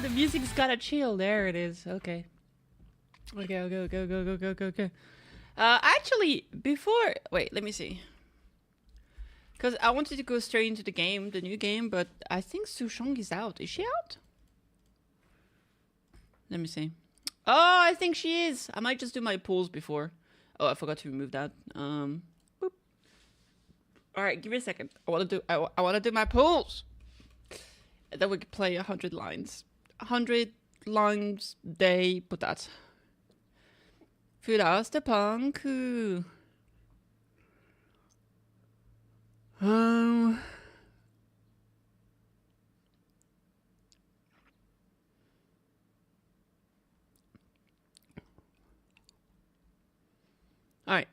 the music's gotta chill. There it is. Okay. Okay. Actually, before... Wait, let me see. Because I wanted to go straight into the game, the new game, but I think Sushong is out. Is she out? Let me see. Oh, I think she is. I might just do my pulls before. Oh, I forgot to remove that. Boop. All right, give me a second. I want to do my pulls. And then we can play 100 lines. 100 lines day på dat. Fyraste panku. All right.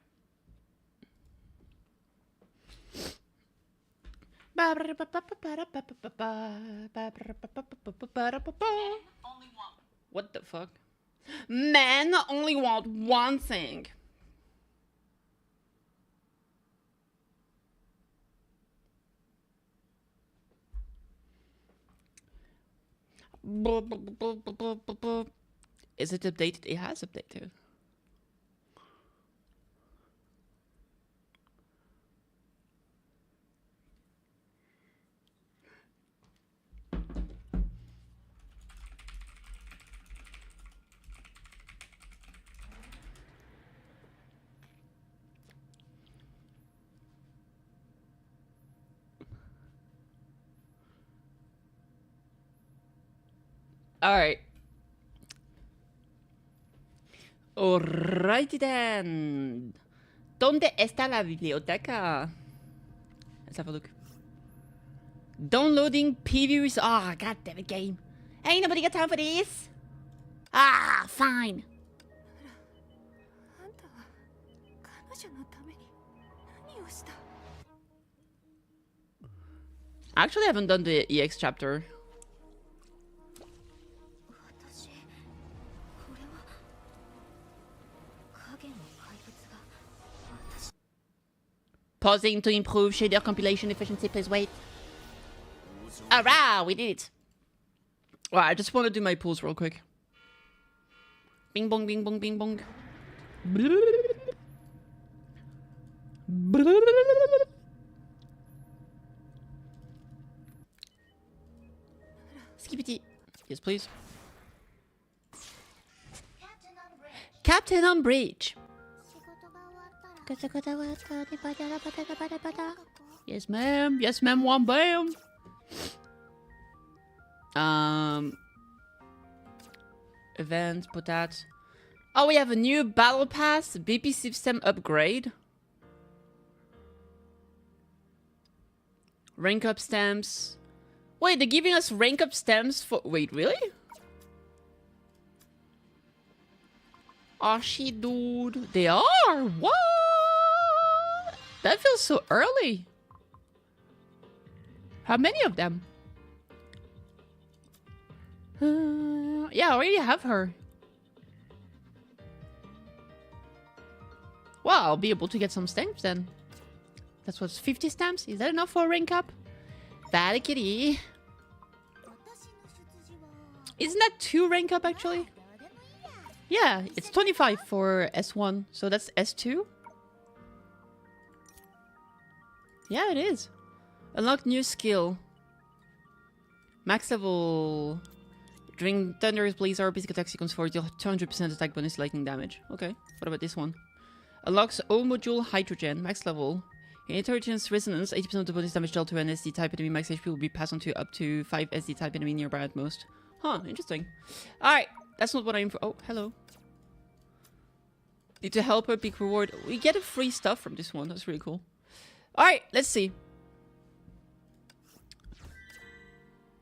What the fuck? Men only want one thing. Is it updated? It has updated. Alright. Alrighty then. ¿Dónde está la biblioteca? Let's have a look. Downloading previews. Ah, god damn it, game. Ain't nobody got time for this. Ah, fine. Actually, I haven't done the EX chapter. Pausing to improve shader compilation efficiency, please wait. Alright, we did it. Well, I just want to do my pulls real quick. Bing bong, bing bong, bing bong. Skippity. Yes, please. Captain on bridge. Yes, ma'am. Yes, ma'am. One bam. Events. Put that. Oh, we have a new battle pass. BP system upgrade. Rank up stamps. Wait, they're giving us rank up stamps for... Wait, really? Oh, she dude. They are? What? That feels so early. How many of them? Yeah, I already have her. Well, I'll be able to get some stamps then. That's what's 50 stamps? Is that enough for a rank up? Bad kitty. Isn't that 2 rank up actually? Yeah, it's 25 for S1, so that's S2. Yeah, it is. Unlock new skill. Max level. During Thunderous Blizzard, basic attack sequence for 200% attack bonus lightning damage. Okay, what about this one? Unlocks O module hydrogen, max level. In intelligence resonance, 80% of the bonus damage dealt to an SD type enemy max HP will be passed on to up to 5 SD type enemy nearby at most. Huh, interesting. Alright, that's not what I'm for. Oh, hello. Need to help her, big reward. We get a free stuff from this one, that's really cool. Alright, let's see.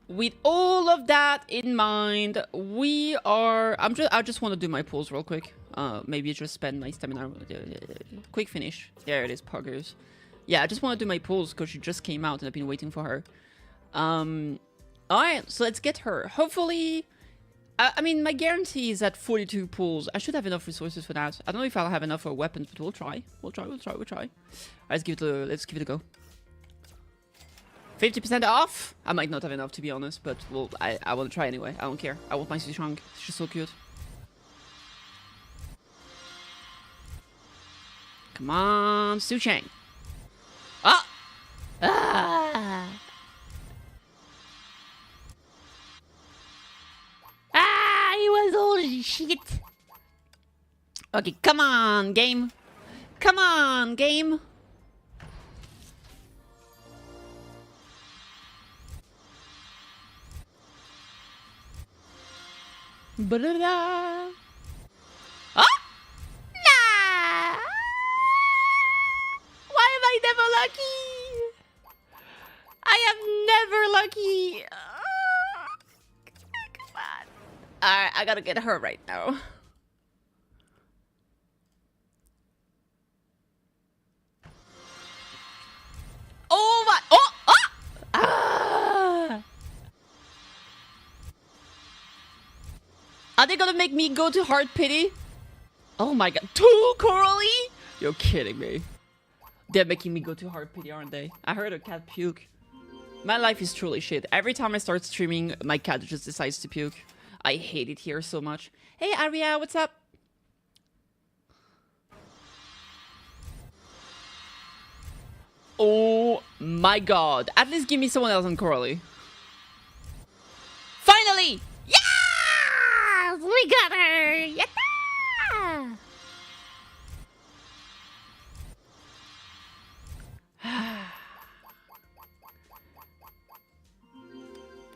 With all of that in mind, we are... I just want to do my pulls real quick. Maybe just spend my stamina. Quick finish. There it is, poggers. Yeah, I just want to do my pulls because she just came out and I've been waiting for her. Alright, so let's get her. Hopefully... I mean, my guarantee is at 42 pulls. I should have enough resources for that. I don't know if I'll have enough for weapons, but we'll try. We'll try. Let's give it a go. 50% off? I might not have enough, to be honest, but well, I want to try anyway. I don't care. I want my Sushang. She's so cute. Come on, Sushang. Ah! Ah! Ah! He was all shit. Okay, come on, game. Come on, game. Ba-da-da. Ah! Nah! Why am I never lucky? I am never lucky. Come on. Alright, I gotta get her right now. Oh my! Oh! Ah! Ah! Are they gonna make me go to hard pity? Oh my god. 2 Coralie? You're kidding me. They're making me go to hard pity, aren't they? I heard a cat puke. My life is truly shit. Every time I start streaming, my cat just decides to puke. I hate it here so much. Hey, Aria, what's up? Oh my god. At least give me someone else on Coralie. Finally! Yeah! We got her! Yatta!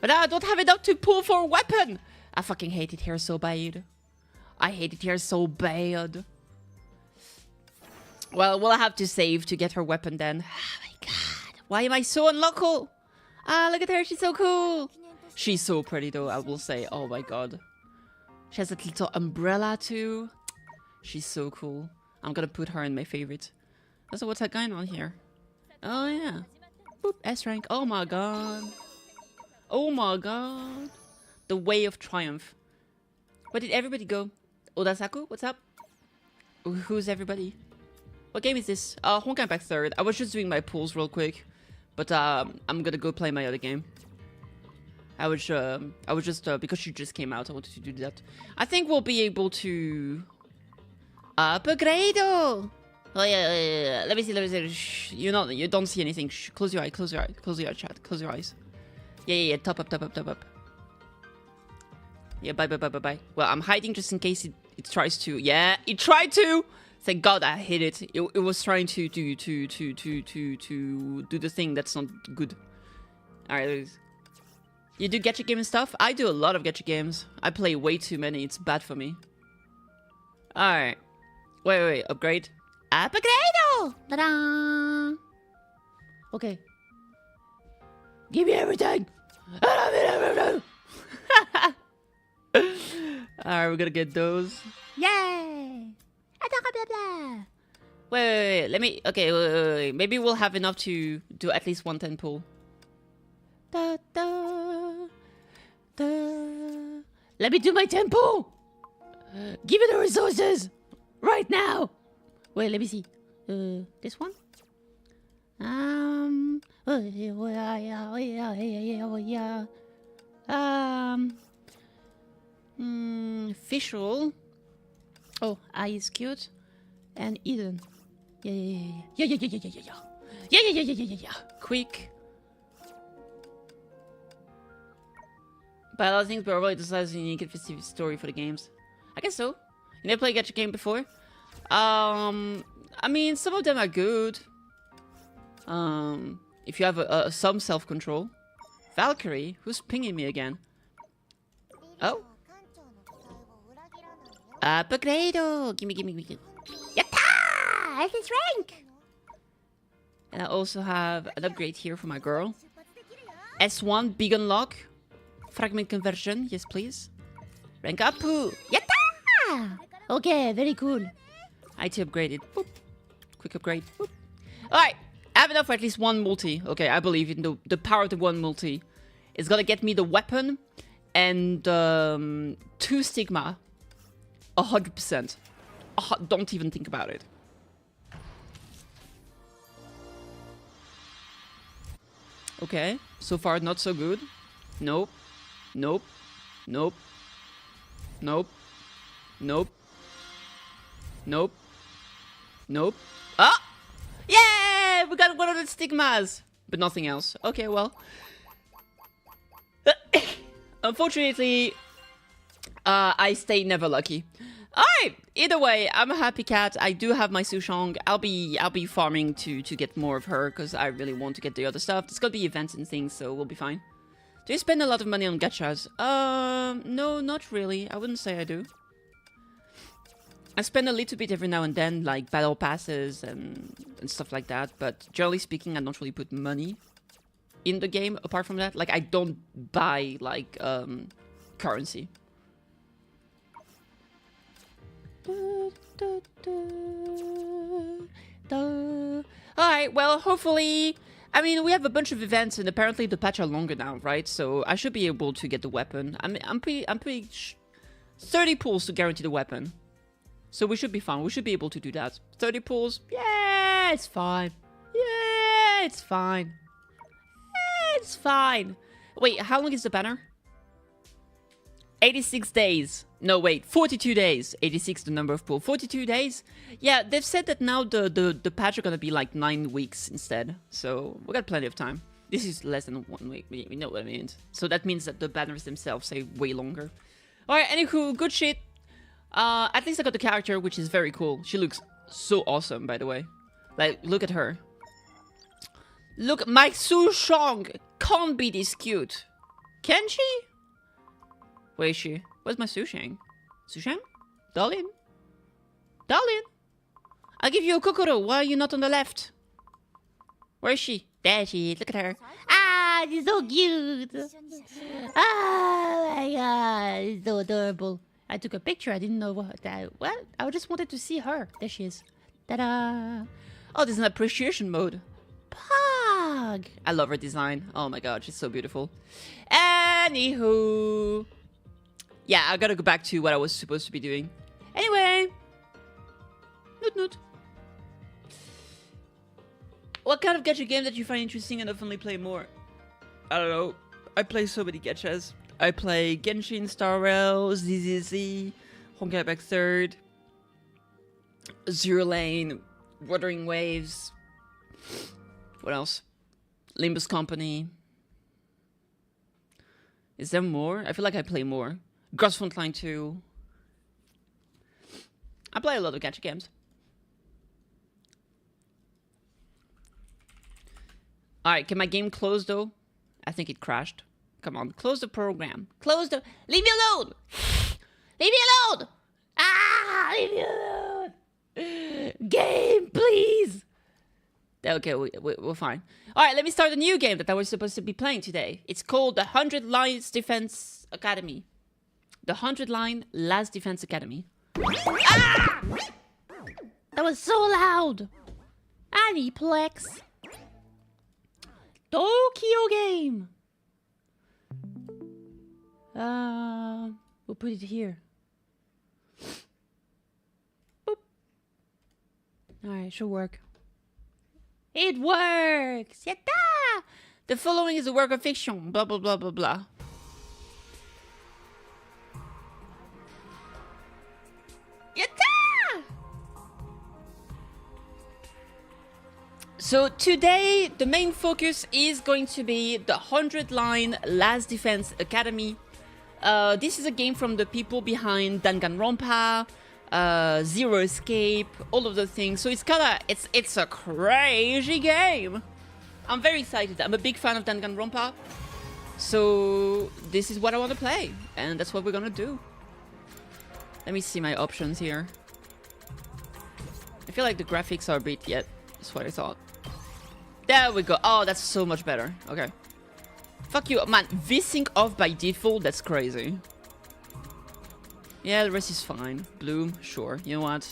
But I don't have enough to pull for a weapon! I fucking hate it here so bad. I hate it here so bad. Well, we'll have to save to get her weapon then. Oh my god. Why am I so unlockable? Ah, look at her. She's so cool. She's so pretty though, I will say. Oh my god. She has a little umbrella too. She's so cool. I'm gonna put her in my favorite. So what's going on here? Oh yeah. Boop, S rank. Oh my god. Oh my god. The way of triumph. Where did everybody go? Odasaku, what's up? Who's everybody? What game is this? Honkai Impact 3rd. I was just doing my pulls real quick. But I'm gonna go play my other game. I was just because she just came out, I wanted to do that. I think we'll be able to upgrade. Oh yeah. Let me see. Shh. You don't see anything. Shh. Close your eye, chat. Close your eyes. Yeah. Top up. Yeah, bye. Well, I'm hiding just in case it tries to. Yeah, it tried to. Thank God I hit it. It was trying to do the thing that's not good. Alright. You do gacha game and stuff? I do a lot of gacha games. I play way too many. It's bad for me. Alright. Wait. Upgrade. Upgrade! Ta-da! Okay. Give me everything! I love it, everything! Alright, we're gonna get those. Yay! Wait. Let me. Okay, wait. Maybe we'll have enough to do at least 110 pull. Let me do my 10 pull! Give me the resources! Right now! Wait, let me see. This one? Fischl. Oh, I is cute. And Eden. Yeah. Quick. But a lot of things, but really decides you unique and festive story for the games. I guess so. You never played a gacha game before? I mean, some of them are good. If you have some self-control. Valkyrie? Who's pinging me again? Oh? Upgrade! Gimme. Yatta! SS rank! And I also have an upgrade here for my girl. S1, big unlock. Fragment conversion, yes please. Rank up! Yatta! Okay, very cool. IT upgraded. Boop. Quick upgrade. Boop. Alright, I have enough for at least one multi. Okay, I believe in the power of the one multi. It's gonna get me the weapon and 2 stigma. 100%. Don't even think about it. Okay. So far, not so good. Nope. Nope. Nope. Nope. Nope. Nope. Nope. Ah! Yeah! We got one of the stigmas! But nothing else. Okay, well. Unfortunately, I stay never lucky. Alright! Either way, I'm a happy cat. I do have my Sushong. I'll be farming to get more of her, because I really want to get the other stuff. There's gonna be events and things, so we'll be fine. Do you spend a lot of money on gachas? No, not really. I wouldn't say I do. I spend a little bit every now and then, like battle passes and stuff like that. But generally speaking, I don't really put money in the game. Apart from that, like I don't buy like currency. Alright, well, hopefully... I mean, we have a bunch of events, and apparently the patch are longer now, right? So I should be able to get the weapon. I'm pretty 30 pulls to guarantee the weapon. So we should be fine. We should be able to do that. 30 pulls. Yeah, it's fine. Yeah, it's fine. It's fine. Wait, how long is the banner? 86 days. No, wait, 42 days. 86 the number of pool. 42 days? Yeah, they've said that now the patch are gonna be like 9 weeks instead. So we got plenty of time. This is less than 1 week. We know what I mean. So that means that the banners themselves say way longer. Alright, anywho, good shit. At least I got the character, which is very cool. She looks so awesome, by the way. Like, look at her. Look, my Sushong can't be this cute. Can she? Where is she? Where's my Sushang? Sushang? Darling? Darling? I'll give you a Kokoro. Why are you not on the left? Where is she? There she is. Look at her. Ah, she's so cute. Oh my god, it's so adorable. I took a picture. I didn't know what that. Well, I just wanted to see her. There she is. Ta-da! Oh, there's an appreciation mode. Pog! I love her design. Oh my god, she's so beautiful. Anywho. Yeah, I gotta go back to what I was supposed to be doing. Anyway. Noot noot. What kind of gacha game that you find interesting and definitely play more? I don't know. I play so many gachas. I play Genshin, Star Rail, ZZZ, Honkai Impact 3rd, Zero Lane, Wuthering Waves. What else? Limbus Company. Is there more? I feel like I play more. Gross Frontline 2. I play a lot of gacha games. Alright, can my game close though? I think it crashed. Come on, close the program. Close the... Leave me alone! Leave me alone! Ah! Leave me alone! Game, please! Okay, we're fine. Alright, let me start a new game that I was supposed to be playing today. It's called the 100 Lines Defense Academy. The 100 Line Last Defense Academy. Ah! That was so loud! Aniplex. Tokyo game. We'll put it here. Boop. Alright, should work. It works! Yatta! The following is a work of fiction. Blah blah blah blah blah. Yatta! So today the main focus is going to be the 100 Line Last Defense Academy. This is a game from the people behind Danganronpa, Zero Escape, all of those things. So it's a crazy game. I'm very excited. I'm a big fan of Danganronpa. So this is what I want to play, and that's what we're gonna do. Let me see my options here. I feel like the graphics are a bit yet. That's what I thought. There we go. Oh, that's so much better. Okay. Fuck you. Man, VSync off by default, that's crazy. Yeah, the rest is fine. Bloom, sure. You know what?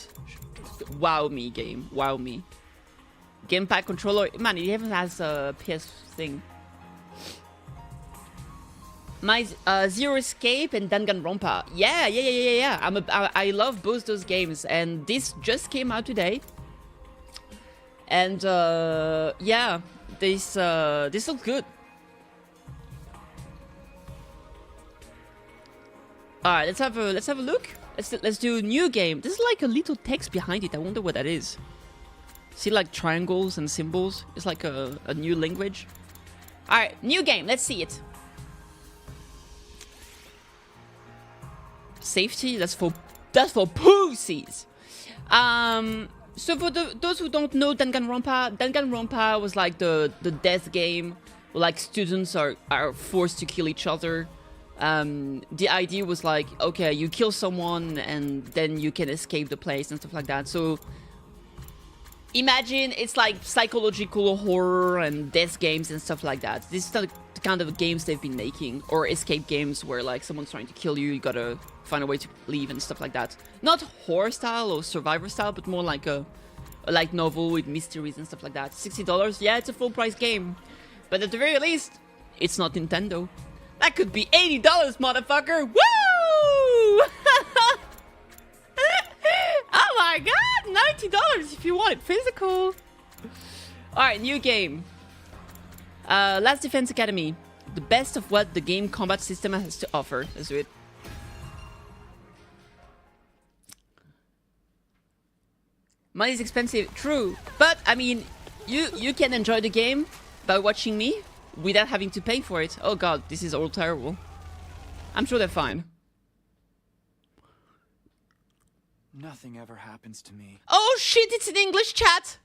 Wow me, game. Wow me. Gamepad controller. Man, it even has a PS thing. My Zero Escape and Danganronpa. Yeah. I love both those games, and this just came out today. And yeah, this looks good. All right, let's have a look. Let's do a new game. There's like a little text behind it. I wonder what that is. See, like triangles and symbols. It's like a new language. All right, new game. Let's see it. Safety. That's for pussies. So for those who don't know Danganronpa was like the death game where like students are forced to kill each other. The idea was like, okay, you kill someone and then you can escape the place and stuff like that. So imagine it's like psychological horror and death games and stuff like that. This is the kind of games they've been making, or escape games where like someone's trying to kill you, you gotta find a way to leave and stuff like that. Not horror style or survivor style, but more like a light novel with mysteries and stuff like that. $60, yeah, it's a full price game, but at the very least, it's not Nintendo. That could be $80, motherfucker! Woo! Oh my god, $90 if you want it physical. Alright, new game. Last Defense Academy. The best of what the game combat system has to offer. Let's do it. Money is expensive, true. But, I mean, you can enjoy the game by watching me without having to pay for it. Oh god, this is all terrible. I'm sure they're fine. Nothing ever happens to me. Oh shit, it's in English, chat!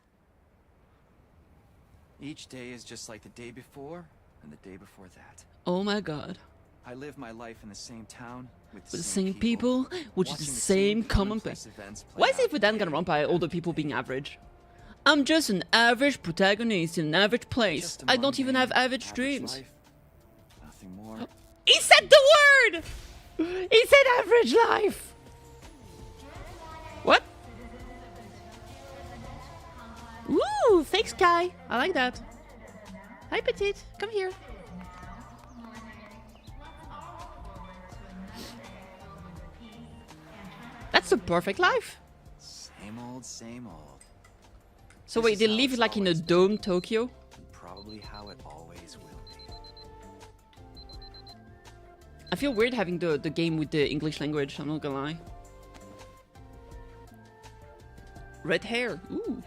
Each day is just like the day before and the day before that. Oh my god. I live my life in the same town with the same people, which is the same commonplace. Why is it with Danganronpa all the people being average? I'm just an average protagonist in an average place. I don't even have average dreams. Nothing more. He said the word! He said average life! What? Ooh, fake sky. I like that. Hi, Petite. Come here. That's the perfect life. Same old, same old. So wait, they live like in a dome Tokyo? Probably how it always will be. I feel weird having the game with the English language, I'm not gonna lie. Red hair. Ooh.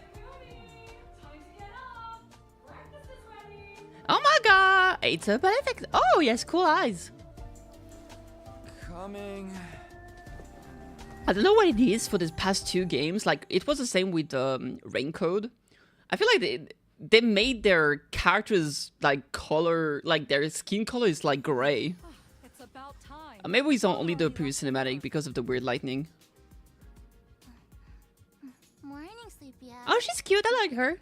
Oh my god! It's a perfect. Oh, yes, cool eyes. Coming. I don't know what it is for the past two games. Like, it was the same with Rain Code. I feel like they made their characters like color, like their skin color is like gray. It's about time. Maybe it's only the previous cinematic because of the weird lightning. Morning, Sleepyhead. Oh, she's cute. I like her.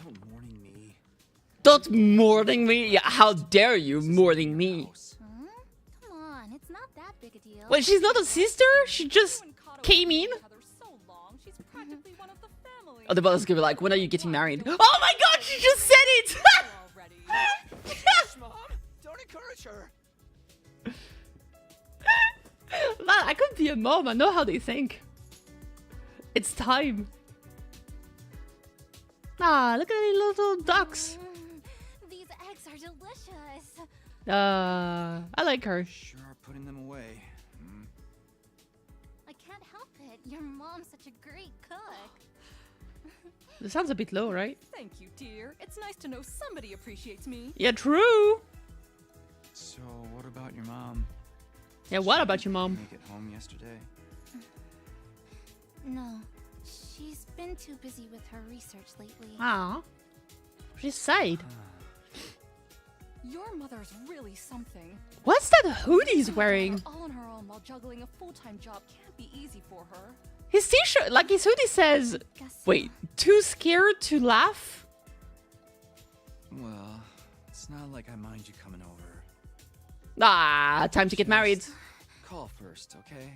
Don't morning me. Don't morning me. Yeah, how dare you morning me? Hmm? Come on, it's not that big a deal. Well, she's not a sister. She just came in. Oh, the brother's gonna be like, when are you getting married? Oh my god, she just said it! Mom, don't encourage her. Man, I could be a mom. I know how they think. It's time. Ah, look at these little ducks. These eggs are delicious. I like her. Sure are putting them away. I can't help it. Your mom's such a great cook. This sounds a bit low, right? Thank you, dear. It's nice to know somebody appreciates me. Yeah, true. So, what about your mom? Yeah, what about your mom? Make it home yesterday. No, she's been too busy with her research lately. Ah, she's sad. Your mother's really something. What's that hoodie he's wearing? All on her own while juggling a full-time job can't be easy for her. His t-shirt, like his hoodie says, Guess wait, too scared to laugh? Well, it's not like I mind you coming over. Ah, time to get married. Call first, okay?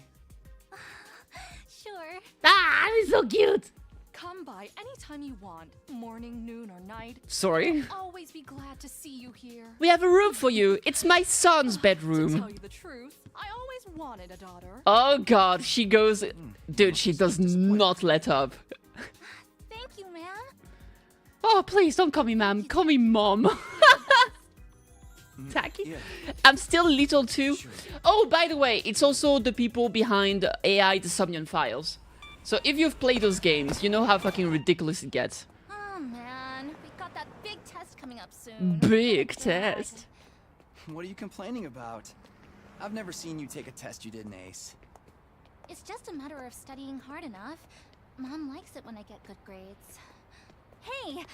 Sure. Ah, he's so cute. Come by anytime you want, morning, noon, or night. Sorry. I'll always be glad to see you here. We have a room for you. It's my son's To bedroom. tell you the truth, I always wanted a daughter. Oh god, she goes... Dude, she does not let up. Thank you, ma'am. Oh, please don't call me ma'am. Call me mom. Tacky? Yeah. I'm still little too. Sure. Oh, by the way, it's also the people behind AI The Somnian Files. So if you've played those games, you know how fucking ridiculous it gets. Oh man, we've got that big test coming up soon. Big Bad. test. What are you complaining about? I've never seen you take a test you didn't ace. It's just a matter of studying hard enough. Mom likes it when I get good grades. Hey,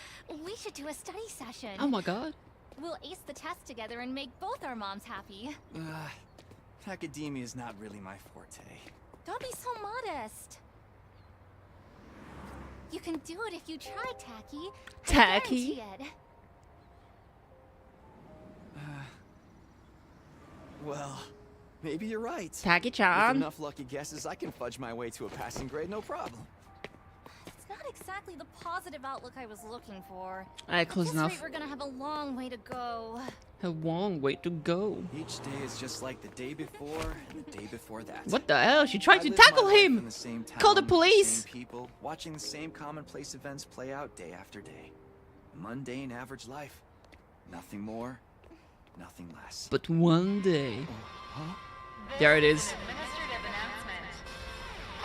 we should do a study session. Oh my god. We'll ace the test together and make both our moms happy. Academia is not really my forte. Don't be so modest. You can do it if you try, Tacky. I Tacky? guarantee it. Well, maybe you're right. With Tacky-chan. enough lucky guesses, I can fudge my way to a passing grade, no problem. It's not exactly the positive outlook I was looking for. Alright, close At this enough. rate, we're gonna have a long way to go. A long way to go. Each day is just like the day before and the day before that. What the hell? She tried I to live my tackle life him! in the same town, Call the with police! same people, watching the same commonplace events play out day after day. Mundane average life. Nothing more, nothing less. But one day... Huh? There it is. Administrative announcement.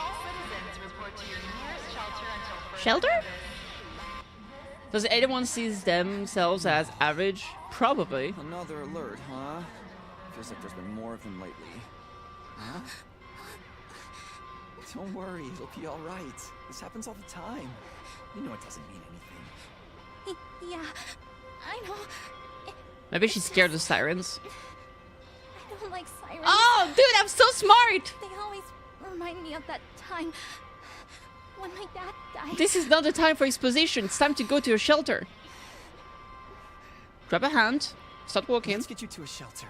All citizens report to your nearest shelter until further Shelter? notice. Does anyone see themselves as average? Probably. Another alert, huh? Feels like there's been more of them lately. Huh? Don't worry, it'll be all right. This happens all the time. You know it doesn't mean anything. Yeah, I know. Maybe she's scared of sirens. I don't like sirens. Oh, dude, I'm so smart! They always remind me of that time when my dad died. This is not the time for exposition. It's time to go to your shelter. Grab a hand. Start walking. Let's get you to a shelter.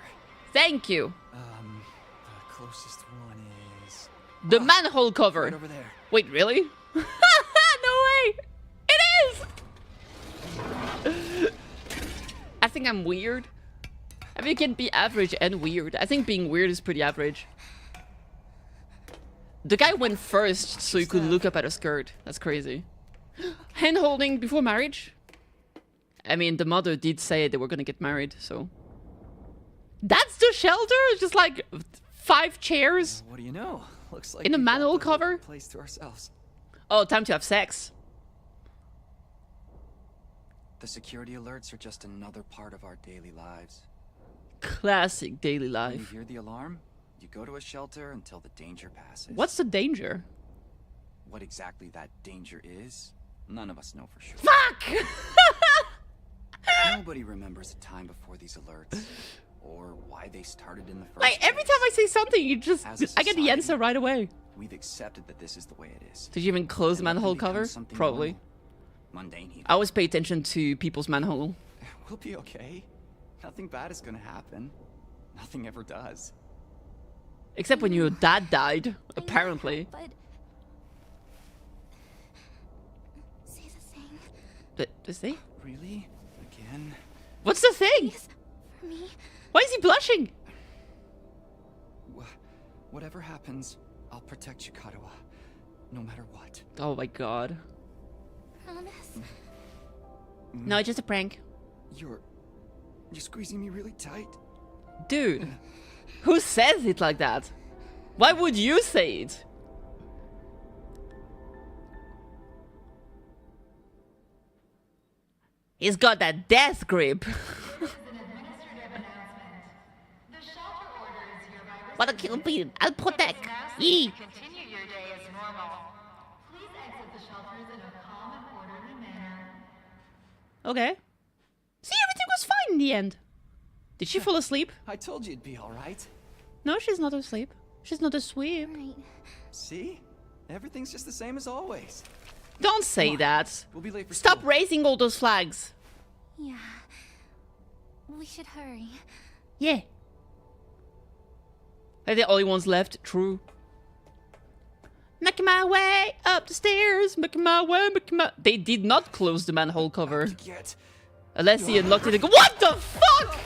Thank you. The closest one is The manhole cover. right over there. Wait, really? No way! It is! I think I'm weird. I mean, you can be average and weird. I think being weird is pretty average. The guy went first so you could look up at her skirt. That's crazy. Hand holding before marriage? I mean, the mother did say they were gonna get married, so... That's the shelter? Just like 5 chairs? What do you know? Looks like In a we've got manhole the whole cover? place to ourselves. Oh, time to have sex. The security alerts are just another part of our daily lives. Classic daily When you life. hear the alarm, you go to a shelter until the danger passes. What's the danger? What exactly that danger is, none of us know for sure. Fuck! Nobody remembers a time before these alerts, or why they started in the first Like, every place. time I say something, you just... As a I get the society, answer right away. We've accepted that this is the way it is. Did you even close the And let them manhole become cover? something Probably. normal. Mundane even. I always pay attention to people's manhole. We'll be okay. Nothing bad is gonna happen. Nothing ever does. Except when your dad died, I know, apparently. But say the thing, But, does he? Really? Again? What's the thing? please, for me. Why is he blushing? Whatever happens, I'll protect you, Katawa. No matter what. Oh my god. Promise. No, just a prank. You're squeezing me really tight. Dude, who says it like that? Why would you say it? He's got that death grip. This is an administrative announcement. The shelter order is hereby What a kill beat. I'll protect. now Yee. to continue your day as normal. Please exit the shelters in a calm and orderly manner. Okay. See, everything was fine in the end. Did she fall asleep? I told you it'd be alright. No, she's not asleep. She's not asleep. Right. See? Everything's just the same as always. Don't say Come on. that. We'll be late for Stop school. raising all those flags. Yeah. We should hurry. Yeah. Are they the only ones left? True. Making my way up the stairs. Making my way, making my... They did not close the manhole cover. Get. Unless he unlocked it and go... What the fuck?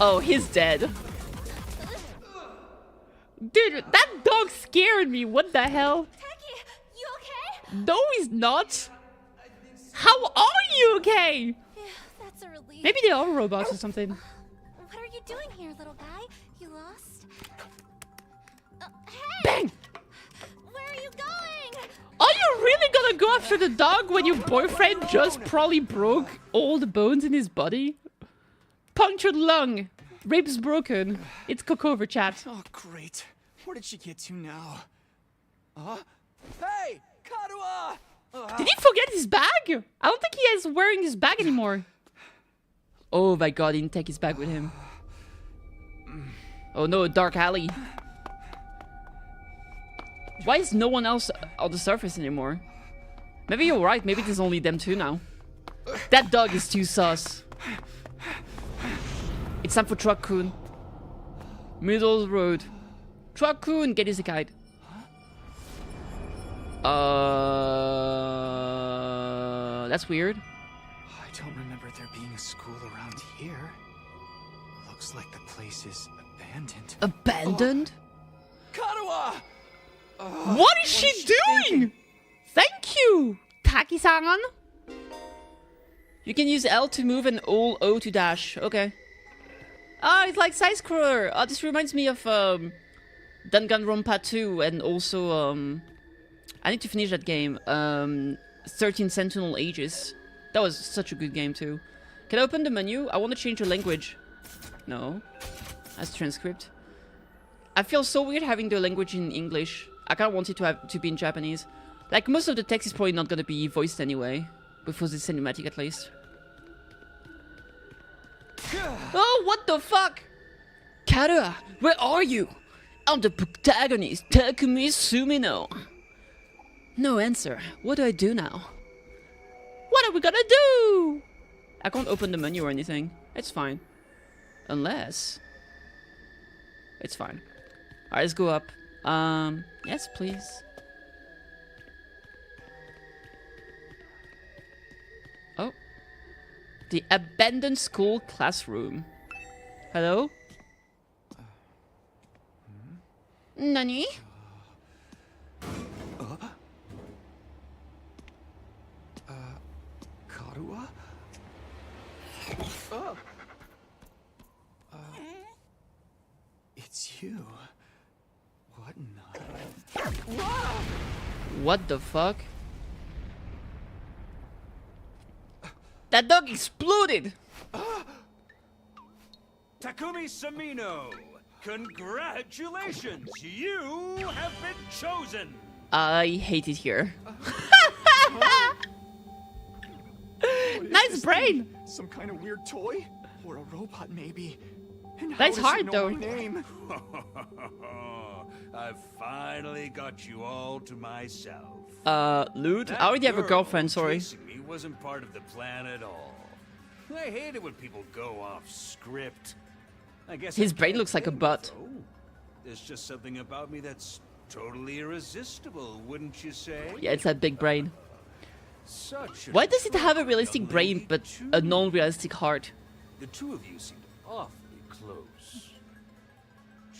Oh, he's dead. Dude, that dog scared me. What the hell? Tacky, you okay? No, he's not. How are you okay? Yeah, that's That's a relief. Maybe they are robots or something. What are you doing here, little guy? You lost? Hey! Bang! Where are you going? Are you really gonna go after the dog when your boyfriend just probably broke all the bones in his body? Punctured lung. Ribs broken. It's cook-over, chat. Oh, great. Where did she get to now? Hey! Kadua! Did he forget his bag? I don't think he is wearing his bag anymore. Oh my god, he didn't take his bag with him. Oh no, a dark alley. Why is no one else on the surface anymore? Maybe you're right, maybe there's only them two now. That dog is too sus. It's time for Truck-kun. Middle road. Truck-kun, get his guide. That's weird. I don't remember there being a school around here. Looks like the place is abandoned. Abandoned? Kadua! What is she doing? Thank you, Taki-san. You can use L to move and all O to dash. Okay. Ah, it's like side-scroller. Oh, this reminds me of Danganronpa 2 and also I need to finish that game. 13 Sentinel Ages. That was such a good game too. Can I open the menu? I want to change the language. No. That's transcript. I feel so weird having the language in English. I kind of want it to be in Japanese. Like, most of the text is probably not going to be voiced anyway. Before the cinematic, at least. Oh, what the fuck? Karua, where are you? I'm the protagonist, Takumi Sumino. No answer. What do I do now? What are we gonna do? I can't open the menu or anything. It's fine. Unless... It's fine. Alright, let's go up. Yes, please. Oh. The abandoned school classroom. Hello? Nani? Kadua? It's you. What in the... What the fuck? That dog exploded! Takumi Sumino, congratulations! You have been chosen! I hate it here. What is Nice this brain! thing? Some kind of weird toy? Or a robot, maybe? And how That's does it hard, know though. my name? I've finally got you all to myself. Loot? That I already have a girl girlfriend, sorry. chasing me wasn't part of the plan at all. I hate it when people go off script. I guess His I brain can't looks like a blame you, butt. though. There's just something about me that's totally irresistible, wouldn't you say? Yeah, it's that big brain. Such Why does it have a realistic young brain lady, but too. a non-realistic heart? The two of you seem awfully close.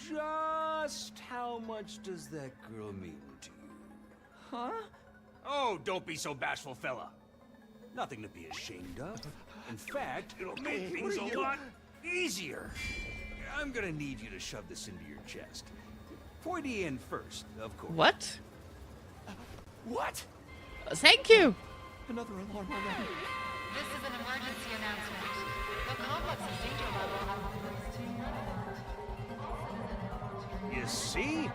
Just how much does that girl mean to you? Huh? Oh, don't be so bashful, fella. Nothing to be ashamed of. In fact, it'll make things a lot easier. I'm gonna need you to shove this into your chest. Pointy end first, of course. What? What? Thank you! Another alarm already. This is an emergency announcement. The complex's danger level has increased to 90%. You see?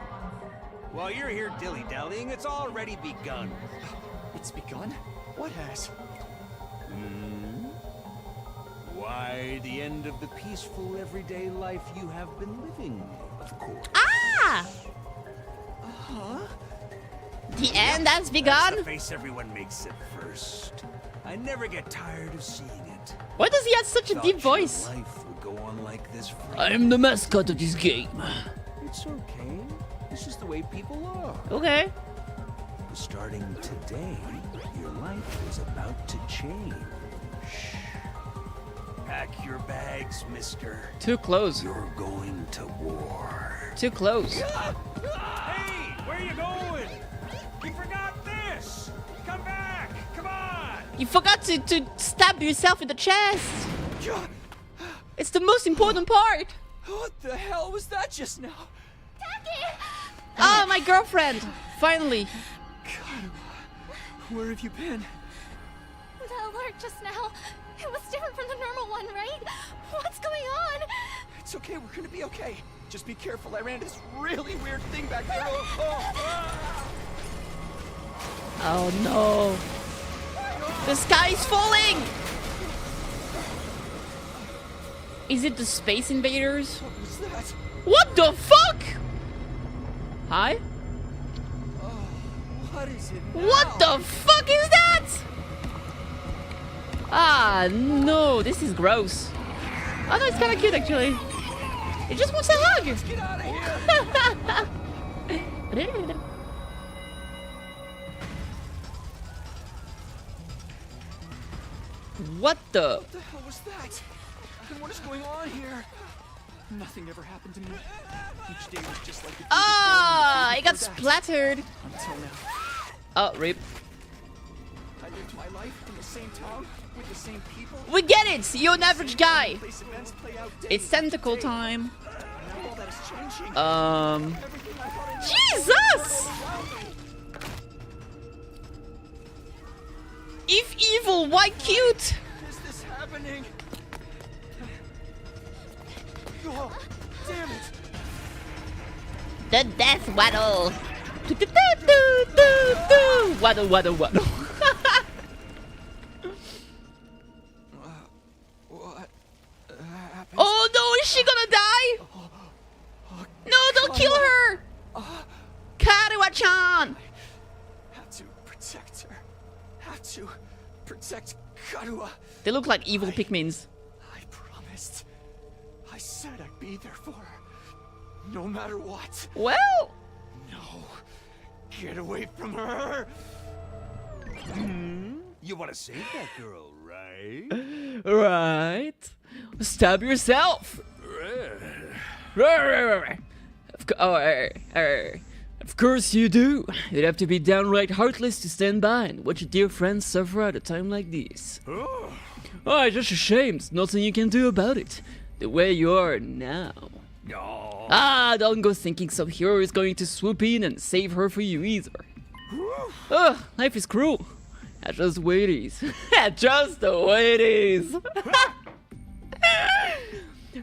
While you're here dilly-dallying, it's already begun. It's begun? What has? Why, the end of the peaceful everyday life you have been living, of course. Ah! The end has That's begun? the face everyone makes at first. I never get tired of seeing it. Why does he have such a Thought deep your voice? life would go on like this forever. I'm the mascot of this game. It's okay. This is the way people are. Okay. Starting today, your life is about to change. Pack your bags, mister. Too close. You're going to war. Too close. Hey, where you going? You forgot this. Come back. Come on. You forgot to stab yourself in the chest. It's the most important part. What the hell was that just now? Ah, my girlfriend. Finally. God, where have you been? The alert just now. It was different from the normal one, right? What's going on? It's okay, we're gonna be okay. Just be careful, I ran into this really weird thing back there. Oh, Oh no. The sky's falling. Is it the Space Invaders? What was that? What the fuck? Hi? What is it now? What the fuck is that? Ah, no, this is gross. Oh no, it's kind of cute actually. It just wants a hug. Get out of here! What the? What the hell was that? And what is going on here? Nothing ever happened to me. Each day was just like the day Ah, before it got that. splattered. Until now. Oh, rip. I lived my life in the same town with the same people. We get it. You're an average guy. Place events play out day It's tentacle after day. time. Now all that is changing. Everything I thought I knew Jesus! around me. If evil, why cute? Is this happening? Oh, damn it! The death waddle. Waddle, waddle, waddle. What happened? Oh no, is she gonna die? No, don't kill her! Karuwa-chan! Have to protect her. Have to protect Karua. They look like evil Pikmins. I promised. I said I'd be there for her. No matter what. Well, No. Get away from her. You want to save that girl, right? right. Stab yourself. Of course you do. You'd have to be downright heartless to stand by and watch your dear friends suffer at a time like this. Oh. Oh, it's just a shame. There's nothing you can do about it. The way you are now. No. Ah, don't go thinking some hero is going to swoop in and save her for you either. Ugh, life is cruel. That's just the way it is. Just the way it is.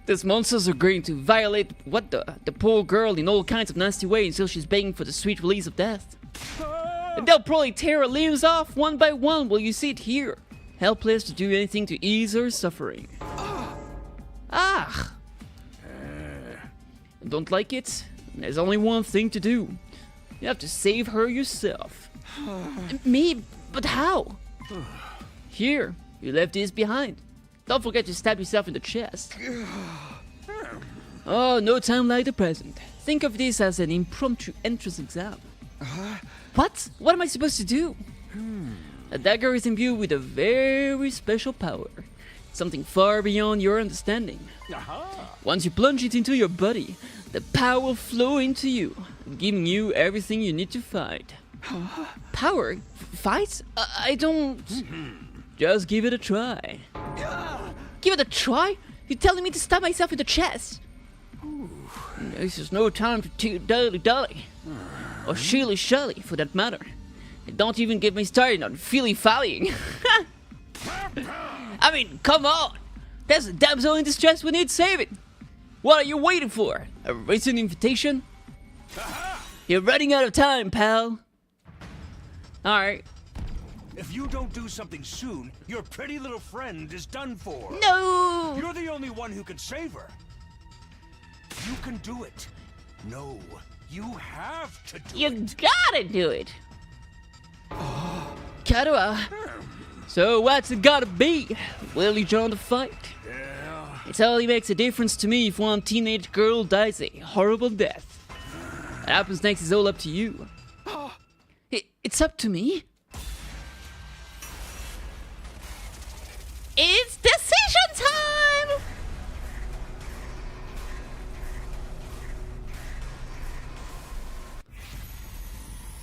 These monsters are going to violate the poor girl in all kinds of nasty ways until she's begging for the sweet release of death. And they'll probably tear her limbs off one by one while you sit here, helpless to do anything to ease her suffering. Ah. Don't like it? There's only one thing to do. You have to save her yourself. Me? But how? Here, you left this behind. Don't forget to stab yourself in the chest. Oh, no time like the present. Think of this as an impromptu entrance exam. What? What am I supposed to do? A dagger is imbued with a very special power. Something far beyond your understanding. Once you plunge it into your body, the power will flow into you, giving you everything you need to fight. Power? Fight? I don't... Just give it a try. Give it a try? You're telling me to stab myself in the chest? This is no time to dilly-dally. Or shilly-shally, for that matter. And don't even get me started on feely-fallying. I mean, come on! There's a damsel in distress we need saving! What are you waiting for? A written invitation? You're running out of time, pal. Alright. If you don't do something soon, your pretty little friend is done for. No! You're the only one who can save her. You can do it. No, you have to do You it. gotta do it! Karuwa, so what's it gotta be? Will you join the fight? Yeah. It only makes a difference to me if one teenage girl dies a horrible death. What happens next is all up to you. It's up to me? It's decision time!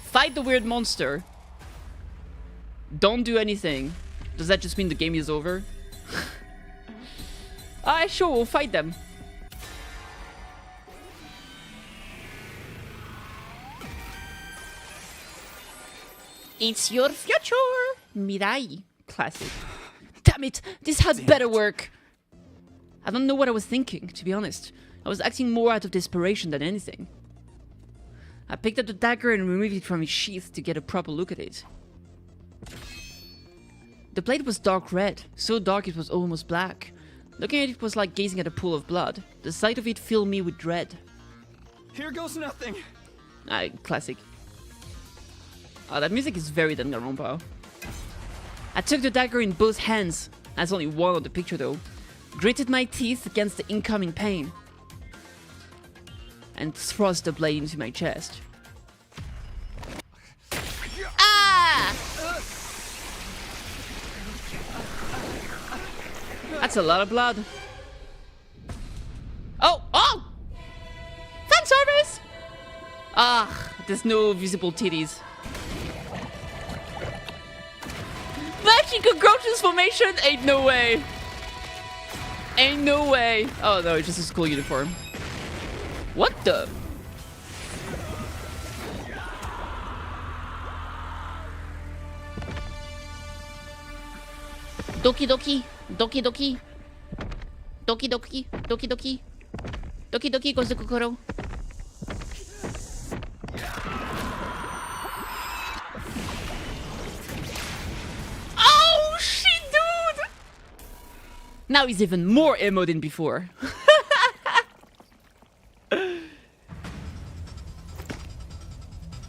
Fight the weird monster. Don't do anything. Does that just mean the game is over? Ah, sure, we'll fight them. It's your future! Mirai. Classic. Damn it! This had better work! I don't know what I was thinking, to be honest. I was acting more out of desperation than anything. I picked up the dagger and removed it from its sheath to get a proper look at it. The blade was dark red, so dark it was almost black. Looking at it was like gazing at a pool of blood. The sight of it filled me with dread. Here goes nothing. Classic. Oh, that music is very Danganronpa. I took the dagger in both hands. That's only one on the picture though. Gritted my teeth against the incoming pain. And thrust the blade into my chest. Ah! That's a lot of blood. Oh! Oh! Fan service! Ah, there's no visible titties. Magical Gachas formation? Ain't no way. Ain't no way. Oh no, it's just a school uniform. What the? Doki doki. Doki doki. Doki doki. Doki doki. Doki doki goes the kokoro. Oh shit, dude! Now he's even more emo than before.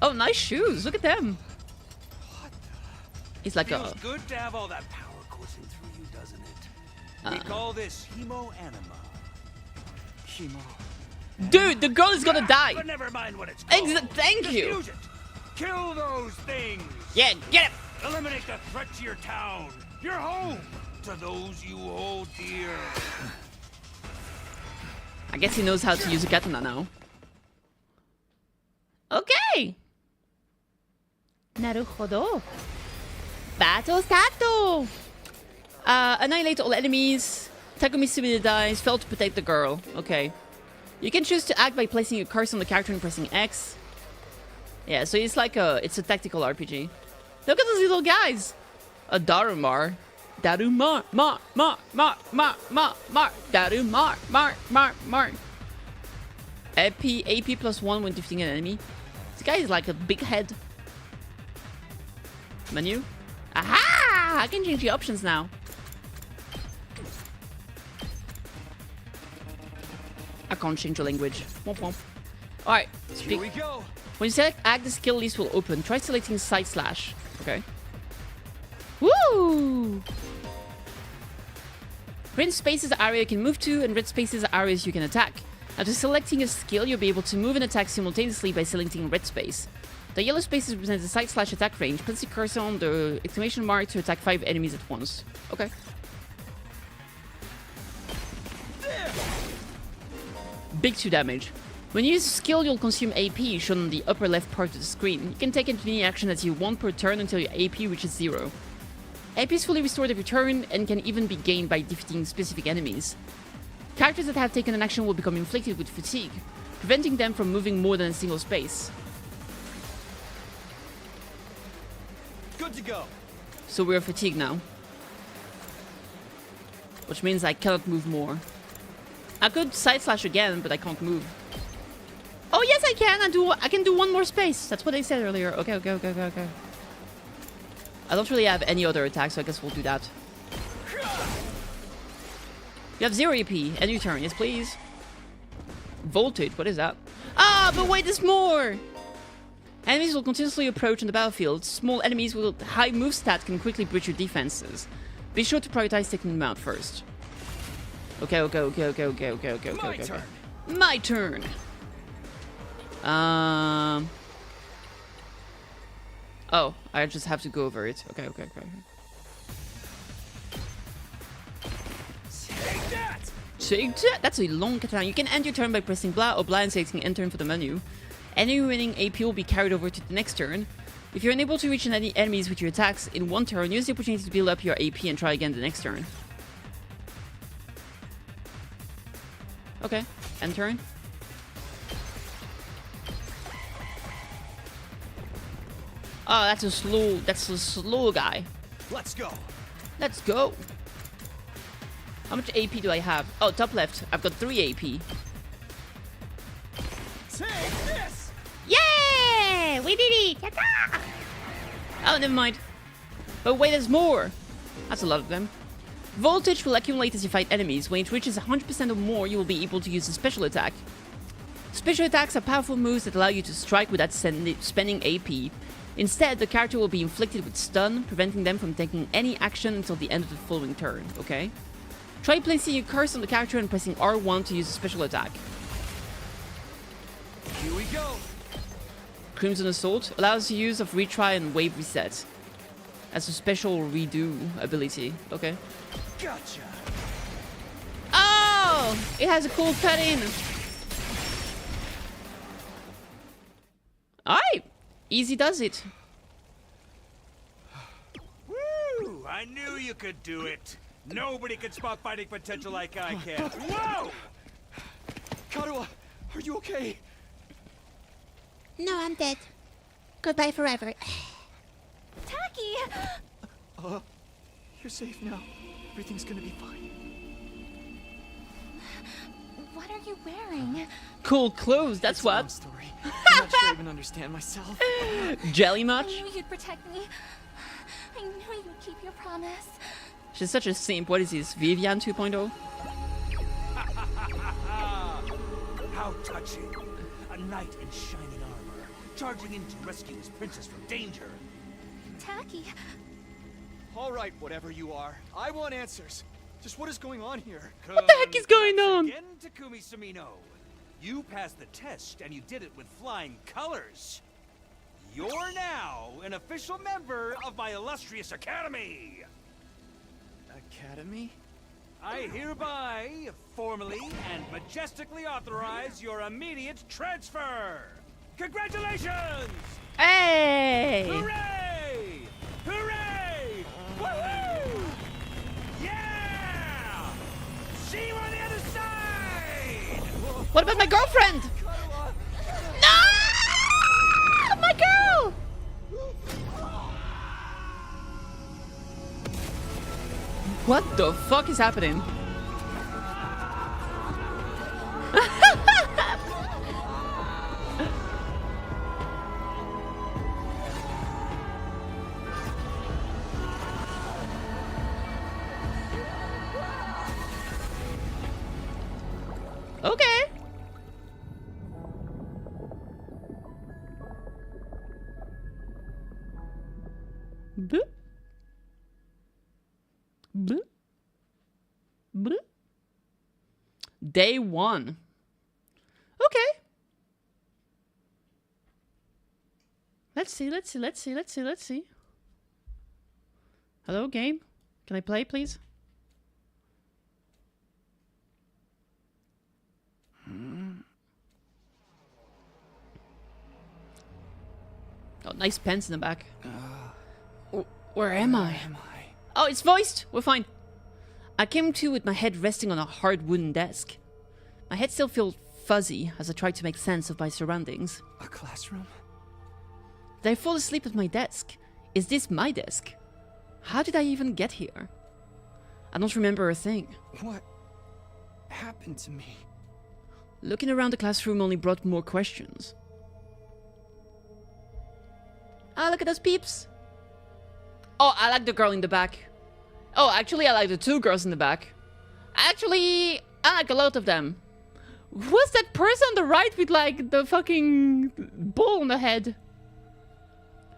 Oh, nice shoes. Look at them. It's like Feels good to have all that power coursing through you, doesn't it? We call this hemo-anima. Hemo. Dude, the girl is gonna die. But never mind what it's called. Thank Just you. use it. Kill those things. Yeah, get it. Eliminate the threat to your town, your home, to those you hold dear. I guess he knows how to use a katana now. Okay. Naruhodo. Battle Sato. Annihilate all enemies. Takumi Sumida dies. Fail to protect the girl. Okay. You can choose to act by placing a cursor on the character and pressing X. Yeah, so it's like it's a tactical RPG. Look at those little guys. A Darumar. Darumar. Mar. Darumar. AP +1 when defeating an enemy. This guy is like a big head. Menu. Aha! I can change the options now. I can't change the language. Womp womp. Alright, Here we go. when you select act, the skill list will open. Try selecting side slash. Okay. Woo! Green space is the area you can move to, and red space is the areas you can attack. After selecting a skill, you'll be able to move and attack simultaneously by selecting red space. The yellow spaces represent the side slash attack range. Place the cursor on the exclamation mark to attack 5 enemies at once. Okay. Big 2 damage. When you use a skill, you'll consume AP, shown on the upper left part of the screen. You can take any action as you want per turn until your AP reaches 0. AP is fully restored every turn and can even be gained by defeating specific enemies. Characters that have taken an action will become inflicted with fatigue, preventing them from moving more than a single space. Good to go. So we're fatigued now. Which means I cannot move more. I could side slash again, but I can't move. Oh yes, I can! I can do one more space. That's what I said earlier. Okay. I don't really have any other attacks, so I guess we'll do that. You have 0 EP. End your turn. Yes, please. Voltage. What is that? Ah, but wait, there's more! Enemies will continuously approach on the battlefield. Small enemies with high move stat can quickly breach your defenses. Be sure to prioritize taking them out first. Okay. My turn. My turn. Oh, I just have to go over it. Okay. Take that! That's a long katana. You can end your turn by pressing blah or blah and selecting enter for the menu. Any remaining AP will be carried over to the next turn. If you're unable to reach any enemies with your attacks in one turn, use the opportunity to build up your AP and try again the next turn. Okay, end turn. Oh, that's a slow guy. Let's go. Let's go. How much AP do I have? Oh, top left. I've got 3 AP. Take this. Yeah! We did it! Yatta! Oh, never mind. But wait, there's more. That's a lot of them. Voltage will accumulate as you fight enemies. When it reaches 100% or more, you will be able to use a special attack. Special attacks are powerful moves that allow you to strike without spending AP. Instead, the character will be inflicted with stun, preventing them from taking any action until the end of the following turn, okay? Try placing a curse on the character and pressing R1 to use a special attack. Here we go. Crimson Assault allows the use of retry and wave reset as a special redo ability, okay? Gotcha. Oh! It has a cool cut-in! Alright! Easy does it. Woo! I knew you could do it. Nobody can spot fighting potential like I can. Whoa! Karuha, are you okay? No, I'm dead. Goodbye forever. Tacky! You're safe now. Everything's gonna be fine. What are you wearing? Cool clothes, that's It's a long what. story. I'm not sure I even understand myself. Jelly I much? knew you'd protect me. I knew you'd keep your promise. She's such a simp. What is this? Vivian 2.0? How touching. A knight in shining armor, charging in to rescue his princess from danger. Tacky, All right, whatever you are. I want answers. Just what is going on here? What the heck is going on? Again, Takumi Sumino. You passed the test, and you did it with flying colors. You're now an official member of my illustrious academy. Academy? I hereby, formally and majestically authorize your immediate transfer. Congratulations! Hey! Hooray! Hooray! Woohoo! Yeah! See you on the other side! What about my girlfriend? No! My girl! What the fuck is happening? Okay. Boop. Boop. Boop. Day 1. Okay. Let's see. Hello, game? Can I play, please? Oh, nice pens in the back. Where am I? Oh, it's voiced! We're fine. I came to with my head resting on a hard wooden desk. My head still felt fuzzy as I tried to make sense of my surroundings. A classroom? Did I fall asleep at my desk? Is this my desk? How did I even get here? I don't remember a thing. What happened to me? Looking around the classroom only brought more questions. Ah, look at those peeps! Oh, I like the girl in the back. Oh, actually, I like the 2 girls in the back. Actually, I like a lot of them. Who's that person on the right with, like, the fucking ball on the head?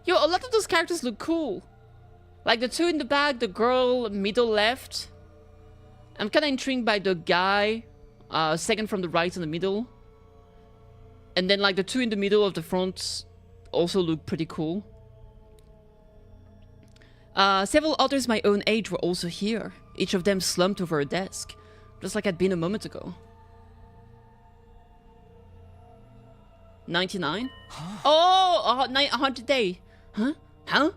Yo, a lot of those characters look cool. Like the 2 in the back, the girl middle left. I'm kind of intrigued by the guy, second from the right in the middle. And then, like, the 2 in the middle of the front also look pretty cool. Several others my own age were also here, each of them slumped over a desk, just like I'd been a moment ago. 99? Huh? Oh, 100 day. Huh? Huh?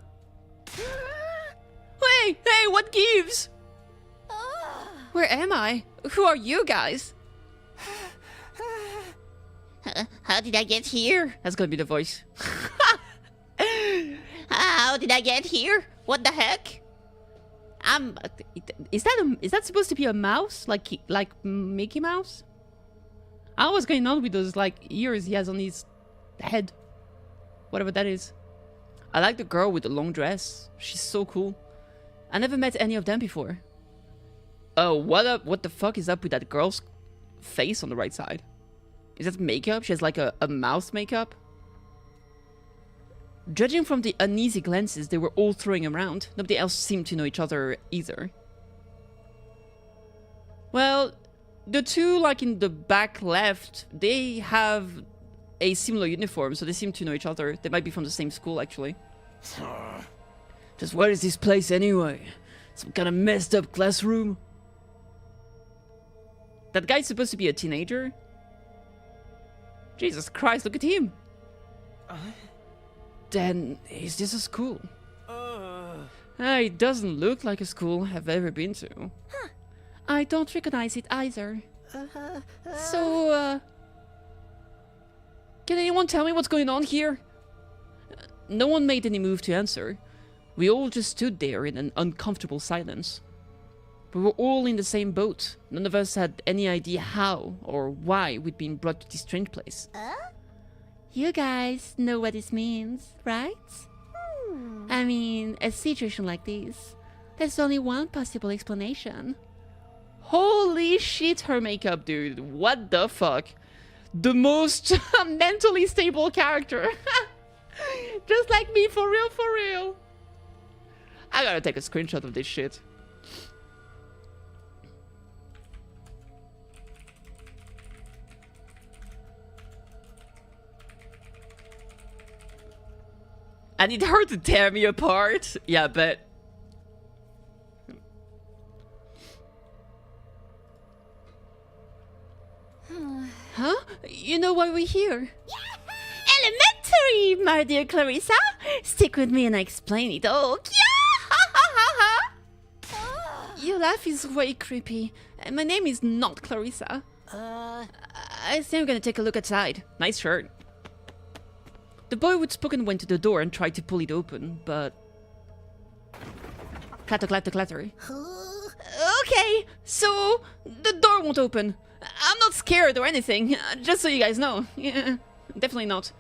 Hey, what gives? Where am I? Who are you guys? How did I get here? That's gonna be the voice. How did I get here? What the heck? Is that supposed to be a mouse? Like Mickey Mouse? I don't know what's going on with those like ears he has on his head. Whatever that is. I like the girl with the long dress. She's so cool. I never met any of them before. Oh, what the fuck is up with that girl's face on the right side? Is that makeup? She has like a mouse makeup? Judging from the uneasy glances they were all throwing around, nobody else seemed to know each other either. Well, the two like in the back left, they have a similar uniform, so they seem to know each other. They might be from the same school, actually. Just what is this place anyway? Some kind of messed up classroom? That guy's supposed to be a teenager? Jesus Christ, look at him! Then, is this a school? It doesn't look like a school I've ever been to. Huh. I don't recognize it either. So, can anyone tell me what's going on here? No one made any move to answer. We all just stood there in an uncomfortable silence. We were all in the same boat. None of us had any idea how or why we'd been brought to this strange place. You guys know what this means, right? I mean, a situation like this, there's only one possible explanation. Holy shit, her makeup, dude. What the fuck? The most mentally stable character. Just like me, for real, for real. I gotta take a screenshot of this shit. I need her to tear me apart. Yeah, but... Huh? You know why we're here? Elementary, my dear Clarissa. Stick with me and I explain it all. Your laugh is way creepy. And my name is not Clarissa. I think I'm gonna take a look outside. Nice shirt. The boy who'd spoken went to the door and tried to pull it open, but... Clatter, clatter, clatter. Okay, so the door won't open. I'm not scared or anything, just so you guys know. Yeah, definitely not.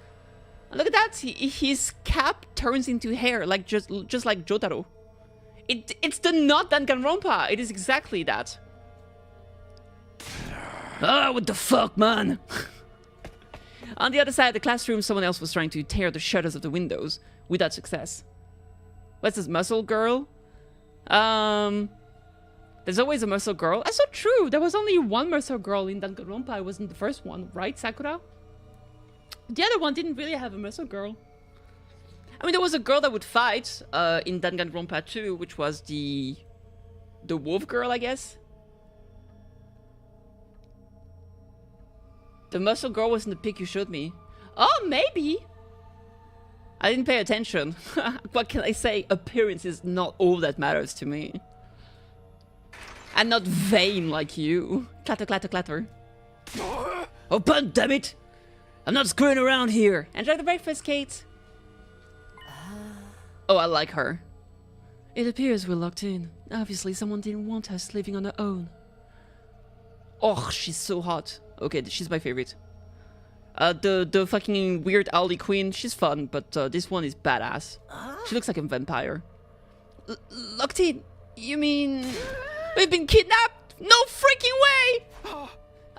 Look at that, his cap turns into hair, like just like Jotaro. It's the not Danganronpa, it is exactly that. Ah, what the fuck, man? On the other side of the classroom, someone else was trying to tear the shutters of the windows, without success. What's this, muscle girl? There's always a muscle girl. That's not true! There was only one muscle girl in Danganronpa. It wasn't the first one, right, Sakura? The other one didn't really have a muscle girl. I mean, there was a girl that would fight in Danganronpa 2, which was the wolf girl, I guess. The muscle girl was in the pic you showed me. Oh, maybe. I didn't pay attention. What can I say? Appearance is not all that matters to me. I'm not vain like you. Clatter, clatter, clatter. Open, damn it! I'm not screwing around here. Enjoy the breakfast, Kate. Oh, I like her. It appears we're locked in. Obviously, someone didn't want us living on our own. Oh, she's so hot. Okay, she's my favorite. The fucking weird owly queen, she's fun, but this one is badass. She looks like a vampire. Locked in? You mean... We've been kidnapped? No freaking way!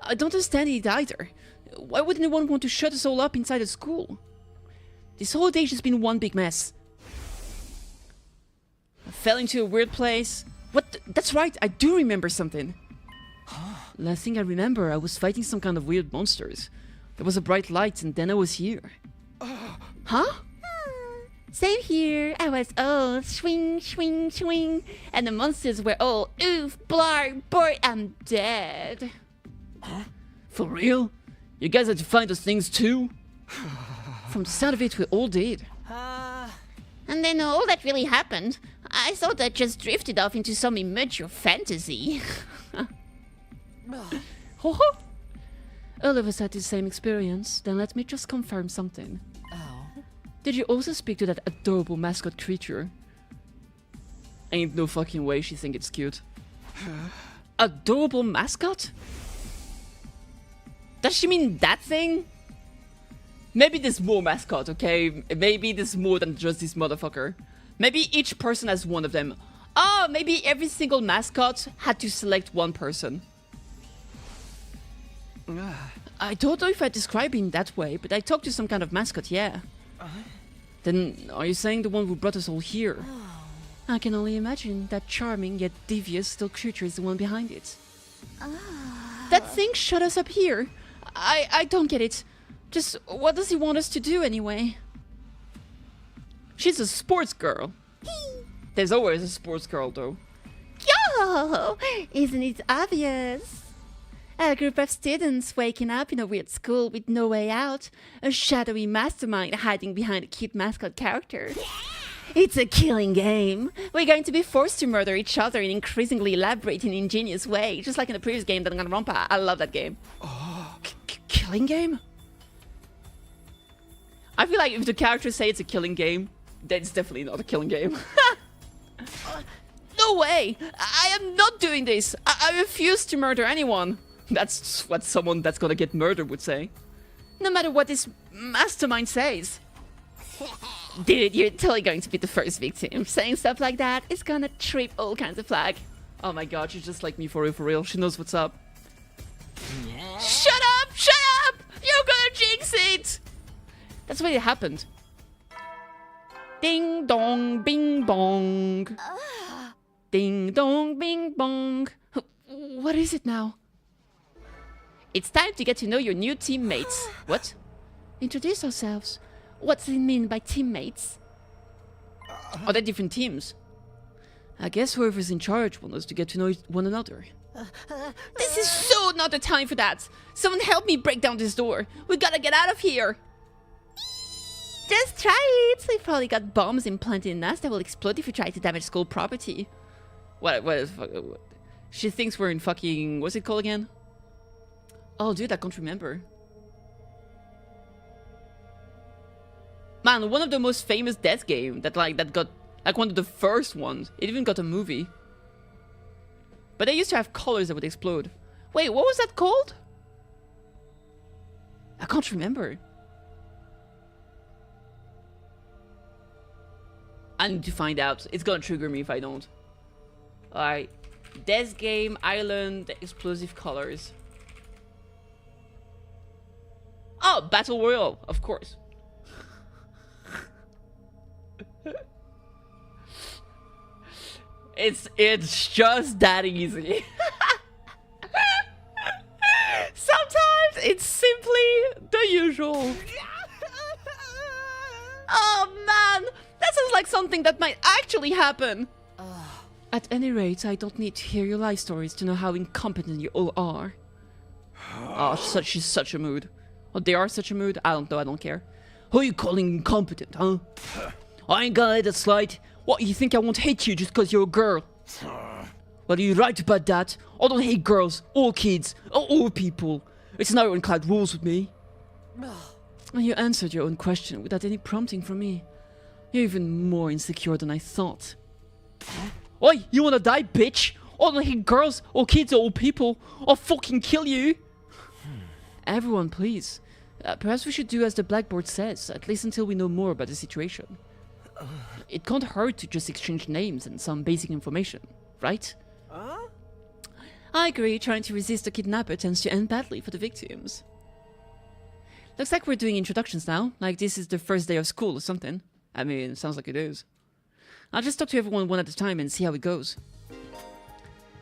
I don't understand it either. Why wouldn't anyone want to shut us all up inside a school? This whole day's just been one big mess. I fell into a weird place. What? That's right, I do remember something. Last thing I remember, I was fighting some kind of weird monsters. There was a bright light and then I was here. Huh? Same here. I was all swing, swing, swing. And the monsters were all oof, blar, boy, I'm dead. Huh? For real? You guys had to find those things too? From the sound of it, we all did. And then all that really happened, I thought I just drifted off into some immature fantasy. All of us had the same experience. Then let me just confirm something. Oh. Did you also speak to that adorable mascot creature? Ain't no fucking way she think it's cute. Adorable mascot? Does she mean that thing? Maybe there's more mascot, okay? Maybe there's more than just this motherfucker. Maybe each person has one of them. Oh, maybe every single mascot had to select one person. I don't know if I describe him that way, but I talked to some kind of mascot, yeah. Then are you saying the one who brought us all here? I can only imagine that charming yet devious little creature is the one behind it. That thing shut us up here. I don't get it. Just what does he want us to do anyway? She's a sports girl. There's always a sports girl though. Yo! Isn't it obvious? A group of students waking up in a weird school with no way out. A shadowy mastermind hiding behind a cute mascot character. It's a killing game. We're going to be forced to murder each other in increasingly elaborate and ingenious way, just like in the previous game, Danganronpa. I love that game. Killing game? I feel like if the characters say it's a killing game, then it's definitely not a killing game. No way! I am not doing this! I refuse to murder anyone! That's what someone that's gonna get murdered would say. No matter what this mastermind says. Dude, you're totally going to be the first victim. Saying stuff like that is gonna trip all kinds of flag. Oh my god, she's just like me for real. She knows what's up. Yeah. Shut up! Shut up! You're gonna jinx it! That's what it happened. Ding dong, bing bong. Ding dong, bing bong. What is it now? It's time to get to know your new teammates. What? Introduce ourselves. What does it mean by teammates? Are they different teams? I guess whoever's in charge wants us to get to know one another. This is so not the time for that! Someone help me break down this door! We gotta get out of here! Just try it! We've probably got bombs implanted in us that will explode if we try to damage school property. What? She thinks we're in fucking... what's it called again? Oh, dude, I can't remember. Man, one of the most famous death game that got like one of the first ones. It even got a movie. But they used to have colors that would explode. Wait, what was that called? I can't remember. I need to find out. It's gonna trigger me if I don't. Alright. Death game, island, explosive colors. Oh, Battle Royale, of course. It's just that easy. Sometimes it's simply the usual. Oh man, that sounds like something that might actually happen. At any rate, I don't need to hear your life stories to know how incompetent you all are. Oh, she's such a mood. Oh, they are such a mood? I don't know, I don't care. Who are you calling incompetent, huh? I ain't gonna let it slide. What, you think I won't hate you just because you're a girl? Well, you're right about that. I don't hate girls, or kids, or old people. It's no ironclad rules with me. You answered your own question without any prompting from me. You're even more insecure than I thought. Oi, you wanna die, bitch? I don't hate girls, or kids, or old people. I'll fucking kill you. Everyone, please. Perhaps we should do as the blackboard says, at least until we know more about the situation. It can't hurt to just exchange names and some basic information, right? I agree, trying to resist the kidnapper tends to end badly for the victims. Looks like we're doing introductions now, like this is the first day of school or something. I mean, sounds like it is. I'll just talk to everyone one at a time and see how it goes.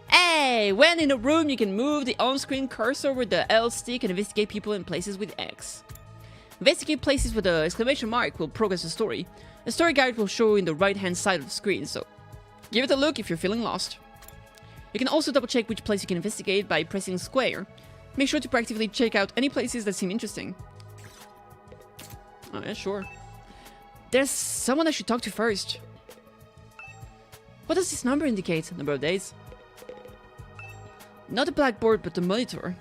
Hey, when in a room you can move the on-screen cursor with the L stick and investigate people in places with X. Investigate places with the exclamation mark will progress the story. A story guide will show in the right-hand side of the screen, so give it a look if you're feeling lost. You can also double-check which place you can investigate by pressing square. Make sure to proactively check out any places that seem interesting. Oh yeah, sure. There's someone I should talk to first. What does this number indicate? Number of days? Not the blackboard, but the monitor.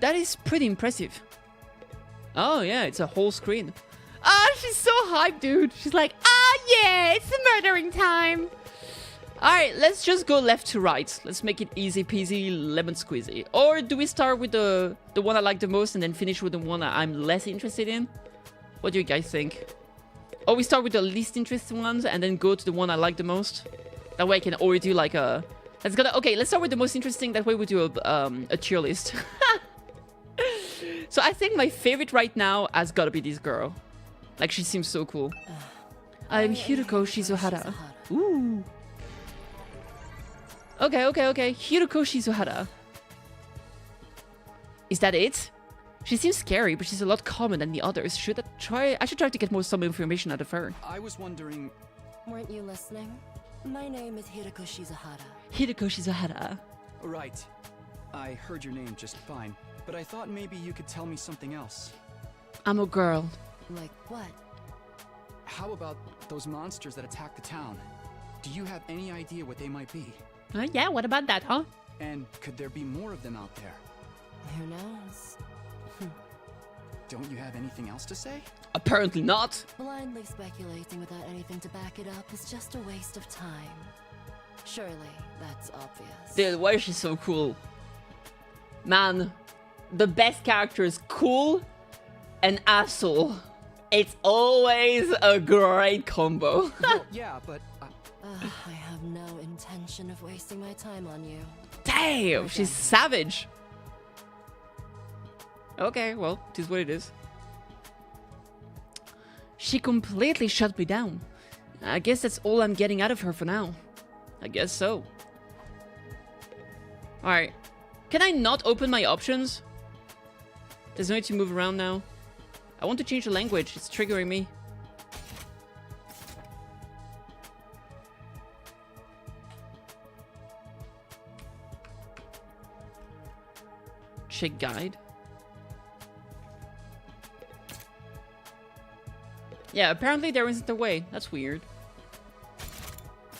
That is pretty impressive. Oh yeah, it's a whole screen. Ah, she's so hyped, dude. She's like, ah yeah, it's murdering time. Alright, let's just go left to right. Let's make it easy peasy, lemon squeezy. Or do we start with the one I like the most and then finish with the one that I'm less interested in? What do you guys think? Or we start with the least interesting ones and then go to the one I like the most? That way I can already do like a... Okay, let's start with the most interesting. That way we do a tier list. So I think my favorite right now has gotta be this girl. Like, she seems so cool. I'm Hiroko Shizuhara. Ooh. Okay. Hiroko Shizuhara. Is that it? She seems scary, but she's a lot calmer than the others. I should try to get some information out of her. I was wondering... Weren't you listening? My name is Hiroko Shizuhara. Hiroko Shizuhara. Right. I heard your name just fine, but I thought maybe you could tell me something else. I'm a girl. Like what? How about those monsters that attacked the town? Do you have any idea what they might be? Yeah, what about that, huh? And could there be more of them out there? Who knows? Don't you have anything else to say? Apparently not. Blindly speculating without anything to back it up is just a waste of time. Surely, that's obvious. Dude, why is she so cool? Man, the best character is cool and asshole. It's always a great combo. Well, yeah, but... I have no intention of wasting my time on you. Damn, she's savage. Okay, well, it is what it is. She completely shut me down. I guess that's all I'm getting out of her for now. I guess so. Alright. Can I not open my options? There's no way to move around now. I want to change the language. It's triggering me. Check guide. Yeah, apparently there isn't a way. That's weird.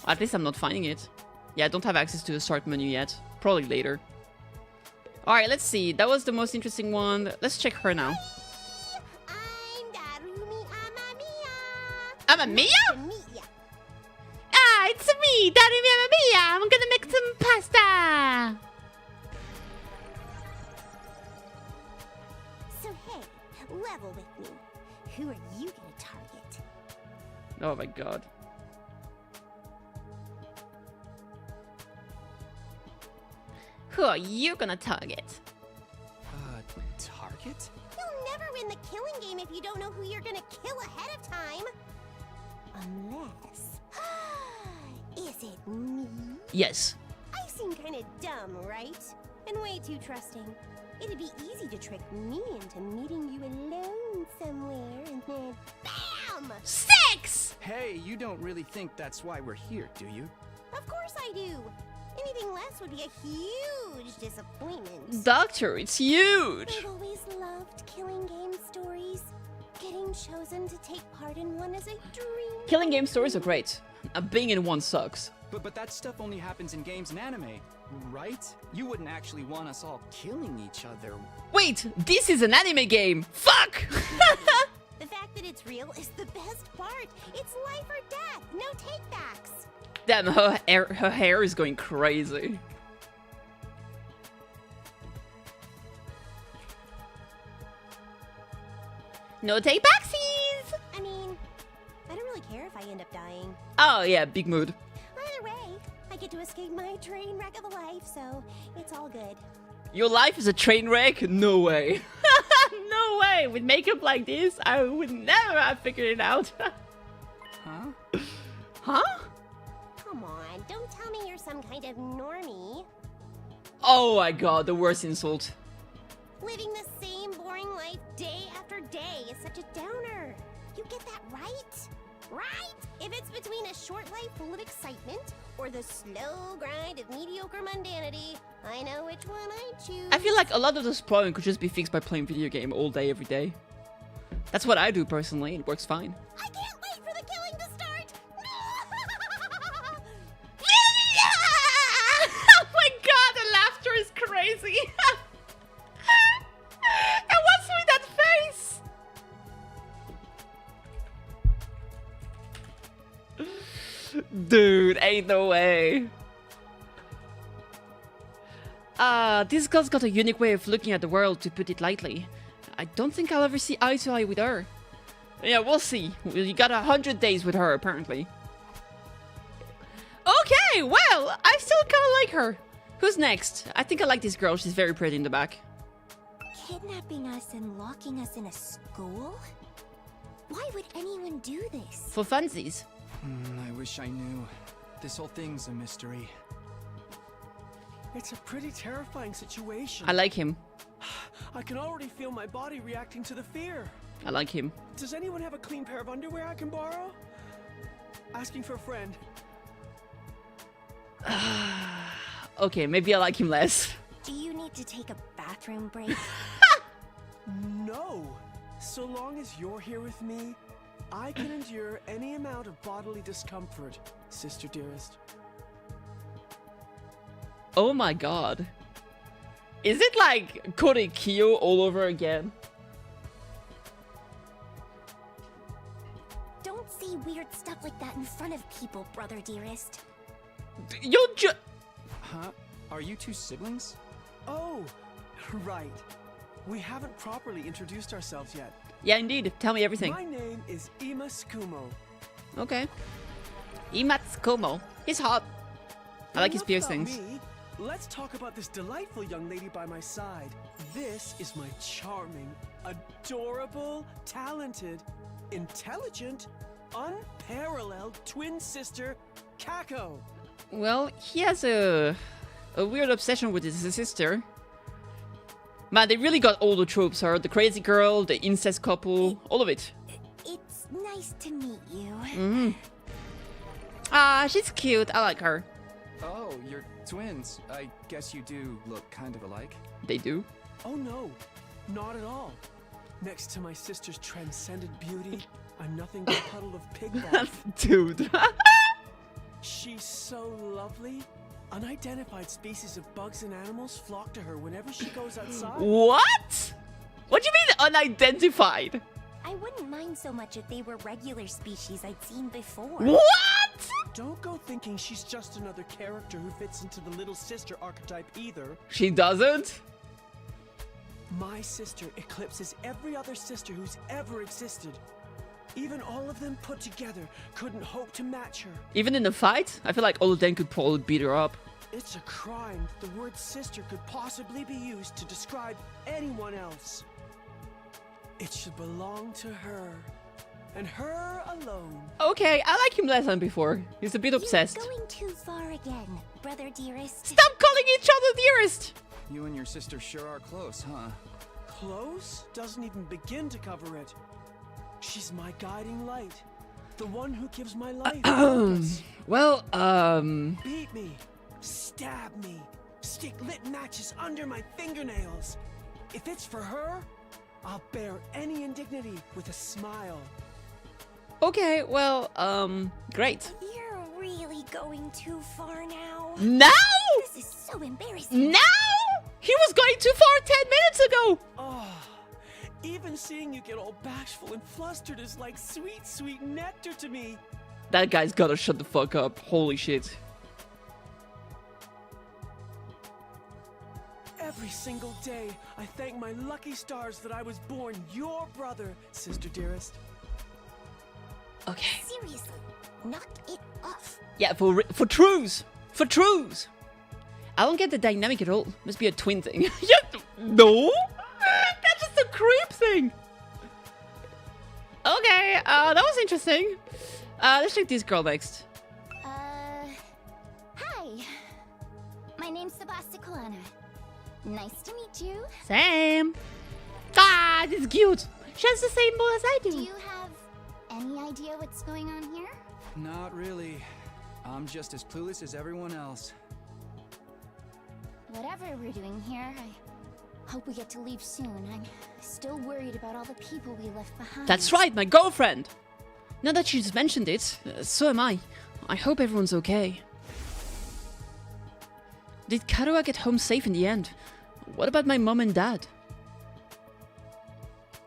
At least I'm not finding it. Yeah, I don't have access to the start menu yet. Probably later. Alright, let's see. That was the most interesting one. Let's check her now. I'm Darumi Amamiya. Amamiya? Ah, it's me, Darumi Amamiya. I'm gonna make some pasta. So hey, level with me. Who are you gonna target? Oh my god. Who are you gonna target? Target? You'll never win the killing game if you don't know who you're gonna kill ahead of time. Unless... Is it me? Yes. I seem kinda dumb, right? And way too trusting. It'd be easy to trick me into meeting you alone somewhere and then BAM! Sex! Hey, you don't really think that's why we're here, do you? Of course I do. Anything less would be a huge disappointment. Doctor, it's huge. I've always loved killing game stories. Getting chosen to take part in one is a dream. Killing game stories are great. Being in one sucks. But that stuff only happens in games and anime, right? You wouldn't actually want us all killing each other. Wait, this is an anime game. Fuck! The fact that it's real is the best part. It's life or death, no takebacks. Damn, her hair is going crazy. No takebacksies! I mean, I don't really care if I end up dying. Oh yeah, big mood. Either way, I get to escape my train wreck of a life, so it's all good. Your life is a train wreck? No way. No way. With makeup like this, I would never have figured it out. Huh? Huh? Come on, don't tell me you're some kind of normie. Oh my god, the worst insult. Living the same boring life day after day is such a downer. You get that right? Right? If it's between a short life full of excitement or the slow grind of mediocre mundanity, I know which one I choose. I feel like a lot of this problem could just be fixed by playing video game all day, every day. That's what I do personally. It works fine. I can't wait for the killing to start! Oh my god, the laughter is crazy. Dude, ain't no way. This girl's got a unique way of looking at the world, to put it lightly. I don't think I'll ever see eye to eye with her. Yeah, we'll see. You got 100 days with her, apparently. Okay, well, I still kind of like her. Who's next? I think I like this girl. She's very pretty in the back. Kidnapping us and locking us in a school? Why would anyone do this? For funsies. I wish I knew. This whole thing's a mystery. It's a pretty terrifying situation. I like him. I can already feel my body reacting to the fear. I like him. Does anyone have a clean pair of underwear I can borrow? Asking for a friend. Okay, maybe I like him less. Do you need to take a bathroom break? No. So long as you're here with me, I can endure any amount of bodily discomfort, sister dearest. Oh my god. Is it like KittyKathee all over again? Don't say weird stuff like that in front of people, brother dearest. You Huh? Are you two siblings? Oh, right. We haven't properly introduced ourselves yet. Yeah, indeed. Tell me everything. My name is Ima Skumo. Okay. Imatsukomo. He's hot. I like his Enough piercings. about me. Let's talk about this delightful young lady by my side. This is my charming, adorable, talented, intelligent, unparalleled twin sister, Kako. Well, he has a weird obsession with his sister. Man, they really got all the tropes, her. The crazy girl, the incest couple, all of it. It's nice to meet you. Mm-hmm. Ah, she's cute. I like her. Oh, you're twins. I guess you do look kind of alike. They do. Oh no, not at all. Next to my sister's transcendent beauty, I'm nothing but a puddle of pig barf. Dude. She's so lovely. Unidentified species of bugs and animals flock to her whenever she goes outside. What? What do you mean unidentified? I wouldn't mind so much if they were regular species I'd seen before. What? Don't go thinking she's just another character who fits into the little sister archetype either. She doesn't? My sister eclipses every other sister who's ever existed. Even all of them put together couldn't hope to match her. Even in a fight? I feel like all of them could probably beat her up. It's a crime the word sister could possibly be used to describe anyone else. It should belong to her, and her alone. Okay, I like him less than before. He's a bit obsessed. You're going too far again, brother dearest. Stop calling each other dearest! You and your sister sure are close, huh? Close doesn't even begin to cover it. She's my guiding light, the one who gives my life purpose. Well, Beat me, stab me, stick lit matches under my fingernails. If it's for her, I'll bear any indignity with a smile. okay, well, great. You're really going too far now. Now? This is so embarrassing. Now? He was going too far 10 minutes ago! Oh, even seeing you get all bashful and flustered is like sweet, sweet nectar to me. That guy's gotta shut the fuck up. Holy shit. Every single day, I thank my lucky stars that I was born your brother, sister dearest. Okay. Seriously, knock it off. Yeah, for trues! For trues! I don't get the dynamic at all. Must be a twin thing. No? That's just a creep thing! Okay, that was interesting. Let's check this girl next. Hi. My name's Sebasticolana. Nice to meet you. Same. Ah, this is cute! She has the same bowl as I do. Do you have any idea what's going on here? Not really. I'm just as clueless as everyone else. Whatever we're doing here, I hope we get to leave soon. I'm still worried about all the people we left behind. That's right, my girlfriend! Now that she's mentioned it, so am I. I hope everyone's okay. Did Karua get home safe in the end? What about my mom and dad?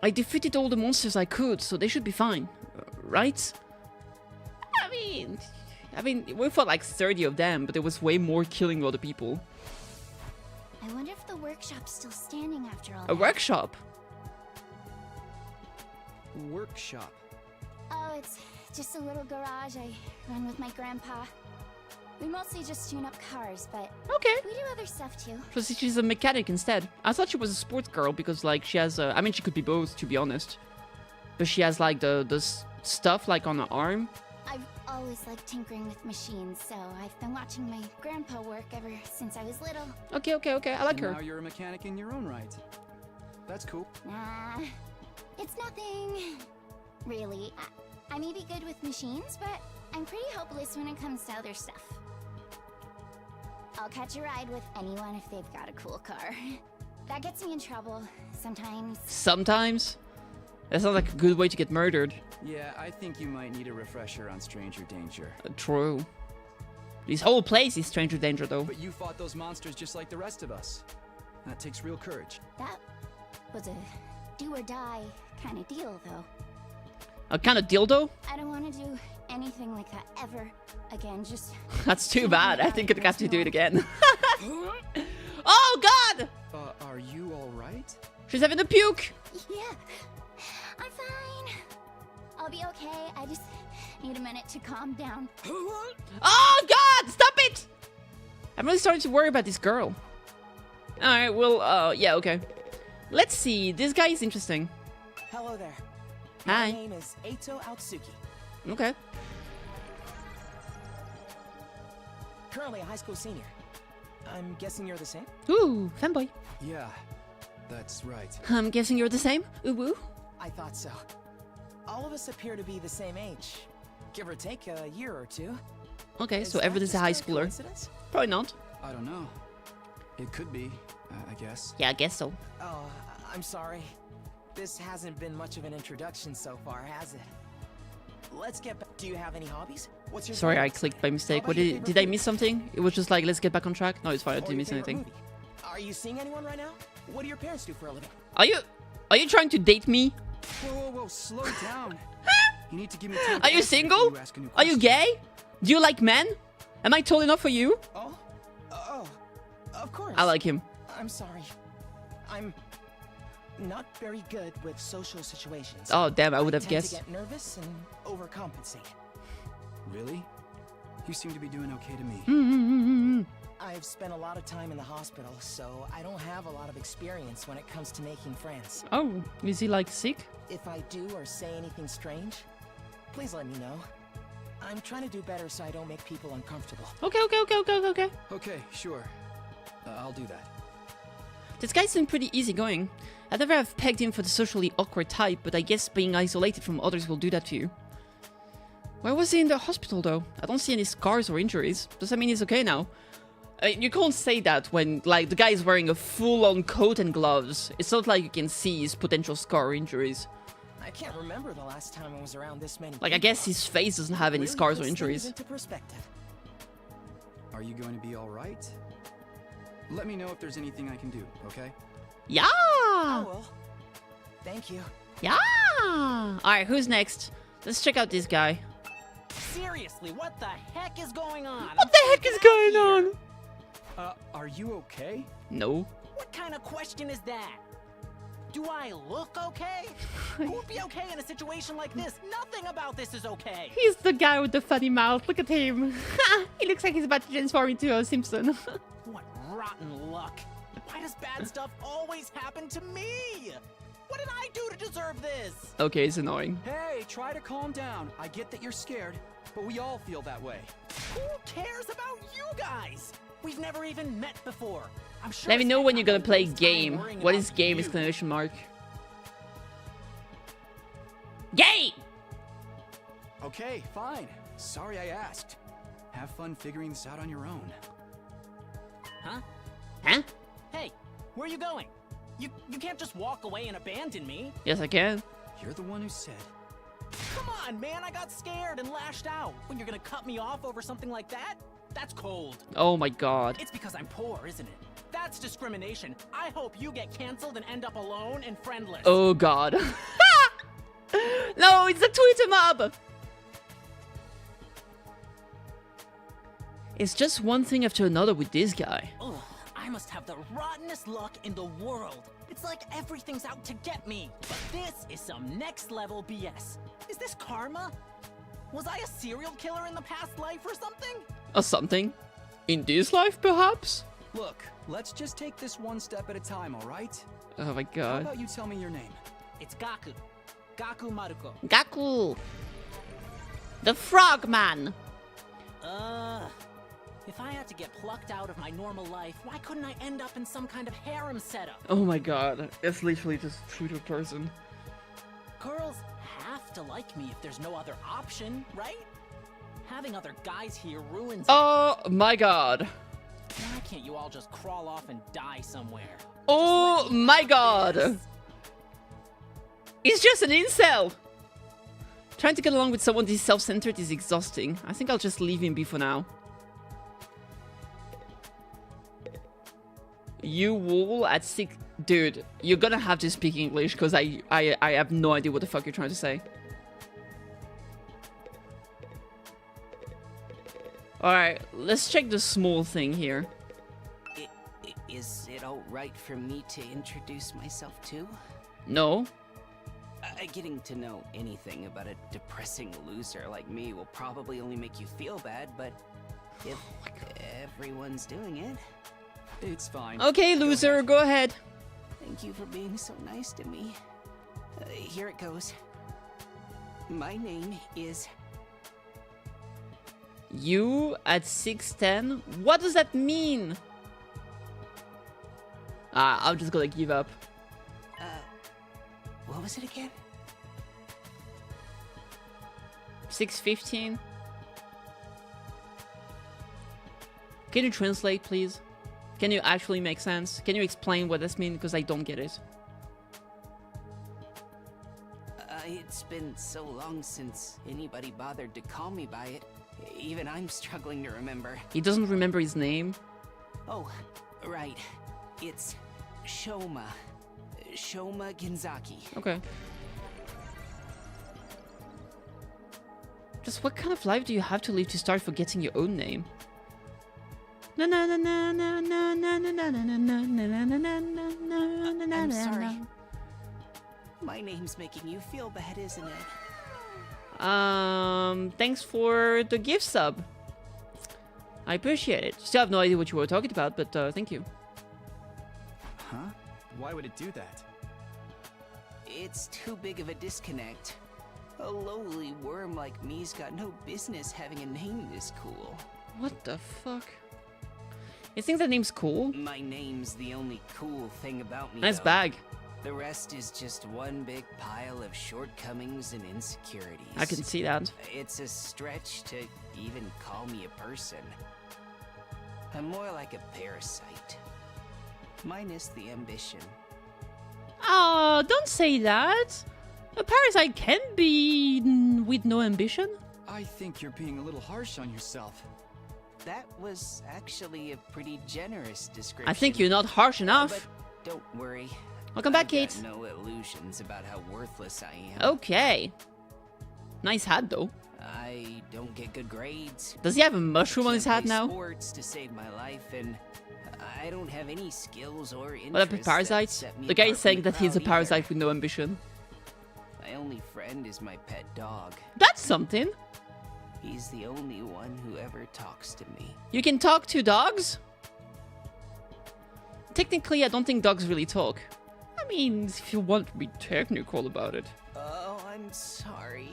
I defeated all the monsters I could, so they should be fine. Right? I mean, I mean, we fought like 30 of them, but there was way more killing other people. I wonder if the workshop's still standing after all A that. workshop? Workshop. Oh, it's just a little garage I run with my grandpa. We mostly just tune up cars, but Okay. we do other stuff too. So she's a mechanic instead. I thought she was a sports girl because like she has I mean, she could be both, to be honest. But she has like the stuff like on her arm. I've always liked tinkering with machines, so I've been watching my grandpa work ever since I was little. Okay, okay, okay. I like And her. now you're a mechanic in your own right. That's cool. Nah, it's nothing. Really, I may be good with machines, but I'm pretty hopeless when it comes to other stuff. I'll catch a ride with anyone if they've got a cool car. That gets me in trouble sometimes. Sometimes. That sounds like a good way to get murdered. Yeah, I think you might need a refresher on stranger danger. True. This whole place is stranger danger, though. But you fought those monsters just like the rest of us. That takes real courage. That was a do or die kind of deal, though. A kind of dildo? I don't want to do anything like that ever again. Just That's too bad. I think I'd have to do it again. Oh, God! Are you alright? She's having a puke. yeah, I'm fine. I'll be okay. I just need a minute to calm down. Oh, God! Stop it! I'm really starting to worry about this girl. Alright, well, yeah, okay. Let's see. This guy is interesting. Hello there. Hi. My name is Eito Aotsuki. Okay. Currently a high school senior. I'm guessing you're the same? Ooh, fanboy. Yeah, that's right. I'm guessing you're the same. Ooh, woo. I thought so. All of us appear to be the same age. Give or take a year or two. Okay, Is so that everybody's a just high schooler. coincidence? Probably not. I don't know. It could be, I guess. Yeah, I guess so. Oh, I'm sorry. This hasn't been much of an introduction so far, has it? Let's get back. Do you have any hobbies? What's your Sorry, I favorite clicked snack? by How mistake. about What your did favorite I food? miss something? It was just like, let's get back on track. No, it's fine. I Or didn't your miss favorite anything. movie? Are you seeing anyone right now? What do your parents do for a living? Are you trying to date me? Whoa, slow down. You need to give me time. Are you single? Are you gay? Do you like men? Am I tall enough for you? Oh, of course. I like him. I'm sorry. I'm not very good with social situations. Oh, damn, I would have tend guessed. to get nervous and overcompensate. Really? You seem to be doing okay to me. I've spent a lot of time in the hospital, so I don't have a lot of experience when it comes to making friends. Oh, is he like sick? If I do or say anything strange, please let me know. I'm trying to do better so I don't make people uncomfortable. Okay. Okay, sure. I'll do that. This guy seemed pretty easygoing. I'd never have pegged him for the socially awkward type, but I guess being isolated from others will do that to you. Why was he in the hospital though? I don't see any scars or injuries. Does that mean he's okay now? You can't say that when, like, the guy is wearing a full-on coat and gloves. It's not like you can see his potential scar or injuries. I can't remember the last time I was around this many Like, I people. guess his face doesn't have any Really scars or puts things injuries. into perspective. Are you going to be alright? Let me know if there's anything I can do, okay? Yeah! Oh well. Thank you. Yeah! Alright, who's next? Let's check out this guy. Seriously, what the heck is going on? What the heck is going on? Are you okay? No. What kind of question is that? Do I look okay? Who would be okay in a situation like this? Nothing about this is okay. He's the guy with the funny mouth. Look at him. He looks like he's about to transform into a Simpson. What rotten luck. Why does bad stuff always happen to me? What did I do to deserve this? Okay, it's annoying. Hey, try to calm down. I get that you're scared, but we all feel that way. Who cares about you guys? We've never even met before. I'm sure Let me know when you're gonna play time game. worrying What about is game? you. Exclamation mark. Game! Okay, fine. Sorry I asked. Have fun figuring this out on your own. Huh? Huh? Hey, where are you going? You can't just walk away and abandon me. Yes, I can. You're the one who said. Come on, man, I got scared and lashed out. When you're gonna cut me off over something like that? That's cold. Oh my god. It's because I'm poor, isn't it? That's discrimination. I hope you get canceled and end up alone and friendless. Oh god. No, it's a Twitter mob! It's just one thing after another with this guy. Ugh, I must have the rottenest luck in the world. It's like everything's out to get me. But this is some next level BS. Is this karma? Was I a serial killer in the past life or something? Or something. In this life, perhaps? Look, let's just take this one step at a time, all right? Oh my How god. about you tell me your name? It's Gaku. Gaku Maruko. Gaku! The Frogman! If I had to get plucked out of my normal life, why couldn't I end up in some kind of harem setup? Oh my god. It's literally just shoot a person. Girls have to like me if there's no other option, right? Having other guys here ruins it. Oh my god. Why can't you all just crawl off and die somewhere? Oh my god. He's just an incel. Trying to get along with someone this self-centered is exhausting. I think I'll just leave him be for now. You wool at 6... Dude, you're gonna have to speak English because I have no idea what the fuck you're trying to say. Alright, let's check the small thing here. Is it alright for me to introduce myself too? No. Getting to know anything about a depressing loser like me will probably only make you feel bad, but if everyone's doing it... It's fine. Okay, loser, go ahead. Thank you for being so nice to me. Here it goes. My name is... You at 6'10"? What does that mean? I'm just gonna give up. What was it again? 6'15". Can you translate, please? Can you actually make sense? Can you explain what this means? Because I don't get it. It's been so long since anybody bothered to call me by it. Even I'm struggling to remember. He doesn't remember his name. Oh, right. It's Shoma. Shoma Genzaki. Okay. Just what kind of life do you have to live to start forgetting your own name? I'm sorry. My name's making you feel bad, isn't it? Thanks for the gift sub. I appreciate it. Still have no idea what you were talking about, but thank you. Huh? Why would it do that? It's too big of a disconnect. A lowly worm like me's got no business having a name this cool. What the fuck? You think that name's cool? My name's the only cool thing about me. Nice though. bag. The rest is just one big pile of shortcomings and insecurities. I can see that. It's a stretch to even call me a person. I'm more like a parasite. Minus the ambition. Oh, don't say that. A parasite can be with no ambition. I think you're being a little harsh on yourself. That was actually a pretty generous description. I think you're not harsh enough. But don't worry. Welcome back, I've Kate. got no illusions about how worthless I am. Okay. Nice hat, though. I don't get good grades. Does he have a mushroom on his hat Can't play now? Sports to save my life, and I don't have any skills or interests. What about parasites? that set me The guy apart is saying from the that he's a crowd parasite either. with no ambition. My only friend is my pet dog. That's something. He's the only one who ever talks to me. You can talk to dogs? Technically, I don't think dogs really talk. I mean, if you want to be technical about it. Oh, I'm sorry.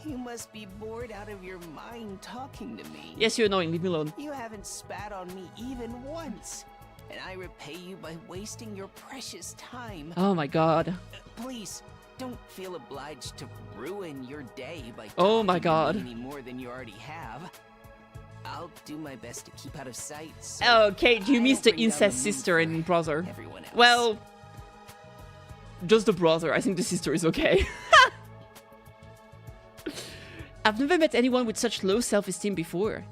You must be bored out of your mind talking to me. Yes, you're annoying. Leave me alone. You haven't spat on me even once. And I repay you by wasting your precious time. Oh my god. Please, don't feel obliged to ruin your day by Oh my talking to god. me any more than you already have. I'll do my best to keep out of sight. So Oh, Kate, you I missed don't the bring down incest mood sister for and brother. everyone else. Well, just the brother. I think the sister is okay. I've never met anyone with such low self-esteem before.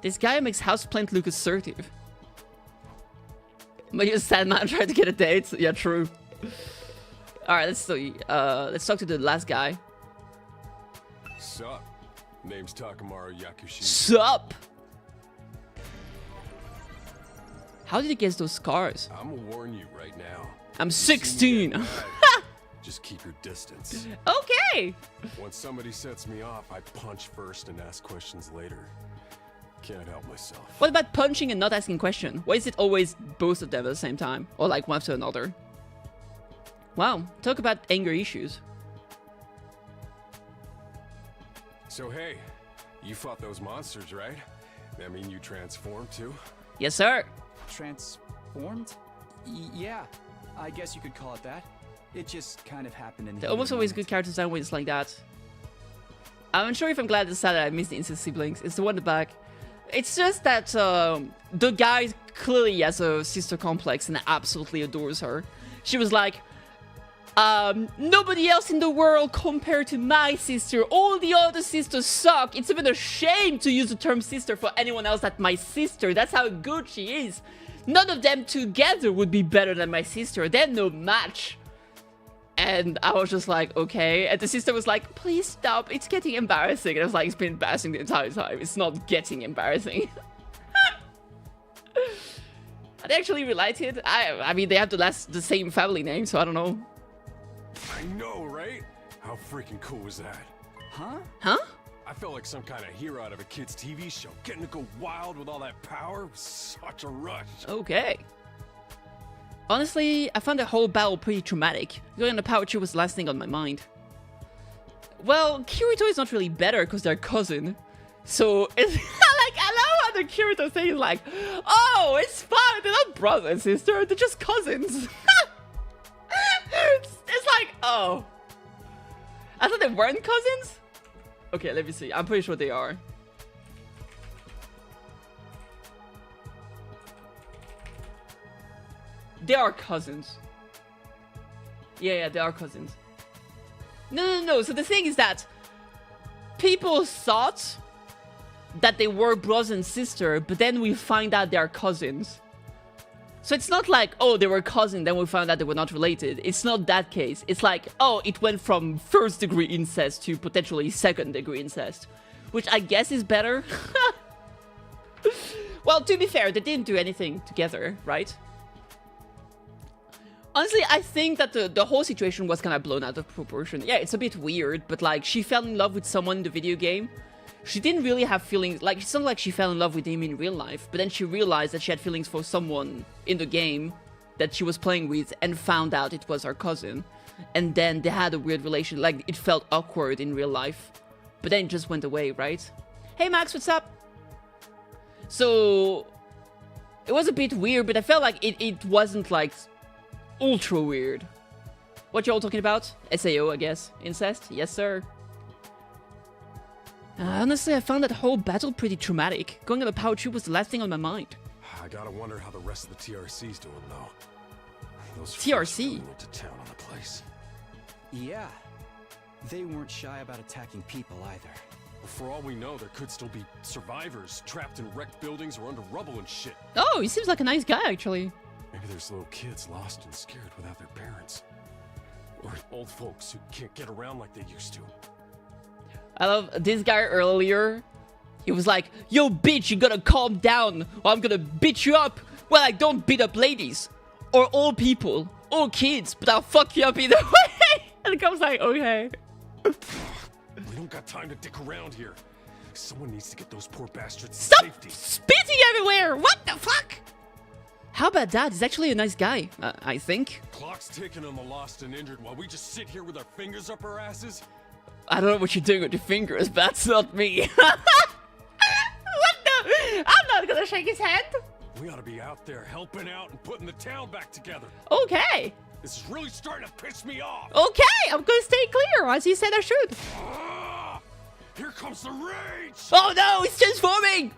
This guy makes houseplant look assertive. But you're a sad man trying to get a date. Yeah, true. Alright, let's talk to the last guy. Sup? Name's Takamaru Yakushi. Sup? How did he get those scars? I'm gonna warn you right now. I'm 16. Just keep your distance. Okay. Once somebody sets me off, I punch first and ask questions later. Can't help myself. What about punching and not asking question? Why is it always both of them at the same time? Or like one after another? Wow, talk about anger issues. So hey, you fought those monsters, right? That mean you transformed too? Yes, sir. Transformed? Yeah, I guess you could call it that. It just kind of happened in the They're almost always good character design when it's like that. I'm unsure if I'm glad it's sad that I missed the incest siblings. It's the one in the back. It's just that the guy clearly has a sister complex and absolutely adores her. She was like, nobody else in the world compared to my sister. All the other sisters suck. It's even a shame to use the term sister for anyone else than my sister. That's how good she is. None of them together would be better than my sister. They're no match. And I was just like, okay. And the sister was like, please stop. It's getting embarrassing. And I was like, it's been embarrassing the entire time. It's not getting embarrassing. Are they actually related? I mean, they have the same family name, so I don't know. I know, right? How freaking cool was that? Huh? Huh? I felt like some kind of hero out of a kid's TV show. Getting to go wild with all that power was such a rush. Okay. Honestly, I found the whole battle pretty traumatic. Going on the power tree was the last thing on my mind. Well, Kirito is not really better because they're cousin. So, it's like, I love how the Kirito thing is like, oh, it's fine, they're not brother and sister, they're just cousins. It's like, oh. I thought they weren't cousins? Okay, let me see. I'm pretty sure they are. They are cousins. Yeah, they are cousins. No. So the thing is that people thought that they were brother and sister, but then we find out they are cousins. So it's not like, oh, they were cousins, then we found out they were not related. It's not that case. It's like, oh, it went from first-degree incest to potentially second-degree incest. Which I guess is better. Well, to be fair, they didn't do anything together, right? Honestly, I think that the whole situation was kind of blown out of proportion. Yeah, it's a bit weird, but like, she fell in love with someone in the video game. She didn't really have feelings, like, it's not like she fell in love with him in real life, but then she realized that she had feelings for someone in the game that she was playing with and found out it was her cousin. And then they had a weird relation, like, it felt awkward in real life. But then it just went away, right? Hey Max, what's up? So, it was a bit weird, but I felt like it wasn't, like, ultra weird. What you all talking about? SAO, I guess. Incest? Yes, sir. Honestly, I found that whole battle pretty traumatic. Going on the power tree was the last thing on my mind. I gotta wonder how the rest of the TRC's doing, though. Those TRC? really went to town on the place. Yeah. They weren't shy about attacking people either. For all we know, there could still be survivors trapped in wrecked buildings or under rubble and shit. Oh, he seems like a nice guy, actually. Maybe there's little kids lost and scared without their parents. Or old folks who can't get around like they used to. I love this guy earlier. He was like, yo, bitch, you gotta calm down or I'm gonna beat you up. Well, I don't beat up ladies or old people or kids, but I'll fuck you up either way. And it comes like, okay. We don't got time to dick around here. Someone needs to get those poor bastards Stop to safety. spitting everywhere. What the fuck? How about that? He's actually a nice guy, I think. Clock's ticking on the lost and injured while we just sit here with our fingers up our asses. I don't know what you're doing with your fingers, but that's not me. What the? I'm not gonna shake his hand. We ought to be out there helping out and putting the town back together. Okay. This is really starting to piss me off. Okay, I'm gonna stay clear, as you said I should. Here comes the rage. Oh no, it's transforming.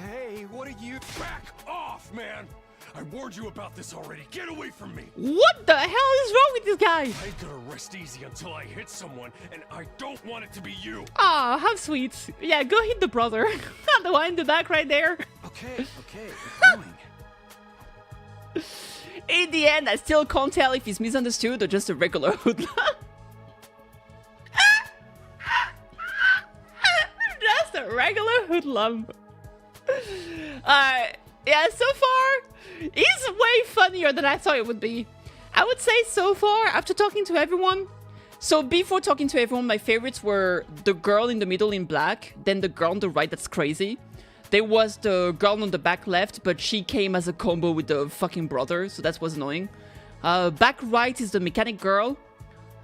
Hey, what are you? Back off, man. I warned you about this already. Get away from me. What the hell is wrong with this guy? I ain't gonna rest easy until I hit someone, and I don't want it to be you. Aw, how sweet. Yeah, go hit the brother. The one in the back right there. Okay, I'm going. In the end, I still can't tell if he's misunderstood or just a regular hoodlum. Just a regular hoodlum. Yeah, so far, it's way funnier than I thought it would be. I would say so far, after talking to everyone. So before talking to everyone, my favorites were the girl in the middle in black, then the girl on the right that's crazy. There was the girl on the back left, but she came as a combo with the fucking brother, so that was annoying. Back right is the mechanic girl.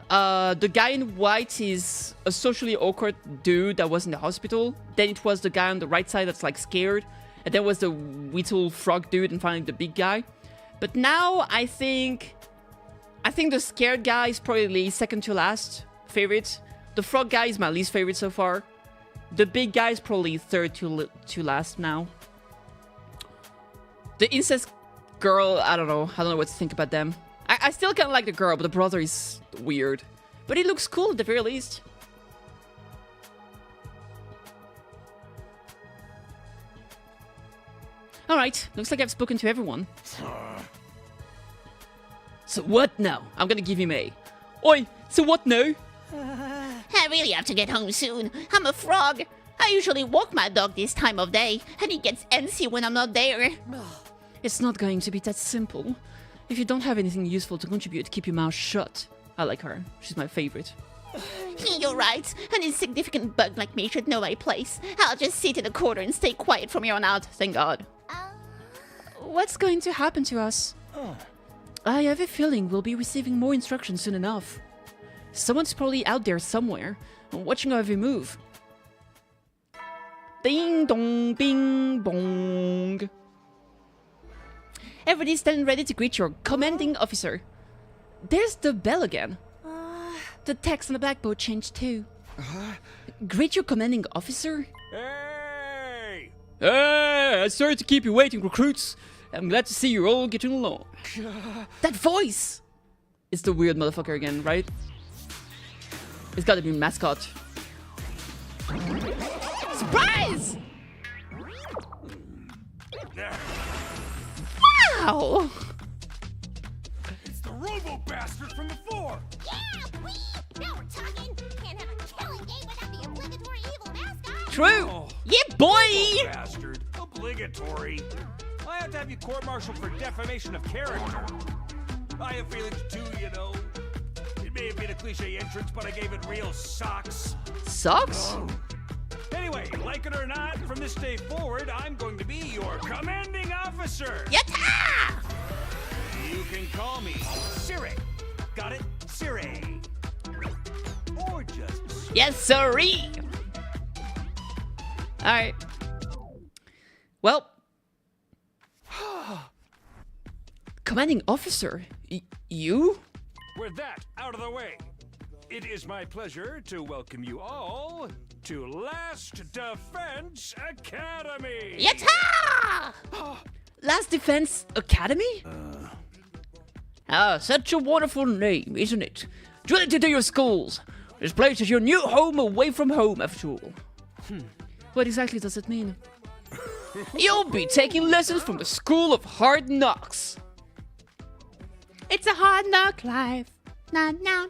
The guy in white is a socially awkward dude that was in the hospital. Then it was the guy on the right side that's like scared. And then was the little frog dude and finally the big guy. But now I think the scared guy is probably second to last favorite. The frog guy is my least favorite so far. The big guy is probably third to last now. The incest girl, I don't know what to think about them. I still kind of like the girl, but the brother is weird. But he looks cool at the very least. Alright, looks like I've spoken to everyone. So what now? I'm gonna give him A. Oi, so what now? I really have to get home soon. I'm a frog. I usually walk my dog this time of day, and he gets antsy when I'm not there. It's not going to be that simple. If you don't have anything useful to contribute, keep your mouth shut. I like her. She's my favorite. You're right. An insignificant bug like me should know my place. I'll just sit in a corner and stay quiet from here on out, thank God. What's going to happen to us? I have a feeling we'll be receiving more instructions soon enough. Someone's probably out there somewhere, watching our every move. Ding dong, bing bong. Everybody stand ready to greet your commanding officer. There's the bell again. The text on the blackboard changed too. Greet your commanding officer? Hey! Hey! Sorry to keep you waiting, recruits. I'm glad to see you're all getting along. That voice! It's the weird motherfucker again, right? It's gotta be mascot. Surprise! Wow! It's the robo bastard from before! Yeah, wee! Now we're talking! Can't have a killing game without the obligatory evil mascot! True! Oh, Yeah, boy! robo bastard! Obligatory! I have to have you court-martialed for defamation of character. I have feelings too, you know. It may have been a cliche entrance, but I gave it real socks. Socks? Anyway, like it or not, from this day forward, I'm going to be your commanding officer. Yatta! You can call me Siri. Got it? Siri. Or just... Yes, sirree! Alright. Well. Commanding officer? You? With that out of the way, it is my pleasure to welcome you all to Last Defense Academy. Yatta! Last Defense Academy? Such a wonderful name, isn't it? Drill it into your schools. This place is your new home away from home, after all. What exactly does it mean? You'll be taking lessons from the School of Hard Knocks. It's a hard knock life. Nah, nah.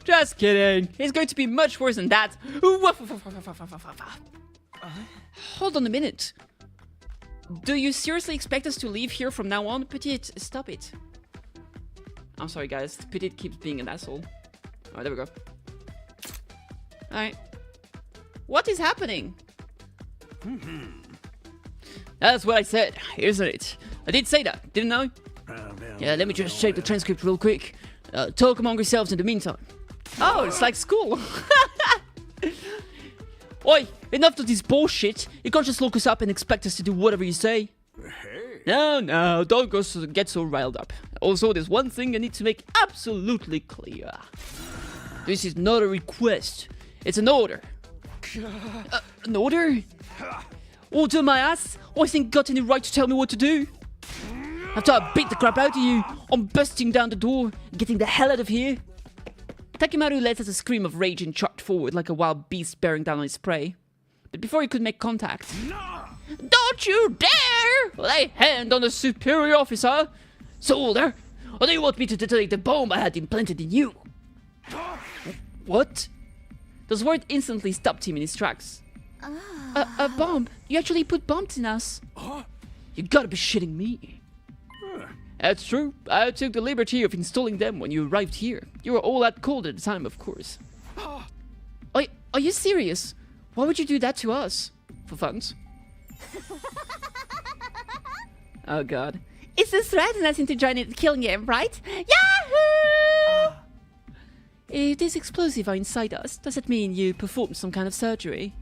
Just kidding. It's going to be much worse than that. Hold on a minute. Do you seriously expect us to leave here from now on? Petite, stop it. I'm sorry, guys. Petite keeps being an asshole. Alright, there we go. Alright. What is happening? That's what I said, isn't it? I did say that, didn't I? Yeah, let me just check the transcript real quick. Talk among yourselves in the meantime. Oh, it's like school. Oi, enough of this bullshit. You can't just look us up and expect us to do whatever you say. No, don't get so riled up. Also, there's one thing I need to make absolutely clear. This is not a request. It's an order. An order? Order my ass? I think got any right to tell me what to do? After I beat the crap out of you, I'm busting down the door, getting the hell out of here. Takimaru lets out a scream of rage and charged forward like a wild beast bearing down on his prey. But before he could make contact... Don't you dare lay hand on a superior officer, soldier, or do you want me to detonate the bomb I had implanted in you? What? Those words instantly stopped him in his tracks. A bomb? You actually put bombs in us? You gotta be shitting me. That's true. I took the liberty of installing them when you arrived here. You were all that cold at the time, of course. Are you serious? Why would you do that to us? For funs? Oh god. It's the threaten us into joining the killing game, right? Yahoo! If these explosives are inside us, does that mean you performed some kind of surgery?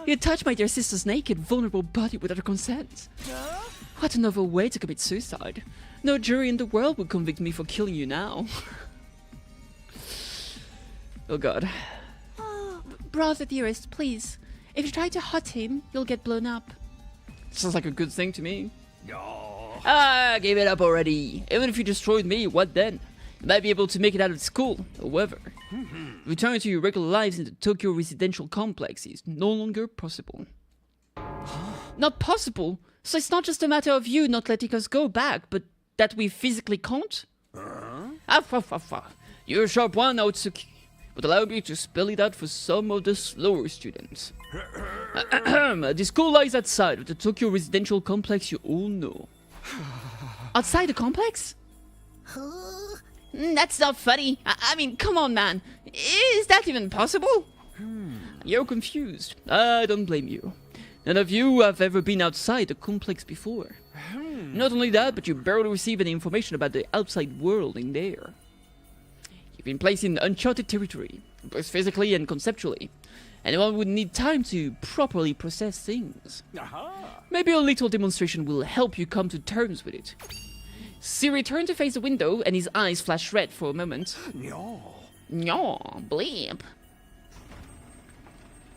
You touched my dear sister's naked, vulnerable body without her consent. What a novel way to commit suicide. No jury in the world would convict me for killing you now. Oh god. Brother dearest, please. If you try to hurt him, you'll get blown up. Sounds like a good thing to me. No. Ah, give it up already. Even if you destroyed me, what then? You might be able to make it out of school. However, returning to your regular lives in the Tokyo residential complex is no longer possible. Not possible? So it's not just a matter of you not letting us go back, but that we physically can't? You're a sharp one, Naotsuki. But allow me to spell it out for some of the slower students. The school lies outside of the Tokyo residential complex you all know. Outside the complex? That's not funny. I mean, come on, man. Is that even possible? You're confused. I don't blame you. None of you have ever been outside the complex before. Not only that, but you barely receive any information about the outside world in there. You've been placed in uncharted territory, both physically and conceptually. Anyone would need time to properly process things. Maybe a little demonstration will help you come to terms with it. Siri turned to face the window, and his eyes flashed red for a moment. No. Bleep.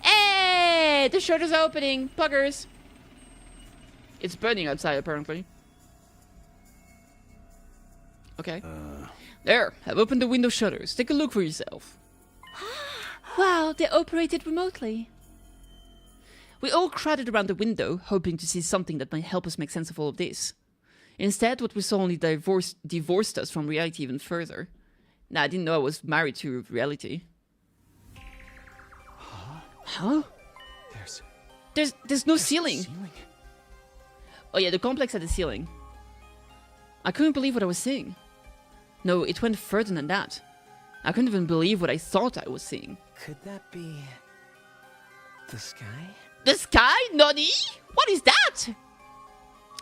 Hey, the shutter's opening. Puggers. It's burning outside, apparently. Okay. There, I've opened the window shutters. Take a look for yourself. Wow, they operated remotely. We all crowded around the window, hoping to see something that might help us make sense of all of this. Instead, what we saw only divorced us from reality even further. Nah, I didn't know I was married to reality. Huh? There's no ceiling. Oh yeah, the complex had a ceiling. I couldn't believe what I was seeing. No, it went further than that. I couldn't even believe what I thought I was seeing. Could that be the sky? The sky? Nani? What is that?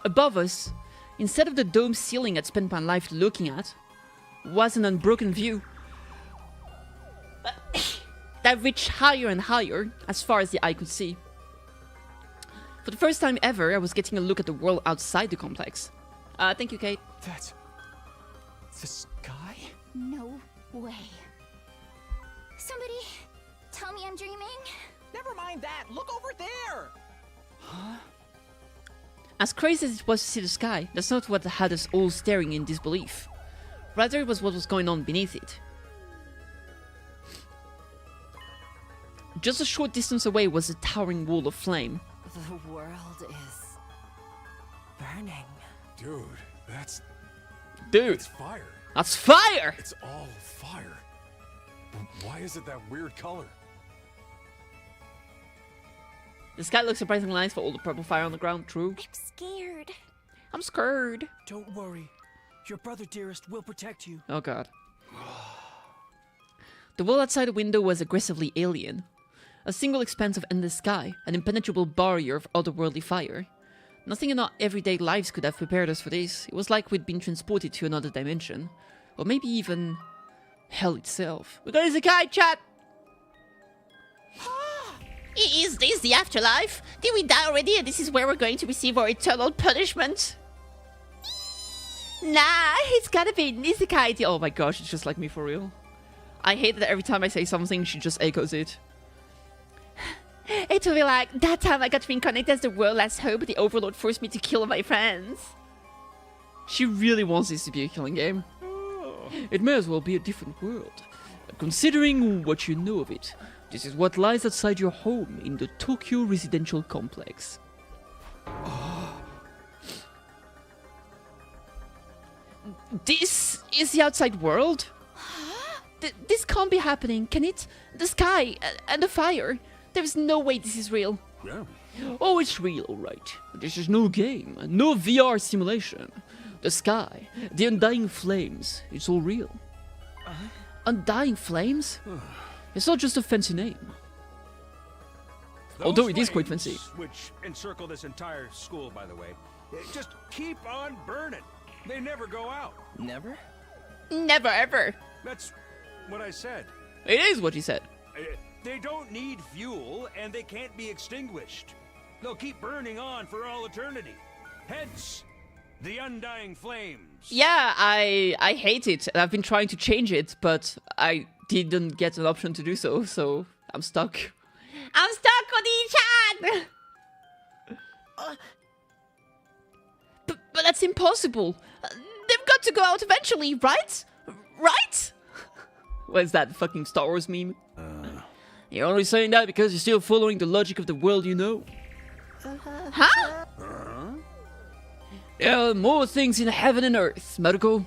Above us, instead of the dome ceiling I'd spent my life looking at, was an unbroken view that reached higher and higher as far as the eye could see. For the first time ever, I was getting a look at the world outside the complex. Thank you, Kate. That's the sky? No way. Somebody tell me I'm dreaming? Never mind that. Look over there. As crazy as it was to see the sky, that's not what had us all staring in disbelief. Rather, it was what was going on beneath it. Just a short distance away was a towering wall of flame. The world is burning. Dude, that's Dude, fire. That's fire! It's all fire. But why is it that weird color? The sky looks surprisingly nice for all the purple fire on the ground, true. I'm scared. I'm scared. Don't worry. Your brother dearest will protect you. Oh god. The wall outside the window was aggressively alien. A single expanse of endless sky, an impenetrable barrier of otherworldly fire. Nothing in our everyday lives could have prepared us for this. It was like we'd been transported to another dimension. Or maybe even hell itself. We're going to Isekai, chat! Is this the afterlife? Did we die already and this is where we're going to receive our eternal punishment? Nah, it's gotta be Isekai. Oh my gosh, it's just like me for real. I hate that every time I say something, she just echoes it. It will be like, that time I got reincarnated as the world's last hope, but the Overlord forced me to kill my friends. She really wants this to be a killing game. It may as well be a different world. Considering what you know of it, this is what lies outside your home in the Tokyo residential complex. This is the outside world? This can't be happening, can it? The sky and the fire. There's no way this is real. Yeah. Oh, it's real, alright. This is no game, no VR simulation. The sky, the undying flames, it's all real. Undying flames? It's not just a fancy name. Although it is quite fancy. Which encircle this entire school, by the way, just keep on burning. They never go out. Never? Never ever. That's what I said. It is what you said. They don't need fuel, and they can't be extinguished. They'll keep burning on for all eternity. Hence, the undying flames. Yeah, I hate it. I've been trying to change it, but I didn't get an option to do so, so I'm stuck. I'm stuck, Cody-chan! But that's impossible. They've got to go out eventually, right? Right? What's that fucking Star Wars meme? You're only saying that because you're still following the logic of the world you know. Huh? There are more things in heaven and earth, Maruko,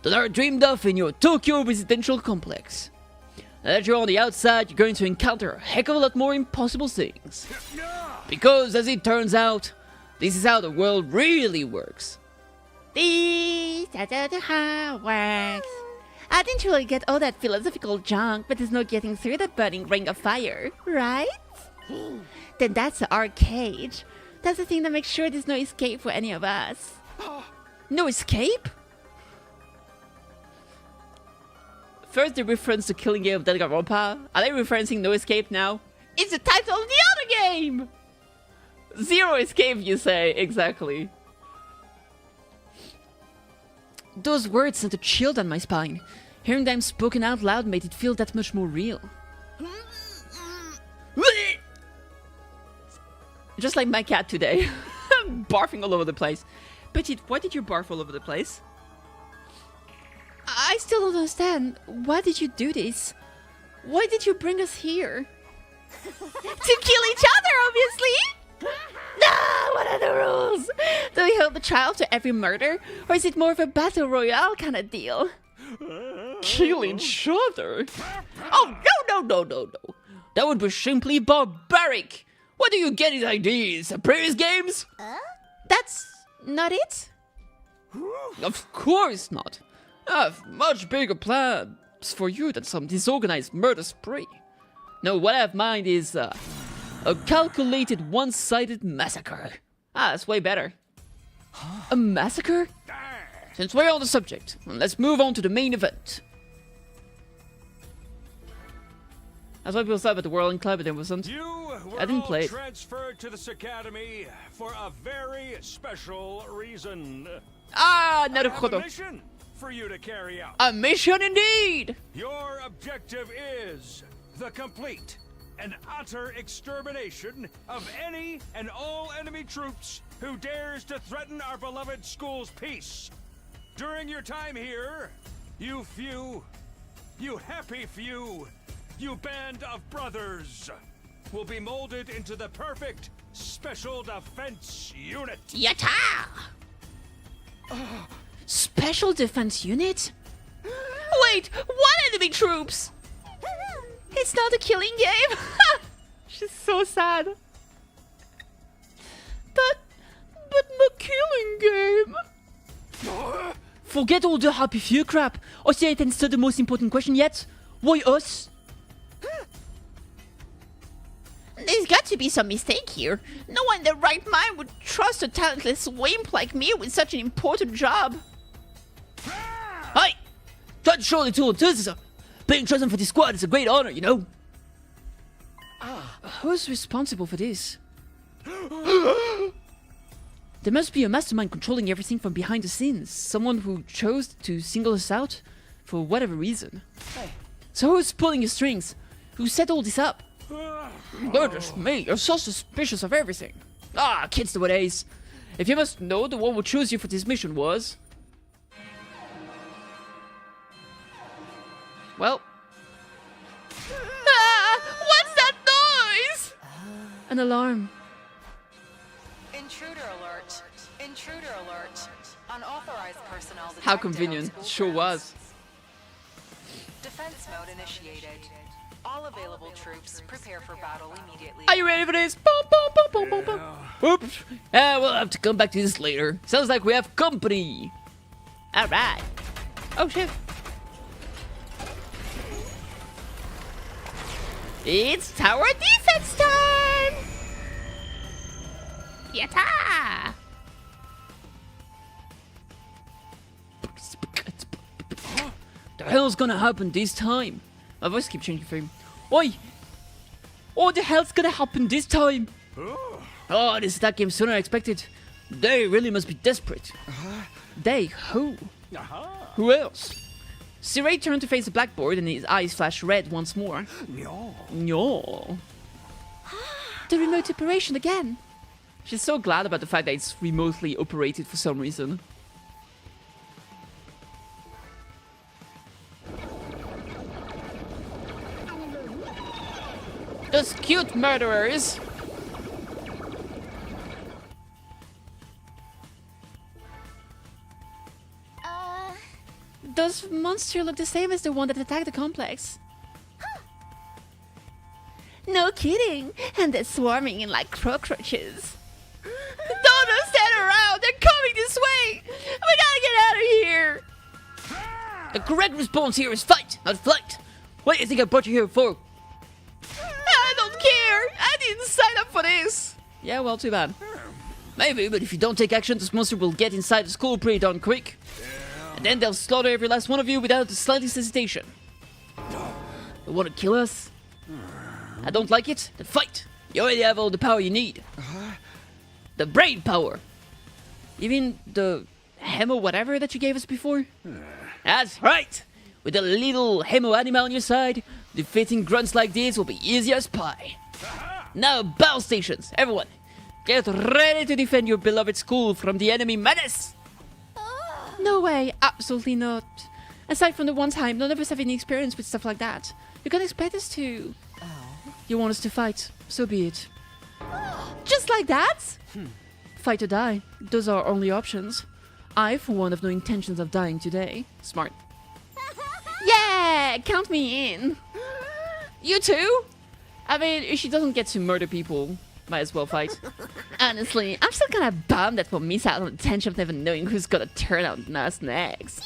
that are dreamed of in your Tokyo residential complex. Now that you're on the outside, you're going to encounter a heck of a lot more impossible things. Because, as it turns out, this is how the world really works. This is how it works. I didn't really get all that philosophical junk, but there's no getting through that burning ring of fire, right? Then that's the arcade. That's the thing that makes sure there's no escape for any of us. No escape? First they reference the killing game of Danganronpa. Are they referencing No Escape now? It's the title of the other game! Zero escape, you say, exactly. Those words sent a chill down my spine. Hearing them spoken out loud made it feel that much more real. Just like my cat today. Barfing all over the place. Petit, why did you barf all over the place? I still don't understand. Why did you do this? Why did you bring us here? To kill each other, obviously! No, what are the rules? Do we hold the trial to every murder? Or is it more of a battle royale kind of deal? Kill each other? Oh, no. That would be simply barbaric. Where do you get these ideas? Previous games? That's not it? Of course not. I have much bigger plans for you than some disorganized murder spree. No, what I have in mind is a calculated one-sided massacre. That's way better. A massacre? Since we're on the subject, let's move on to the main event. That's what people said about the Whirling Club, but it wasn't. I didn't play it. Transferred to this academy for a very special reason. Ah, I have a naruhodo. mission for you to carry out. A mission indeed! Your objective is the complete and utter extermination of any and all enemy troops who dares to threaten our beloved school's peace. During your time here, you happy few, you band of brothers, will be molded into the perfect Special Defense Unit. Yatta! Special Defense Unit? Wait, what enemy troops? It's not a killing game! She's so sad. But the killing game? Forget all the happy few crap. I say it answer the most important question yet. Why us? There's got to be some mistake here. No one in their right mind would trust a talentless wimp like me with such an important job. Hey! Try to show the tool to being chosen for this squad is a great honor, you know? Who's responsible for this? There must be a mastermind controlling everything from behind the scenes. Someone who chose to single us out for whatever reason. Hey. So who's pulling the strings? Who set all this up? Goodness me, you're so suspicious of everything. Ah, kids nowadays. If you must know, the one who chose you for this mission was... Well... What's that noise? An alarm. Intruder alert. Intruder alert. Unauthorized personnel How detected convenient. on school Sure was. grounds. Defense mode initiated. All available troops, prepare for battle immediately. Are you ready for this? Boom, boom, boom, boom, boom, boom. Oops. We'll have to come back to this later. Sounds like we have company. Alright. Oh, shit. It's tower defense time! Yatta! The hell's gonna happen this time? My voice keeps changing for him. Oi! What the hell's gonna happen this time? Oh, this attack came sooner than I expected. They really must be desperate. They? Who? Who else? Siray turned to face the blackboard and his eyes flashed red once more. No. The remote operation again. She's so glad about the fact that it's remotely operated for some reason. Those cute murderers! Those monsters look the same as the one that attacked the complex. No kidding, and they're swarming in like cockroaches. Don't stand around! They're coming this way! We gotta get out of here! The correct response here is fight, not flight. What do you think I brought you here for? I don't care! I didn't sign up for this! Yeah, well, too bad. Maybe, but if you don't take action, this monster will get inside the school pretty darn quick. And then they'll slaughter every last one of you without the slightest hesitation. They want to kill us? I don't like it? Then fight! You already have all the power you need. The brain power! You mean the hemo whatever that you gave us before? That's right! With a little hemo animal on your side, defeating grunts like this will be easy as pie. Now battle stations, everyone! Get ready to defend your beloved school from the enemy menace! No way, absolutely not. Aside from the one time, none of us have any experience with stuff like that. You can't expect us to. You want us to fight, so be it. Just like that? Fight or die, those are our only options. I, for one, have no intentions of dying today. Smart. Yeah, count me in. You too? I mean, if she doesn't get to murder people, might as well fight. Honestly, I'm still kind of bummed that we'll miss out on the tension of never knowing who's gonna turn out on us next.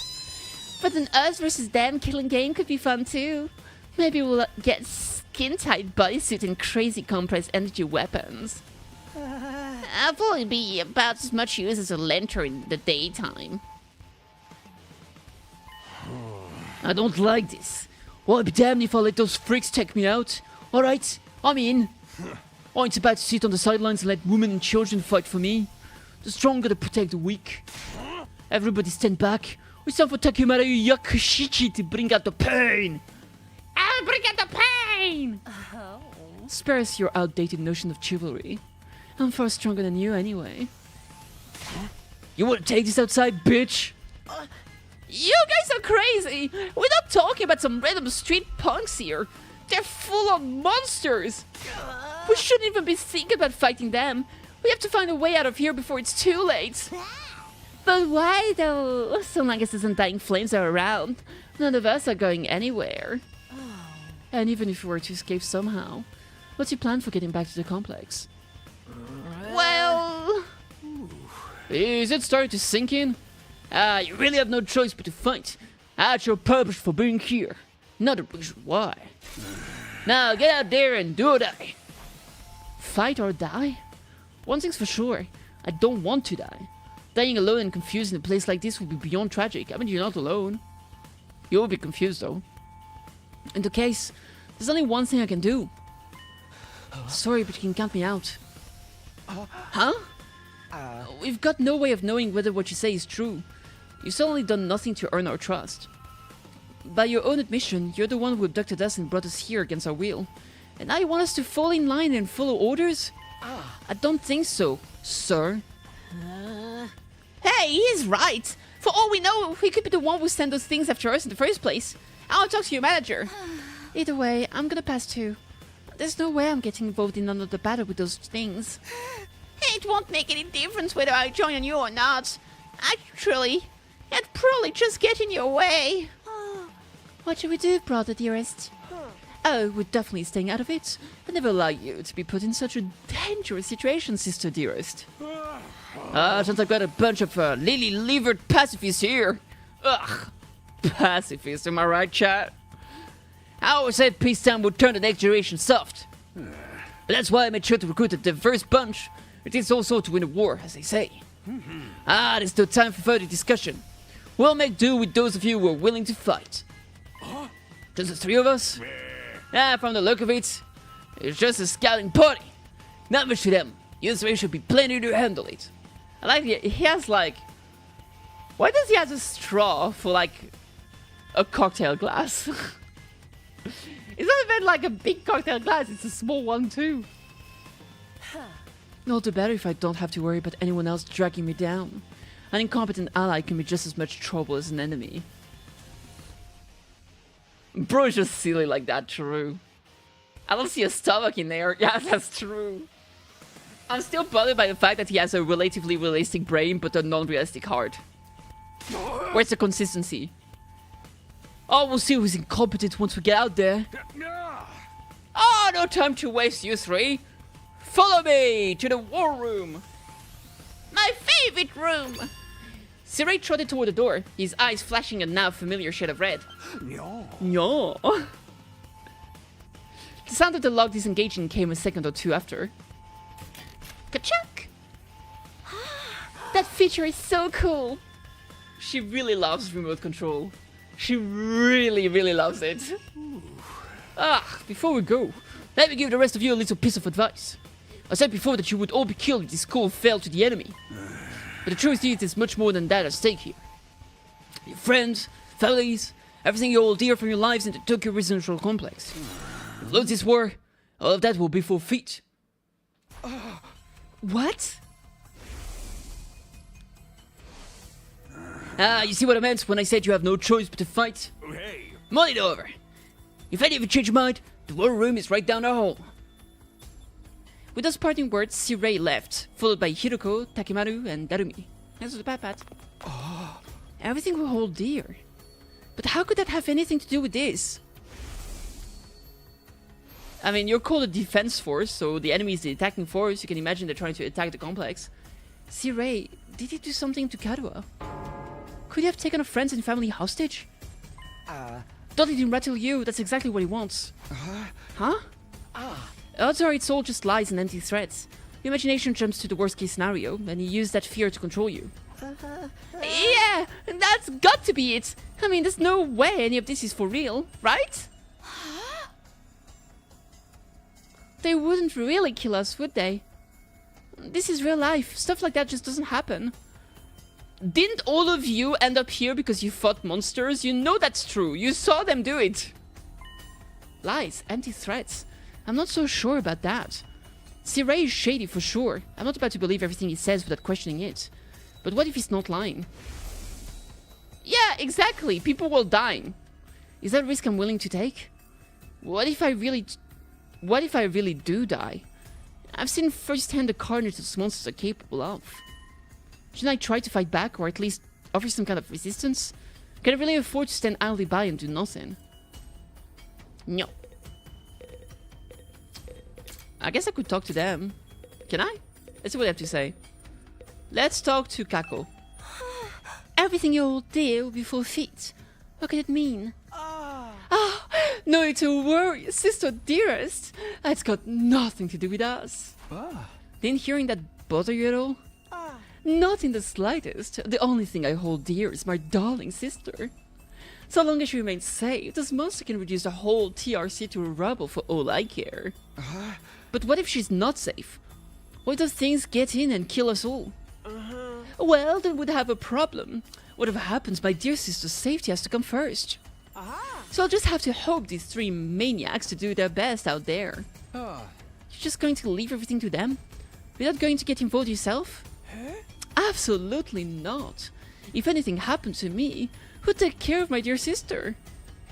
But an us versus them killing game could be fun too. Maybe we'll get skin-tight bodysuit and crazy compressed energy weapons. I'll probably be about as much use as a lantern in the daytime. I don't like this. Well, I'll be damned if I let those freaks take me out. Alright, I'm in. I ain't about to sit on the sidelines and let women and children fight for me. The strong gotta protect the weak. Everybody stand back. It's time for Takemaru Yakushichi to bring out the pain. I'll bring out the pain! Spare us your outdated notion of chivalry. I'm far stronger than you anyway. You wanna take this outside, bitch? You guys are crazy! We're not talking about some random street punks here. They're full of monsters! We shouldn't even be thinking about fighting them. We have to find a way out of here before it's too late. But why though? So long as those undying flames are around, none of us are going anywhere. And even if we were to escape somehow, what's your plan for getting back to the complex? Well... Is it starting to sink in? You really have no choice but to fight. That's your purpose for being here. Not a reason why. Now get out there and do or die. Fight or die? One thing's for sure, I don't want to die. Dying alone and confused in a place like this would be beyond tragic. I mean, you're not alone. You'll be confused though. In the case, there's only one thing I can do. Sorry, but you can count me out. Huh? We've got no way of knowing whether what you say is true. You've certainly done nothing to earn our trust. By your own admission, you're the one who abducted us and brought us here against our will. And now you want us to fall in line and follow orders? I don't think so, sir. Hey, he's right. For all we know, he could be the one who sent those things after us in the first place. I'll talk to your manager. Either way, I'm gonna pass too. There's no way I'm getting involved in another battle with those things. It won't make any difference whether I join you or not. Actually, it'd probably just get in your way. What should we do, brother dearest? Oh, we're definitely staying out of it. I never allow you to be put in such a dangerous situation, sister dearest. Since I've got a bunch of lily-livered pacifists here. Ugh, pacifists, am I right, chat? I always said peacetime would turn the next generation soft. But that's why I made sure to recruit a diverse bunch. It is also to win a war, as they say. There's no time for further discussion. We'll make do with those of you who are willing to fight. Just the three of us? From the look of it, it's just a scouting party. Not much to them. You three should be plenty to handle it. I like he has like... Why does he have a straw for like a cocktail glass? It's not even like a big cocktail glass, it's a small one too. All the better if I don't have to worry about anyone else dragging me down. An incompetent ally can be just as much trouble as an enemy. Bro is just silly like that, true. I don't see a stomach in there. Yeah, that's true. I'm still bothered by the fact that he has a relatively realistic brain but a non-realistic heart. Where's the consistency? Oh, we'll see who's incompetent once we get out there. Oh, no time to waste, you three. Follow me to the war room. My favorite room. Siray trotted toward the door, his eyes flashing a now familiar shade of red. No. The sound of the lock disengaging came a second or two after. Ka-chunk! That feature is so cool. She really loves remote control. She really, really loves it. Before we go, let me give the rest of you a little piece of advice. I said before that you would all be killed if this school fell to the enemy. But the truth is, there's much more than that at stake here. Your friends, families, everything you hold dear from your lives in the Tokyo Residential Complex. If you lose this war, all of that will be forfeit. What? You see what I meant when I said you have no choice but to fight? Hey. Mull it over. If any of you change your mind, the war room is right down the hall. With those parting words, Siray left, followed by Hiroko, Takemaru, and Darumi. Thanks for the pat-pat. Everything we hold dear. But how could that have anything to do with this? I mean, you're called a defense force, so the enemy is the attacking force. You can imagine they're trying to attack the complex. Siray, did he do something to Karuha? Could he have taken our friends and family hostage? Don't let him rattle you, that's exactly what he wants. Huh? Odds are it's all just lies and empty threats. Your imagination jumps to the worst case scenario, and he used that fear to control you. Yeah, that's got to be it. I mean, there's no way any of this is for real, right? They wouldn't really kill us, would they? This is real life. Stuff like that just doesn't happen. Didn't all of you end up here because you fought monsters? You know that's true. You saw them do it. Lies, empty threats. I'm not so sure about that. Siray is shady for sure. I'm not about to believe everything he says without questioning it. But what if he's not lying? Yeah, exactly. People will die. Is that a risk I'm willing to take? What if I really do die? I've seen firsthand the carnage those monsters are capable of. Shouldn't I try to fight back, or at least offer some kind of resistance? Can I really afford to stand idly by and do nothing? No. I guess I could talk to them. Can I? Let's see what they have to say. Let's talk to Kako. Everything you all did will be forfeit. What could it mean? No need to worry, sister dearest. It's got nothing to do with us. Didn't hearing that bother you at all? Not in the slightest. The only thing I hold dear is my darling sister. So long as she remains safe, this monster can reduce the whole TRC to rubble for all I care. But what if she's not safe? What if those things get in and kill us all? Well, then we'd have a problem. Whatever happens, my dear sister's safety has to come first. So I'll just have to hope these three maniacs to do their best out there. You're just going to leave everything to them? You're not going to get involved yourself? Absolutely not. If anything happened to me, who'd take care of my dear sister?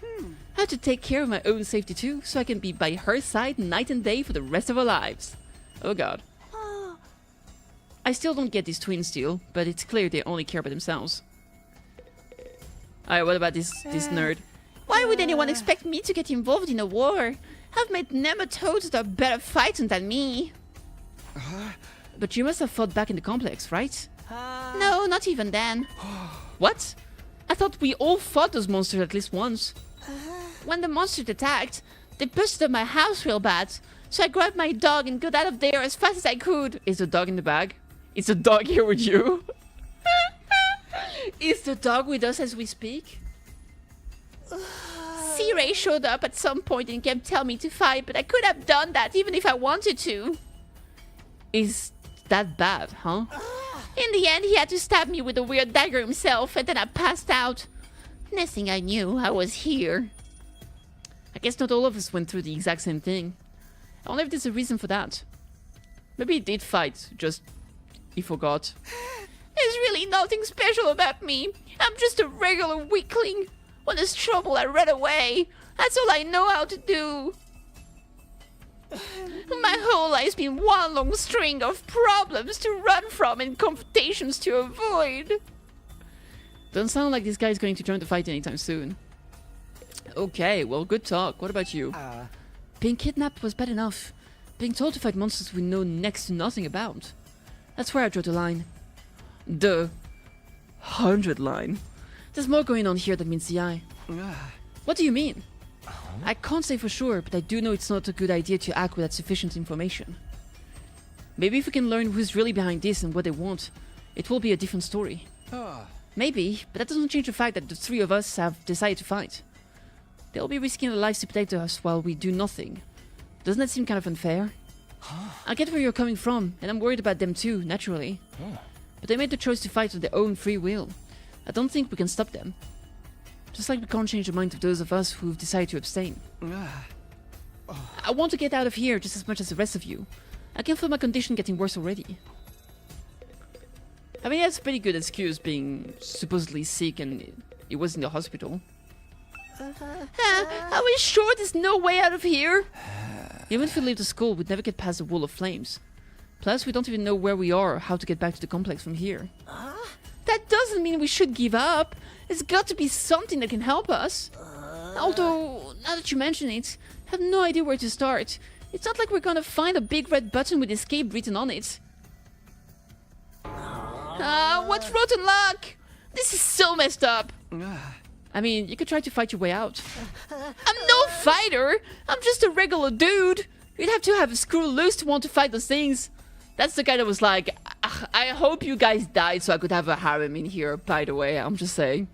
I have to take care of my own safety too, so I can be by her side night and day for the rest of our lives. Oh god. I still don't get these twins deal, but it's clear they only care about themselves. Alright, what about this nerd? Why Why would anyone expect me to get involved in a war? I've met nematodes that are better fighters than me. But you must have fought back in the complex, right? No, not even then. What? I thought we all fought those monsters at least once. When the monsters attacked, they busted up my house real bad. So I grabbed my dog and got out of there as fast as I could. Is the dog in the bag? Is the dog here with you? Is the dog with us as we speak? C-Ray showed up at some point and kept telling me to fight, but I could have done that even if I wanted to. Is that bad, huh? In the end, he had to stab me with a weird dagger himself, and then I passed out. Next thing I knew, I was here. I guess not all of us went through the exact same thing. I wonder if there's a reason for that. Maybe he did fight, just he forgot. There's really nothing special about me. I'm just a regular weakling. When there's trouble, I run away. That's all I know how to do. My whole life's been one long string of problems to run from and confrontations to avoid. Doesn't sound like this guy's going to join the fight anytime soon. Okay, well, good talk. What about you? Being kidnapped was bad enough. Being told to fight monsters we know next to nothing about. That's where I draw the line. The 100 line. There's more going on here than meets the eye. What do you mean? I can't say for sure, but I do know it's not a good idea to act without sufficient information. Maybe if we can learn who's really behind this and what they want, it will be a different story. Maybe, but that doesn't change the fact that the three of us have decided to fight. They'll be risking their lives to protect us while we do nothing. Doesn't that seem kind of unfair? I get where you're coming from, and I'm worried about them too, naturally. But they made the choice to fight of their own free will. I don't think we can stop them. Just like we can't change the mind of those of us who've decided to abstain. I want to get out of here just as much as the rest of you. I can feel my condition getting worse already. I mean, that's a pretty good excuse, being supposedly sick and he was in the hospital. Are we sure there's no way out of here? Even if we leave the school, we'd never get past the wall of flames. Plus, we don't even know where we are or how to get back to the complex from here. That doesn't mean we should give up. There's got to be something that can help us. Although, now that you mention it, I have no idea where to start. It's not like we're gonna find a big red button with escape written on it. What's rotten luck? This is so messed up. I mean, you could try to fight your way out. I'm no fighter. I'm just a regular dude. You'd have to have a screw loose to want to fight those things. That's the guy that was like, I hope you guys died so I could have a harem in here, by the way, I'm just saying.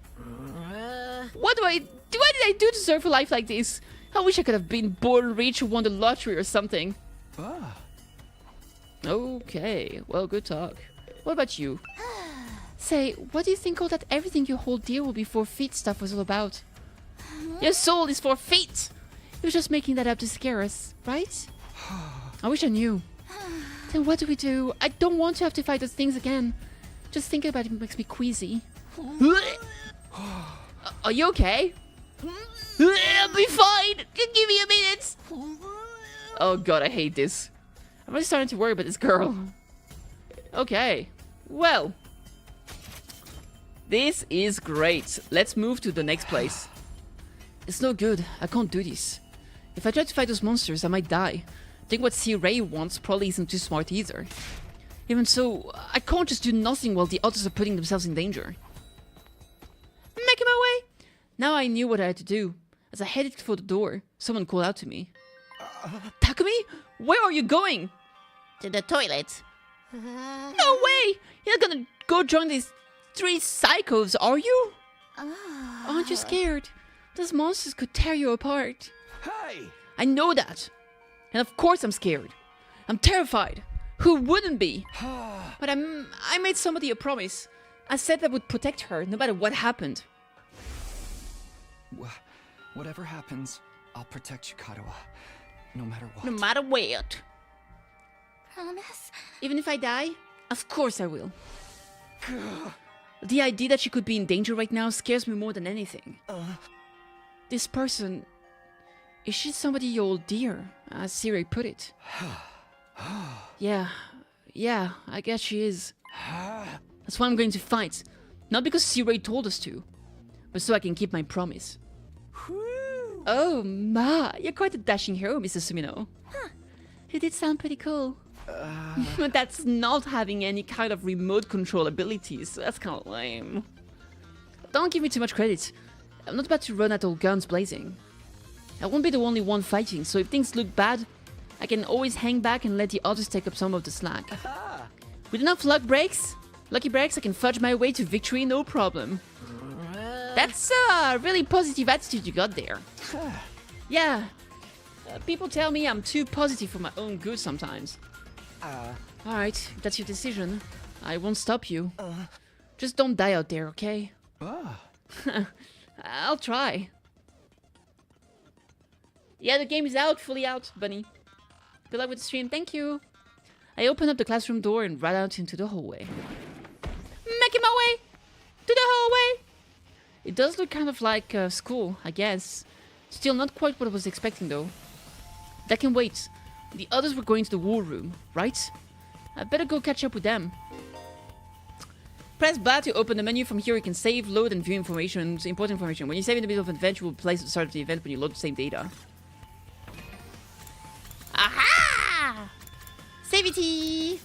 What did I do to deserve a life like this? I wish I could have been born rich or won the lottery or something. Okay, well, good talk. What about you? Say, what do you think all that everything you hold dear will be 4 feet stuff was all about? Your soul is 4 feet! You're just making that up to scare us, right? I wish I knew. Then what do we do? I don't want to have to fight those things again. Just thinking about it makes me queasy. Are you okay? I'll be fine! Just give me a minute! Oh god, I hate this. I'm really starting to worry about this girl. Okay, well. This is great. Let's move to the next place. It's no good. I can't do this. If I try to fight those monsters, I might die. I think what C-Ray wants probably isn't too smart either. Even so, I can't just do nothing while the others are putting themselves in danger. Making my way. Now I knew what I had to do. As I headed for the door, someone called out to me. Takumi? Where are you going? To the toilet. No way! You're not gonna go join these 3 psychos, are you? Aren't you scared? Those monsters could tear you apart. Hey! I know that. And of course I'm scared. I'm terrified. Who wouldn't be? But I made somebody a promise. I said I would protect her no matter what happened. Whatever happens, I'll protect you, Katawa. No matter what. No matter what. Promise? Even if I die? Of course I will. The idea that she could be in danger right now scares me more than anything. This person... Is she somebody you hold dear, as C-Ray put it? Yeah, I guess she is. That's why I'm going to fight. Not because C-Ray told us to, but so I can keep my promise. Oh my, you're quite a dashing hero, Mr. Sumino. Huh. You did sound pretty cool. But that's not having any kind of remote control abilities, so that's kind of lame. Don't give me too much credit. I'm not about to run at all guns blazing. I won't be the only one fighting, so if things look bad, I can always hang back and let the others take up some of the slack. With enough lucky breaks, I can fudge my way to victory no problem. That's a really positive attitude you got there. Yeah, people tell me I'm too positive for my own good sometimes. Alright, if that's your decision. I won't stop you. Just don't die out there, okay? I'll try. Yeah, the game is out, fully out, bunny. Good luck with the stream, thank you. I open up the classroom door and run out into the hallway. Making my way to the hallway. It does look kind of like school, I guess. Still not quite what I was expecting, though. That can wait. The others were going to the war room, right? I better go catch up with them. Press BA to open the menu. From here you can save, load, and view information, important information. When you save in the middle of an event, you will place at the start of the event when you load the same data. Aha! Savity!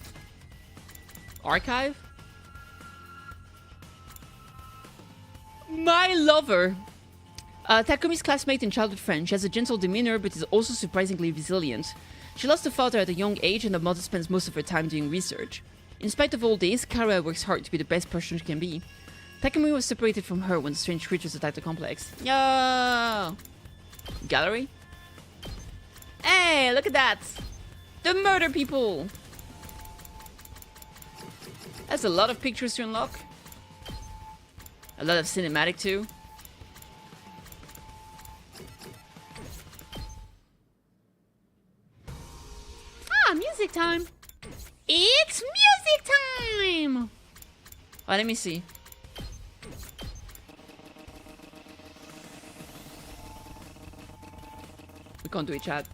Archive? My lover! Takumi's classmate and childhood friend. She has a gentle demeanor, but is also surprisingly resilient. She lost her father at a young age, and her mother spends most of her time doing research. In spite of all this, Kara works hard to be the best person she can be. Takumi was separated from her when the strange creatures attacked the complex. Yo! Gallery? Hey, look at that! The murder people! That's a lot of pictures to unlock. A lot of cinematic too. Ah, music time! It's music time! Oh, let me see. We can't do it, chat.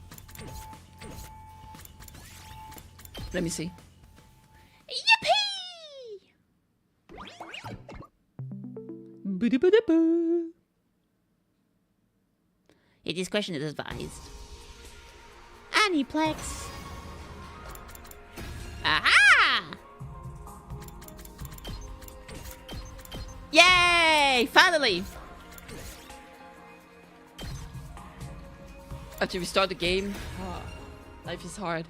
Let me see. Yippee! Boo-doo-boo-doo-boo. Your discretion is advised. Aniplex. Aha! Yay! Finally! After we start the game, life is hard.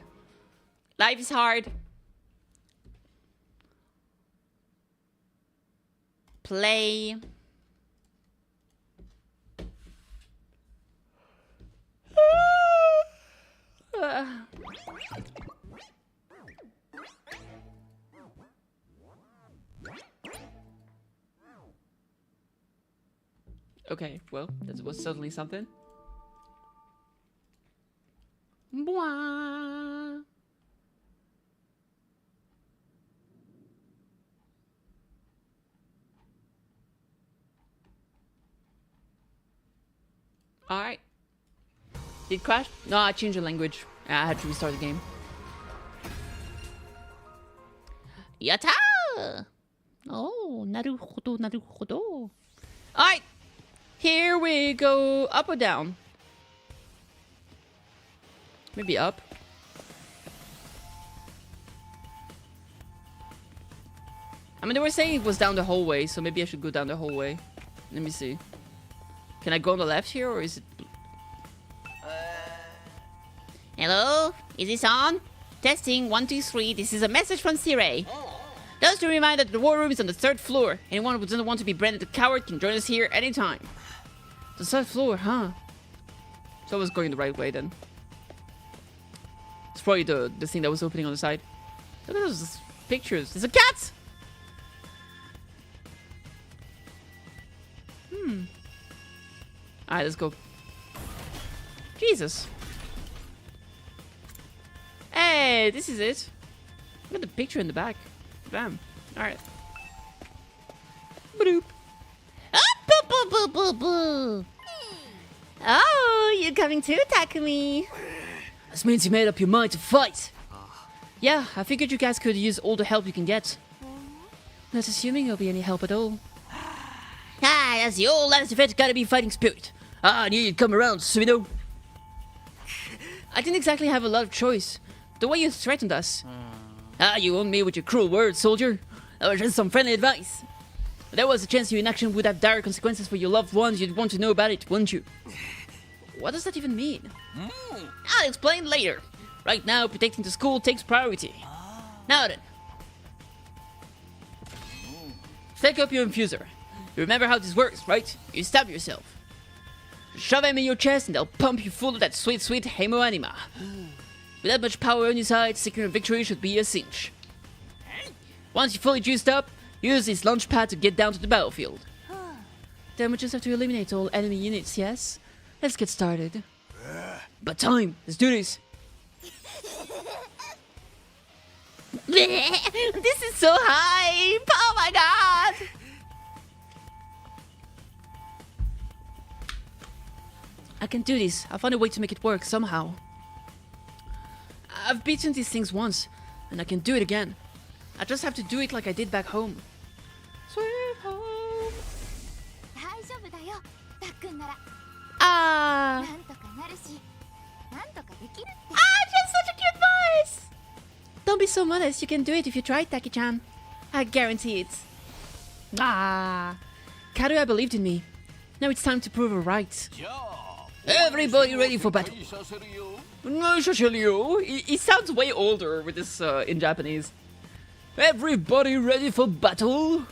Life is hard. Play. Okay, well, that was certainly something. Bwah. Alright. Did it crash? No, I changed the language. I had to restart the game. Yatta! Oh, naruhodo, naruhodo. Alright! Here we go. Up or down? Maybe up. I mean, they were saying it was down the hallway, so maybe I should go down the hallway. Let me see. Can I go on the left here, or is it... Hello? Is this on? Testing 1, 2, 3. This is a message from Sire. Just to remind that the war room is on the 3rd floor. Anyone who doesn't want to be branded a coward can join us here anytime. The 3rd floor, huh? So I was going the right way then. It's probably the thing that was opening on the side. Look at those pictures. There's a cat! Alright, let's go. Jesus. Hey, this is it. Look at the picture in the back. Bam. Alright. Boop. Boo, boo, boo, boo, boo. Oh, you're coming too, Takumi. This means you made up your mind to fight. Yeah, I figured you guys could use all the help you can get. Not assuming there'll be any help at all. Ah, that's the old last event gotta be fighting spirit. I knew you'd come around, Sumido. I didn't exactly have a lot of choice. The way you threatened us. You owned me with your cruel words, soldier. That was just some friendly advice. But there was a chance your inaction would have dire consequences for your loved ones. You'd want to know about it, wouldn't you? What does that even mean? I'll explain later. Right now, protecting the school takes priority. Now then. Take up your infuser. You remember how this works, right? You stab yourself. Shove them in your chest and they'll pump you full of that sweet, sweet hemo anima. With that much power on your side, securing victory should be a cinch. Once you're fully juiced up, use this launch pad to get down to the battlefield. Then we just have to eliminate all enemy units, yes? Let's get started. But time! Let's do this! This is so hype! Oh my god! I can do this. I'll find a way to make it work somehow. I've beaten these things once, and I can do it again. I just have to do it like I did back home. Sweet home. Ah! Just such a cute voice! Don't be so modest. You can do it if you try, Taki-chan. I guarantee it. Ah! Karu, I believed in me. Now it's time to prove her right. Everybody ready for battle. He sounds way older with this in Japanese. Everybody ready for battle?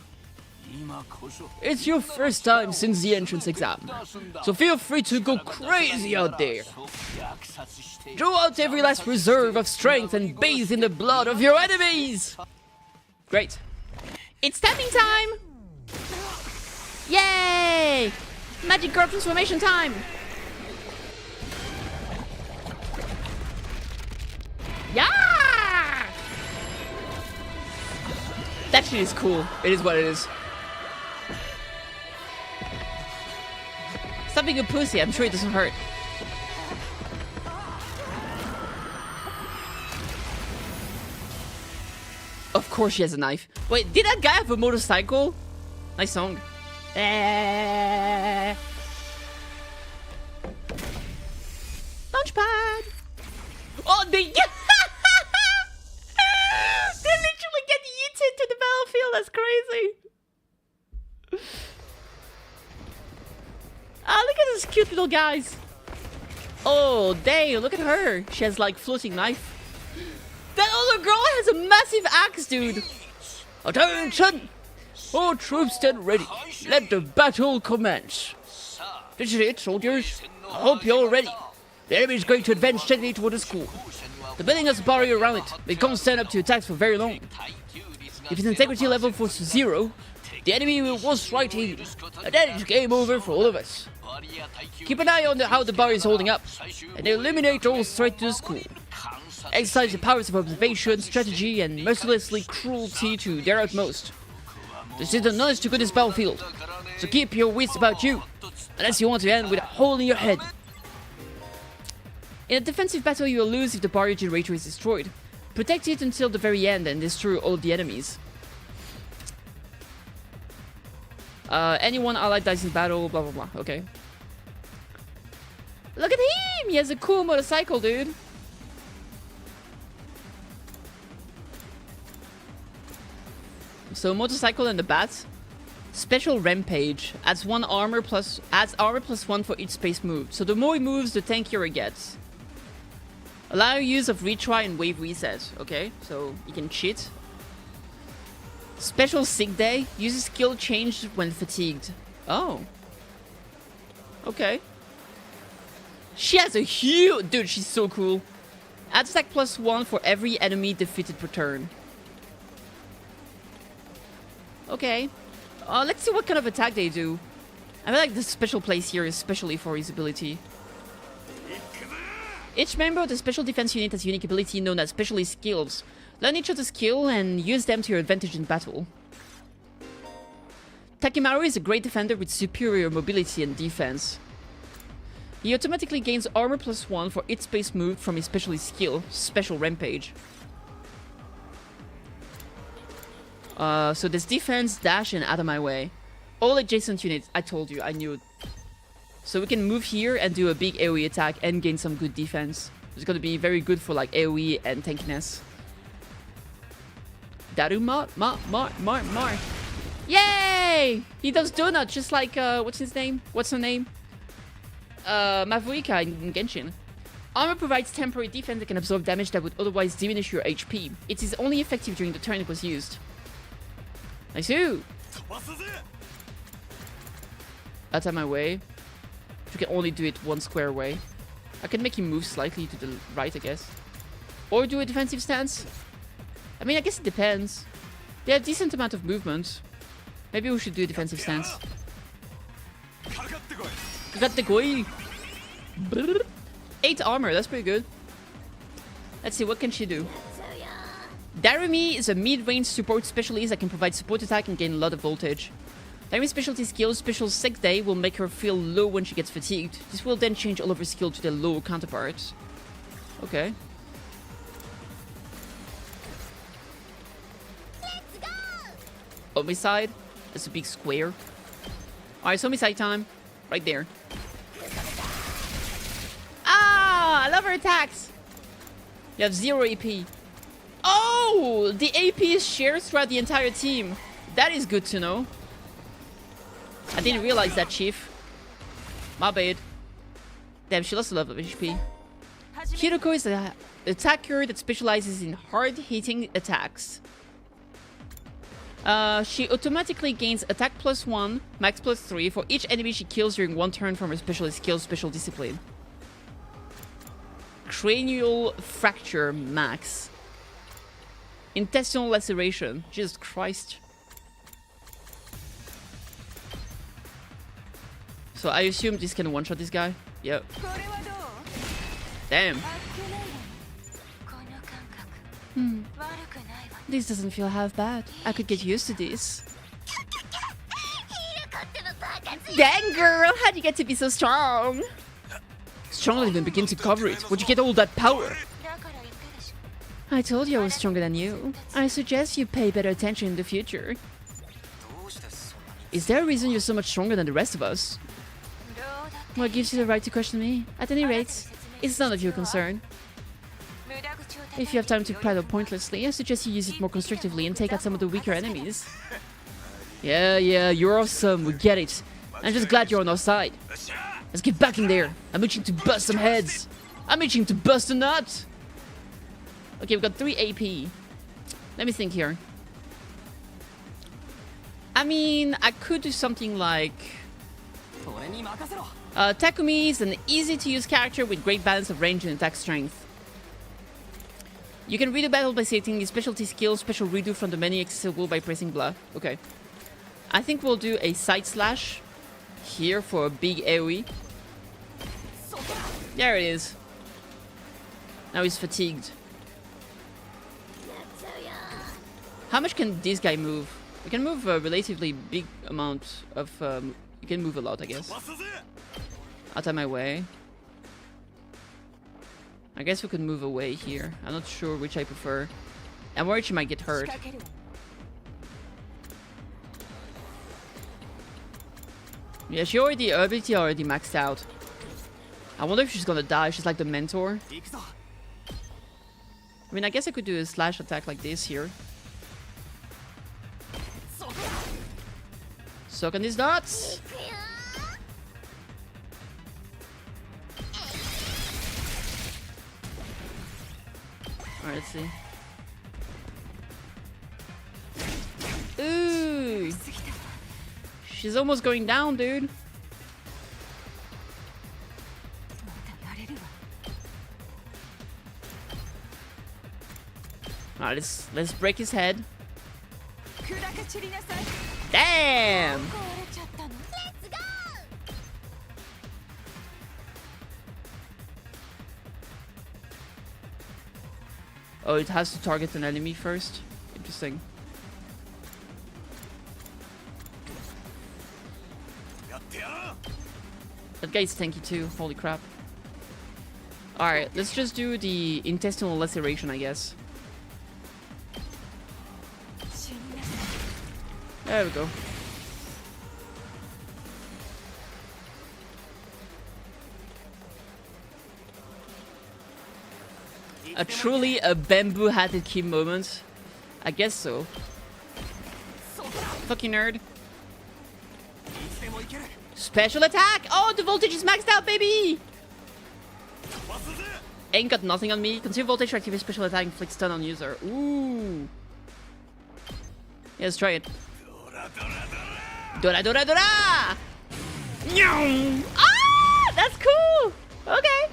It's your first time since the entrance exam, so feel free to go crazy out there. Draw out every last reserve of strength and bathe in the blood of your enemies! Great. It's tapping time! Yay! Magic girl transformation time! Yeah! That shit is cool. It is what it is. Stop being a pussy. I'm sure it doesn't hurt. Of course she has a knife. Wait, did that guy have a motorcycle? Nice song. Launchpad! Oh, they literally get yeeted to the battlefield. That's crazy. Ah, look at those cute little guys. Oh, dang, look at her. She has like floating knife. That other girl has a massive axe, dude. Attention! All troops stand ready. Let the battle commence. This is it, soldiers. I hope you're all ready. The enemy is going to advance steadily toward the school. The building has a barrier around it. They can't stand up to attacks for very long. If its integrity level falls to 0, the enemy will waltz right in. And then it's game over for all of us. Keep an eye on how the barrier is holding up, and eliminate all threat to the school. Exercise the powers of observation, strategy, and mercilessly cruelty to their utmost. This is the knowledge to goodness battlefield, so keep your wits about you, unless you want to end with a hole in your head. In a defensive battle, you will lose if the barrier generator is destroyed. Protect it until the very end and destroy all of the enemies. Anyone allied dies in battle, blah blah blah, okay. Look at him! He has a cool motorcycle, dude. So motorcycle and the bat. Special rampage adds armor plus 1 for each space moved. So the more he moves, the tankier it gets. Allow use of retry and wave reset. Okay, so you can cheat. Special sick day uses skill changed when fatigued. Oh. Okay. She has a huge... Dude, she's so cool. Add attack plus 1 for every enemy defeated per turn. Okay. Let's see what kind of attack they do. I feel like the special place here is specially for his ability. Each member of the special defense unit has a unique ability known as specialist skills. Learn each of the skill and use them to your advantage in battle. Takimaru is a great defender with superior mobility and defense. He automatically gains armor plus 1 for each space moved from his specialist skill, Special Rampage. So there's defense, dash, and out of my way. All adjacent units. I told you, I knew it. So we can move here and do a big AoE attack and gain some good defense. It's going to be very good for like AoE and tankiness. Daru Mar. Yay! He does donut just like, what's his name? What's her name? Mavuika in Genshin. Armor provides temporary defense that can absorb damage that would otherwise diminish your HP. It is only effective during the turn it was used. Nice. Out of my way. You can only do it one square away. I can make him move slightly to the right, I guess. Or do a defensive stance. I mean, I guess it depends. They have a decent amount of movement. Maybe we should do a defensive stance. Got the koi. 8 armor, that's pretty good. Let's see, what can she do? Darumi is a mid-range support specialist that can provide support attack and gain a lot of voltage. Darumi's specialty skill, Special Sick Day, will make her feel low when she gets fatigued. This will then change all of her skill to their lower counterparts. Okay. Homicide. That's a big square. Alright, so homicide time. Right there. Ah! I love her attacks! You have 0 AP. Oh! The AP is shared throughout the entire team. That is good to know. I didn't realize that, Chief. My bad. Damn, she lost a lot of HP. Hiroko is an attacker that specializes in hard-hitting attacks. She automatically gains attack +1, max +3 for each enemy she kills during one turn from her specialist skill, Special Discipline. Cranial fracture max. Intestinal laceration. Jesus Christ. So I assume this can one-shot this guy? Yep. Damn. This doesn't feel half bad. I could get used to this. Dang girl, how'd you get to be so strong? Stronger than even begin to cover it. Where'd you get all that power? I told you I was stronger than you. I suggest you pay better attention in the future. Is there a reason you're so much stronger than the rest of us? What gives you the right to question me? At any rate, it's none of your concern. If you have time to prattle pointlessly, I suggest you use it more constructively and take out some of the weaker enemies. Yeah, you're awesome, we get it. I'm just glad you're on our side. Let's get back in there. I'm itching to bust some heads. I'm itching to bust a nut. Okay, we've got 3 AP. Let me think here. I mean, I could do something like... Takumi is an easy-to-use character with great balance of range and attack strength. You can read a battle by selecting the specialty skill, Special Redo from the menu accessible by pressing blah. Okay. I think we'll do a side slash here for a big AoE. There it is. Now he's fatigued. How much can this guy move? We can move a relatively big amount of... you can move a lot, I guess. Out of my way. I guess we could move away here. I'm not sure which I prefer. I'm worried she might get hurt. Yeah, she already... her ability already maxed out. I wonder if she's gonna die. She's like the mentor. I mean, I guess I could do a slash attack like this here. Suck on these dots! Alright, let's see. Ooh! She's almost going down, dude. Alright, let's break his head. Damn! Oh, it has to target an enemy first. Interesting. That guy's tanky too. Holy crap. Alright, let's just do the intestinal laceration, I guess. There we go. A truly a bamboo-hatted key moment. I guess so. Fucking nerd. Special attack! Oh, the voltage is maxed out, baby! Ain't got nothing on me. Consume voltage to activate special attack, inflict stun on user. Ooh. Yeah, let's try it. Dora Dora Dora! Nyong! Ah! That's cool! Okay.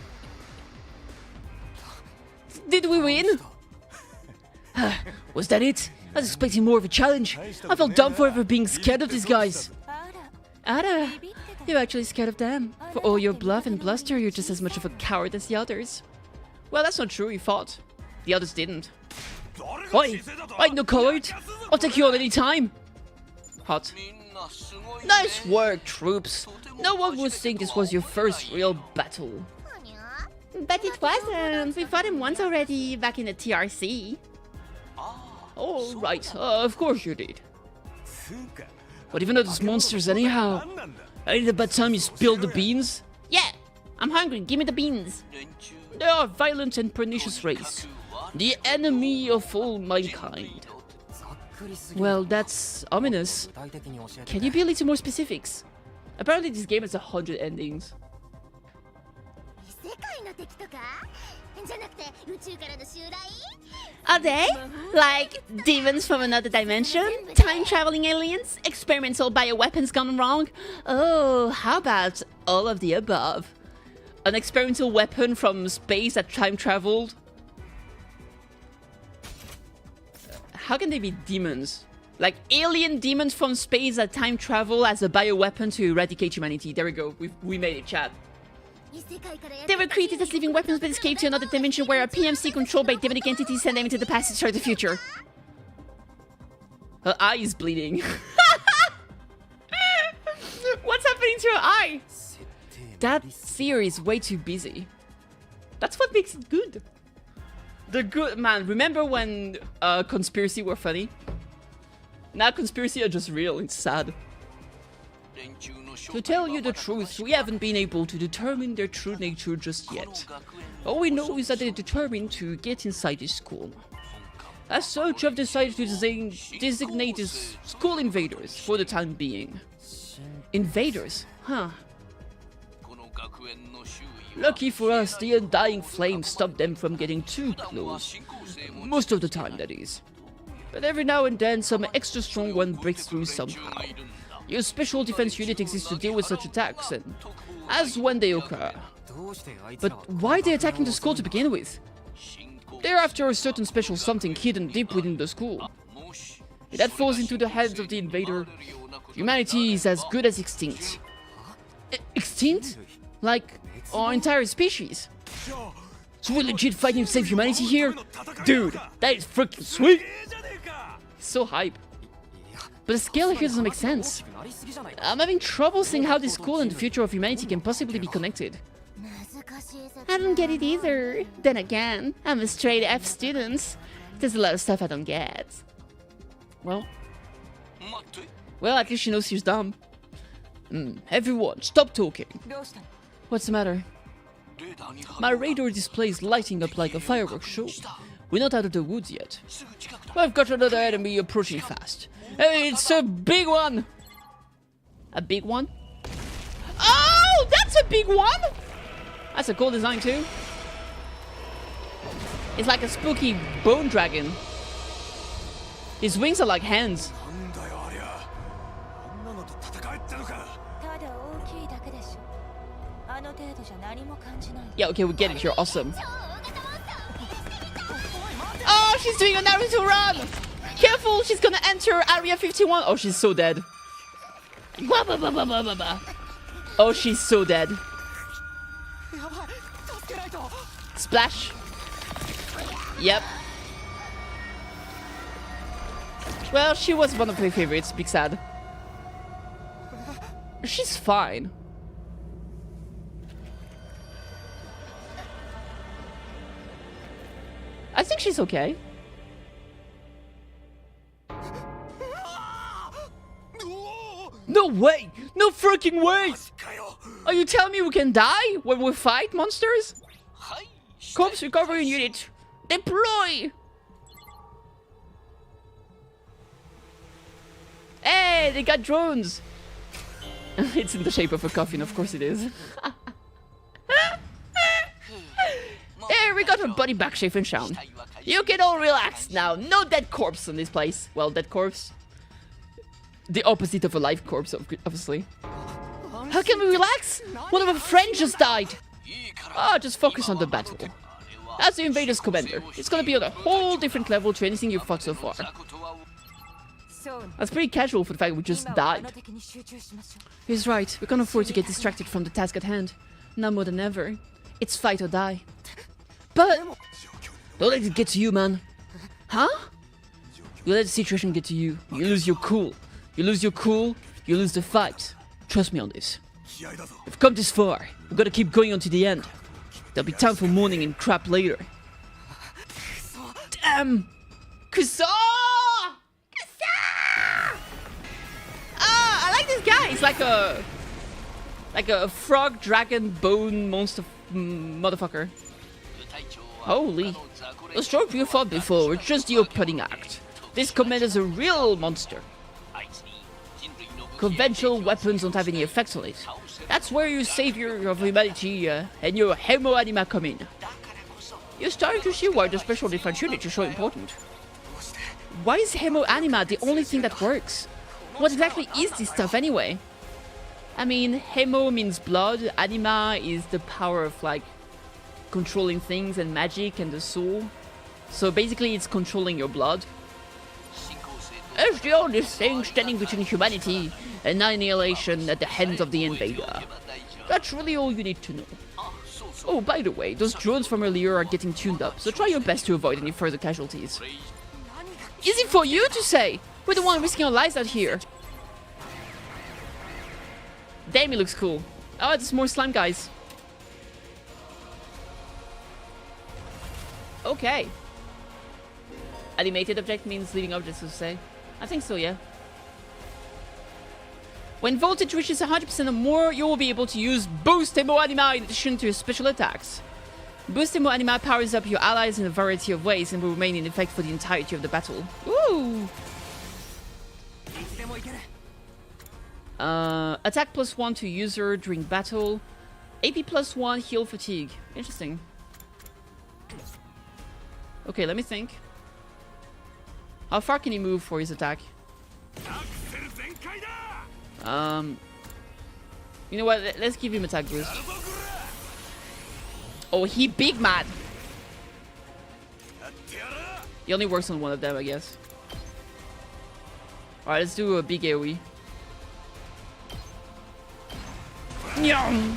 Did we win? Was that it? I was expecting more of a challenge. I felt dumb for ever being scared of these guys. Ada, you're actually scared of them. For all your bluff and bluster, you're just as much of a coward as the others. Well, that's not true, you fought. The others didn't. Oi! I'm no coward! I'll take you on any time! Hot. Nice work, troops! No one would think this was your first real battle. But it wasn't. We fought him once already, back in the TRC. Oh, right. Of course you did. What even are those monsters anyhow? Ain't it about time you spilled the beans? Yeah! I'm hungry, give me the beans! They are a violent and pernicious race. The enemy of all mankind. Well, that's ominous. Can you be a little more specifics? Apparently this game has 100 endings. Are they? Like demons from another dimension? Time-traveling aliens? Experimental bioweapons gone wrong? Oh, how about all of the above? An experimental weapon from space that time-traveled? How can they be demons? Like alien demons from space that time-travel as a bioweapon to eradicate humanity. There we go. We made it, chat. They were created as living weapons but escaped to another dimension where a PMC controlled by demonic entities sent them into the past to destroy the future. Her eye is bleeding. What's happening to her eye? That theory is way too busy. That's what makes it good. The good man. Remember when conspiracy were funny? Now conspiracy are just real. It's sad. To tell you the truth, we haven't been able to determine their true nature just yet. All we know is that they're determined to get inside this school. As such, I've decided to designate as school invaders for the time being. Invaders? Huh. Lucky for us, the undying flame stopped them from getting too close. Most of the time, that is. But every now and then, some extra strong one breaks through somehow. Your special defense unit exists to deal with such attacks, and as when they occur. But why are they attacking the school to begin with? They're after a certain special something hidden deep within the school. If that falls into the hands of the invader, humanity is as good as extinct. Extinct? Like our entire species? So we're legit fighting to save humanity here? Dude, that is freaking sweet! So hype. But the scale here doesn't make sense. I'm having trouble seeing how this school and the future of humanity can possibly be connected. I don't get it either. Then again, I'm a straight F student. There's a lot of stuff I don't get. Well, at least she knows she's dumb. Everyone, stop talking. What's the matter? My radar display is lighting up like a fireworks show. We're not out of the woods yet. I've got another enemy approaching fast. Hey, it's a big one! A big one? Oh, that's a big one! That's a cool design too. It's like a spooky bone dragon. His wings are like hands. Yeah, okay, we get it. You're awesome. Oh, she's doing a Naruto run! Careful, she's gonna enter Area 51. Oh, she's so dead. Oh, she's so dead. Splash. Yep. Well, she was one of my favorites. Big sad. She's fine. I think she's okay. No way! No freaking way! Are you telling me we can die when we fight monsters? Corpse recovery unit Deploy! Hey, they got drones! It's in the shape of a coffin, of course it is. There, we got our body back safe and sound. You can all relax now. No dead corpse in this place. Well, dead corpse. The opposite of a live corpse, obviously. How can we relax? One of our friends just died. Ah, just focus on the battle. As the invader's commander, it's gonna be on a whole different level to anything you've fought so far. That's pretty casual for the fact we just died. He's right, we can't afford to get distracted from the task at hand. Now more than ever. It's fight or die. But don't let it get to you, man. Huh? You let the situation get to you, you lose your cool. You lose your cool, you lose the fight. Trust me on this. We've come this far. We've got to keep going on to the end. There'll be time for mourning and crap later. Damn! Kusa! Ah, I like this guy. He's like a frog, dragon, bone monster motherfucker. Holy! Those tropes you fought before were just the opening act. This commander's a real monster. Conventional weapons don't have any effects on it. That's where your savior of humanity and your Hemo Anima come in. You're starting to see why the special defense unit is so important. Why is Hemo Anima the only thing that works? What exactly is this stuff anyway? I mean, Hemo means blood, Anima is the power of like controlling things and magic and the soul. So basically it's controlling your blood. It's the only thing standing between humanity and annihilation at the hands of the invader. That's really all you need to know. Oh, by the way, those drones from earlier are getting tuned up, so try your best to avoid any further casualties. Easy for you to say! We're the one risking our lives out here. Damn, he looks cool. Oh, there's more slime guys. Okay. Animated object means leading objects, to say. I think so, yeah. When voltage reaches 100% or more, you will be able to use Boost Hemo Anima in addition to your special attacks. Boost Hemo Anima powers up your allies in a variety of ways and will remain in effect for the entirety of the battle. Ooh! Attack +1 to user during battle. AP +1, heal fatigue. Interesting. Okay, let me think. How far can he move for his attack? You know what? Let's give him attack boost. Oh, he big mad. He only works on one of them, I guess. Alright, let's do a big AoE. Nyam!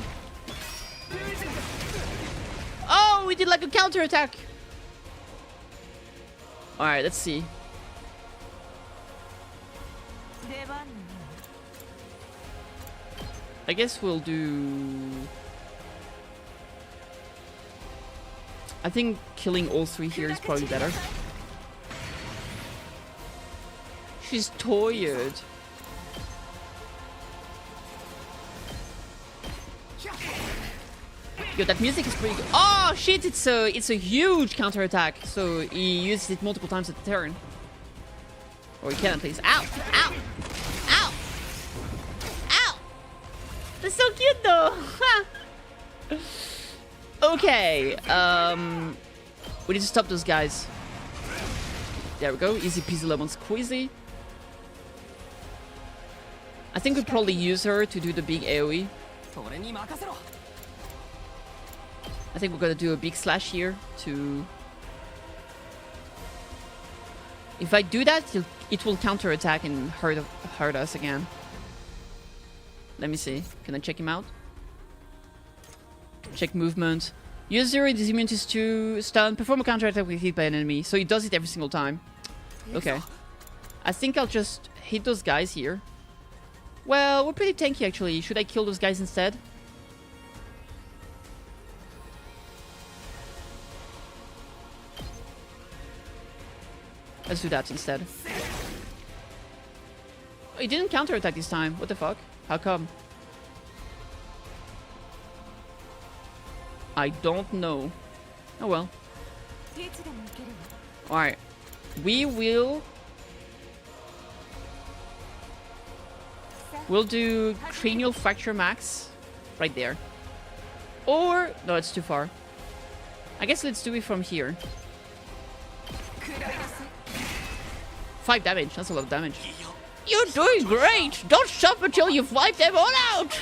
Oh, we did like a counter attack. Alright, let's see. I guess we'll do... I think killing all three here is probably better. She's tired. Yo, that music is pretty good. Oh shit, it's a huge counter attack. So he uses it multiple times at the turn. Or he can at least. Ow! Ow! Ow! Ow! That's so cute though! Okay, we need to stop those guys. There we go, easy peasy lemon squeezy. I think we'll probably use her to do the big AoE. I think we're gonna do a big slash here to... If I do that, it will counter attack and hurt us again. Let me see, can I check him out? Check movement. User is immune to stun. Perform a counter attack with hit by an enemy. So he does it every single time. Okay. I think I'll just hit those guys here. Well, we're pretty tanky actually. Should I kill those guys instead? Let's do that instead. Oh, he didn't counterattack this time. What the fuck? How come? I don't know. Oh well. Alright. We will... We'll do cranial fracture max. Right there. Or... No, it's too far. I guess let's do it from here. 5 damage. That's a lot of damage. You're doing great! Don't stop until you wipe them all out!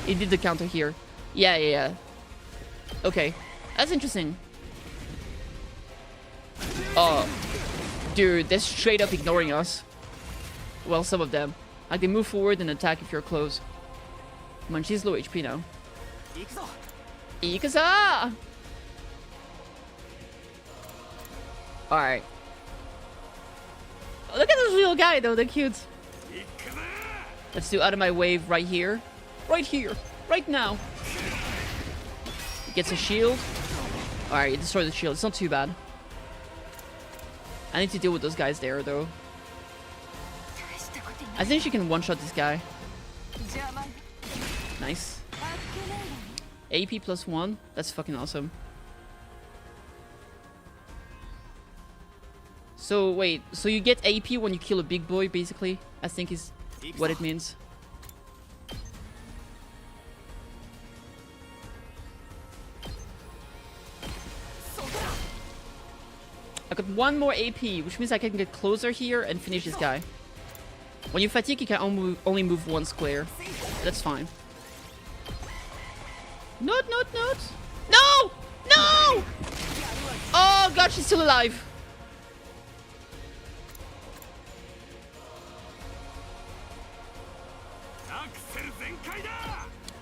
He did the counter here. Yeah. Okay. That's interesting. Oh. Dude, they're straight up ignoring us. Well, some of them. Like, they move forward and attack if you're close. Come on, she's low HP now. Ikaza! Alright. Oh, look at this little guy, though. They're cute. Let's do out of my wave right here. Right here. Right now. He gets a shield. Alright, you destroy the shield. It's not too bad. I need to deal with those guys there, though. I think she can one-shot this guy. Nice. AP +1. That's fucking awesome. So, wait. So you get AP when you kill a big boy, basically? I think is what it means. I got 1 more AP, which means I can get closer here and finish this guy. When you fatigue, you can only move 1 square. That's fine. Note! No! No! Oh god, she's still alive.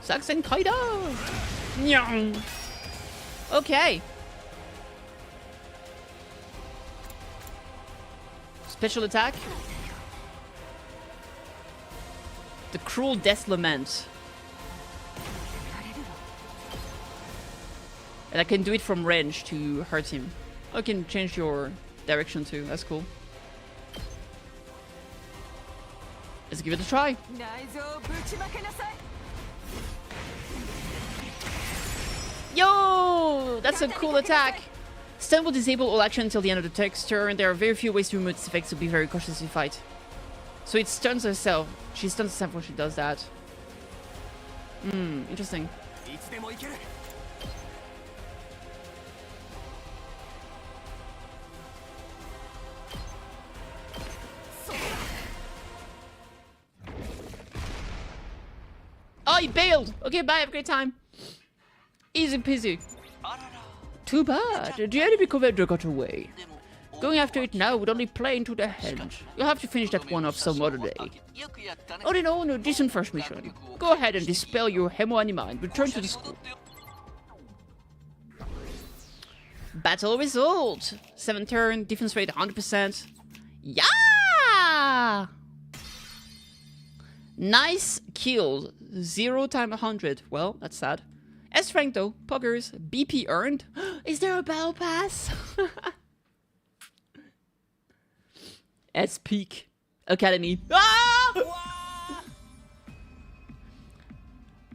Saxen Kaida! Nyong! Okay. Special attack. The Cruel Death Lament. And I can do it from range to hurt him. I can change your direction too. That's cool. Let's give it a try. Yo! That's a cool attack. Stun will disable all action until the end of the text turn. There are very few ways to remove this effect, so be very cautious if you fight. So it stuns herself. She stuns herself when she does that. Interesting. Oh, he bailed! Okay, bye, have a great time. Easy peasy. Too bad. The enemy commander got away. Going after it now would only play into their hands. You'll have to finish that one off some other day. All in all, a decent first mission. Go ahead and dispel your Hemo Anima and return to the school. Battle result. 7 turn, defense rate 100%. Yeah! Nice kill. 0 times 100. Well, that's sad. S rank though. Poggers. BP earned. Is there a battle pass? S peak. Academy. Ah!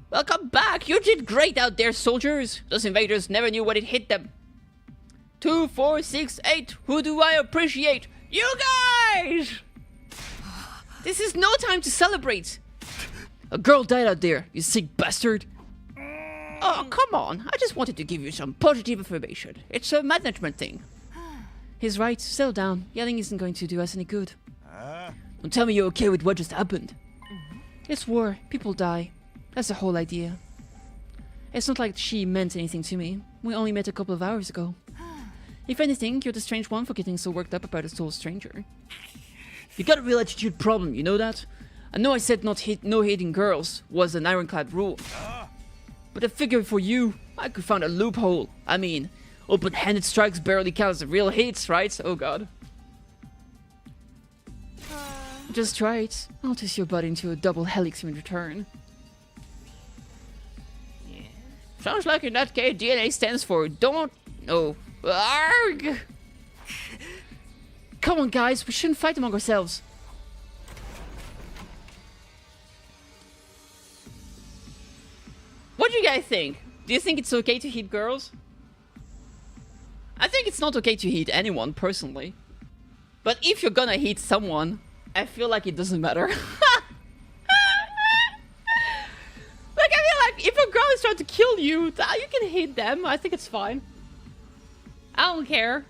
Welcome back. You did great out there, soldiers. Those invaders never knew what it hit them. 2, 4, 6, 8. Who do I appreciate? You guys! This is no time to celebrate. A girl died out there, you sick bastard. Oh, come on. I just wanted to give you some positive information. It's a management thing. He's right. Settle down. Yelling isn't going to do us any good. Don't tell me you're okay with what just happened. It's war. People die. That's the whole idea. It's not like she meant anything to me. We only met a couple of hours ago. If anything, you're the strange one for getting so worked up about a total stranger. You got a real attitude problem, you know that? I know I said no hating girls was an ironclad rule. But I figure for you, I could find a loophole. I mean, open-handed strikes barely count as real hits, right? Oh god. Just try it. I'll twist your butt into a double helix in return. Yeah. Sounds like in that case DNA stands for don't... No. Arg! Come on guys, we shouldn't fight among ourselves. What do you guys think? Do you think it's okay to hit girls? I think it's not okay to hit anyone, personally. But if you're gonna hit someone, I feel like it doesn't matter. Like, I feel like if a girl is trying to kill you, you can hit them. I think it's fine. I don't care.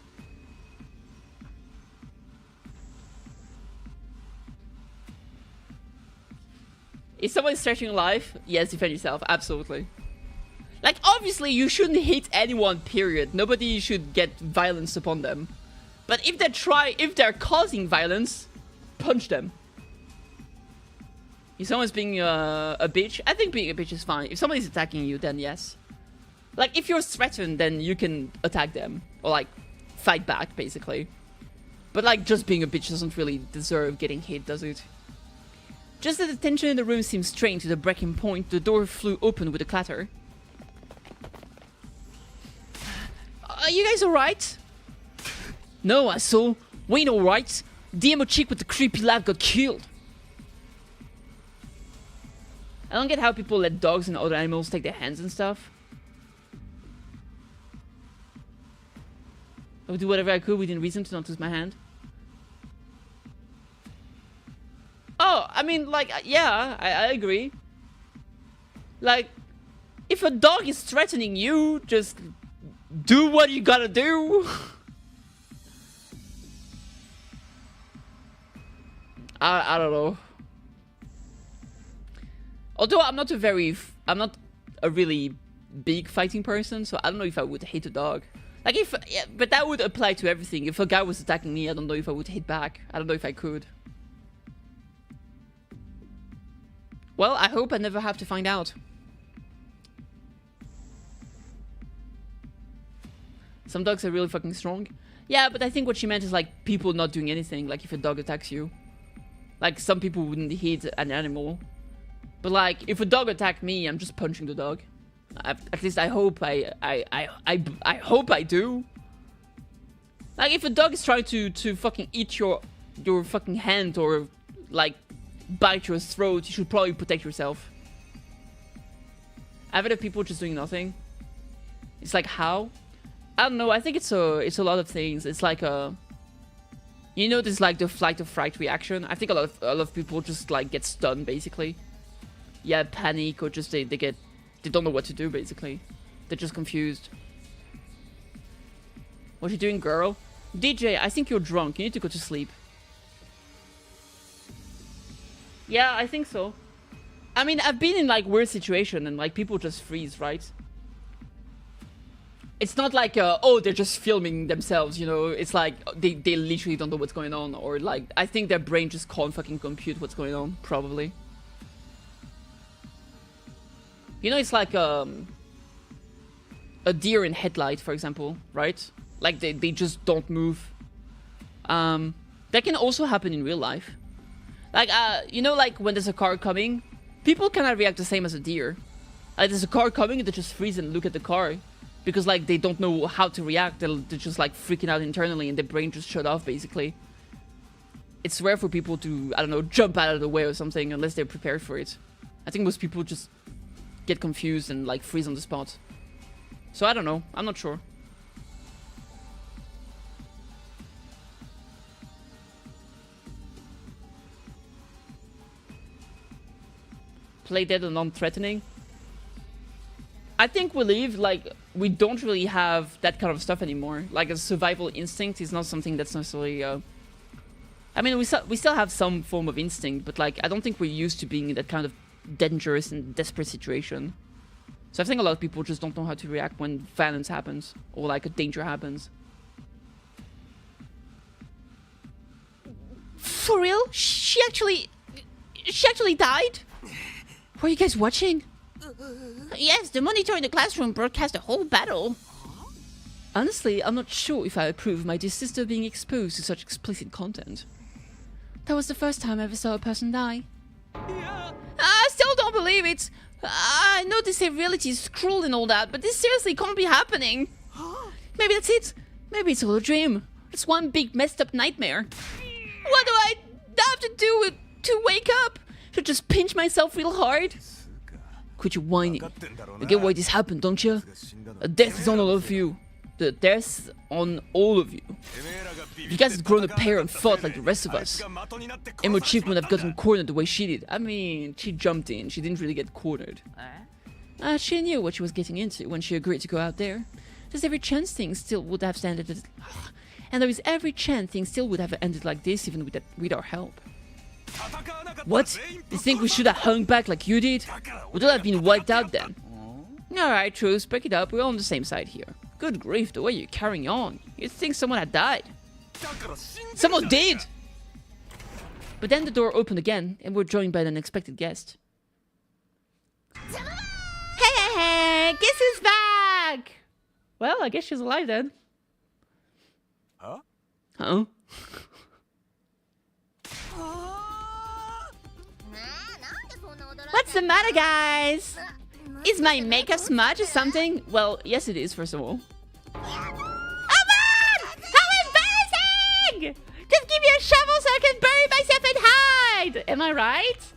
If someone is threatening life, yes, defend yourself. Absolutely. Like, obviously, you shouldn't hit anyone, period. Nobody should get violence upon them. But if they're causing violence, punch them. If someone's being a bitch, I think being a bitch is fine. If someone is attacking you, then yes. Like, if you're threatened, then you can attack them. Or, like, fight back, basically. But, like, just being a bitch doesn't really deserve getting hit, does it? Just as the tension in the room seemed strained to the breaking point, the door flew open with a clatter. Are you guys alright? No, asshole. We ain't alright. The emo chick with the creepy laugh got killed. I don't get how people let dogs and other animals take their hands and stuff. I would do whatever I could within reason to not lose my hand. Oh, I mean, like, yeah, I agree. Like, if a dog is threatening you, just do what you gotta do. I don't know. Although I'm not a really big fighting person, so I don't know if I would hit a dog. Like, yeah, but that would apply to everything. If a guy was attacking me, I don't know if I would hit back. I don't know if I could. Well, I hope I never have to find out. Some dogs are really fucking strong. Yeah, but I think what she meant is, like, people not doing anything. Like, if a dog attacks you. Like, some people wouldn't hit an animal. But, like, if a dog attacked me, I'm just punching the dog. At least I hope I hope I do. Like, if a dog is trying to fucking eat your fucking hand or, like, bite your throat, you should probably protect yourself. I've heard of people just doing nothing. It's like, how? I don't know. I think it's a lot of things. It's like you know, there's like the flight or fright reaction. I think a lot of people just like get stunned, basically. Yeah, panic, or just they don't know what to do, basically. They're just confused. What you doing, girl? DJ, I think you're drunk. You need to go to sleep. Yeah, I think so. I mean, I've been in like weird situation and like people just freeze, right? It's not like, oh, they're just filming themselves, you know? It's like, they literally don't know what's going on. Or like, I think their brain just can't fucking compute what's going on, probably. You know, it's like a deer in headlight, for example, right? Like, they just don't move. That can also happen in real life. Like, you know, like when there's a car coming, people cannot react the same as a deer. Like, there's a car coming and they just freeze and look at the car. Because, like, they don't know how to react. They're just, like, freaking out internally and their brain just shut off, basically. It's rare for people to, I don't know, jump out of the way or something unless they're prepared for it. I think most people just get confused and, like, freeze on the spot. So, I don't know. I'm not sure. Play dead and non-threatening. I think we don't really have that kind of stuff anymore. Like, a survival instinct is not something that's necessarily, I mean, we still have some form of instinct, but, like, I don't think we're used to being in that kind of dangerous and desperate situation. So I think a lot of people just don't know how to react when violence happens, or, like, a danger happens. For real? She actually died? Were you guys watching? Yes, the monitor in the classroom broadcast the whole battle. Honestly, I'm not sure if I approve my dear sister being exposed to such explicit content. That was the first time I ever saw a person die. I still don't believe it. I know they say reality is cruel and all that, but this seriously can't be happening. Maybe that's it. Maybe it's all a dream. It's one big messed up nightmare. What do I have to do to wake up? Should just pinch myself real hard? Quit your whining. You get why this happened, don't you? A death is on all of you. the death on all of you. If you guys had grown a pair and fought like the rest of us, Emo Chief would have gotten cornered the way she did. I mean, she jumped in, she didn't really get cornered. She knew what she was getting into when she agreed to go out there. There's every chance things still would have ended, and there is every chance things still would have ended like this even with our help. What? You think we should have hung back like you did? Would all have been wiped out then? Alright, Truce, break it up, we're all on the same side here. Good grief, the way you're carrying on. You'd think someone had died. Someone did! But then the door opened again, and we're joined by an unexpected guest. Hey, guess who's back? Well, I guess she's alive then. Huh? Huh? What's the matter, guys? Is my makeup smudge or something? Well, yes it is, first of all. Oh man! How embarrassing! Just give me a shovel so I can bury myself and hide! Am I right?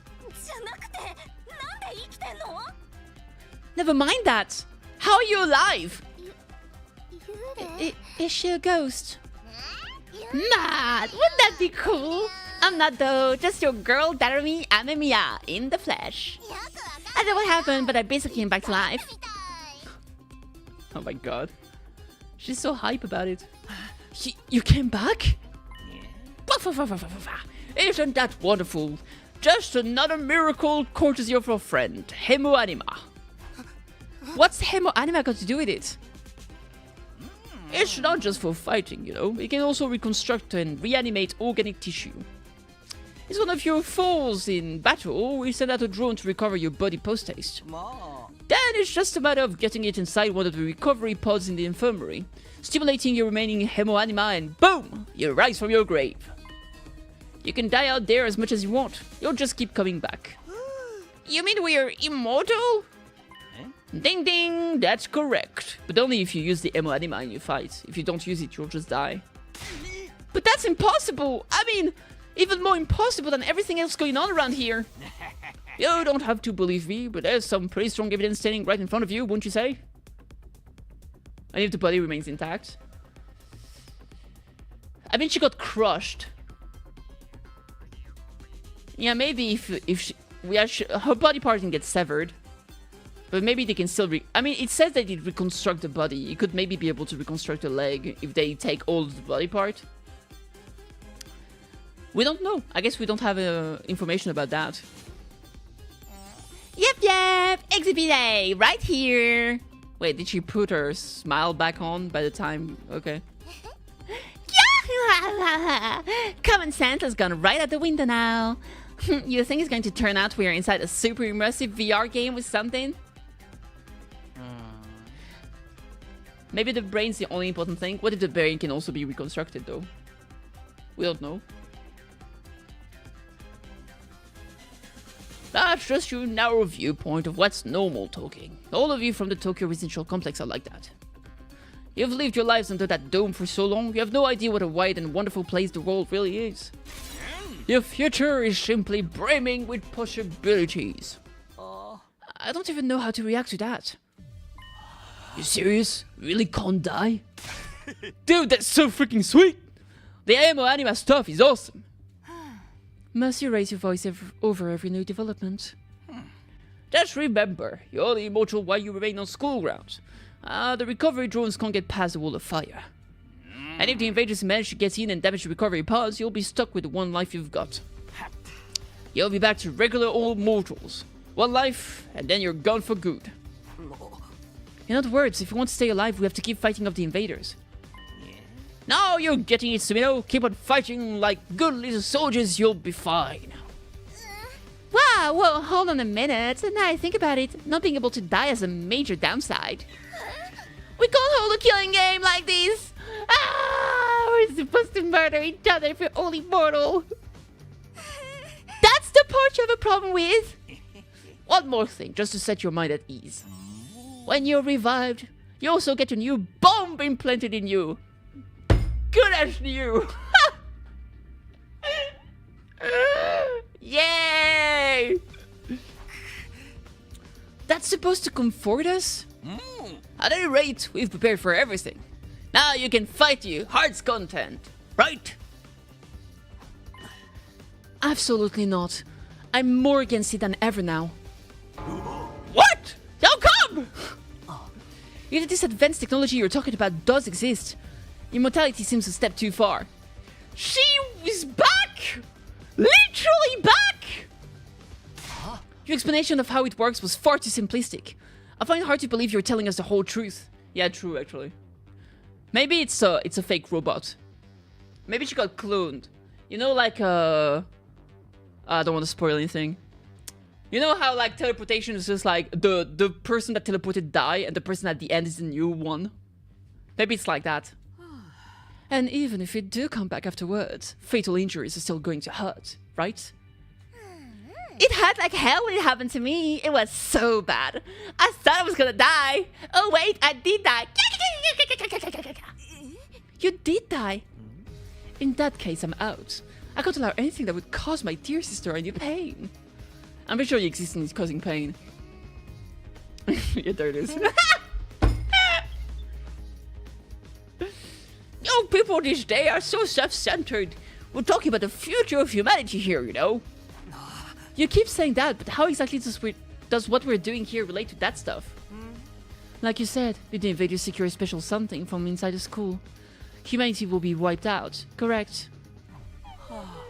Never mind that! How are you alive? Is she a ghost? Mad! Wouldn't that be cool? I'm not though, just your girl Darumi Amemiya in the flesh. I don't know what happened, but I basically came back to life. Oh my god. She's so hype about it. You came back? Isn't that wonderful? Just another miracle courtesy of your friend, Hemo Anima. What's Hemo Anima got to do with it? It's not just for fighting, you know. It can also reconstruct and reanimate organic tissue. It's one of your foes in battle. We send out a drone to recover your body post-haste. Then it's just a matter of getting it inside one of the recovery pods in the infirmary, stimulating your remaining Hemo Anima, and boom! You rise from your grave. You can die out there as much as you want. You'll just keep coming back. You mean we're immortal? Ding ding, that's correct. But only if you use the Hemo Anima in your fight. If you don't use it, you'll just die. But that's impossible! I mean, even more impossible than everything else going on around here. You don't have to believe me, but there's some pretty strong evidence standing right in front of you, wouldn't you say? And if the body remains intact. I mean, she got crushed. Yeah, maybe if her body part can get severed. But maybe they can still I mean, it says that it reconstruct the body. It could maybe be able to reconstruct a leg if they take all of the body part. We don't know. I guess we don't have information about that. Yep, Exhibit A, right here. Wait, did she put her smile back on by the time? Okay. Common sense has gone right out the window now. You think it's going to turn out we're inside a super immersive VR game with something? Maybe the brain's the only important thing. What if the brain can also be reconstructed, though? We don't know. That's just your narrow viewpoint of what's normal talking. All of you from the Tokyo Residential Complex are like that. You've lived your lives under that dome for so long, you have no idea what a wide and wonderful place the world really is. Your future is simply brimming with possibilities. I don't even know how to react to that. You serious? Really can't die? Dude, that's so freaking sweet! The Hemo Anima stuff is awesome! Must you raise your voice over every new development? Just remember, you're only immortal while you remain on school grounds. The recovery drones can't get past the wall of fire. And if the invaders manage to get in and damage the recovery pods, you'll be stuck with the one life you've got. You'll be back to regular old mortals. One life, and then you're gone for good. In other words, if you want to stay alive, we have to keep fighting off the invaders. Now you're getting it, Sumino. Keep on fighting like good little soldiers, you'll be fine. Wow, well, hold on a minute. Now I think about it, not being able to die is a major downside. We can't hold a killing game like this. We're supposed to murder each other if we're only mortal. That's the part you have a problem with. One more thing, just to set your mind at ease. When you're revived, you also get a new bomb implanted in you. Good as new. Yay! That's supposed to comfort us? At any rate, we've prepared for everything. Now you can fight you. Heart's content. Right? Absolutely not. I'm more against it than ever now. What? How come? Either this advanced technology you're talking about does exist. Immortality seems a step too far. She is back! Literally back! Your explanation of how it works was far too simplistic. I find it hard to believe you're telling us the whole truth. Yeah, true, actually. Maybe it's a fake robot. Maybe she got cloned. You know, like, I don't want to spoil anything. You know how, like, teleportation is just like the person that teleported die and the person at the end is the new one? Maybe it's like that. And even if you do come back afterwards, fatal injuries are still going to hurt, right? It hurt like hell when it happened to me. It was so bad. I thought I was gonna die. Oh wait, I did die. You did die. In that case, I'm out. I can't allow anything that would cause my dear sister any pain. I'm pretty sure your existence is causing pain. Yeah, there it is. Young people these days are so self-centered. We're talking about the future of humanity here, you know. You keep saying that, but how exactly does what we're doing here relate to that stuff? Like you said, did the invaders secure a special something from inside the school? Humanity will be wiped out, correct?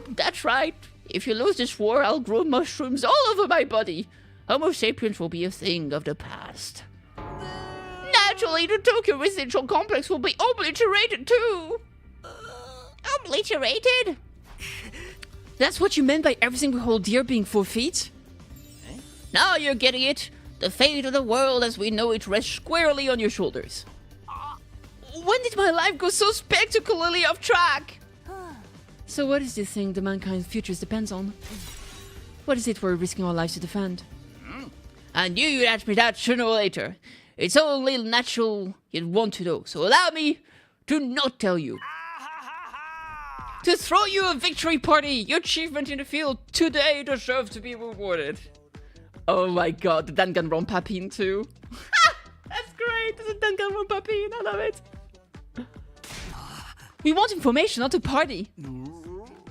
That's right. If you lose this war, I'll grow mushrooms all over my body. Homo sapiens will be a thing of the past. Naturally, the Tokyo Residential Complex will be obliterated too. Obliterated? That's what you meant by everything we hold dear being 4 feet? Now you're getting it. The fate of the world as we know it rests squarely on your shoulders. When did my life go so spectacularly off track? So what is this thing the mankind's futures depends on? What is it we're risking our lives to defend? I knew you'd ask me that sooner or later. It's only natural you'd want to know, so allow me to not tell you. To throw you a victory party! Your achievement in the field today deserves to be rewarded. Oh my god, the Danganronpa pin too. That's great, there's a Danganronpa pin, I love it. We want information, not a party.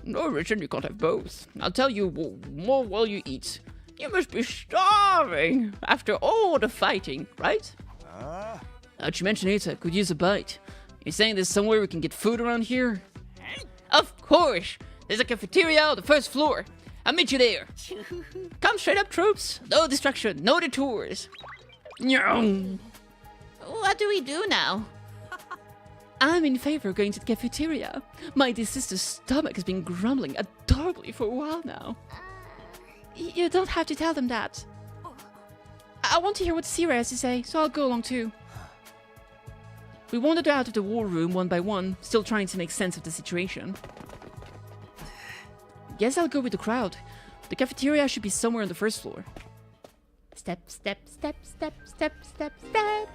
No, Richard, you can't have both. I'll tell you more while you eat. You must be starving after all the fighting, right? Now that you mention it, I could use a bite. You're saying there's somewhere we can get food around here? Of course! There's a cafeteria on the first floor. I'll meet you there. Come straight up, troops. No distraction, no detours. What do we do now? I'm in favor of going to the cafeteria. My dear sister's stomach has been grumbling adorably for a while now. You don't have to tell them that. I want to hear what Sierra has to say, so I'll go along too. We wandered out of the war room one by one, still trying to make sense of the situation. Guess I'll go with the crowd. The cafeteria should be somewhere on the first floor. Step, step, step, step, step, step, step.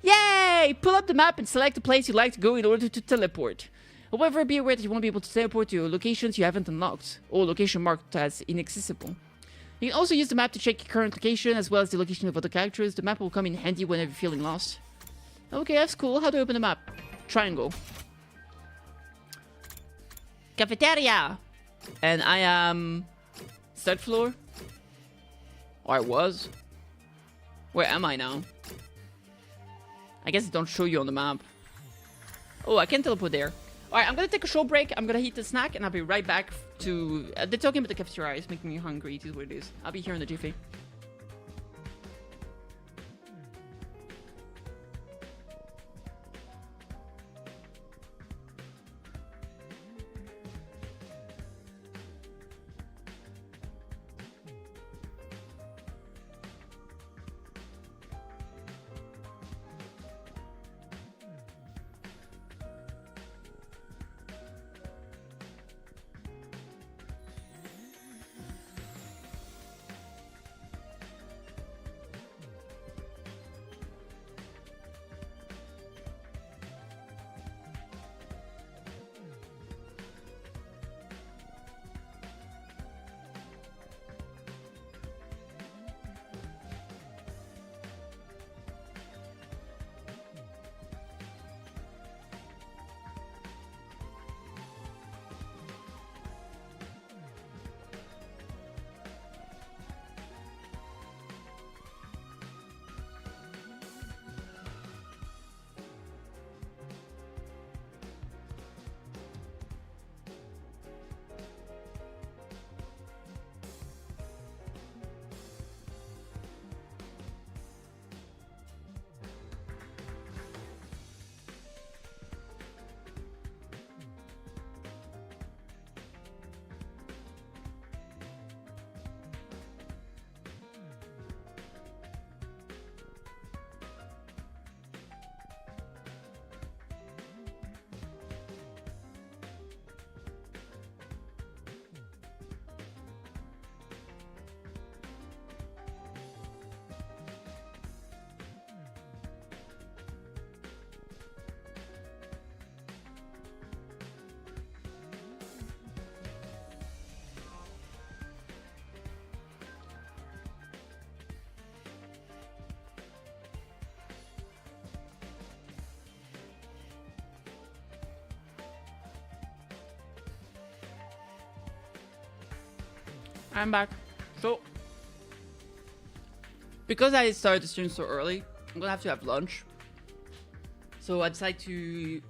Yay! Pull up the map and select the place you'd like to go in order to teleport. However, be aware that you won't be able to teleport to locations you haven't unlocked, or location marked as inaccessible. You can also use the map to check your current location, as well as the location of other characters. The map will come in handy whenever you're feeling lost. Okay, that's cool. How do I open the map? Triangle. Cafeteria! And I am... third floor? Or I was? Where am I now? I guess it don't show you on the map. Oh, I can teleport there. Alright, I'm gonna take a short break. I'm gonna eat the snack and I'll be right back to... they're talking about the cafeteria. It's making me hungry. It is what it is. I'll be here in the jiffy. I'm back. So, because I started the stream so early, I'm gonna have to have lunch. So I decided to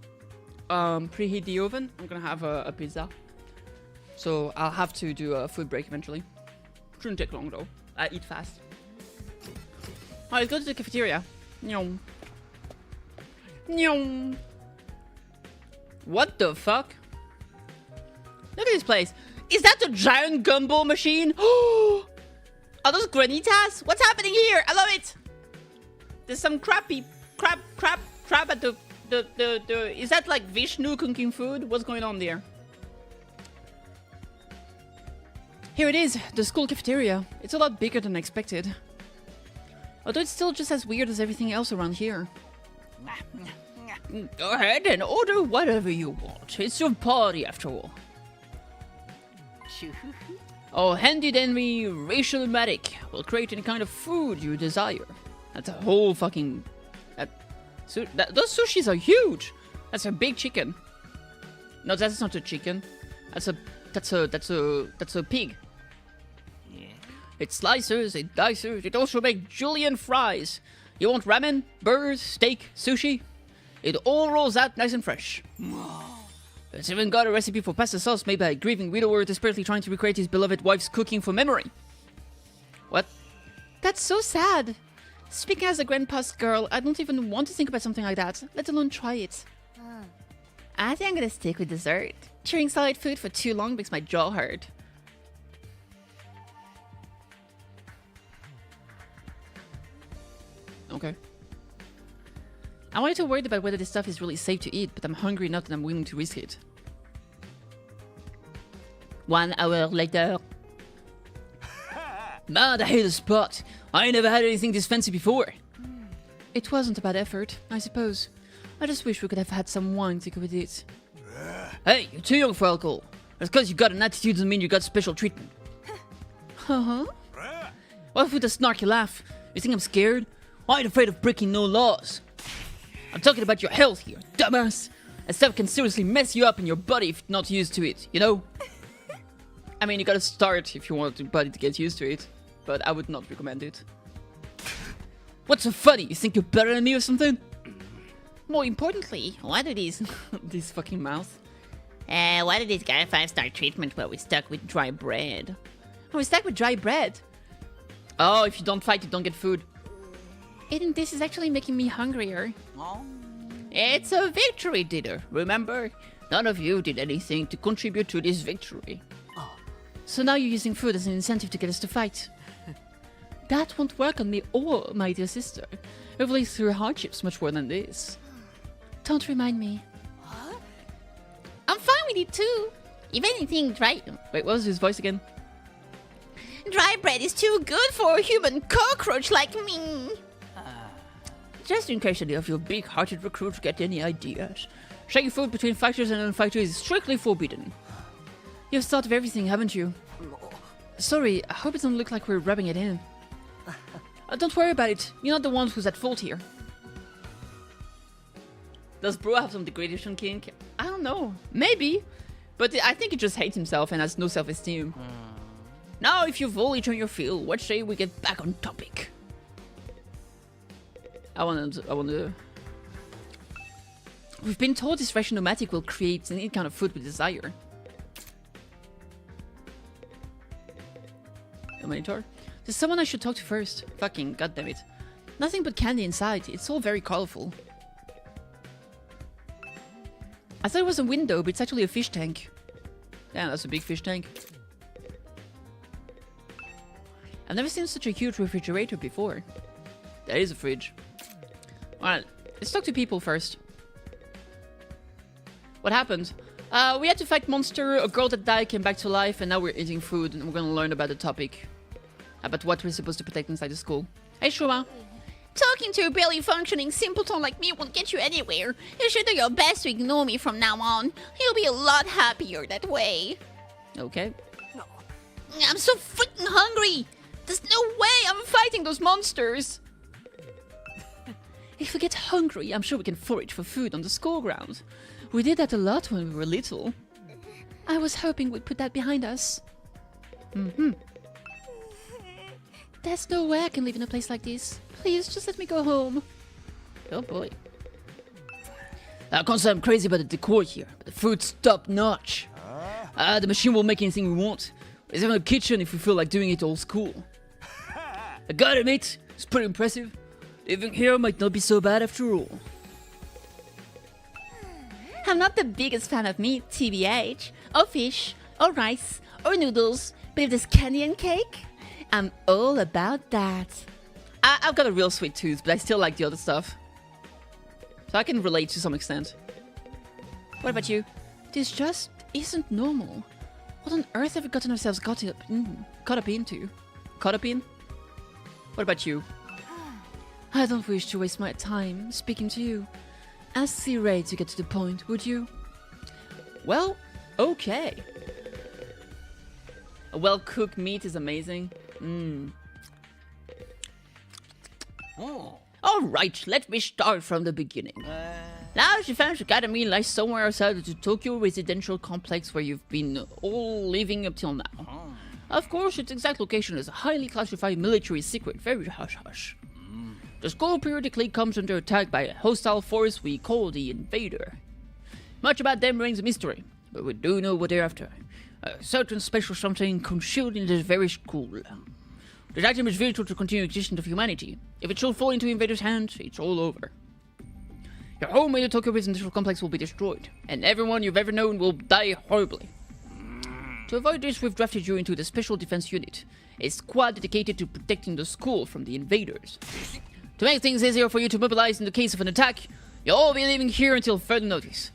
preheat the oven. I'm gonna have a pizza. So I'll have to do a food break eventually. Shouldn't take long though. I eat fast. Alright, let's go to the cafeteria. Nyom. Nyom. What the fuck? Look at this place. Is that the giant gumball machine? Are those granitas? What's happening here? I love it. There's some crab at the is that like Vishnu cooking food? What's going on there? Here it is, the school cafeteria. It's a lot bigger than I expected. Although it's still just as weird as everything else around here. Go ahead and order whatever you want. It's your party after all. Oh, handy dandy racial-matic will create any kind of food you desire. That's a whole fucking... those sushis are huge! That's a big chicken. No, that's not a chicken. That's a pig. Yeah. It slices, it dices, it also makes julienne fries. You want ramen, burgers, steak, sushi? It all rolls out nice and fresh. It's even got a recipe for pasta sauce made by a grieving widower desperately trying to recreate his beloved wife's cooking from memory. What? That's so sad. Speaking as a grandpa's girl, I don't even want to think about something like that, let alone try it. I think I'm gonna stick with dessert. Chewing solid food for too long makes my jaw hurt. Okay. I wanted to worry about whether this stuff is really safe to eat, but I'm hungry enough that I'm willing to risk it. 1 hour later. Man, I hate the spot. I ain't never had anything this fancy before. It wasn't a bad effort, I suppose. I just wish we could have had some wine to go with it. Hey, you're too young for alcohol. Just because you got an attitude doesn't mean you got special treatment. Uh-huh. What with a snarky laugh? You think I'm scared? I ain't afraid of breaking no laws. I'm talking about your health here, dumbass. And stuff can seriously mess you up in your body if you're not used to it, you know? I mean, you gotta start if you want your body to get used to it, but I would not recommend it. What's so funny? You think you're better than me or something? More importantly, why do these... this fucking mouth. Why did these get a 5-star treatment while we stuck with dry bread? Oh, we're stuck with dry bread? Oh, if you don't fight, you don't get food. Eating this is actually making me hungrier. Oh. It's a victory dinner, remember? None of you did anything to contribute to this victory. Oh. So now you're using food as an incentive to get us to fight. That won't work on me or my dear sister. We've lived through hardships much more than this. Don't remind me. What? I'm fine with it too. If anything, dry... Wait, what was his voice again? Dry bread is too good for a human cockroach like me. Just in case any of you big-hearted recruits get any ideas, sharing food between fighters and non-fighters is strictly forbidden. You've thought of everything, haven't you? Sorry, I hope it doesn't look like we're rubbing it in. Don't worry about it. You're not the one who's at fault here. Does bro have some degradation kink? I don't know. Maybe. But I think he just hates himself and has no self-esteem. Now, if you've all eaten your fill, what say we get back on topic? I wanna... We've been told this ration-o-matic will create any kind of food we desire. A monitor? There's someone I should talk to first. Fucking goddammit. Nothing but candy inside. It's all very colorful. I thought it was a window, but it's actually a fish tank. Yeah, that's a big fish tank. I've never seen such a huge refrigerator before. That is a fridge. Alright, let's talk to people first. What happened? We had to fight monster, a girl that died came back to life, and now we're eating food, and we're gonna learn about the topic. About what we're supposed to protect inside the school. Hey, Shuma. Talking to a barely functioning simpleton like me won't get you anywhere. You should do your best to ignore me from now on. You'll be a lot happier that way. Okay. I'm so freaking hungry! There's no way I'm fighting those monsters! If we get hungry, I'm sure we can forage for food on the school grounds. We did that a lot when we were little. I was hoping we'd put that behind us. There's no way I can live in a place like this. Please, just let me go home. Oh boy. I can't say I'm crazy about the decor here, but the food's top notch. The machine will make anything we want. There's even a kitchen if we feel like doing it old school. I gotta admit, it's pretty impressive. Living here might not be so bad after all. I'm not the biggest fan of meat, TBH, or fish, or rice, or noodles, but if there's candy and cake, I'm all about that. I've got a real sweet tooth, but I still like the other stuff. So I can relate to some extent. What about you? This just isn't normal. What on earth have we gotten ourselves caught up into? Caught up in? What about you? I don't wish to waste my time speaking to you. Ask the Ray to get to the point, would you? Well, okay. A well-cooked meat is amazing. Alright, let me start from the beginning. Now, Defense Academy lies somewhere outside of the Tokyo residential complex where you've been all living up till now. Of course, its exact location is a highly classified military secret, very hush-hush. The school periodically comes under attack by a hostile force we call the Invader. Much about them remains a mystery, but we do know what they're after. A certain special something concealed in this very school. This item is vital to the continued existence of humanity. If it should fall into Invader's hands, it's all over. Your home in the Tokyo residential complex will be destroyed, and everyone you've ever known will die horribly. To avoid this, we've drafted you into the Special Defense Unit, a squad dedicated to protecting the school from the invaders. To make things easier for you to mobilize in the case of an attack, you'll all be living here until further notice.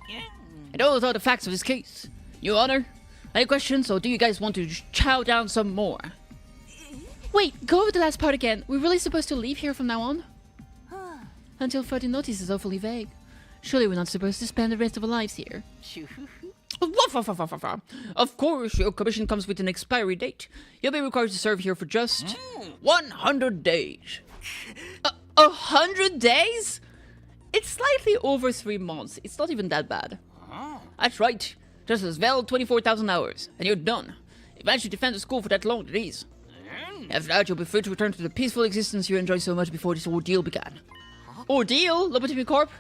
And those are the facts of this case. Your Honor, any questions, or do you guys want to chow down some more? Wait, go over the last part again. We're really supposed to leave here from now on? Until further notice is awfully vague. Surely we're not supposed to spend the rest of our lives here. Of course, your commission comes with an expiry date. You'll be required to serve here for just 100 days. 100 days? It's slightly over 3 months. It's not even that bad. That's right. Just as well 24,000 hours, and you're done. If you manage to defend the school for that long, it is. After that, you'll be free to return to the peaceful existence you enjoyed so much before this ordeal began. Ordeal? Lobotomy Corp?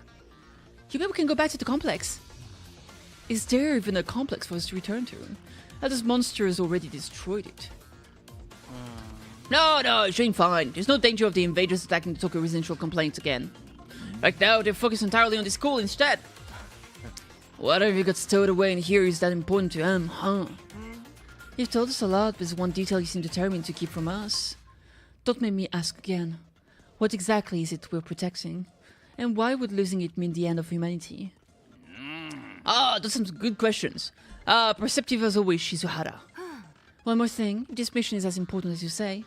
You mean we can go back to the complex? Is there even a complex for us to return to? This monster has already destroyed it. No, it's doing fine. There's no danger of the invaders attacking the Tokyo residential complex again. Right now, they're focused entirely on the school instead. Whatever you got stowed away in here is that important to them, huh? You've told us a lot, but there's one detail you seem determined to keep from us. Don't make me ask again. What exactly is it we're protecting? And why would losing it mean the end of humanity? Those are some good questions. Perceptive as always, Shizuhara. One more thing. If this mission is as important as you say,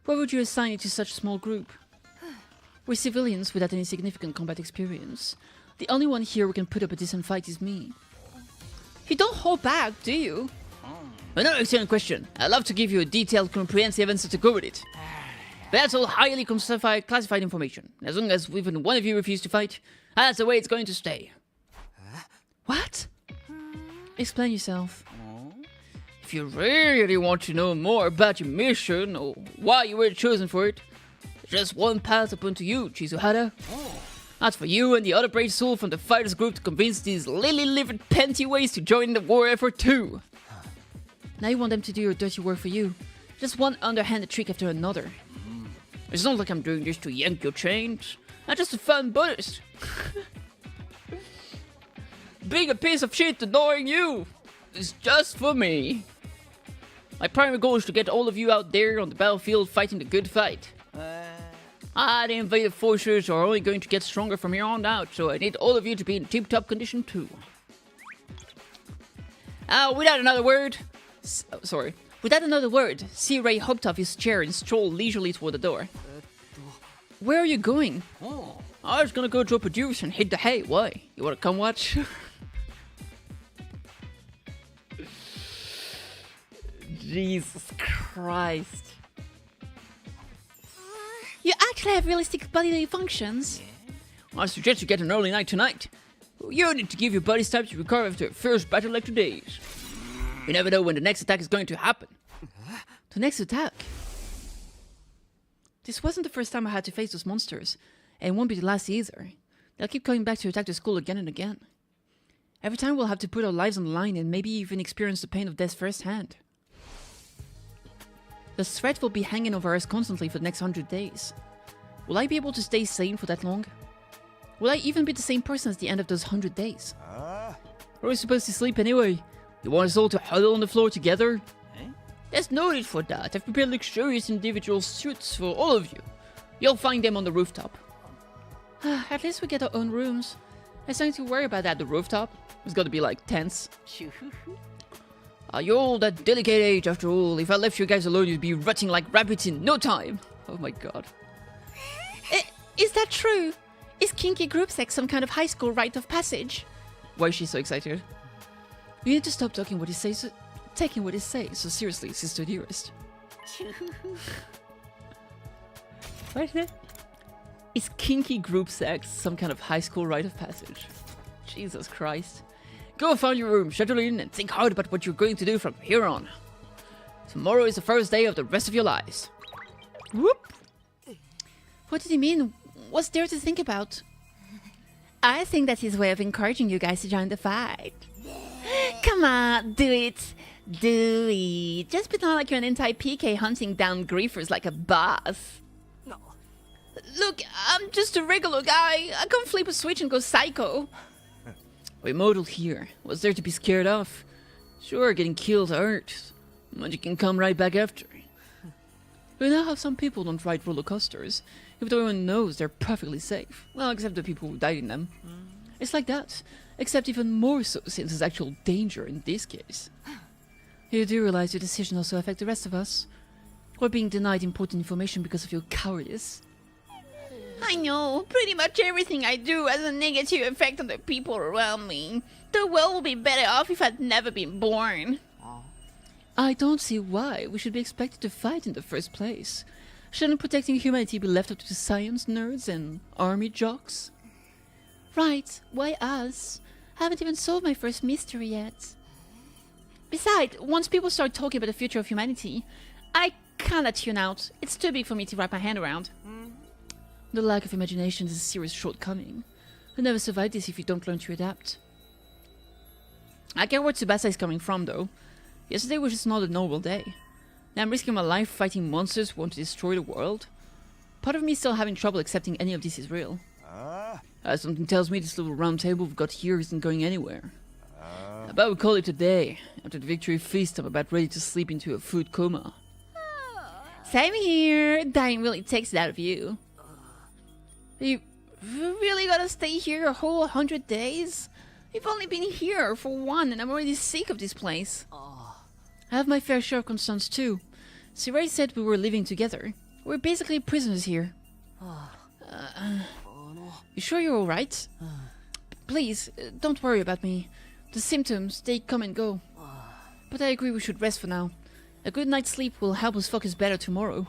why would you assign it to such a small group? We're civilians without any significant combat experience. The only one here who can put up a decent fight is me. You don't hold back, do you? Another excellent question. I'd love to give you a detailed, comprehensive answer to go with it. But that's all highly classified information. As long as even one of you refuse to fight, that's the way it's going to stay. What? Explain yourself. If you really want to know more about your mission or why you were chosen for it, there's just one path open to you, Shizuhara. That's for you and the other brave soul from the fighters group to convince these lily-livered pantyways to join the war effort too. Now you want them to do your dirty work for you. Just one underhanded trick after another. It's not like I'm doing this to yank your chains. I'm just a fun Buddhist. Being a piece of shit annoying you is just for me. My primary goal is to get all of you out there on the battlefield fighting the good fight. The invaded forces are only going to get stronger from here on out, so I need all of you to be in tip-top condition too. Without another word, C. Ray hopped off his chair and strolled leisurely toward the door. Where are you going? I was gonna go drop a deuce and hit the hay. Why? You wanna come watch? Jesus Christ. You actually have realistic bodily functions. I suggest you get an early night tonight. You need to give your bodies time to recover after a first battle like today's. You never know when the next attack is going to happen. The next attack? This wasn't the first time I had to face those monsters, and it won't be the last either. They'll keep coming back to attack the school again and again. Every time we'll have to put our lives on the line and maybe even experience the pain of death firsthand. The threat will be hanging over us constantly for the next 100 days. Will I be able to stay sane for that long? Will I even be the same person at the end of those 100 days? Where are we supposed to sleep anyway? You want us all to huddle on the floor together? There's no need for that. I've prepared luxurious individual suites for all of you. You'll find them on the rooftop. At least we get our own rooms. There's nothing to worry about at the rooftop. It's gotta be like tents. You're all that delicate age after all. If I left you guys alone, you'd be rotting like rabbits in no time. Oh my god. Is that true? Is kinky group sex some kind of high school rite of passage? Why is she so excited? You need to stop taking what he says so seriously, sister dearest. What is it? Is kinky group sex some kind of high school rite of passage? Jesus Christ. Go find your room, settle in, and think hard about what you're going to do from here on. Tomorrow is the first day of the rest of your lives. Whoop! What did he mean? What's there to think about? I think that's his way of encouraging you guys to join the fight. Come on, do it. Do it. Just pretend like you're an anti-PK hunting down griefers like a boss. No. Look, I'm just a regular guy. I can't flip a switch and go psycho. We're immortal here. What's there to be scared of? Sure, getting killed hurts, but you can come right back after. We know how some people don't ride roller coasters, even though everyone knows they're perfectly safe. Well, except the people who died in them. It's like that, except even more so since there's actual danger in this case. You do realize your decision also affects the rest of us? We're being denied important information because of your cowardice. I know. Pretty much everything I do has a negative effect on the people around me. The world would be better off if I'd never been born. I don't see why we should be expected to fight in the first place. Shouldn't protecting humanity be left up to science nerds and army jocks? Right, why us? I haven't even solved my first mystery yet. Besides, once people start talking about the future of humanity, I kinda tune out. It's too big for me to wrap my hand around. The lack of imagination is a serious shortcoming. You'll never survive this if you don't learn to adapt. I get where Tsubasa is coming from, though. Yesterday was just not a normal day. Now I'm risking my life fighting monsters who want to destroy the world. Part of me is still having trouble accepting any of this is real. Something tells me this little round table we've got here isn't going anywhere. But we call it a day. After the victory feast, I'm about ready to sleep into a food coma. Same here. Dying really takes it out of you. You really gotta stay here a whole 100 days? We've only been here for one, and I'm already sick of this place. I have my fair share of concerns too. Siray said we were living together. We're basically prisoners here. You sure you're alright? Please, don't worry about me. The symptoms, they come and go. But I agree we should rest for now. A good night's sleep will help us focus better tomorrow.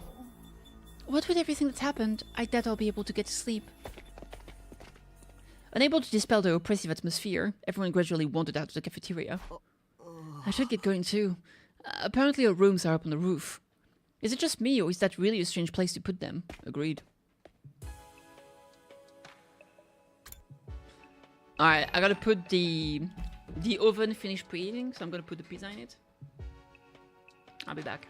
What with everything that's happened, I doubt I'll be able to get to sleep. Unable to dispel the oppressive atmosphere, everyone gradually wandered out of the cafeteria. I should get going too. Apparently our rooms are up on the roof. Is it just me, or is that really a strange place to put them? Agreed. Alright, I gotta put the oven finished preheating, so I'm gonna put the pizza in it. I'll be back.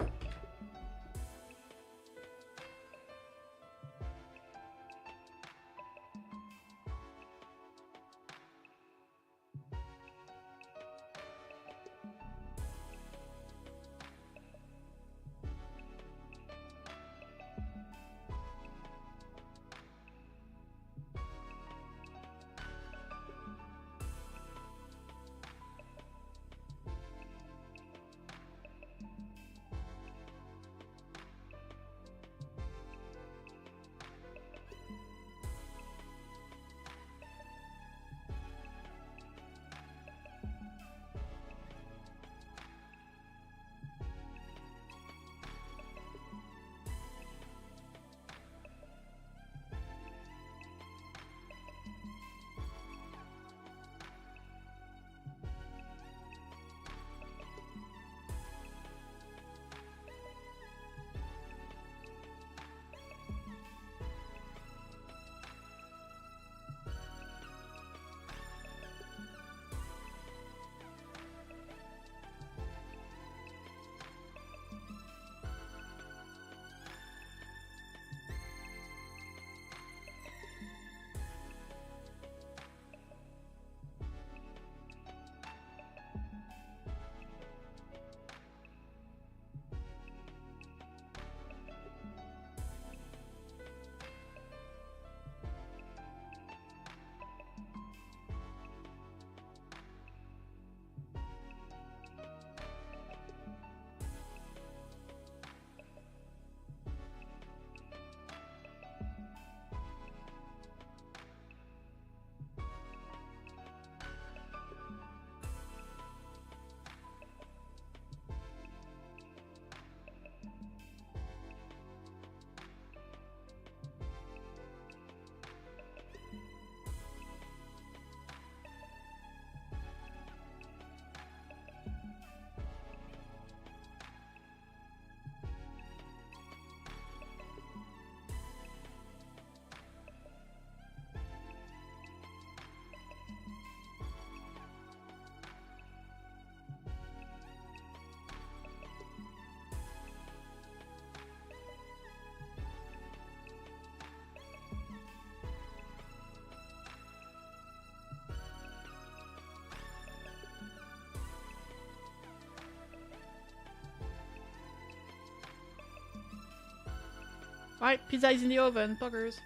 Alright, pizza is in the oven, buggers.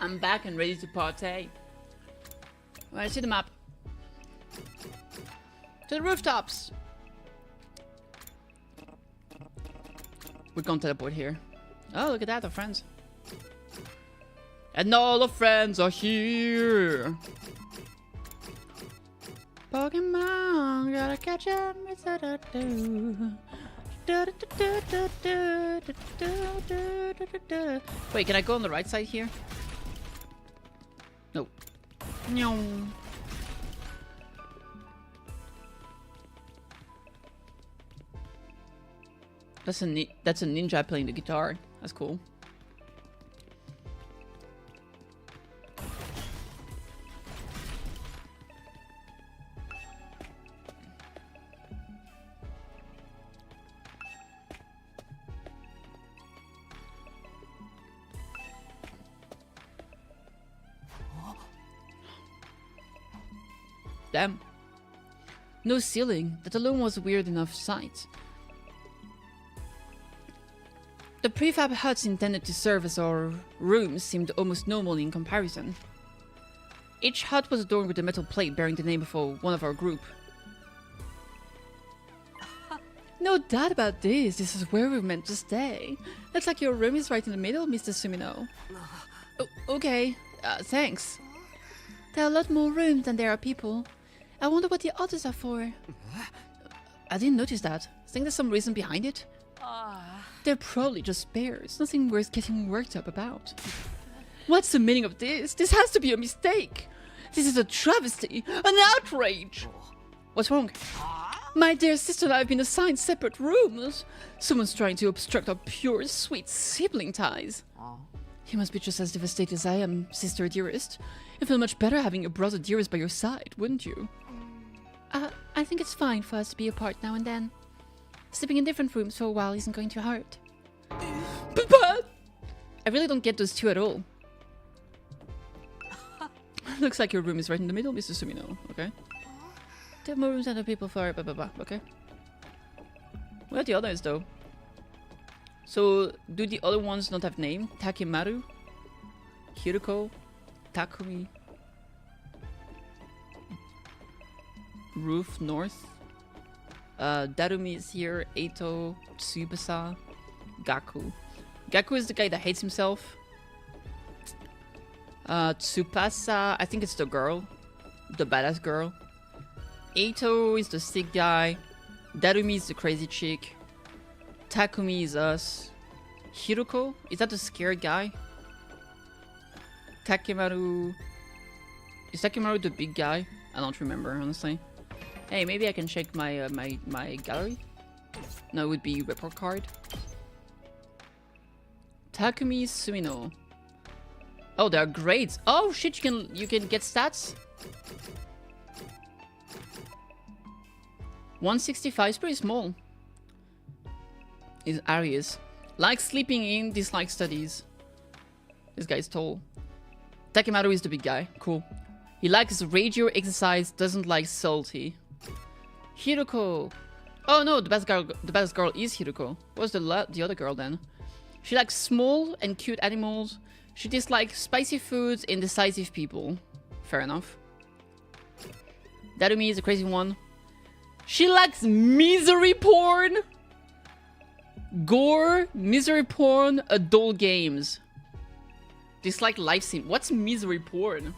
I'm back and ready to party. Well, I see the map. To the rooftops! We can't teleport here. Oh, look at that, our friends. And all our friends are here! Pokemon, gotta catch 'em. Wait, can I go on the right side here? No. No. That's a ninja playing the guitar. That's cool. Damn. No ceiling. That alone was a weird enough sight. The prefab huts intended to serve as our rooms seemed almost normal in comparison. Each hut was adorned with a metal plate bearing the name of one of our group. No doubt about this. This is where we're meant to stay. Looks like your room is right in the middle, Mr. Sumino. Oh, okay. Thanks. There are a lot more rooms than there are people. I wonder what the others are for. I didn't notice that. Think there's some reason behind it? They're probably just spares. Nothing worth getting worked up about. What's the meaning of this? This has to be a mistake. This is a travesty. An outrage. What's wrong? My dear sister and I have been assigned separate rooms. Someone's trying to obstruct our pure, sweet sibling ties. You must be just as devastated as I am, sister dearest. You'd feel much better having your brother dearest by your side, wouldn't you? I think it's fine for us to be apart now and then. Sleeping in different rooms for a while isn't going to hurt. But I really don't get those two at all. Looks like your room is right in the middle, Mr. Sumino. Okay. There are more rooms than the people for blah blah blah. Okay. Where are the others though? So do the other ones not have name? Takemaru, Hiruko, Takumi, Roof North. Darumi is here, Eito, Tsubasa, Gaku. Gaku is the guy that hates himself. Tsubasa, I think it's the girl. The badass girl. Eito is the sick guy. Darumi is the crazy chick. Takumi is us. Hiruko? Is that the scared guy? Takemaru... Is Takemaru the big guy? I don't remember, honestly. Hey, maybe I can check my my gallery. No, it would be report card. Takumi Sumino. Oh, there are grades. Oh shit, you can get stats. 165 is pretty small. Is Arius. Likes sleeping in, dislikes studies. This guy's tall. Takemaru is the big guy. Cool. He likes radio exercise, doesn't like salty. Hiruko. Oh no, the best girl is Hiruko. What's the other girl then? She likes small and cute animals. She dislikes spicy foods, indecisive people. Fair enough. Darumi is a crazy one. She likes misery porn, gore, misery porn, adult games. Dislike life sim. What's misery porn?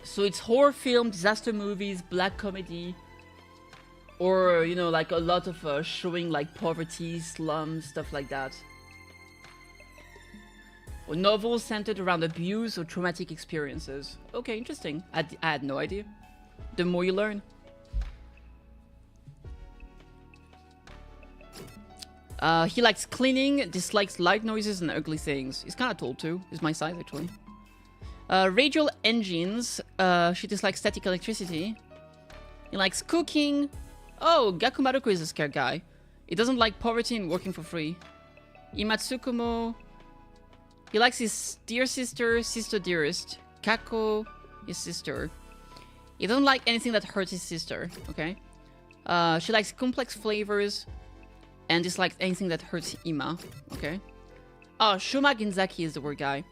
So it's horror film, disaster movies, black comedy, or, you know, like a lot of showing like poverty, slums, stuff like that. Or novels centered around abuse or traumatic experiences. Okay, interesting. I had no idea. The more you learn. He likes cleaning, dislikes loud noises and ugly things. He's kind of tall too. He's my size actually. Radial engines. She dislikes static electricity. He likes cooking. Oh, Gakumaruko is a scared guy. He doesn't like poverty and working for free. Imatsukumo. He likes his dear sister, sister dearest. Kako, his sister. He doesn't like anything that hurts his sister, okay? She likes complex flavors and dislikes anything that hurts Ima, okay? Oh, Shuma Ginzaki is the word guy.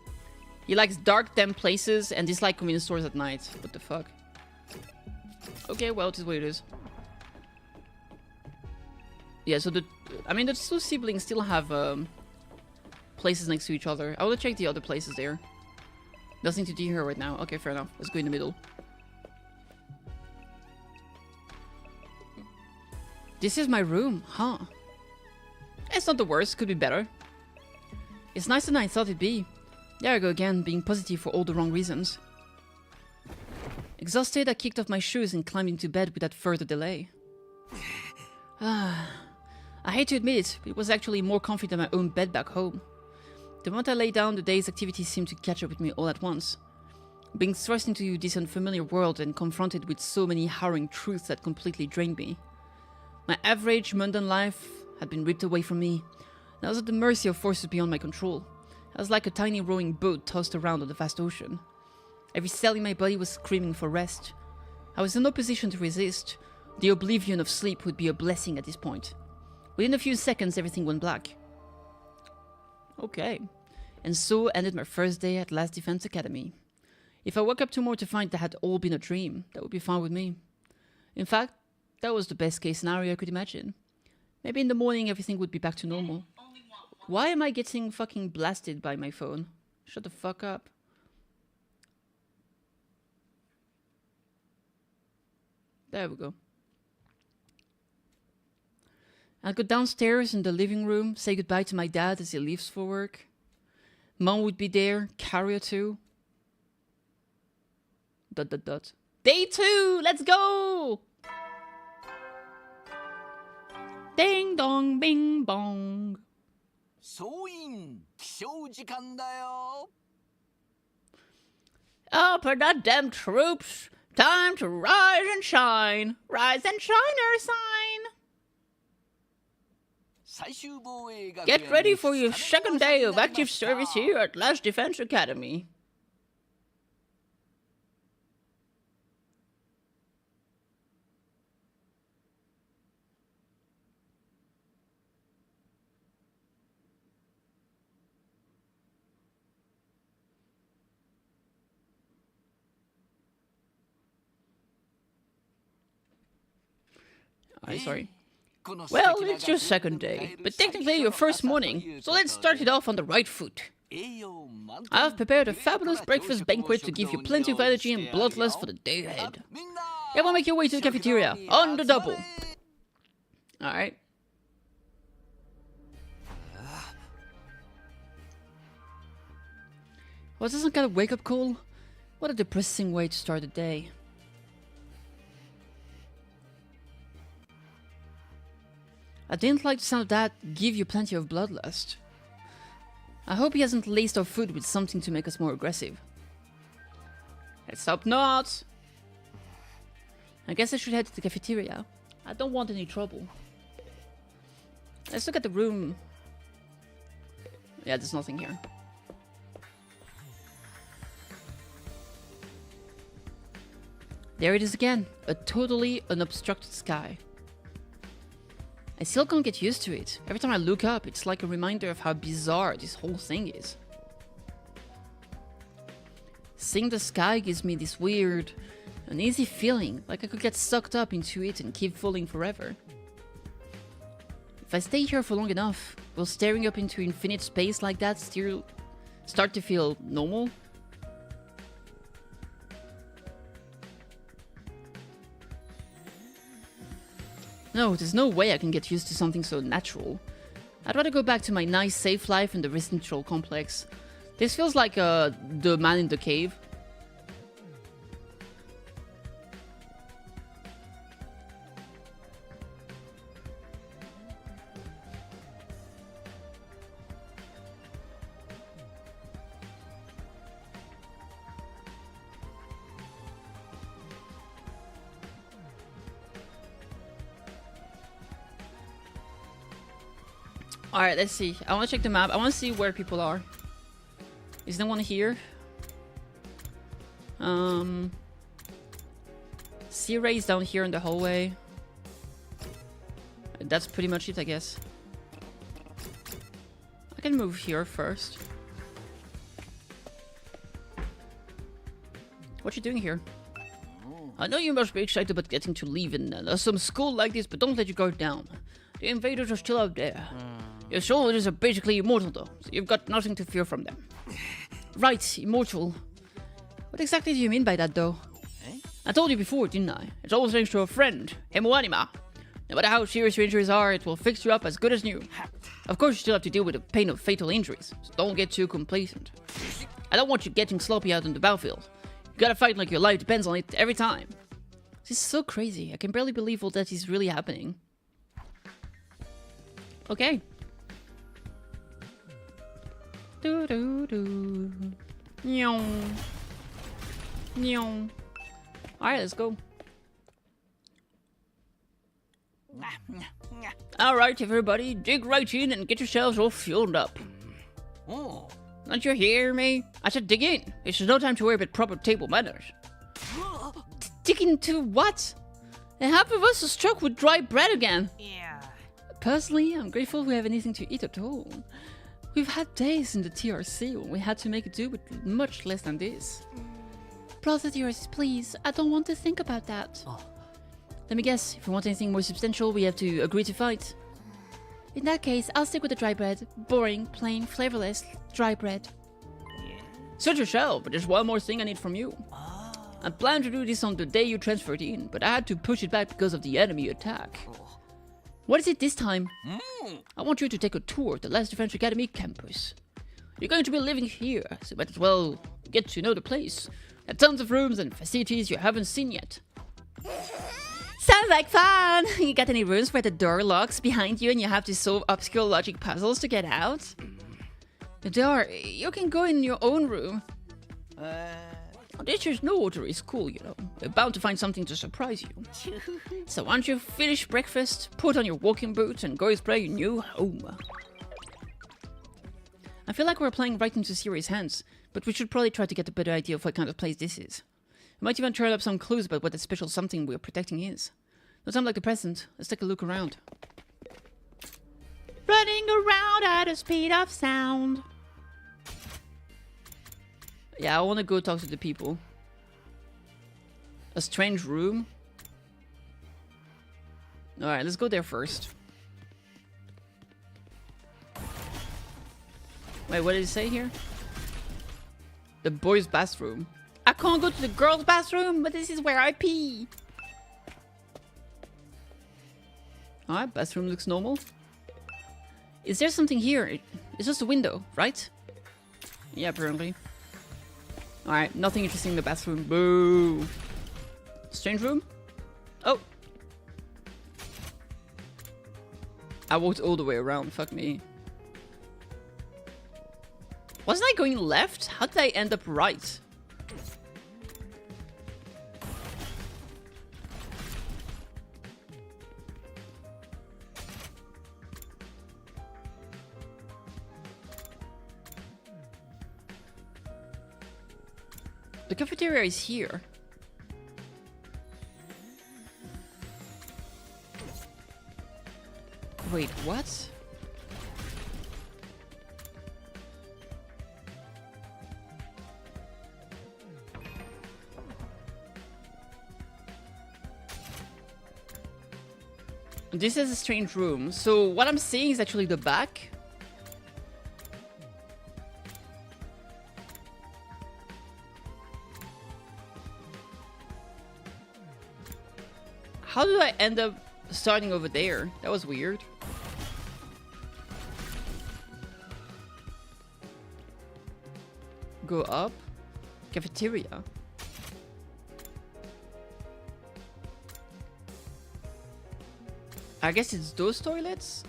He likes dark, damp places and dislikes convenience stores at night. What the fuck? Okay, well, it is what it is. Yeah, so the two siblings still have places next to each other. I will check the other places there. Nothing to do here right now. Okay, fair enough. Let's go in the middle. This is my room, huh? It's not the worst, could be better. It's nicer than I thought it'd be. There I go again, being positive for all the wrong reasons. Exhausted, I kicked off my shoes and climbed into bed without further delay. I hate to admit it, but it was actually more comfy than my own bed back home. The moment I lay down, the day's activities seemed to catch up with me all at once. Being thrust into this unfamiliar world and confronted with so many harrowing truths that completely drained me. My average, mundane life had been ripped away from me, and I was at the mercy of forces beyond my control. I was like a tiny rowing boat tossed around on the vast ocean. Every cell in my body was screaming for rest. I was in no position to resist. The oblivion of sleep would be a blessing at this point. Within a few seconds, everything went black. Okay. And so ended my first day at Last Defense Academy. If I woke up tomorrow to find that had all been a dream, that would be fine with me. In fact, that was the best case scenario I could imagine. Maybe in the morning everything would be back to normal. Why am I getting fucking blasted by my phone? Shut the fuck up. There we go. I'll go downstairs in the living room, say goodbye to my dad as he leaves for work. Mom would be there, Carrier too. ... Day 2! Let's go! Ding dong bing bong. Up for the damn troops! Time to rise and shine! Rise and shiner sign! Get ready for your second day of active service here at Last Defense Academy. Sorry. Well, it's your second day, but technically your first morning, so let's start it off on the right foot. I've prepared a fabulous breakfast banquet to give you plenty of energy and bloodlust for the day ahead. Everyone make your way to the cafeteria, on the double. Alright. Was this some kind of wake-up call? What a depressing way to start the day. I didn't like the sound of that give you plenty of bloodlust. I hope he hasn't laced our food with something to make us more aggressive. Let's hope not. I guess I should head to the cafeteria. I don't want any trouble. Let's look at the room. Yeah, there's nothing here. There it is again, a totally unobstructed sky. I still can't get used to it. Every time I look up, it's like a reminder of how bizarre this whole thing is. Seeing the sky gives me this weird, uneasy feeling, like I could get sucked up into it and keep falling forever. If I stay here for long enough, will staring up into infinite space like that still start to feel normal? No, there's no way I can get used to something so natural. I'd rather go back to my nice, safe life in the residential complex. This feels like the man in the cave. Alright, let's see. I want to check the map. I want to see where people are. Is no one here? C-Ray's down here in the hallway. That's pretty much it, I guess. I can move here first. What you doing here? I know you must be excited about getting to leave in some school like this, but don't let your guard down. The invaders are still out there. Your soldiers are basically immortal though, so you've got nothing to fear from them. Right, immortal. What exactly do you mean by that though? I told you before, didn't I? It's all thanks to a friend, Emoanima. No matter how serious your injuries are, it will fix you up as good as new. Of course, you still have to deal with the pain of fatal injuries, so don't get too complacent. I don't want you getting sloppy out on the battlefield. You gotta fight like your life depends on it every time. This is so crazy. I can barely believe all that is really happening. Okay. Do do do. Nyong. Nyong. Alright, let's go. Alright, everybody, dig right in and get yourselves all fueled up. Oh. Don't you hear me? I said dig in. It's no time to worry about proper table manners. Dig into what? And half of us are struck with dry bread again. Yeah. Personally, I'm grateful we have anything to eat at all. We've had days in the TRC when we had to make do with much less than this. Brother yours, please. I don't want to think about that. Oh. Let me guess. If we want anything more substantial, we have to agree to fight. In that case, I'll stick with the dry bread. Boring, plain, flavorless dry bread. Suit yourself, but there's one more thing I need from you. I planned to do this on the day you transferred in, but I had to push it back because of the enemy attack. What is it this time? I want you to take a tour of the Last Defense Academy campus. You're going to be living here, so might as well get to know the place. There are tons of rooms and facilities you haven't seen yet. Sounds like fun! You got any rooms where the door locks behind you and you have to solve obscure logic puzzles to get out? The door, you can go in your own room. This is no ordinary school, you know. We're bound to find something to surprise you. So once you've finished breakfast, put on your walking boots and go explore your new home. I feel like we're playing right into Siri's hands, but we should probably try to get a better idea of what kind of place this is. We might even turn up some clues about what the special something we're protecting is. Don't sound like the present. Let's take a look around. Running around at the speed of sound. Yeah, I want to go talk to the people. A strange room. Alright, let's go there first. Wait, what did it say here? The boys' bathroom. I can't go to the girls' bathroom, but this is where I pee. Alright, bathroom looks normal. Is there something here? It's just a window, right? Yeah, apparently. Alright, nothing interesting in the bathroom. Boo! Strange room? Oh! I walked all the way around, fuck me. Wasn't I going left? How did I end up right? The cafeteria is here. Wait, what? This is a strange room. So what I'm seeing is actually the back. How did I end up starting over there? That was weird. Go up. Cafeteria. I guess it's those toilets?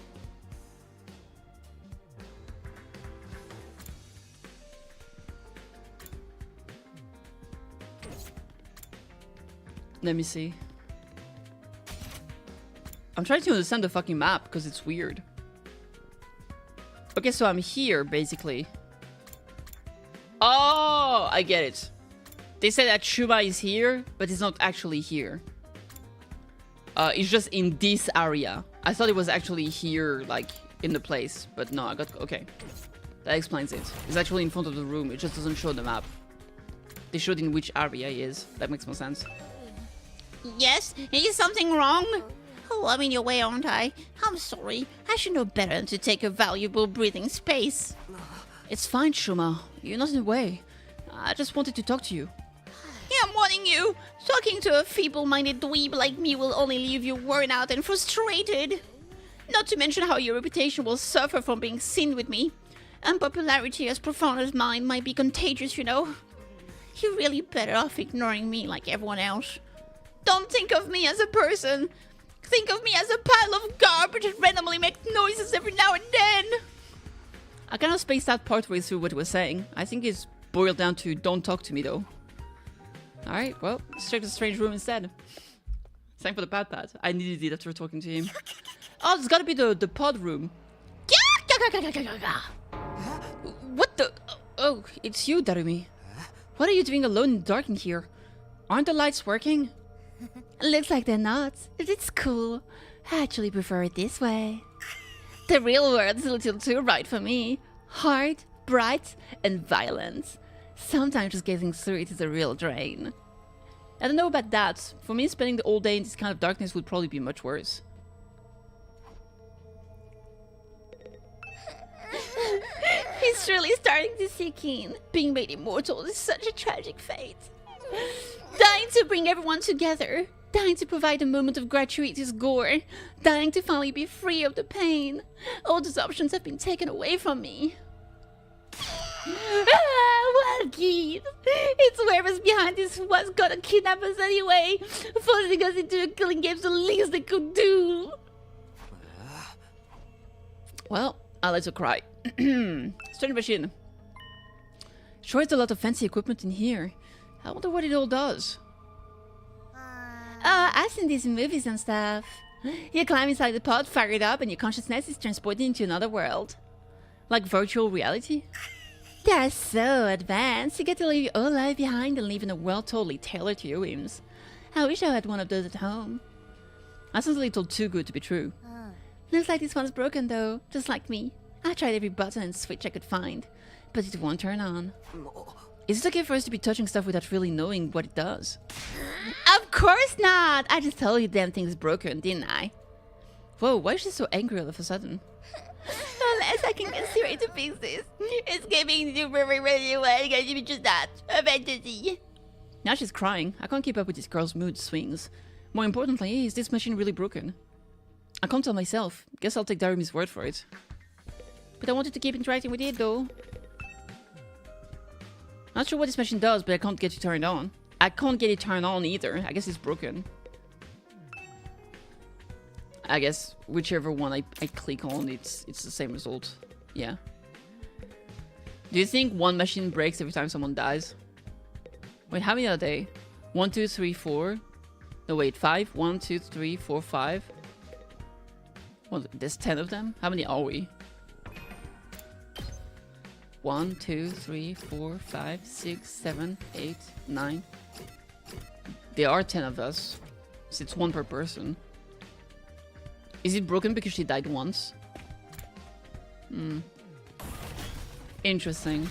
Let me see. I'm trying to understand the fucking map because it's weird. Okay, so I'm here, basically. Oh, I get it. They said that Shuma is here, but it's not actually here. It's just in this area. I thought it was actually here, like, in the place. But no, I got... Okay. That explains it. It's actually in front of the room. It just doesn't show the map. They showed in which area he is. That makes more sense. Yes? Is something wrong? Oh, I'm in your way, aren't I? I'm sorry. I should know better than to take your valuable breathing space. It's fine, Shuma. You're not in the way. I just wanted to talk to you. Yeah, I'm warning you. Talking to a feeble-minded dweeb like me will only leave you worn out and frustrated. Not to mention how your reputation will suffer from being seen with me. Unpopularity as profound as mine might be contagious, you know. You're really better off ignoring me like everyone else. Don't think of me as a person. Think of me as a pile of garbage that randomly makes noises every now and then. I kind of spaced out partway through what he was saying. I think it's boiled down to don't talk to me, though. Alright, well, let's check the strange room instead. Same for the pad. I needed it after talking to him. Oh, it's gotta be the pod room. What the... Oh, it's you, Darumi. What are you doing alone in the dark in here? Aren't the lights working? Looks like they're not, but it's cool. I actually prefer it this way. The real world's a little too bright for me. Hard, bright, and violent. Sometimes just getting through it is a real drain. I don't know about that. For me, spending the whole day in this kind of darkness would probably be much worse. He's surely starting to sink in. Being made immortal is such a tragic fate. Dying to bring everyone together. Dying to provide a moment of gratuitous gore. Dying to finally be free of the pain. All those options have been taken away from me. Well, kid, it's whoever's behind this was gonna kidnap us anyway. Forcing us into a killing game's the least they could do. Well, I'll let you cry. Strange machine. Sure, it's a lot of fancy equipment in here. I wonder what it all does. I've seen these in movies and stuff. You climb inside the pod, fire it up, and your consciousness is transported into another world. Like virtual reality? They're so advanced. You get to leave your own life behind and live in a world totally tailored to your whims. I wish I had one of those at home. That sounds a little too good to be true. Looks like this one's broken though, just like me. I tried every button and switch I could find, but it won't turn on. Is it okay for us to be touching stuff without really knowing what it does? Of course not! I just told you the damn thing's broken, didn't I? Whoa, why is she so angry all of a sudden? Unless I can get Siri to fix this. Escaping the really away, it's just that. A fantasy. Now she's crying. I can't keep up with this girl's mood swings. More importantly, is this machine really broken? I can't tell myself. Guess I'll take Darumi's word for it. But I wanted to keep interacting with it though. Not sure what this machine does, but I can't get it turned on. I can't get it turned on either. I guess it's broken. I guess whichever one I click on, it's the same result. Yeah. Do you think one machine breaks every time someone dies? Wait, how many are they? 1, 2, 3, 4. No, wait, 5. 1, 2, 3, 4, 5. Well, there's 10 of them. How many are we? 1, 2, 3, 4, 5, 6, 7, 8, 9. There are 10 of us. So it's 1 per person. Is it broken because she died once? Interesting.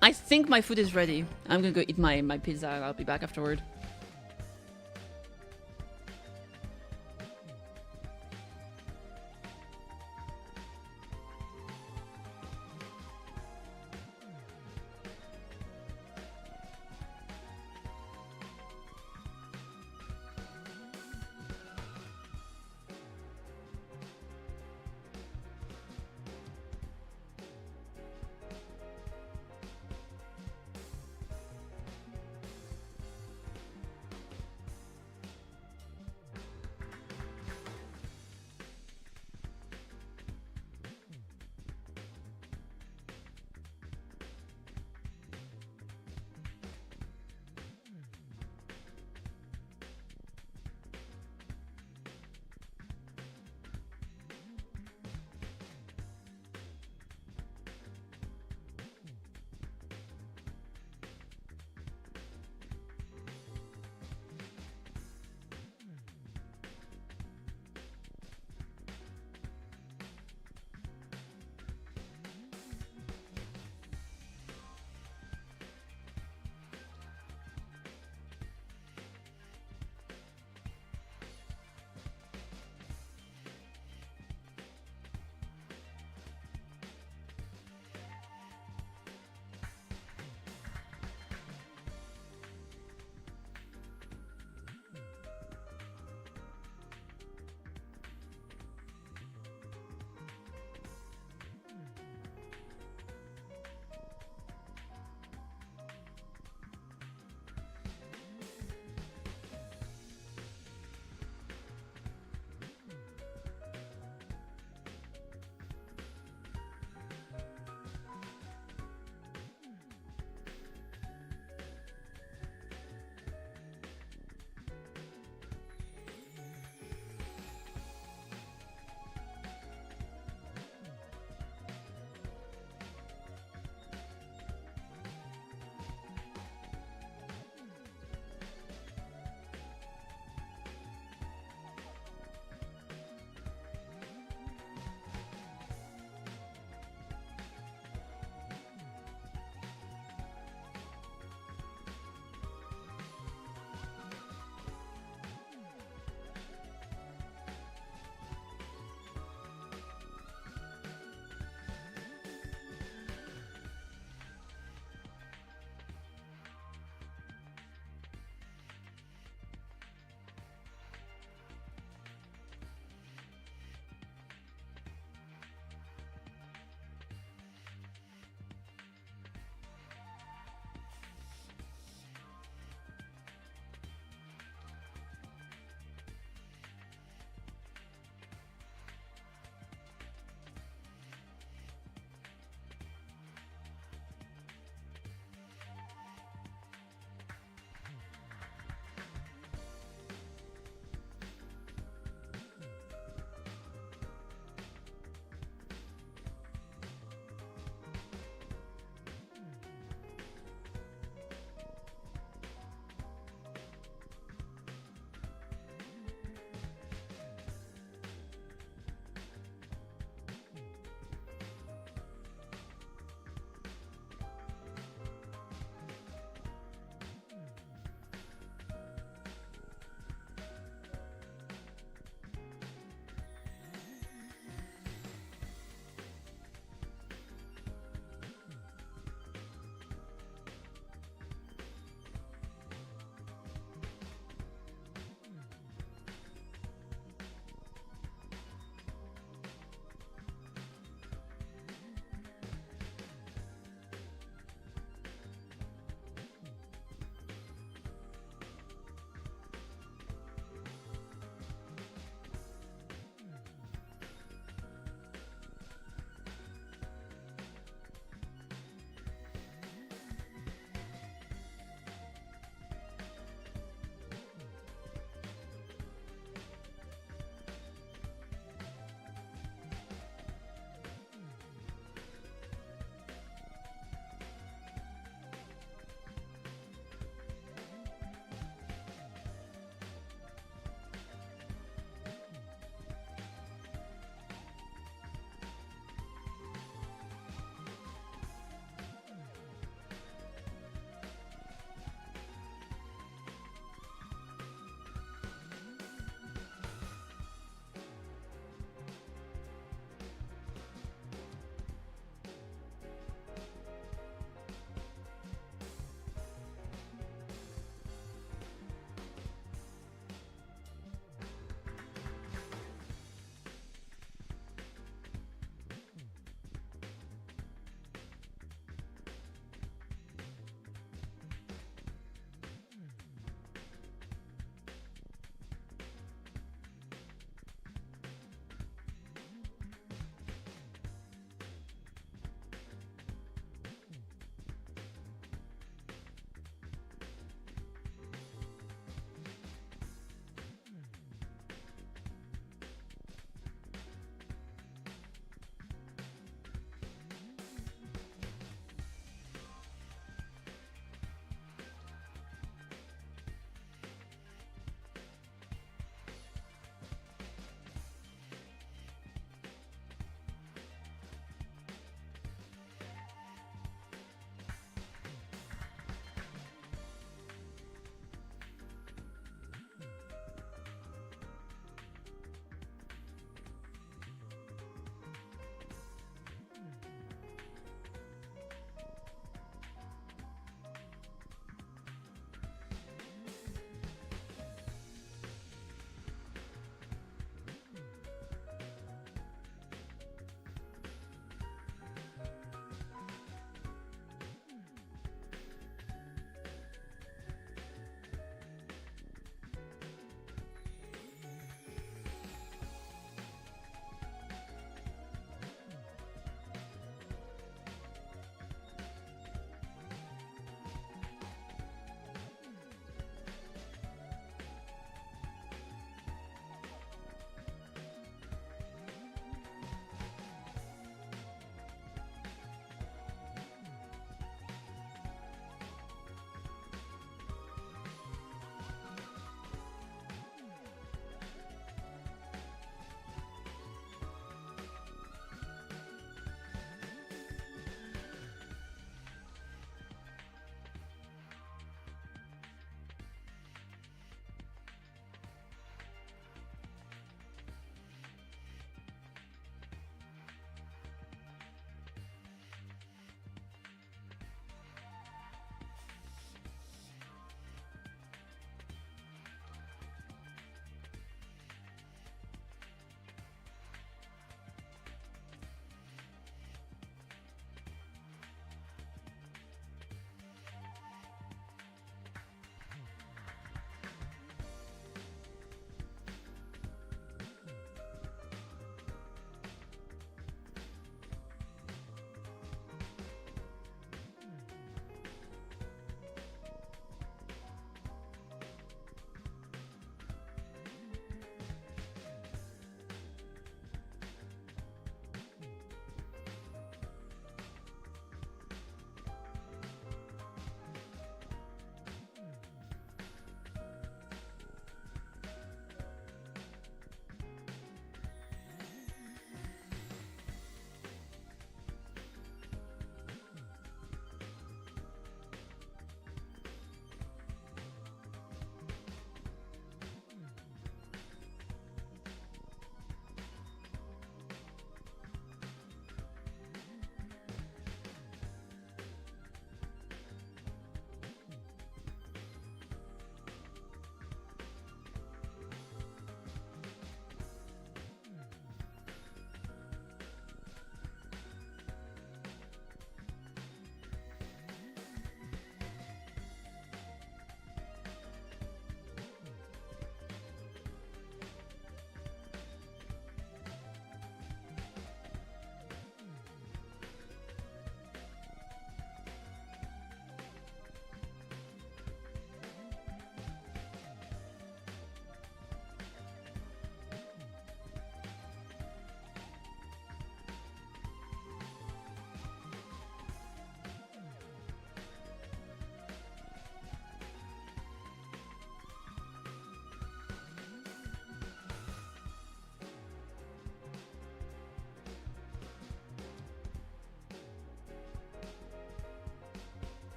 I think my food is ready. I'm gonna go eat my pizza and I'll be back afterward.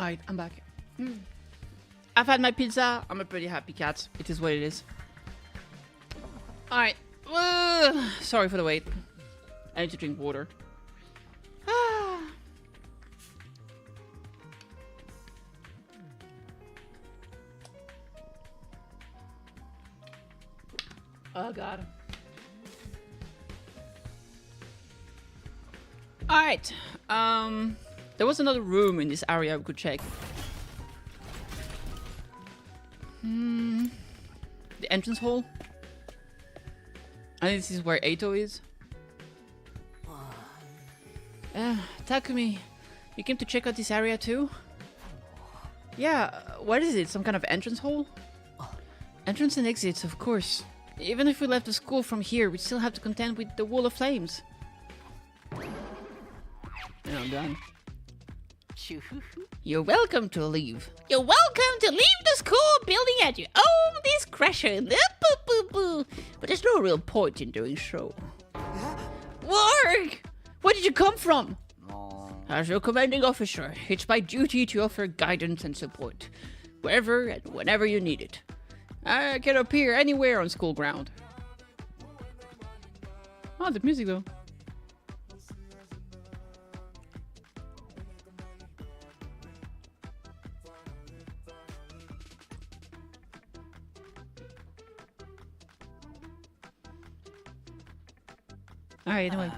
Alright, I'm back. I've had my pizza. I'm a pretty happy cat. It is what it is. Alright. Sorry for the wait. I need to drink water. Oh god. Alright. There was another room in this area we could check. The entrance hall. I think this is where Ato is. Takumi, you came to check out this area too? Yeah, what is it? Some kind of entrance hall? Entrance and exits, of course. Even if we left the school from here, we'd still have to contend with the wall of flames. And I'm done. You're welcome to leave. You're welcome to leave the school building at your own discretion. But there's no real point in doing so. Work! Where did you come from? As your commanding officer, it's my duty to offer guidance and support, wherever and whenever you need it. I can appear anywhere on school ground. Oh, the music though. Alright, anyway.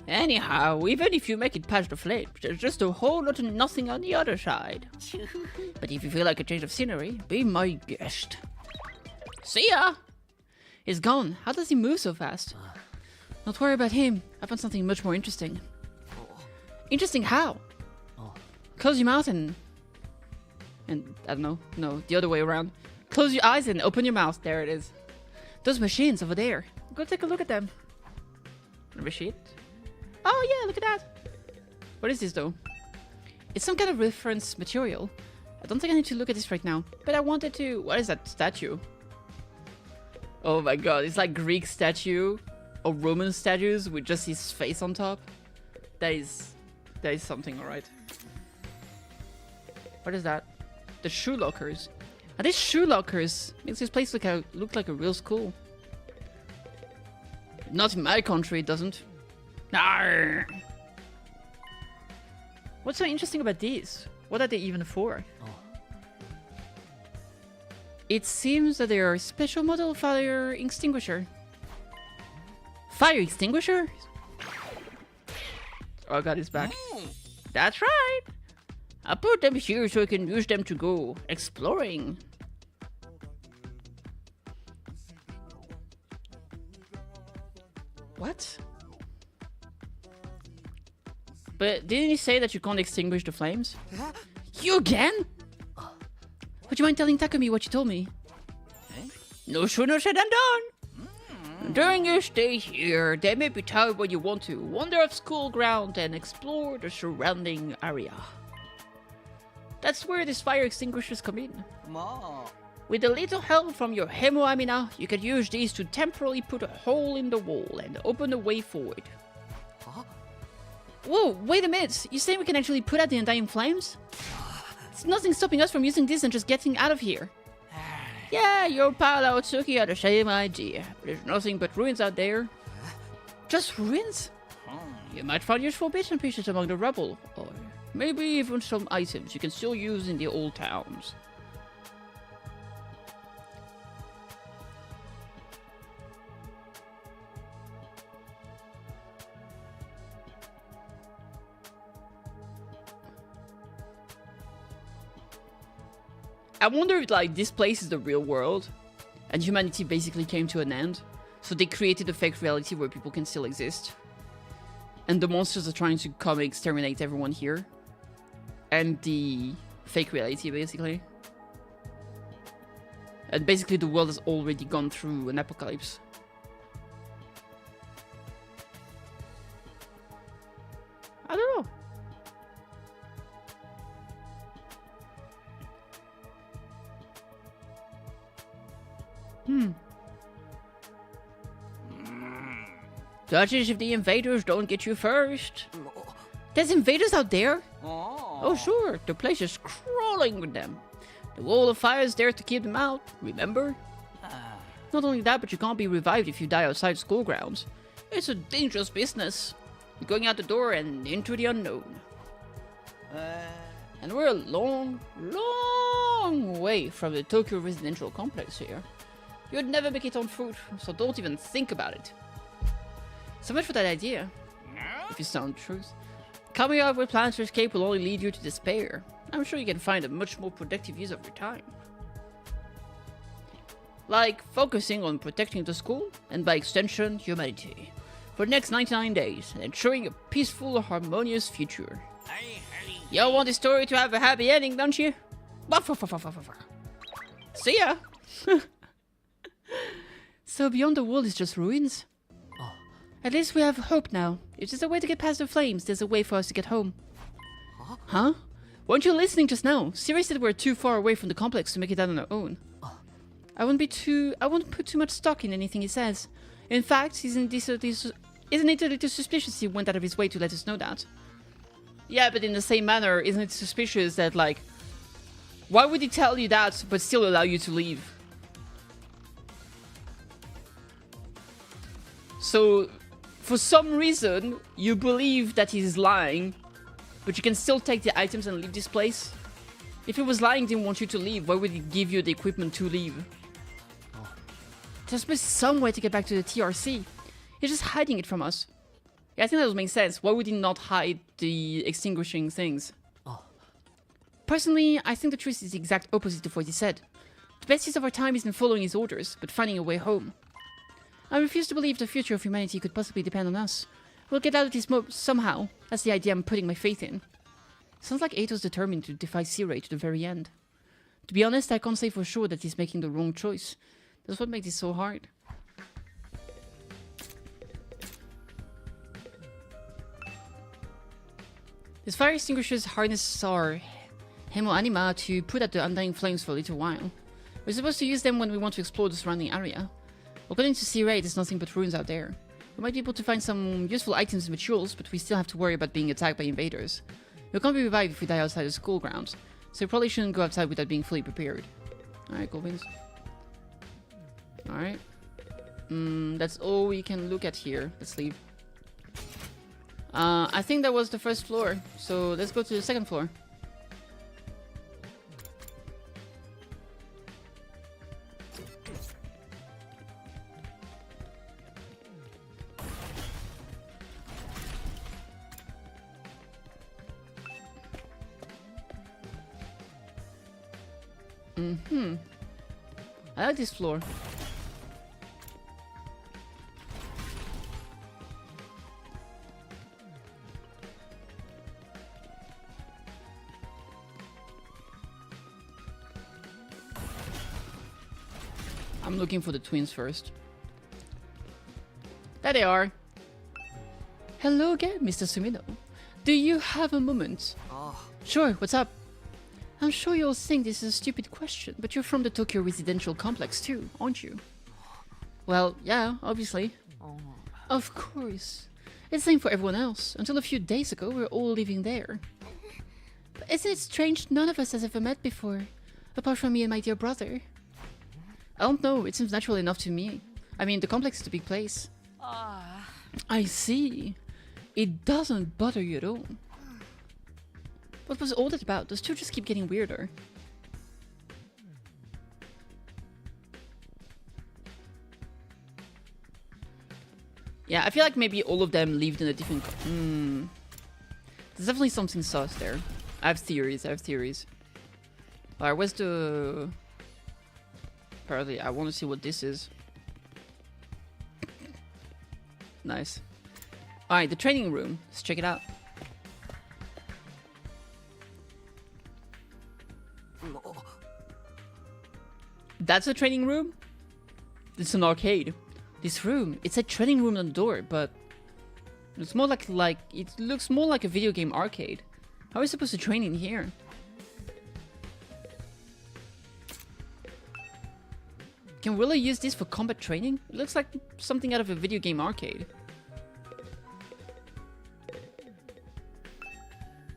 Anyhow, even if you make it past the flames, there's just a whole lot of nothing on the other side. But if you feel like a change of scenery, be my guest. See ya! He's gone. How does he move so fast? Don't worry about him. I found something much more interesting. Interesting how? Close your mouth and I don't know. No, the other way around. Close your eyes and open your mouth. There it is. Those machines over there. Go take a look at them. Machine? Oh yeah, look at that. What is this though? It's some kind of reference material. I don't think I need to look at this right now. But I wanted to... What is that statue? Oh my god, it's like Greek statue or Roman statues with just his face on top. That is something, alright. What is that? The shoe lockers. Are these shoe lockers? Makes this place look like a real school. Not in my country, it doesn't. Arr! What's so interesting about these? What are they even for? It seems that they are a special model fire extinguisher. Fire extinguisher? Oh god, he's back. That's right! I put them here so I can use them to go exploring. What? But didn't he say that you can't extinguish the flames? You again? Would you mind telling Takumi what you told me? No sooner said than done. During your stay here, there may be time when you want to wander off school ground and explore the surrounding area. That's where these fire extinguishers come in. With a little help from your Hemo Amina, you can use these to temporarily put a hole in the wall and open the way forward. Whoa, wait a minute! You saying we can actually put out the undying flames? There's nothing stopping us from using this and just getting out of here. Yeah, your pal Aotsuki had the same idea, but there's nothing but ruins out there. Just ruins? You might find useful bits and pieces among the rubble, or maybe even some items you can still use in the old towns. I wonder if like this place is the real world and humanity basically came to an end. So they created a fake reality where people can still exist. And the monsters are trying to come and exterminate everyone here. And the fake reality basically. And basically the world has already gone through an apocalypse. I don't know. Judges if the invaders don't get you first. There's invaders out there? Oh sure, the place is crawling with them. The wall of fire is there to keep them out, remember? Not only that, but you can't be revived if you die outside school grounds. It's a dangerous business. You're going out the door and into the unknown. And we're a long, long way from the Tokyo residential complex here. You'd never make it on foot, so don't even think about it. So much for that idea, if you sound the truth. Coming up with plans to escape will only lead you to despair. I'm sure you can find a much more productive use of your time. Like focusing on protecting the school, and by extension, humanity, for the next 99 days, and ensuring a peaceful, harmonious future. You want the story to have a happy ending, don't you? See ya! So beyond the wall is just ruins? At least we have hope now. If there's a way to get past the flames, there's a way for us to get home. Huh? Weren't you listening just now? Siri said we're too far away from the complex to make it out on our own. I wouldn't put too much stock in anything he says. In fact, isn't it a little suspicious he went out of his way to let us know that? Yeah, but in the same manner, isn't it suspicious that, like, why would he tell you that but still allow you to leave? So, for some reason, you believe that he's lying, but you can still take the items and leave this place? If he was lying, didn't want you to leave, why would he give you the equipment to leave? There's supposed to be some way to get back to the TRC. He's just hiding it from us. Yeah, I think that would make sense. Why would he not hide the extinguishing things? Personally, I think the truth is the exact opposite of what he said. The best use of our time isn't following his orders, but finding a way home. I refuse to believe the future of humanity could possibly depend on us. We'll get out of this somehow. That's the idea I'm putting my faith in. Sounds like Ato's determined to defy Sea-Ray to the very end. To be honest, I can't say for sure that he's making the wrong choice. That's what makes it so hard. This fire extinguisher's harness our Hemoanima to put out the undying flames for a little while. We're supposed to use them when we want to explore the surrounding area. According to Sea-Ray, there's nothing but ruins out there. We might be able to find some useful items and materials, but we still have to worry about being attacked by invaders. We can't be revived if we die outside the school grounds, so we probably shouldn't go outside without being fully prepared. Alright, cool beans. Alright. That's all we can look at here. Let's leave. I think that was the first floor, so let's go to the second floor. I like this floor. I'm looking for the twins first. There they are. Hello again, Mr. Sumino. Do you have a moment? Sure, what's up? I'm sure you'll think this is a stupid question, but you're from the Tokyo residential complex too, aren't you? Well, yeah, obviously. Of course. It's the same for everyone else. Until a few days ago, we were all living there. But isn't it strange none of us has ever met before? Apart from me and my dear brother. I don't know, it seems natural enough to me. I mean, the complex is a big place. I see. It doesn't bother you at all. What was all that about? Those two just keep getting weirder. Yeah, I feel like maybe all of them lived in a different... There's definitely something sus there. I have theories, Alright, where's the... Apparently, I want to see what this is. Nice. Alright, the training room. Let's check it out. That's a training room? It's an arcade. This room, it's a training room on the door, but it's more like it looks more like a video game arcade. How are we supposed to train in here? Can we really use this for combat training? It looks like something out of a video game arcade.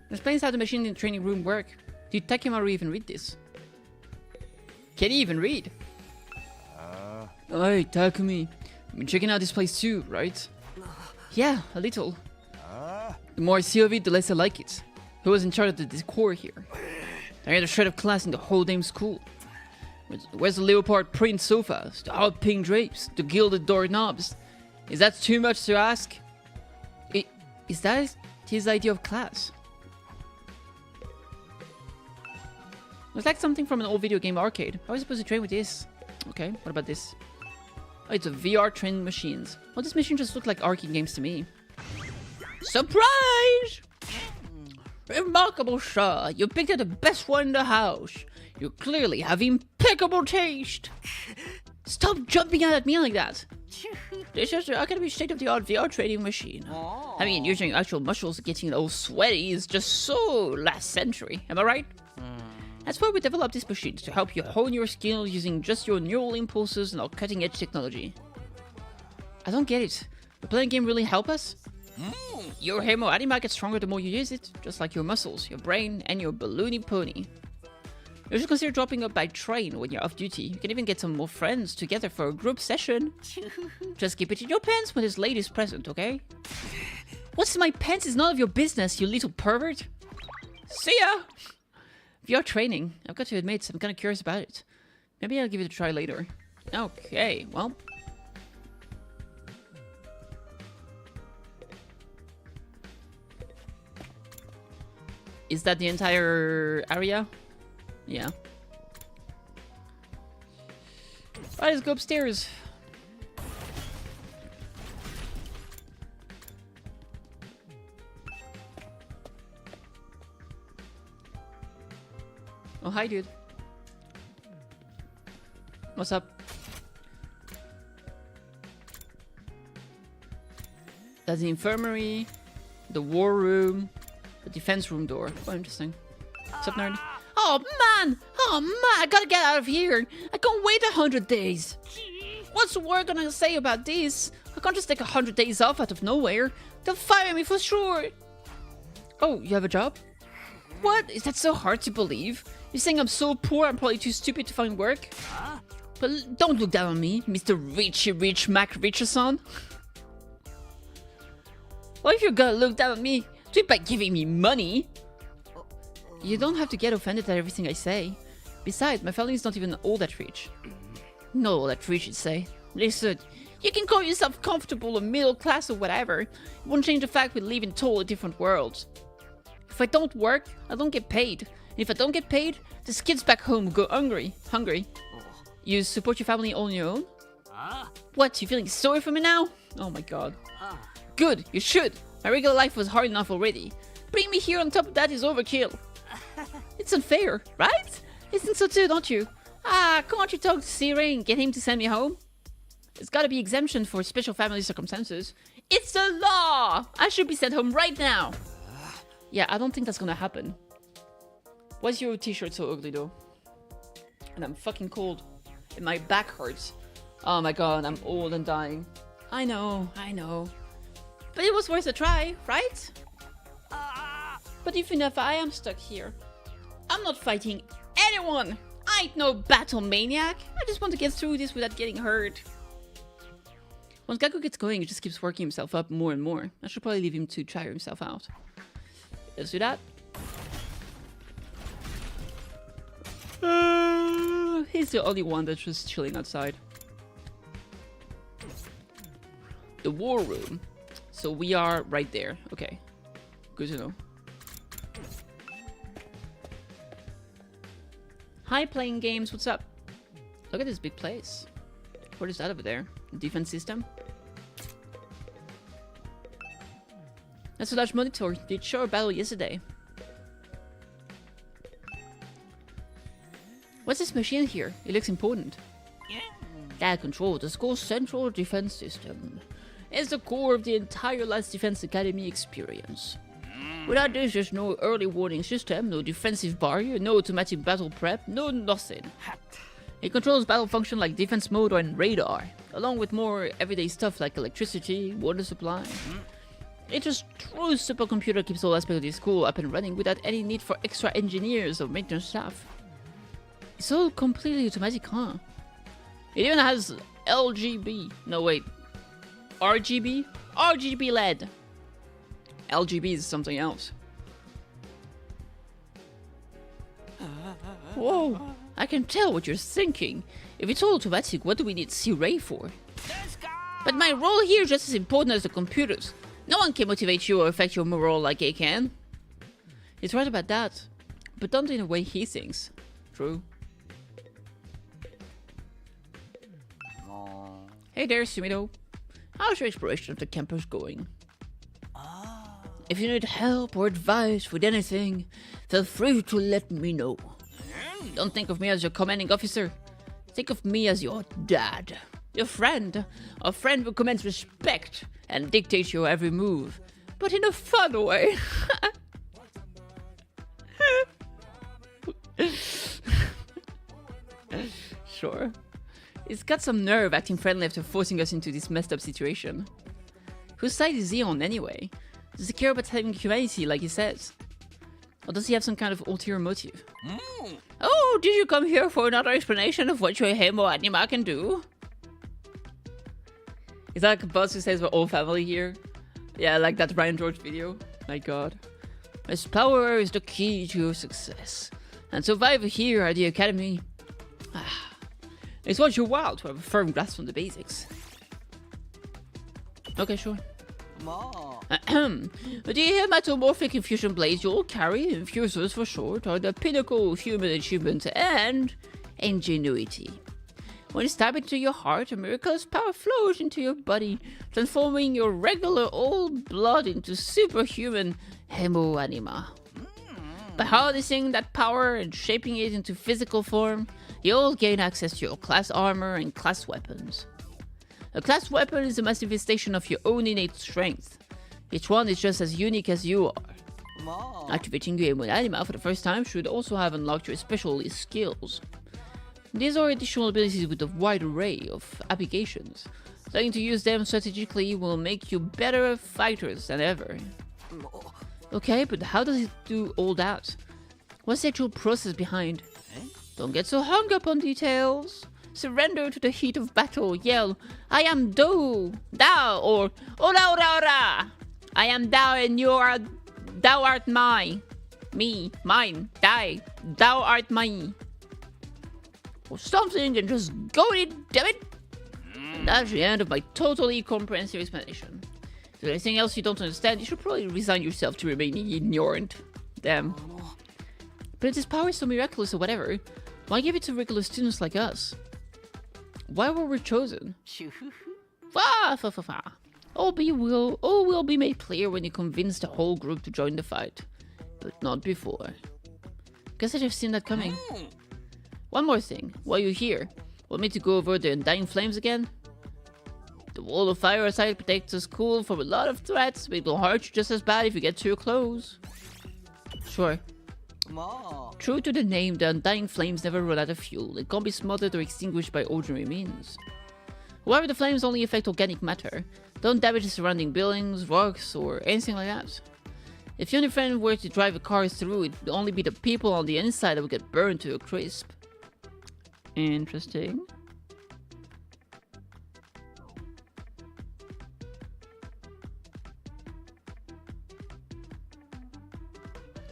Explains how the machine in the training room work. Did Takimaru even read this? Can he even read? Hey, Takumi. You've been checking out this place too, right? Yeah, a little. The more I see of it, the less I like it. Who was in charge of the decor here? I had a shred of class in the whole damn school. Where's the leopard print sofas, the hot pink drapes, the gilded doorknobs? Is that too much to ask? Is that his idea of class? Looks like something from an old video game arcade. How are we supposed to train with this? Okay, what about this? Oh, it's a VR training machines. Well, this machine just looked like arcade games to me. Surprise! Remarkable, sir. You picked out the best one in the house. You clearly have impeccable taste. Stop jumping out at me like that. This is the Academy state-of-the-art VR training machine. I mean, using actual muscles getting all sweaty is just so last century. Am I right? That's why we developed this machine, to help you hone your skills using just your neural impulses and our cutting-edge technology. I don't get it. Will playing game really help us? Your hemo gets stronger the more you use it, just like your muscles, your brain, and your balloony pony. You should consider dropping up by train when you're off duty. You can even get some more friends together for a group session. Just keep it in your pants when this lady's present, okay? What's in my pants is none of your business, you little pervert. See ya! VR training. I've got to admit, I'm kind of curious about it. Maybe I'll give it a try later. Okay, well. Is that the entire area? Yeah. Alright, let's go upstairs. Oh, hi, dude. What's up? That's the infirmary, the war room, the defense room door. Oh, interesting. What's up, nerd? Oh, man! Oh, man! I gotta get out of here! I can't wait 100 days! What's the world gonna say about this? I can't just take 100 days off out of nowhere. They'll fire me for sure! Oh, you have a job? What? Is that so hard to believe? You're saying I'm so poor I'm probably too stupid to find work? But don't look down on me, Mr. Rich Mac Richardson. Well, if you're gonna look down on me, do it by giving me money. You don't have to get offended at everything I say. Besides, my family is not even all that rich. Not all that rich, you'd say. Listen, you can call yourself comfortable or middle class or whatever. It won't change the fact we live in totally different worlds. If I don't work, I don't get paid. And if I don't get paid, the kids back home go hungry. You support your family on your own? What, you feeling sorry for me now? Oh my god. Good, you should. My regular life was hard enough already. Bring me here on top of that is overkill. It's unfair, right? You think so too, don't you? Can't you talk to Siri and get him to send me home? There's gotta be exemption for special family circumstances. It's the law! I should be sent home right now. Yeah, I don't think that's gonna happen. Why's your t-shirt so ugly though? And I'm fucking cold. And my back hurts. Oh my god, I'm old and dying. I know. But it was worth a try, right? But even if I am stuck here, I'm not fighting anyone! I ain't no battle maniac! I just want to get through this without getting hurt. Once Gaku gets going, he just keeps working himself up more and more. I should probably leave him to tire himself out. Let's do that. He's the only one that's just chilling outside. The war room. So we are right there. Okay. Good to know. Hi, playing games. What's up? Look at this big place. What is that over there? Defense system? That's a large monitor. Did show a battle yesterday. What's this machine here? It looks important. That controls the school's central defense system. It's the core of the entire Last Defense Academy experience. Without this, there's no early warning system, no defensive barrier, no automatic battle prep, no nothing. It controls battle function like defense mode and radar, along with more everyday stuff like electricity, water supply. It's a true supercomputer keeps all aspects of the school up and running without any need for extra engineers or maintenance staff. It's all completely automatic, huh? It even has LGB. No, wait. RGB? RGB LED. LGB is something else. Whoa, I can tell what you're thinking. If it's all automatic, what do we need C-Ray for? But my role here is just as important as the computers. No one can motivate you or affect your morale like I can. He's right about that, but not in the way he thinks. True. Hey there, Sumido. How's your exploration of the campus going? If you need help or advice with anything, feel free to let me know. Don't think of me as your commanding officer. Think of me as your dad. Your friend. A friend who commands respect and dictates your every move. But in a fun way. Sure. He's got some nerve acting friendly after forcing us into this messed up situation. Whose side is he on anyway? Does he care about saving humanity like he says? Or does he have some kind of ulterior motive? Oh, did you come here for another explanation of what your Hemo Anima can do? Is that like a boss who says we're all family here? Yeah, like that Ryan George video. My god. His power is the key to your success. And survive here at the academy. It's worth your while to have a firm grasp on the basics. Okay, sure. The hematomorphic infusion blades you'll carry, infusers for short, are the pinnacle of human achievement and ingenuity. When stabbed into your heart, a miraculous power flows into your body, transforming your regular old blood into superhuman hemo anima. By harnessing that power and shaping it into physical form, you'll gain access to your class armor and class weapons. A class weapon is a manifestation of your own innate strength. Each one is just as unique as you are. Activating your Hemo Anima for the first time should also have unlocked your specialist skills. These are additional abilities with a wide array of applications. Learning to use them strategically will make you better fighters than ever. Okay, but how does it do all that? What's the actual process behind? Don't get so hung up on details. Surrender to the heat of battle. Yell, I am Thou, or Ora Ora Ora. I am Thou and Thou art mine. Me, mine, Thou art mine. Or something and just go with it, damn it. And that's the end of my totally comprehensive explanation. If there's anything else you don't understand, you should probably resign yourself to remaining ignorant. Damn. But if this power is so miraculous or whatever, why give it to regular students like us? Why were we chosen? All will be made clear when you convince the whole group to join the fight. But not before. Guess I'd have seen that coming. One more thing, while you're here, want me to go over the Undying Flames again? The wall of fire outside protects the school from a lot of threats, but it will hurt you just as bad if you get too close. Sure. True to the name, the Undying Flames never run out of fuel. It can't be smothered or extinguished by ordinary means. However, the flames only affect organic matter. Don't damage the surrounding buildings, rocks, or anything like that. If you and your friend were to drive a car through, it would only be the people on the inside that would get burned to a crisp. Interesting.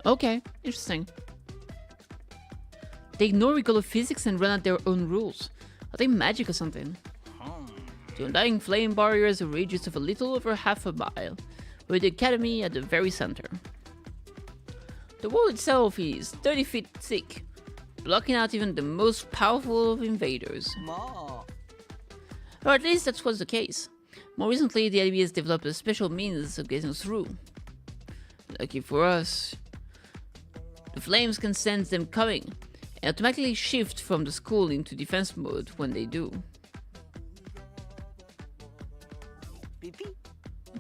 Okay, interesting. They ignore regular physics and run out their own rules. Are they magic or something? The Undying Flame Barrier is a radius of a little over half a mile, with the academy at the very center. The wall itself is 30 feet thick, blocking out even the most powerful of invaders. Or at least that was the case. More recently, the enemy has developed a special means of getting through. Lucky for us, the flames can sense them coming, and automatically shift from the school into defense mode when they do.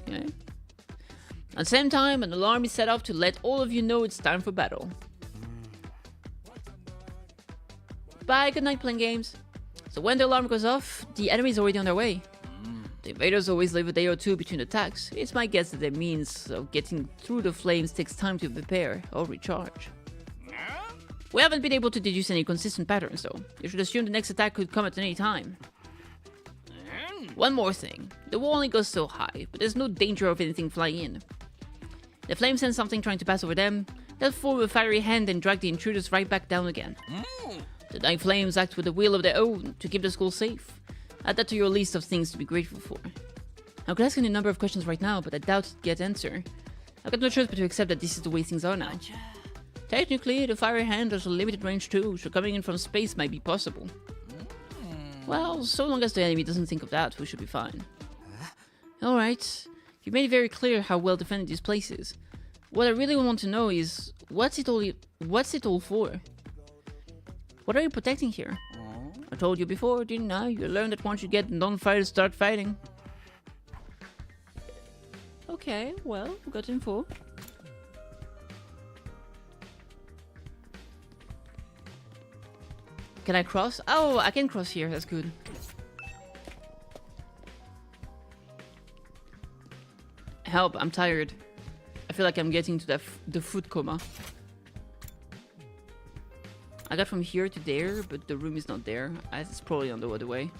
Okay. At the same time, an alarm is set off to let all of you know it's time for battle. Bye, good night playing games. So when the alarm goes off, the enemy is already on their way. The invaders always leave a day or two between attacks. It's my guess that the means of getting through the flames takes time to prepare or recharge. We haven't been able to deduce any consistent patterns though. You should assume the next attack could come at any time. One more thing. The wall only goes so high, but there's no danger of anything flying in. The flames send something trying to pass over them. They'll form a fiery hand and drag the intruders right back down again. The dying flames act with a will of their own to keep the school safe. Add that to your list of things to be grateful for. I could ask any number of questions right now, but I doubt I'd get answer. I've got no choice but to accept that this is the way things are now. Technically, the fiery hand has a limited range too, so coming in from space might be possible. Well, so long as the enemy doesn't think of that, we should be fine. Alright, you've made it very clear how well defended this place is. What I really want to know is, what's it all for? What are you protecting here? I told you before, didn't I? You learned that once you get non-fighters start fighting. Okay, well, we got info. Can I cross? Oh, I can cross here, that's good. Help, I'm tired. I feel like I'm getting to the food coma. I got from here to there, but the room is not there. It's probably on the other way.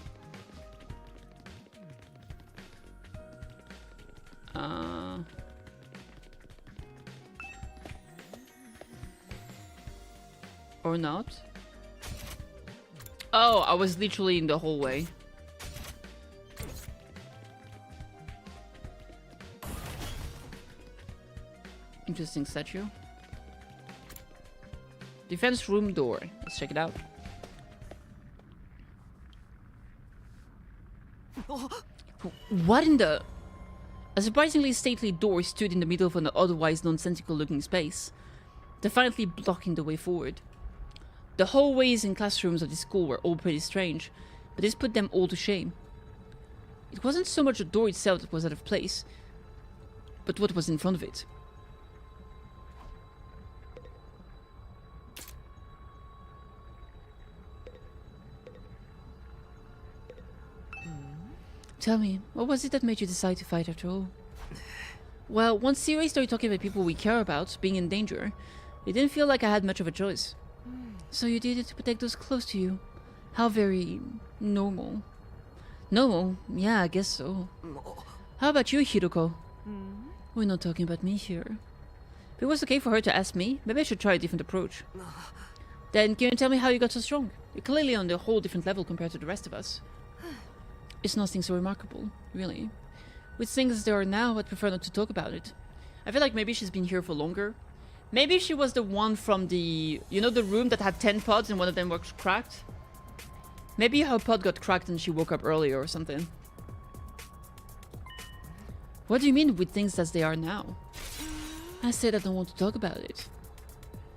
Or not. Oh, I was literally in the hallway. Interesting statue. Defense room door. Let's check it out. What in the... A surprisingly stately door stood in the middle of an otherwise nonsensical looking space, defiantly blocking the way forward. The hallways and classrooms of the school were all pretty strange, but this put them all to shame. It wasn't so much the door itself that was out of place, but what was in front of it. Tell me, what was it that made you decide to fight after all? Well, once Siri started talking about people we care about being in danger, it didn't feel like I had much of a choice. So you did it to protect those close to you. How very... normal. Normal? Yeah, I guess so. How about you, Hiroko? We're not talking about me here. If it was okay for her to ask me, maybe I should try a different approach. Then can you tell me how you got so strong? You're clearly on a whole different level compared to the rest of us. It's nothing so remarkable, really. With things as they are now, I'd prefer not to talk about it. I feel like maybe she's been here for longer. Maybe she was the one from the... You know the room that had 10 pods and one of them was cracked? Maybe her pod got cracked and she woke up earlier or something. What do you mean with things as they are now? I said I don't want to talk about it.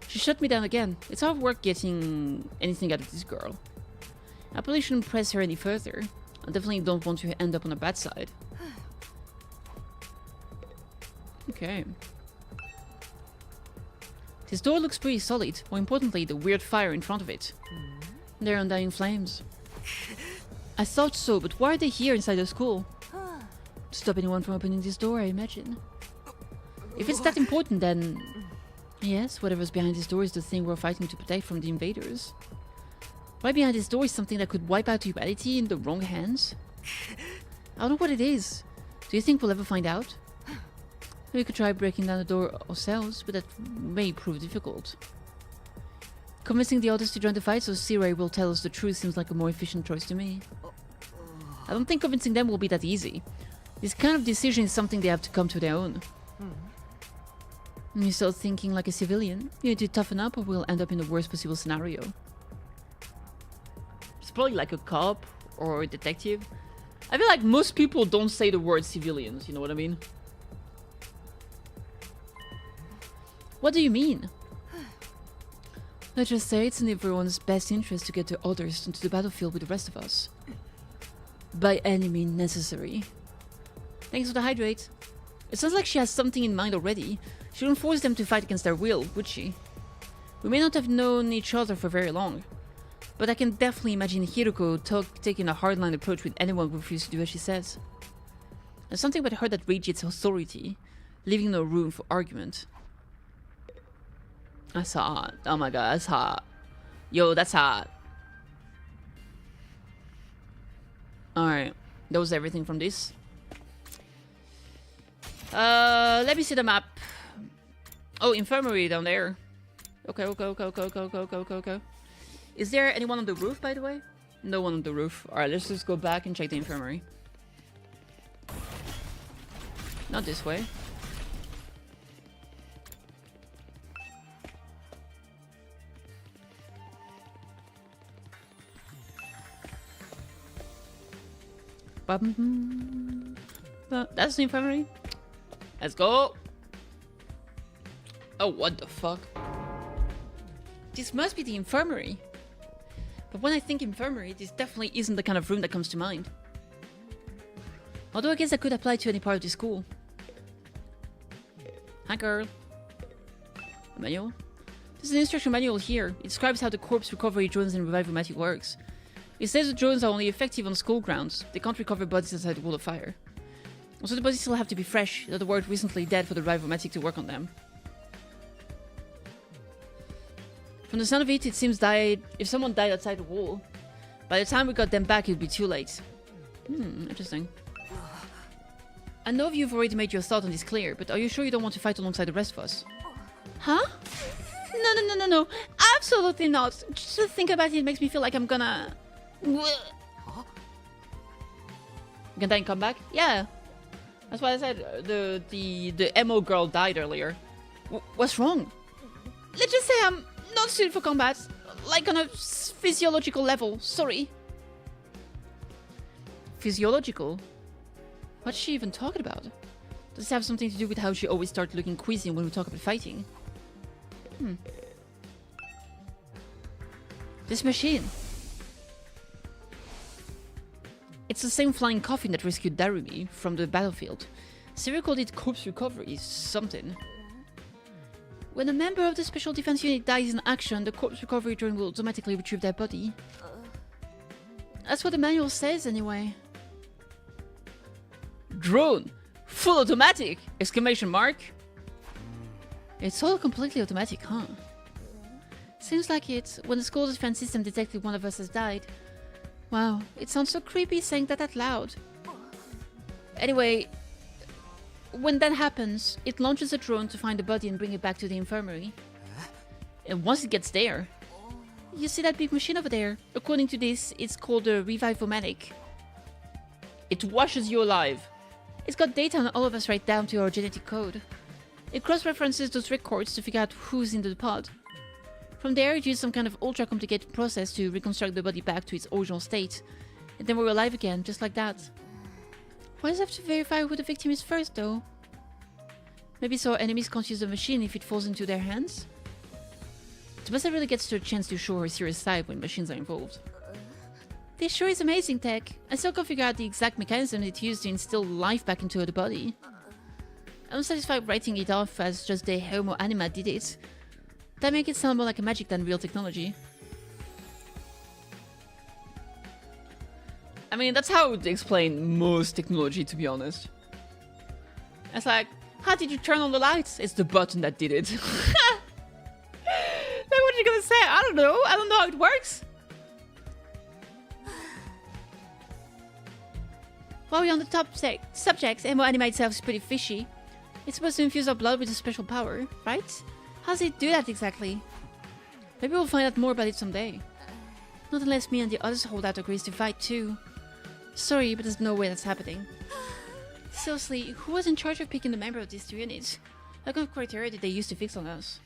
She shut me down again. It's hard work getting anything out of this girl. I probably shouldn't press her any further. I definitely don't want to end up on a bad side. Okay. This door looks pretty solid. More importantly, the weird fire in front of it. They're undying flames. I thought so, but why are they here inside the school? To stop anyone from opening this door, I imagine. If it's that important, then... Yes, whatever's behind this door is the thing we're fighting to protect from the invaders. Right behind this door is something that could wipe out humanity in the wrong hands. I don't know what it is. Do you think we'll ever find out? We could try breaking down the door ourselves, but that may prove difficult. Convincing the others to join the fight so Siri will tell us the truth seems like a more efficient choice to me. I don't think convincing them will be that easy. This kind of decision is something they have to come to their own. You start thinking like a civilian. You need to toughen up or we'll end up in the worst possible scenario. It's probably like a cop or a detective. I feel like most people don't say the word civilians, you know what I mean? What do you mean? Let's just say it's in everyone's best interest to get the others into the battlefield with the rest of us. By any means necessary. Thanks for the hydrate. It sounds like she has something in mind already. She wouldn't force them to fight against their will, would she? We may not have known each other for very long, but I can definitely imagine Hiroko taking a hardline approach with anyone who refuses to do as she says. There's something about her that radiates authority, leaving no room for argument. That's hot. Oh my god, that's hot. Yo, that's hot. Alright, that was everything from this. Let me see the map. Oh, infirmary down there. Okay. Is there anyone on the roof, by the way? No one on the roof. Alright, let's just go back and check the infirmary. Not this way. That's the infirmary. Let's go. Oh, what the fuck? This must be the infirmary. But when I think infirmary, this definitely isn't the kind of room that comes to mind. Although I guess that could apply to any part of the school. Hi, girl. A manual? There's an instruction manual here. It describes how the corpse recovery drones and revivomatic works. It says the drones are only effective on school grounds. They can't recover bodies outside the wall of fire. Also, the bodies still have to be fresh. In other words, recently dead for the revivomatic to work on them. From the sound of it, it seems if someone died outside the wall, by the time we got them back, it would be too late. Interesting. I know you've already made your thought on this clear, but are you sure you don't want to fight alongside the rest of us? Huh? No. Absolutely not. Just to think about it makes me feel like I'm gonna... Gonna die and come back? Yeah. That's why I said the emo girl died earlier. What's wrong? Let's just say I'm not suited for combat. Like on a physiological level. Sorry. Physiological? What's she even talking about? Does it have something to do with how she always starts looking queasy when we talk about fighting? This machine. It's the same flying coffin that rescued Darumi from the battlefield. Siri called it corpse recovery something. When a member of the special defense unit dies in action, the corpse recovery drone will automatically retrieve their body. That's what the manual says anyway. Drone! Full automatic! Exclamation mark! It's all completely automatic, huh? Seems like it. When the school defense system detected one of us has died. Wow, it sounds so creepy saying that out loud. Anyway, when that happens, it launches a drone to find the body and bring it back to the infirmary. And once it gets there, you see that big machine over there? According to this, it's called a revivomatic. It washes you alive. It's got data on all of us right down to our genetic code. It cross-references those records to figure out who's in the pod. From there, it uses some kind of ultra-complicated process to reconstruct the body back to its original state. And then we're alive again, just like that. Why does it have to verify who the victim is first, though? Maybe so enemies can't use the machine if it falls into their hands? Tsubasa really gets a chance to show her serious side when machines are involved. This sure is amazing tech. I still can't figure out the exact mechanism it used to instill life back into the body. I'm satisfied writing it off as just the Homo anima did it. That makes it sound more like a magic than real technology. I mean, that's how I would explain most technology, to be honest. It's like, how did you turn on the lights? It's the button that did it. Like, what are you gonna say? I don't know. I don't know how it works. While we're on the top subject, Homo anima itself is pretty fishy. It's supposed to infuse our blood with a special power, right? How does it do that exactly? Maybe we'll find out more about it someday. Not unless me and the others hold out agrees to fight too. Sorry, but there's no way that's happening. Seriously, who was in charge of picking the member of these two units? What kind of criteria did they use to fix on us?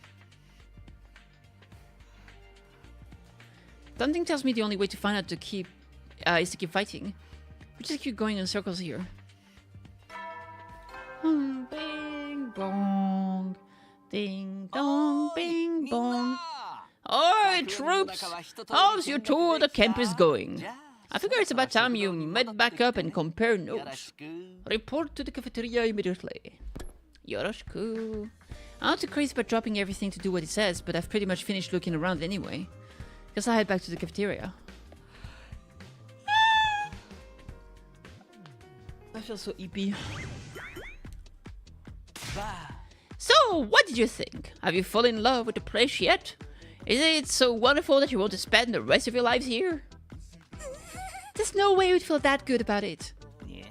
Something tells me the only way to find out is to keep fighting. We just keep going in circles here. Bing bong. Ding dong, bing bong. Alright, troops! How's your tour of the campus going? I figure it's about time you met back up and compare notes. Report to the cafeteria immediately. Yoroshiku. I'm not too crazy about dropping everything to do what it says, but I've pretty much finished looking around anyway. Guess I'll head back to the cafeteria. feel so hippie. So, what did you think? Have you fallen in love with the place yet? Is it so wonderful that you want to spend the rest of your lives here? There's no way we'd feel that good about it. Yeah.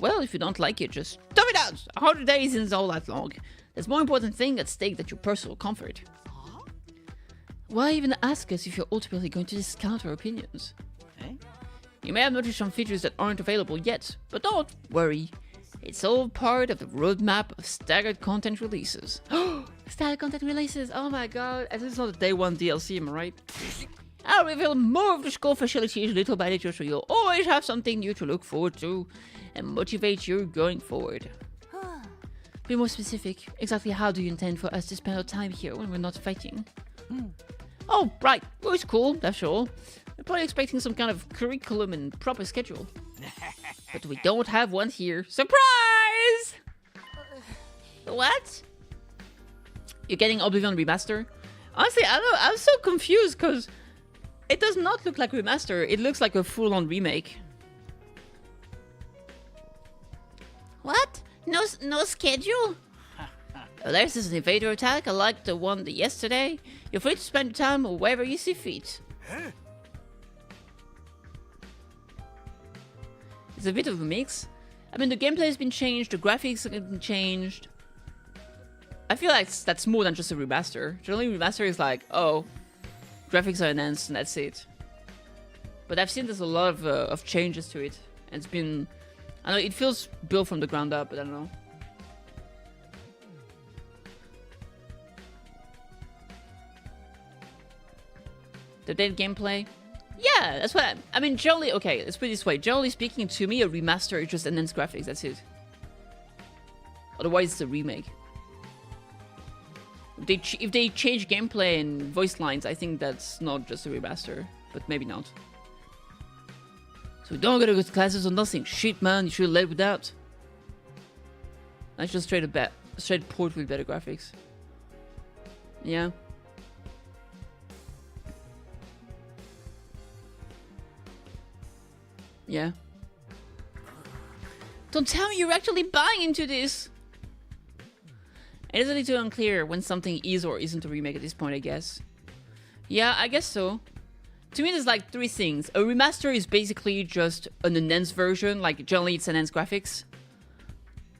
Well, if you don't like it, just tough it out. 100 days isn't all that long. There's more important thing at stake than your personal comfort. Why even ask us if you're ultimately going to discount our opinions? Eh? You may have noticed some features that aren't available yet, but don't worry. It's all part of the roadmap of staggered content releases. Style content releases, oh my god. And this is not a day one DLC, am I right? I'll reveal more of the school facilities little by little so you'll always have something new to look forward to and motivate you going forward. Be more specific. Exactly how do you intend for us to spend our time here when we're not fighting? Oh, right. Well, it's cool, that's all. We're probably expecting some kind of curriculum and proper schedule. But we don't have one here. Surprise! What? You're getting Oblivion Remaster? Honestly, I don't know. I'm so confused because it does not look like remaster. It looks like a full-on remake. What? No schedule? Oh, there's this invader attack. I like the one yesterday. You're free to spend your time wherever you see fit. It's a bit of a mix. I mean, the gameplay has been changed, the graphics have been changed. I feel like that's more than just a remaster. Generally, remaster is like, oh, graphics are enhanced and that's it. But I've seen there's a lot of changes to it. And it's been, I know it feels built from the ground up, but I don't know. The dead gameplay? Yeah, that's what I mean, generally, okay, let's put it this way. Generally speaking, to me, a remaster is just enhanced graphics, that's it. Otherwise, it's a remake. If they change gameplay and voice lines, I think that's not just a remaster, but maybe not. So we don't gotta go to classes or nothing. Shit, man, you should have led with that. That's just straight port with better graphics. Yeah. Yeah. Don't tell me you're actually buying into this! It is a little unclear when something is or isn't a remake at this point, I guess. Yeah, I guess so. To me, there's like three things. A remaster is basically just an enhanced version, like generally it's enhanced graphics.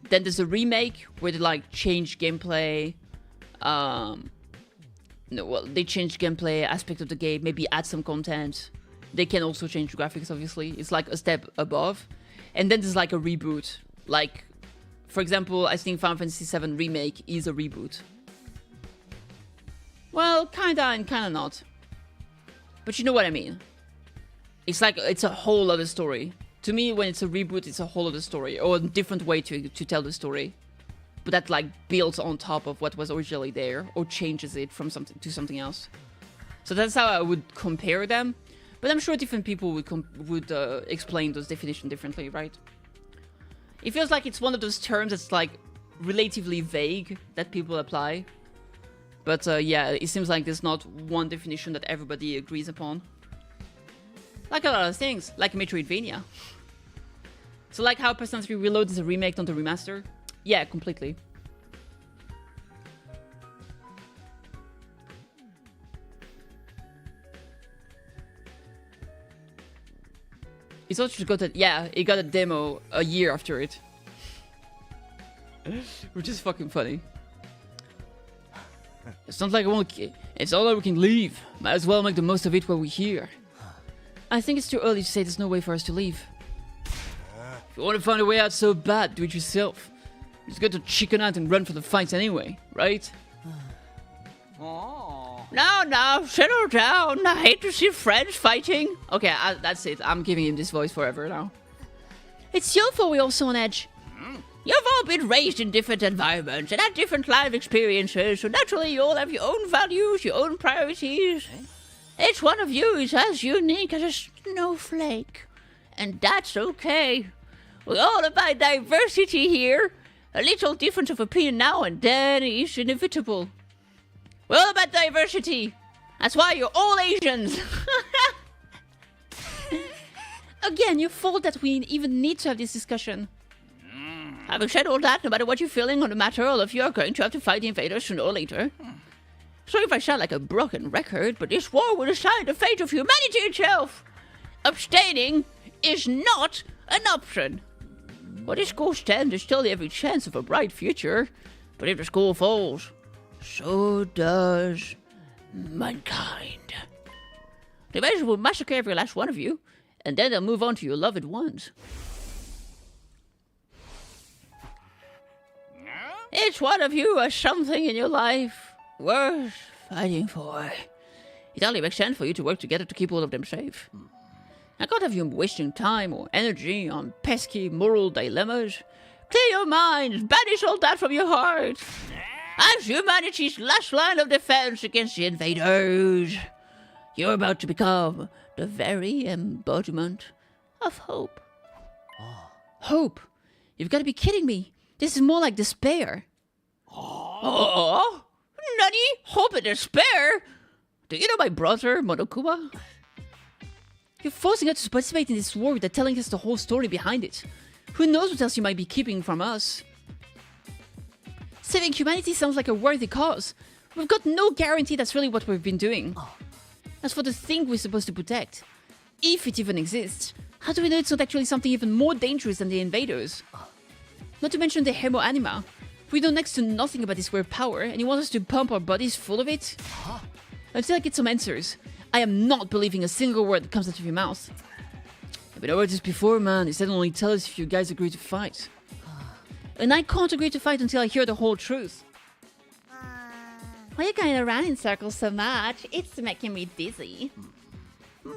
Then there's a remake where they like change gameplay. They change gameplay aspect of the game, maybe add some content. They can also change graphics, obviously. It's like a step above. And then there's like a reboot. Like, for example, I think Final Fantasy VII Remake is a reboot. Well, kinda and kinda not. But you know what I mean. It's like, it's a whole other story. To me, when it's a reboot, it's a whole other story. Or a different way to tell the story. But that like builds on top of what was originally there. Or changes it from something to something else. So that's how I would compare them. But I'm sure different people would explain those definitions differently, right? It feels like it's one of those terms that's like relatively vague that people apply. But yeah, it seems like there's not one definition that everybody agrees upon. Like a lot of things, like Metroidvania. So like how Persona 3 Reload is a remake, not a remaster? Yeah, completely. It's also got a, yeah, it got a demo a year after it. Which is fucking funny. It's not like I won't, it's all like we can leave. Might as well make the most of it while we're here. I think it's too early to say there's no way for us to leave. If you want to find a way out so bad, do it yourself. It's good to chicken out and run for the fights anyway, right? No, settle down. I hate to see friends fighting. Okay, that's it. I'm giving him this voice forever now. It's your fault we're also on edge. You've all been raised in different environments and had different life experiences, so naturally you all have your own values, your own priorities. Each one of you is as unique as a snowflake. And that's okay. We're all about diversity here. A little difference of opinion now and then is inevitable. We're all about diversity. That's why you're all Asians. Again, your fault that we even need to have this discussion. Having said all that, no matter what you're feeling on the matter, all of you are going to have to fight the invaders sooner or later. Sorry if I sound like a broken record, but this war will decide the fate of humanity itself. Abstaining is not an option. While this school stands, there's still every chance of a bright future. But if the school falls, so does mankind. The invaders will massacre every last one of you, and then they'll move on to your loved ones. Each one of you has something in your life worth fighting for. It only makes sense for you to work together to keep all of them safe. I can't have you wasting time or energy on pesky moral dilemmas. Clear your minds, banish all that from your heart. As humanity's last line of defense against the invaders, you're about to become the very embodiment of hope. Hope? You've got to be kidding me. This is more like despair. Oh? Nani? Hope and despair? Do you know my brother, Monokuma? You're forcing us to participate in this war without telling us the whole story behind it. Who knows what else you might be keeping from us? Saving humanity sounds like a worthy cause. We've got no guarantee that's really what we've been doing. As for the thing we're supposed to protect, if it even exists, how do we know it's not actually something even more dangerous than the invaders? Not to mention the Hemo Anima. We know next to nothing about this weird power, and you want us to pump our bodies full of it? Until I get some answers, I am not believing a single word that comes out of your mouth. I've been over this before, man. You said only tell us if you guys agree to fight. And I can't agree to fight until I hear the whole truth. Why are you going around in circles so much? It's making me dizzy.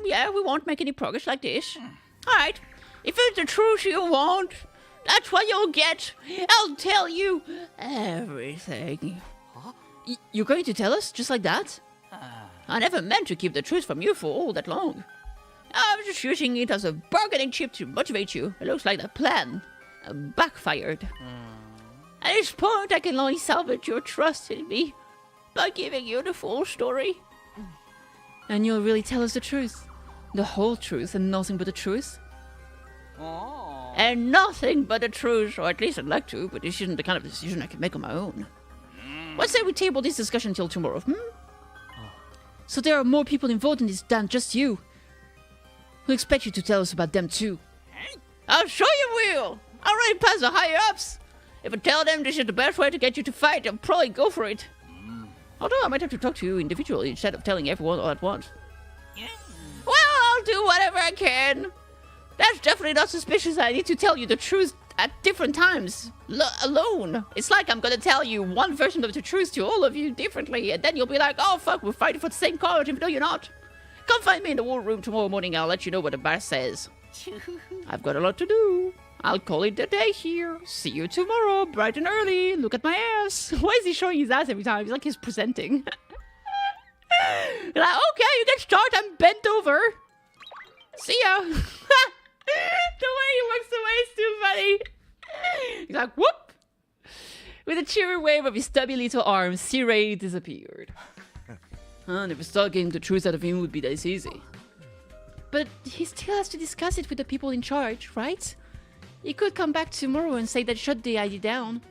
Yeah, we won't make any progress like this. Alright, if it's the truth you want, that's what you'll get. I'll tell you everything. You're going to tell us just like that? I never meant to keep the truth from you for all that long. I was just using it as a bargaining chip to motivate you. It looks like the plan backfired. At this point, I can only salvage your trust in me by giving you the full story. And you'll really tell us the truth? The whole truth and nothing but the truth? And nothing but the truth, or at least I'd like to, but this isn't the kind of decision I can make on my own. Let's say we table this discussion till tomorrow, So there are more people involved in this than just you. We expect you to tell us about them too. I'll show you will! I'll run it past the higher-ups! If I tell them this is the best way to get you to fight, they'll probably go for it. Although I might have to talk to you individually instead of telling everyone all at once. Well, I'll do whatever I can. That's definitely not suspicious. I need to tell you the truth at different times. Alone. It's like I'm gonna tell you one version of the truth to all of you differently, and then you'll be like, oh fuck, we're fighting for the same cause, even though you're not. Come find me in the war room tomorrow morning. I'll let you know what the boss says. I've got a lot to do. I'll call it a day here. See you tomorrow, bright and early. Look at my ass. Why is he showing his ass every time? He's like he's presenting. You're like, okay, you can start. I'm bent over. See ya. The way he looks away is too funny. He's like, whoop. With a cheery wave of his stubby little arms, C-Ray disappeared. Never thought getting the truth out of him would be this easy. But he still has to discuss it with the people in charge, right? He could come back tomorrow and say that shut the idea down.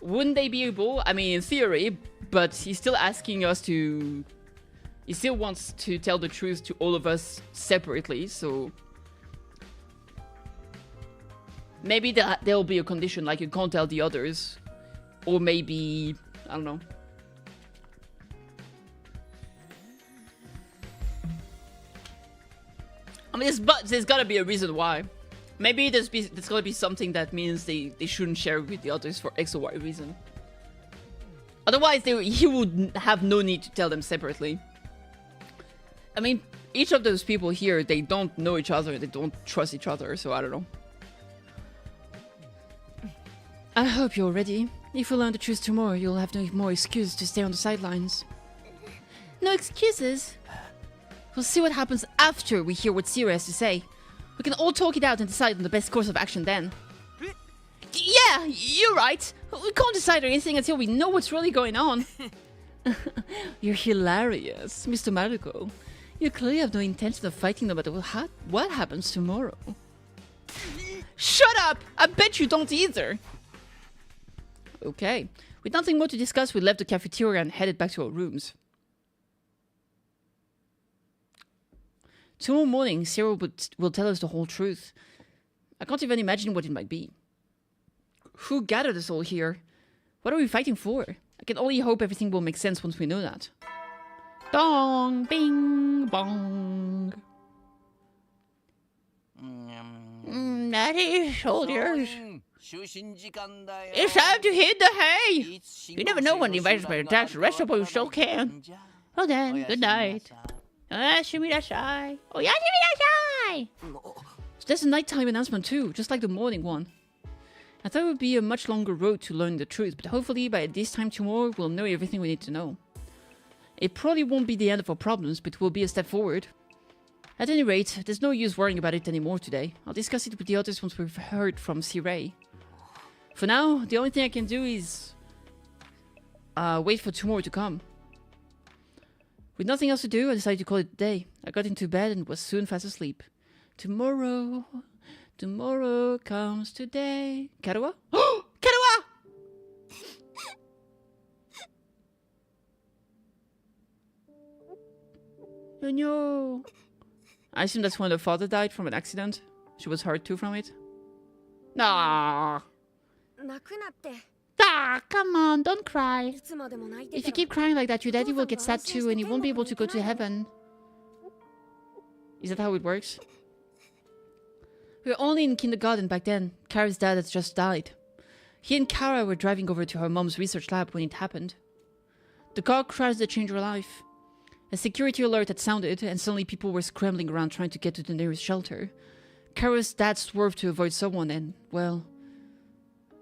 Wouldn't they be able? I mean, in theory, but he's still asking us to... He still wants to tell the truth to all of us separately, so... Maybe there'll be a condition, like you can't tell the others. Or maybe... I don't know. I mean, there's gotta be a reason why. Maybe there's gotta be something that means they shouldn't share with the others for X or Y reason. Otherwise, he would have no need to tell them separately. I mean, each of those people here, they don't know each other, they don't trust each other, so I don't know. I hope you're ready. If we learn the truth tomorrow, you'll have no more excuse to stay on the sidelines. No excuses? We'll see what happens after we hear what Sierra has to say. We can all talk it out and decide on the best course of action then. Yeah, you're right. We can't decide anything until we know what's really going on. You're hilarious, Mr. Maruko. You clearly have no intention of fighting no matter what happens tomorrow. Shut up! I bet you don't either! Okay. With nothing more to discuss, we left the cafeteria and headed back to our rooms. Tomorrow morning, Cyril will tell us the whole truth. I can't even imagine what it might be. Who gathered us all here? What are we fighting for? I can only hope everything will make sense once we know that. Dong! Bing! Bong! Daddy, soldiers. It's time to hit the hay! You never know when the invasion attacks. The rest of you still can. Well then, good night. Shimidashai. Oh yeah, shimidashai! So there's a nighttime announcement too, just like the morning one. I thought it would be a much longer road to learn the truth, but hopefully by this time tomorrow we'll know everything we need to know. It probably won't be the end of our problems, but it will be a step forward. At any rate, there's no use worrying about it anymore today. I'll discuss it with the others once we've heard from C-Ray. For now, the only thing I can do is wait for tomorrow to come. With nothing else to do, I decided to call it a day. I got into bed and was soon fast asleep. Tomorrow comes today. Karawa? Karawa! Oh no. I assume that's when the father died from an accident. She was hurt too from it. Nah. Ah, come on, don't cry. If you keep crying like that, your daddy will get sad too and he won't be able to go to heaven. Is that how it works? We were only in kindergarten back then. Kara's dad had just died. He and Kara were driving over to her mom's research lab when it happened. The car crashed that changed her life. A security alert had sounded, and suddenly people were scrambling around trying to get to the nearest shelter. Kara's dad swerved to avoid someone and, well,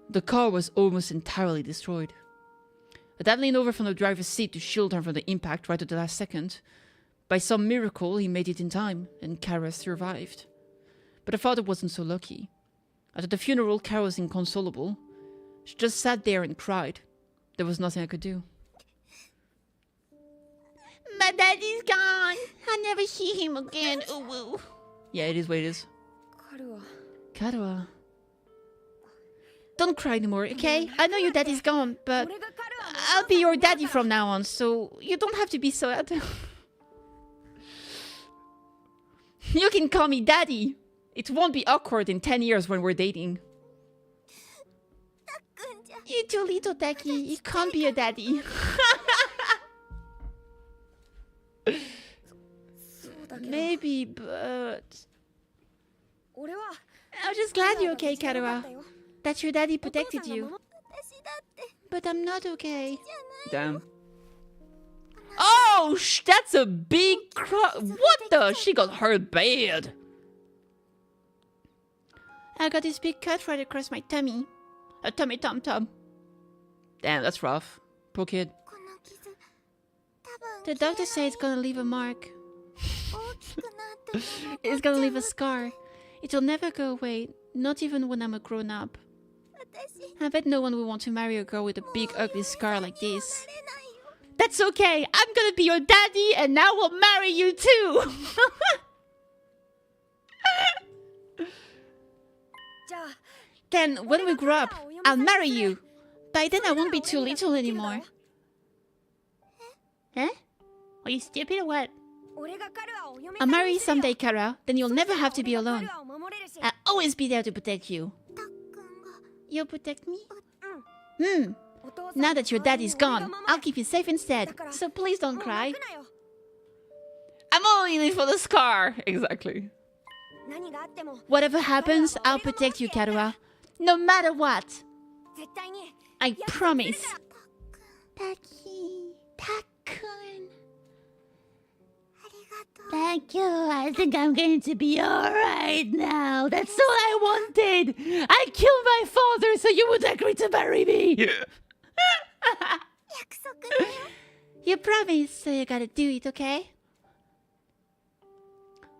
the car was almost entirely destroyed. Her dad leaned over from the driver's seat to shield her from the impact right at the last second. By some miracle, he made it in time, and Kara survived. But her father wasn't so lucky. At the funeral, Kara was inconsolable. She just sat there and cried. There was nothing I could do. My daddy's gone. I'll never see him again. Ooh. Yeah, it is what it is. Karawa. Don't cry anymore, okay? I know your daddy's gone, but I'll be your daddy from now on, so you don't have to be sad. You can call me daddy. It won't be awkward in 10 years when we're dating. You're too little, Taki. You can't be a daddy. Maybe, but... I'm just glad you're okay, Karawa. That your daddy protected you. But I'm not okay. Damn. Oh, that's a big what the? She got hurt bad. I got this big cut right across my tummy. A tummy tom-tom. Damn, that's rough. Poor kid. The doctor says it's gonna leave a mark. It's gonna leave a scar. It'll never go away, not even when I'm a grown-up. I bet no one will want to marry a girl with a big ugly scar like this. That's okay, I'm gonna be your daddy and now we'll marry you too! Then, when we grow up, I'll marry you. By then I won't be too little anymore. Huh? Are you stupid or what? I'll marry you someday, Kara. Then you'll never have to be alone. I'll always be there to protect you. You'll protect me? Now that your daddy's gone, I'll keep you safe instead. So please don't cry. I'm only in it for the scar. Exactly. Whatever happens, I'll protect you, Karawa. No matter what. I promise. Taki. Takun. Thank you. I think I'm going to be alright now. That's all I wanted. I killed my father so you would agree to marry me. You promised, so you gotta do it, okay?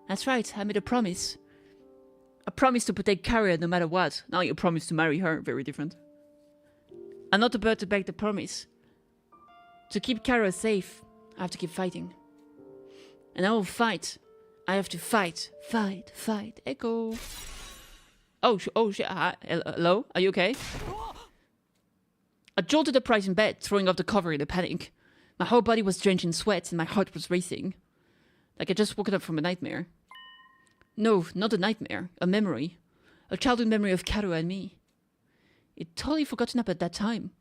That's right, I made a promise. A promise to protect Kara no matter what. Now you promise to marry her, very different. I'm not about to break the promise. To keep Kara safe, I have to keep fighting. And I will fight. I have to fight. Fight. Fight. Echo. Oh, shit. Hi. Hello? Are you okay? I jolted upright in bed, throwing off the cover in a panic. My whole body was drenched in sweat and my heart was racing. Like I just woken up from a nightmare. No, not a nightmare. A memory. A childhood memory of Karua and me. It totally forgotten up at that time.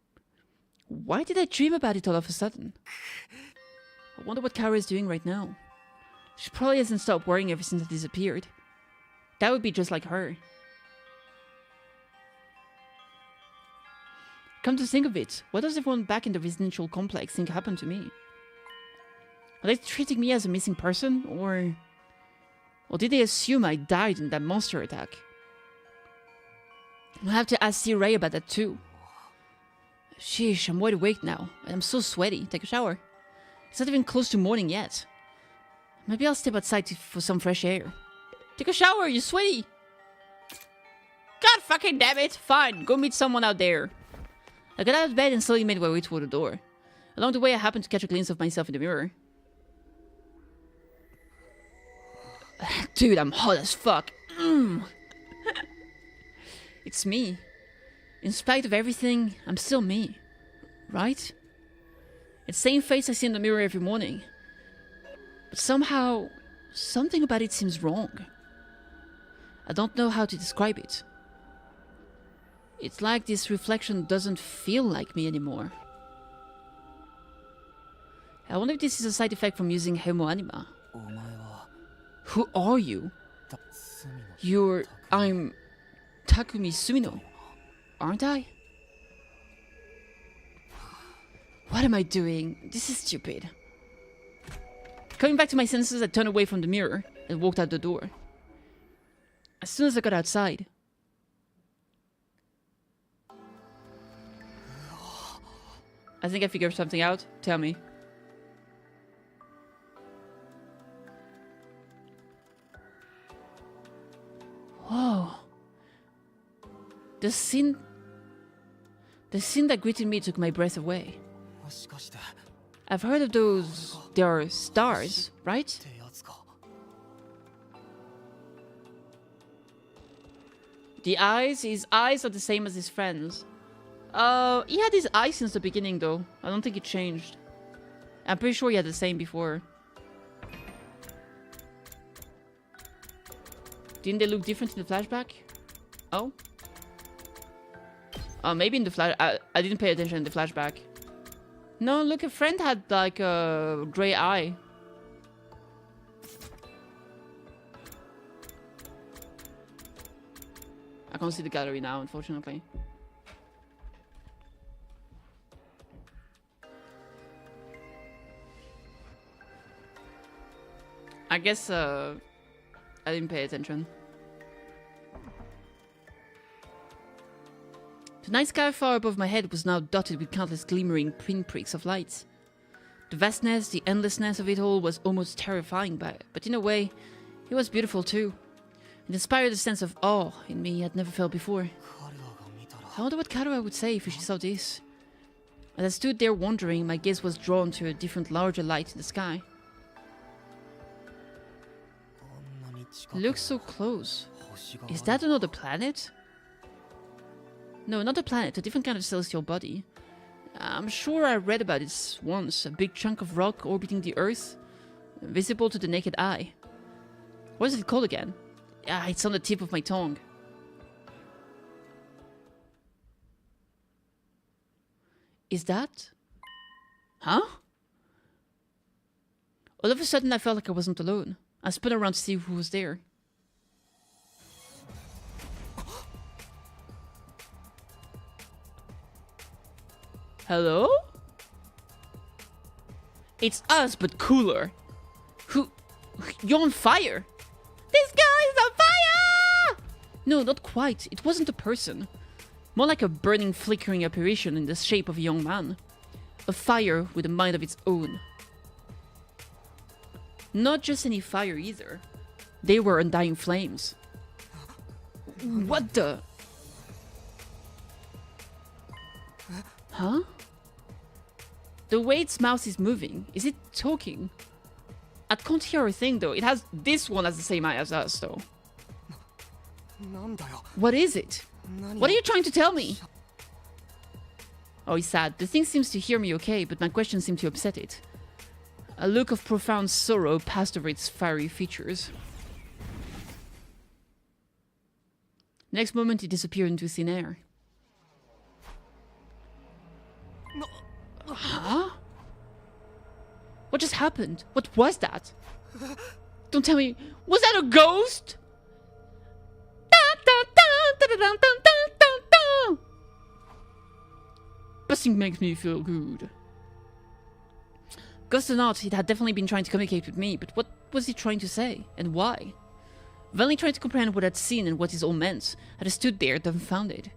Why did I dream about it all of a sudden? I wonder what Karua is doing right now. She probably hasn't stopped worrying ever since I disappeared. That would be just like her. Come to think of it, what does everyone back in the residential complex think happened to me? Are they treating me as a missing person, or did they assume I died in that monster attack? I'll have to ask C-Ray about that too. Sheesh, I'm wide awake now, and I'm so sweaty. Take a shower. It's not even close to morning yet. Maybe I'll step outside for some fresh air. Take a shower, you're sweaty! God fucking damn it! Fine, go meet someone out there. I got out of bed and slowly made my way toward the door. Along the way, I happened to catch a glimpse of myself in the mirror. Dude, I'm hot as fuck. It's me. In spite of everything, I'm still me. Right? It's the same face I see in the mirror every morning. But somehow, something about it seems wrong. I don't know how to describe it. It's like this reflection doesn't feel like me anymore. I wonder if this is a side effect from using Hemo Anima. Who are you? I'm Takumi Sumino, aren't I? What am I doing? This is stupid. Coming back to my senses, I turned away from the mirror and walked out the door. As soon as I got outside, I think I figured something out. Tell me. Whoa. The scene that greeted me took my breath away. I've heard of those... They are stars, right? His eyes are the same as his friends. He had his eyes since the beginning though. I don't think it changed. I'm pretty sure he had the same before. Didn't they look different in the flashback? Oh? Maybe in the flash... I didn't pay attention in the flashback. No, look, a friend had like a grey eye. I can't see the gallery now, unfortunately. I guess, I didn't pay attention. The night sky far above my head was now dotted with countless glimmering pinpricks of light. The vastness, the endlessness of it all was almost terrifying, but in a way, it was beautiful too. It inspired a sense of awe in me I'd never felt before. I wonder what Karua would say if she saw this. As I stood there wondering, my gaze was drawn to a different, larger light in the sky. It looks so close. Is that another planet? No, not a planet, a different kind of celestial body. I'm sure I read about it once, a big chunk of rock orbiting the Earth, visible to the naked eye. What is it called again? Ah, it's on the tip of my tongue. Is that? Huh? All of a sudden I felt like I wasn't alone. I spun around to see who was there. Hello? It's us, but cooler. Who? You're on fire! This guy is on fire! No, not quite. It wasn't a person. More like a burning, flickering apparition in the shape of a young man. A fire with a mind of its own. Not just any fire either. They were undying flames. What the? Huh? The way its mouth is moving. Is it talking? I can't hear a thing though. It has this one has the same eye as us though. What is it? What are you trying to tell me? Oh, he's sad. The thing seems to hear me okay, but my questions seem to upset it. A look of profound sorrow passed over its fiery features. Next moment, it disappeared into thin air. Huh? What just happened? What was that? Don't tell me. Was that a ghost? Busting makes me feel good. Ghost or not, it had definitely been trying to communicate with me, but what was he trying to say? And why? Vainly trying to comprehend what I'd seen and what it all meant, I just stood there, dumbfounded.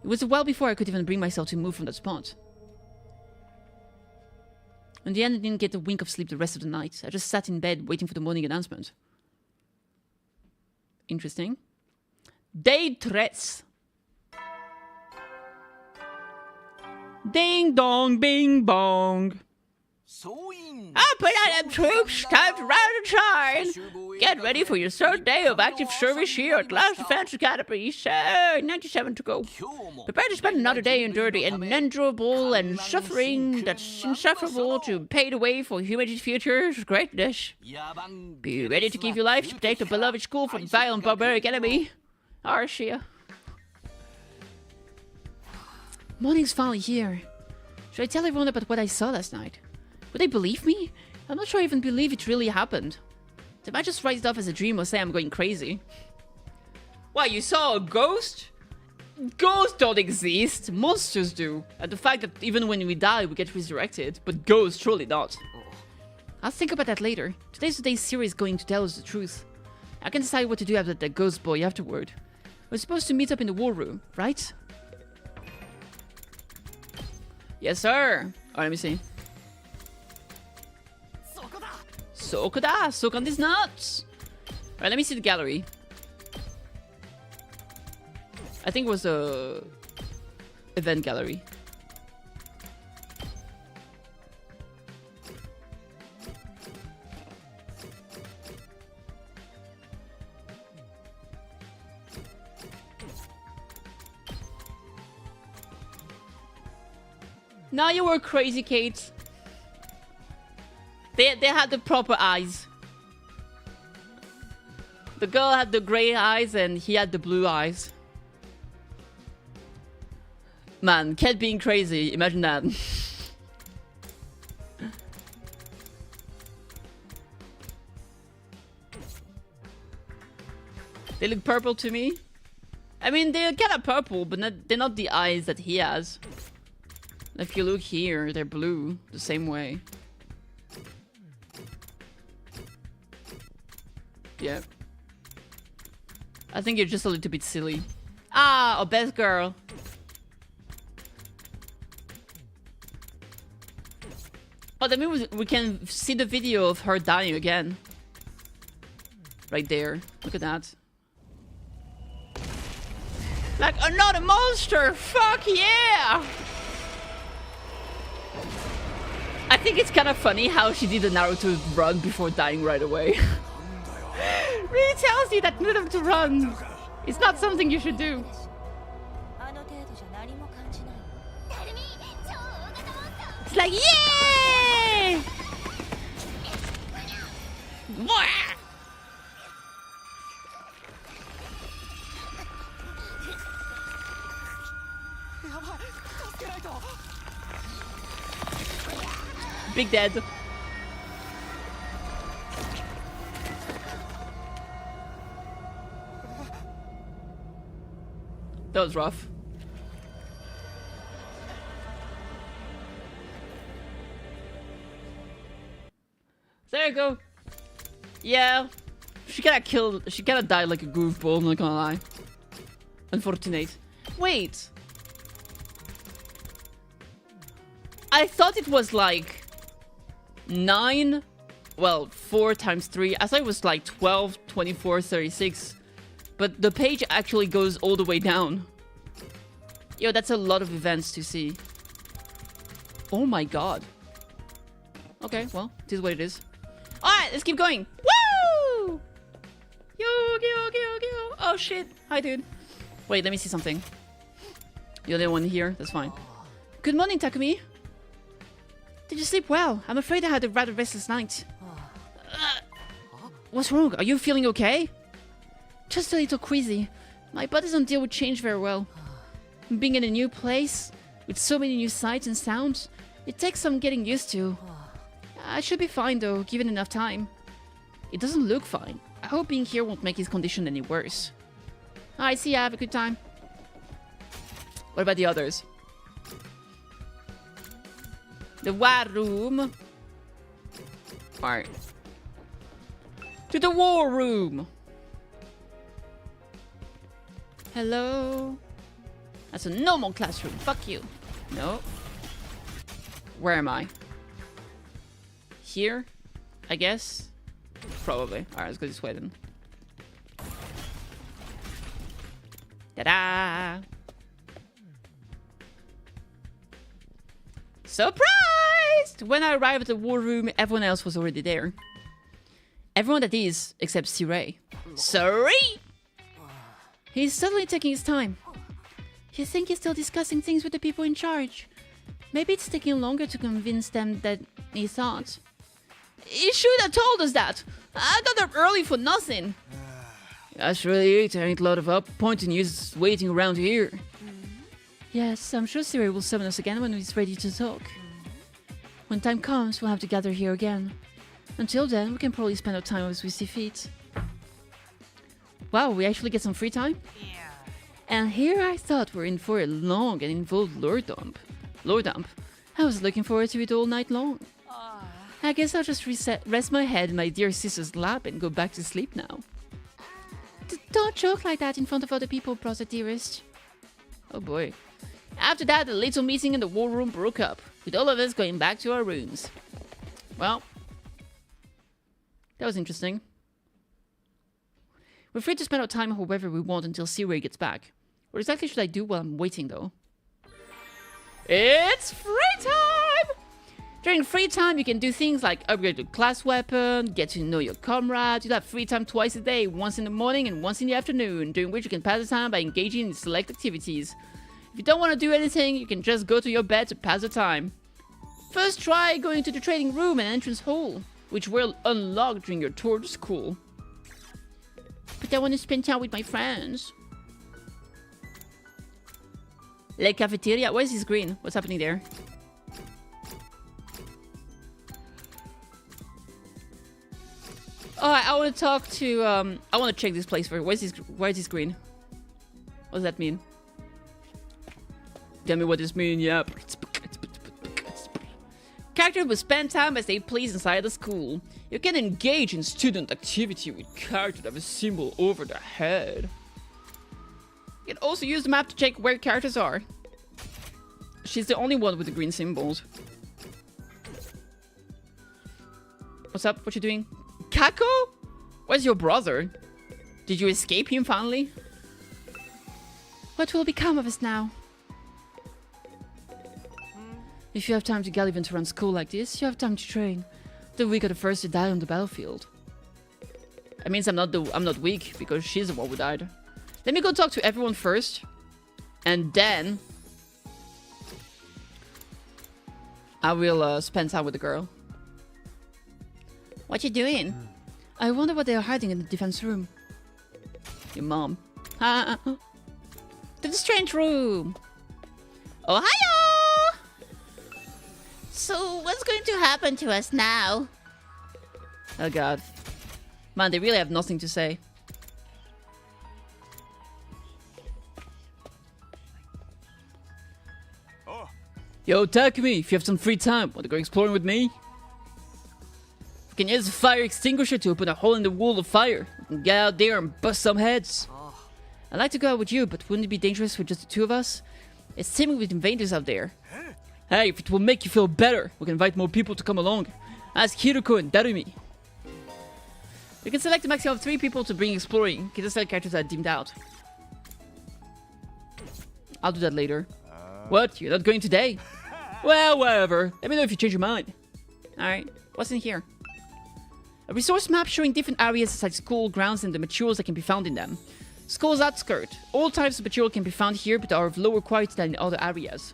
It was a while before I could even bring myself to move from that spot. In the end, I didn't get a wink of sleep the rest of the night. I just sat in bed, waiting for the morning announcement. Interesting. Day 3. Ding dong, bing bong. Up and out them troops, time to ride and shine. Get ready for your third day of active service here at Last Defense Academy. 97 to go. Prepare to spend another day in dirty and unendurable and suffering that's insufferable to pave the way for humanity's future's greatness. Be ready to give your life to protect the beloved school from violent barbaric enemy. Arcia. Morning's finally here. Should I tell everyone about what I saw last night? Would they believe me? I'm not sure I even believe it really happened. They might just write it off as a dream or say I'm going crazy. What, you saw a ghost? Ghosts don't exist. Monsters do. And the fact that even when we die, we get resurrected. But ghosts, surely not. I'll think about that later. Today's the day Siri is going to tell us the truth. I can decide what to do after that ghost boy afterward. We're supposed to meet up in the war room, right? Yes, sir. Oh, let me see. Sokoda! Soak on these nuts! Alright, let me see the gallery. I think it was a event gallery. Now you were crazy, Kate. They had the proper eyes. The girl had the grey eyes and he had the blue eyes. Man, Cat being crazy, imagine that. They look purple to me. I mean, they're kind of purple, but they're not the eyes that he has. If you look here, they're blue, the same way. Yeah. I think you're just a little bit silly. Ah, a best girl. Oh, that means we can see the video of her dying again. Right there. Look at that. Like another monster! Fuck yeah! I think it's kind of funny how she did a Naruto run before dying right away. Really tells you that not to run. It's not something you should do. It's like, yay! Big dead. That was rough. There you go. Yeah. She kinda died like a goofball, I'm not gonna lie. Unfortunate. Wait. I thought it was like 9. Well, 4 times 3. I thought it was like 12, 24, 36. But the page actually goes all the way down. Yo, that's a lot of events to see. Oh my god. Okay, well, it is what it is. Alright! Alright, let's keep going. Woo! Yo. Oh shit. Hi, dude. Wait, let me see something. You're the one here. That's fine. Good morning, Takumi. Did you sleep well? I'm afraid I had a rather restless night. What's wrong? Are you feeling okay? Just a little queasy. My body doesn't deal with change very well. Being in a new place, with so many new sights and sounds, it takes some getting used to. I should be fine though, given enough time. It doesn't look fine. I hope being here won't make his condition any worse. Alright, see ya, have a good time. What about the others? The war room. Alright. To the war room. Hello. That's a normal classroom. Fuck you. No. Where am I? Here? I guess? Probably. Alright, let's go this way then. Ta-da! Surprised! When I arrived at the war room, everyone else was already there. Everyone that is, except Sirei. Sorry! He's suddenly taking his time. You think he's still discussing things with the people in charge? Maybe it's taking longer to convince them than he thought. He should have told us that! I got up early for nothing! That's really it. There ain't a lot of point in you just waiting around here. Yes, I'm sure Siri will summon us again when he's ready to talk. When time comes, we'll have to gather here again. Until then, we can probably spend our time as we see fit. Wow, we actually get some free time? Yeah. And here I thought we're in for a long and involved lore dump. I was looking forward to it all night long. I guess I'll just rest my head in my dear sister's lap and go back to sleep now. Don't joke like that in front of other people, brother dearest. Oh boy. After that, the little meeting in the war room broke up, with all of us going back to our rooms. Well, that was interesting. We're free to spend our time however we want until Siri gets back. What exactly should I do while I'm waiting, though? It's free time! During free time, you can do things like upgrade your class weapon, get to know your comrades. You'll have free time twice a day, once in the morning and once in the afternoon, during which you can pass the time by engaging in select activities. If you don't want to do anything, you can just go to your bed to pass the time. First, try going to the training room and entrance hall, which will unlock during your tour to school. But I want to spend time with my friends. La cafeteria. Why is this green? What's happening there? Oh, I want to talk to, I want to check this place first. Why is this green? What does that mean? Tell me what this means, yeah. Characters will spend time as they please inside the school. You can engage in student activity with characters that have a symbol over their head. You can also use the map to check where characters are. She's the only one with the green symbols. What's up? What you doing? Kako? Where's your brother? Did you escape him finally? What will become of us now? If you have time to gallivant around school like this, you have time to train. The weak are the first to die on the battlefield. That means I'm not weak because she's the one who died. Let me go talk to everyone first, and then I will spend time with the girl. What you doing? I wonder what they are hiding in the defense room. Your mom. To the strange room. Ohio! So, what's going to happen to us now? Oh god. Man, they really have nothing to say. Oh. Yo, Takumi, if you have some free time, want to go exploring with me? We can use a fire extinguisher to open a hole in the wall of fire. We can get out there and bust some heads. I'd like to go out with you, but wouldn't it be dangerous with just the two of us? It's teeming with invaders out there. Hey, if it will make you feel better, we can invite more people to come along. Ask Hiruko and Darumi. You can select a maximum of 3 people to bring exploring. Can just select characters that are deemed out. I'll do that later. What? You're not going today? Well, whatever. Let me know if you change your mind. Alright, what's in here? A resource map showing different areas such as school grounds and the materials that can be found in them. School's outskirt. All types of material can be found here, but are of lower quality than in other areas.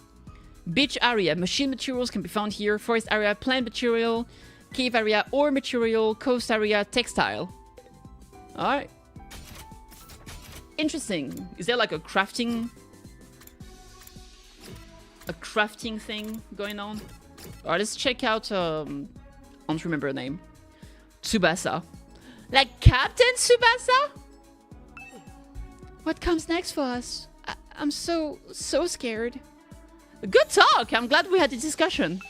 Beach area. Machine materials can be found here. Forest area. Plant material. Cave area. Ore material. Coast area. Textile. Alright. Interesting. Is there like a crafting thing going on? Alright, let's check out, I don't remember her name. Tsubasa. Like Captain Tsubasa? What comes next for us? I'm so scared. Good talk! I'm glad we had this discussion.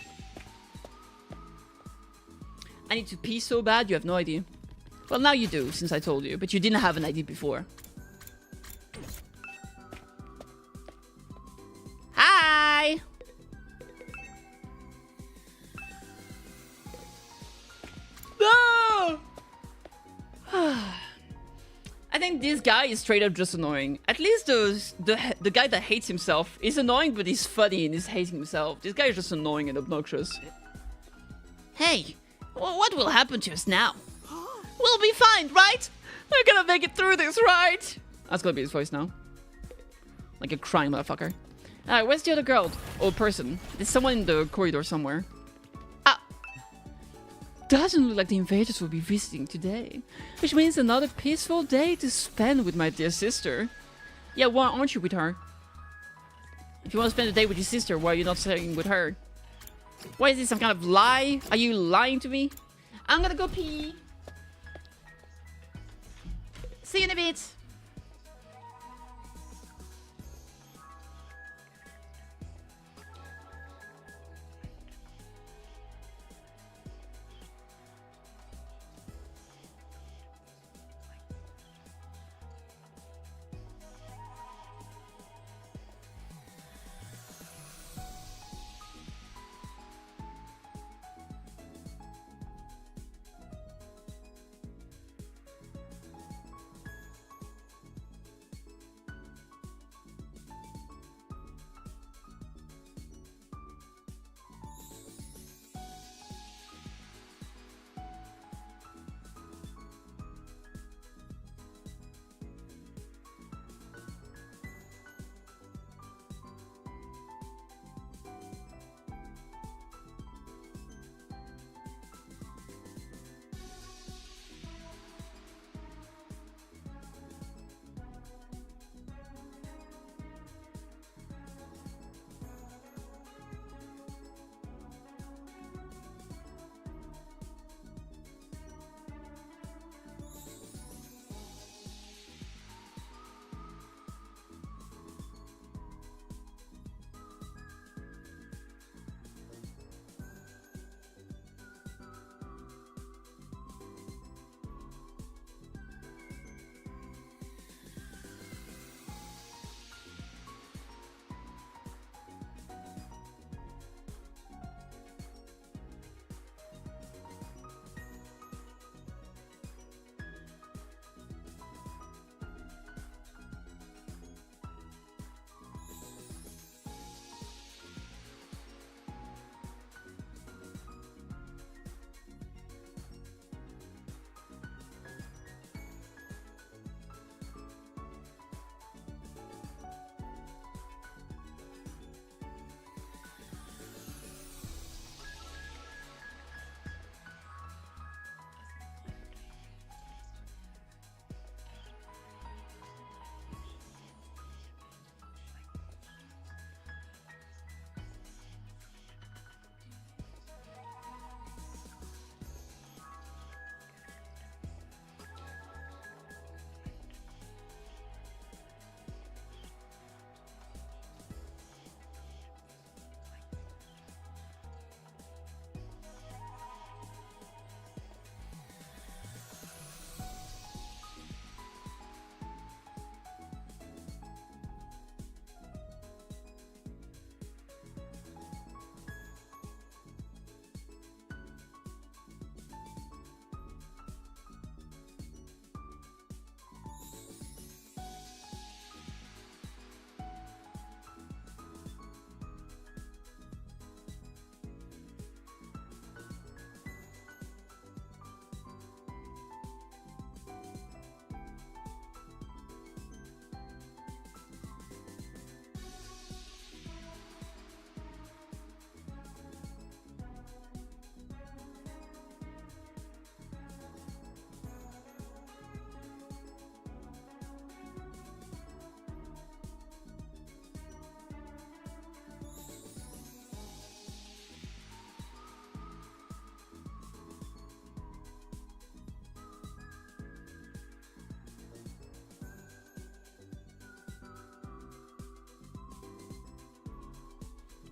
I need to pee so bad, you have no idea. Well, now you do, since I told you, but you didn't have an idea before. Hi! No! I think this guy is straight up just annoying. At least the guy that hates himself is annoying, but he's funny and he's hating himself. This guy is just annoying and obnoxious. Hey, what will happen to us now? We'll be fine, right? We're gonna make it through this, right? That's gonna be his voice now. Like a crying motherfucker. Alright, where's the other girl? Or person? There's someone in the corridor somewhere. Doesn't look like the invaders will be visiting today. Which means another peaceful day to spend with my dear sister. Yeah, why aren't you with her? If you want to spend the day with your sister, why are you not staying with her? Why is this some kind of lie? Are you lying to me? I'm gonna go pee. See you in a bit.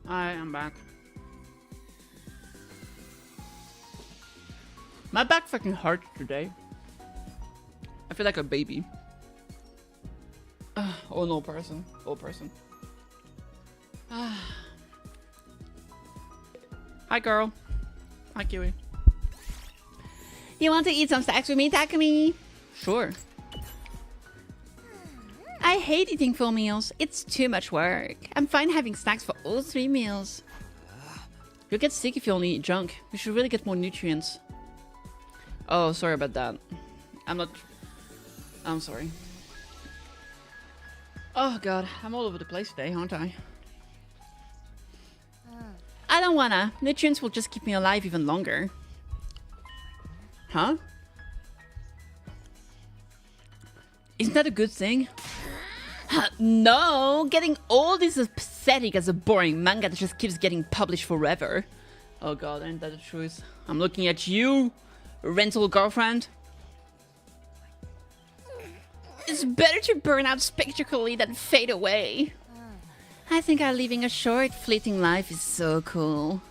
I am back. My back fucking hurts today. I feel like a baby. Oh no, person. Oh person. Hi girl. Hi Kiwi. You want to eat some snacks with me, Takumi? Sure. I hate eating full meals. It's too much work. I'm fine having snacks for all 3 meals. You'll get sick if you only eat junk. You should really get more nutrients. Oh, sorry about that. I'm sorry. Oh god, I'm all over the place today, aren't I? I don't wanna. Nutrients will just keep me alive even longer. Huh? Isn't that a good thing? No, getting old is as pathetic as a boring manga that just keeps getting published forever. Oh god, ain't that the truth? I'm looking at you, rental girlfriend. It's better to burn out spectacularly than fade away. I think our living a short, fleeting life is so cool.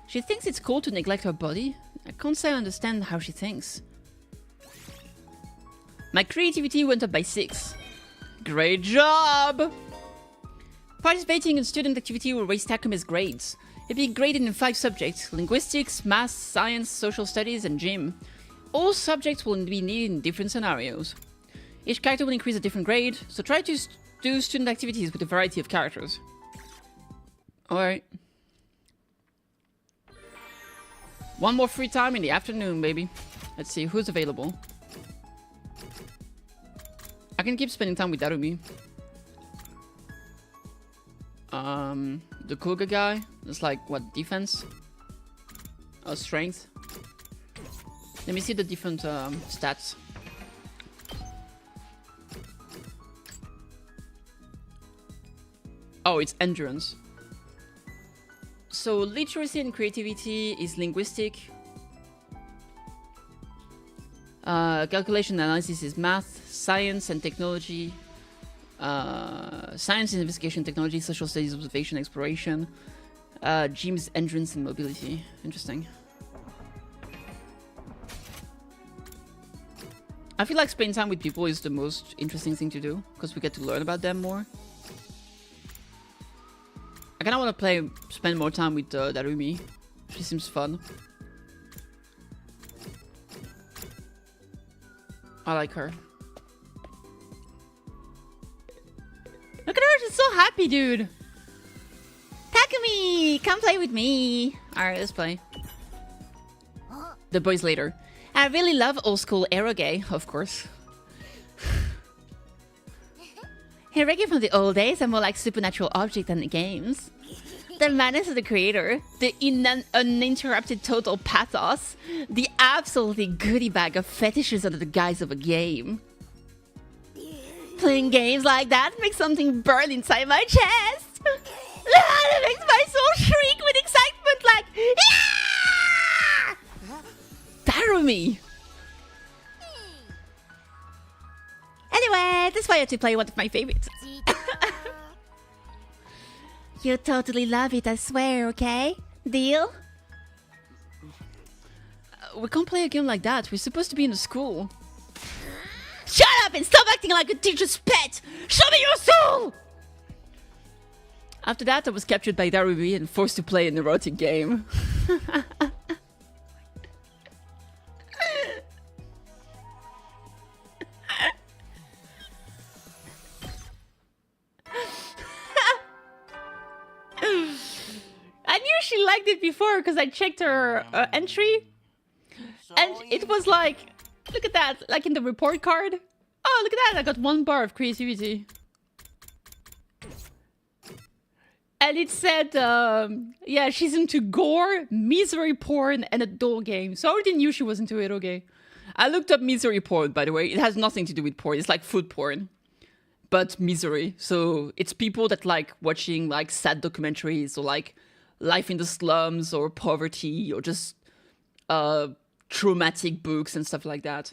She thinks it's cool to neglect her body. I can't say I understand how she thinks. My creativity went up by 6. Great job! Participating in student activity will raise Takumi's grades. He'll be graded in 5 subjects: linguistics, math, science, social studies, and gym. All subjects will be needed in different scenarios. Each character will increase a different grade, so try to do student activities with a variety of characters. Alright. One more free time in the afternoon, baby. Let's see who's available. I can keep spending time with Darumi. The Kuga guy. That's like, what, defense? Strength. Let me see the different stats. Oh, it's endurance. So literacy and creativity is linguistic. Calculation and analysis is math. Science and technology. Science and investigation technology. Social studies, observation, exploration. Gym is endurance and mobility. Interesting. I feel like spending time with people is the most interesting thing to do, because we get to learn about them more. I kind of want to spend more time with Darumi. She seems fun. I like her. Look at her, she's so happy, dude. Takumi, come play with me. Alright, let's play. The boys later. I really love old school eroge, of course. Eroge from the old days are more like supernatural objects than the games. The madness of the creator, the uninterrupted total pathos, the absolutely goodie bag of fetishes under the guise of a game. Playing games like that makes something burn inside my chest. It makes my soul shriek with excitement like, yeah! Darumi! Anyway, this is why I have to play one of my favorites. You totally love it, I swear, okay? Deal? We can't play a game like that. We're supposed to be in the school. Shut up and stop acting like a teacher's pet! Show me your soul! After that, I was captured by Darumi and forced to play an erotic game. I knew she liked it before because I checked her entry. And it was like, look at that, like in the report card. Oh, look at that, I got 1 bar of creativity. And it said, yeah, she's into gore, misery porn, and adult games. So I already knew she was into eroge. I looked up misery porn, by the way. It has nothing to do with porn. It's like food porn. But misery. So it's people that like watching like sad documentaries or like life in the slums or poverty or just traumatic books and stuff like that.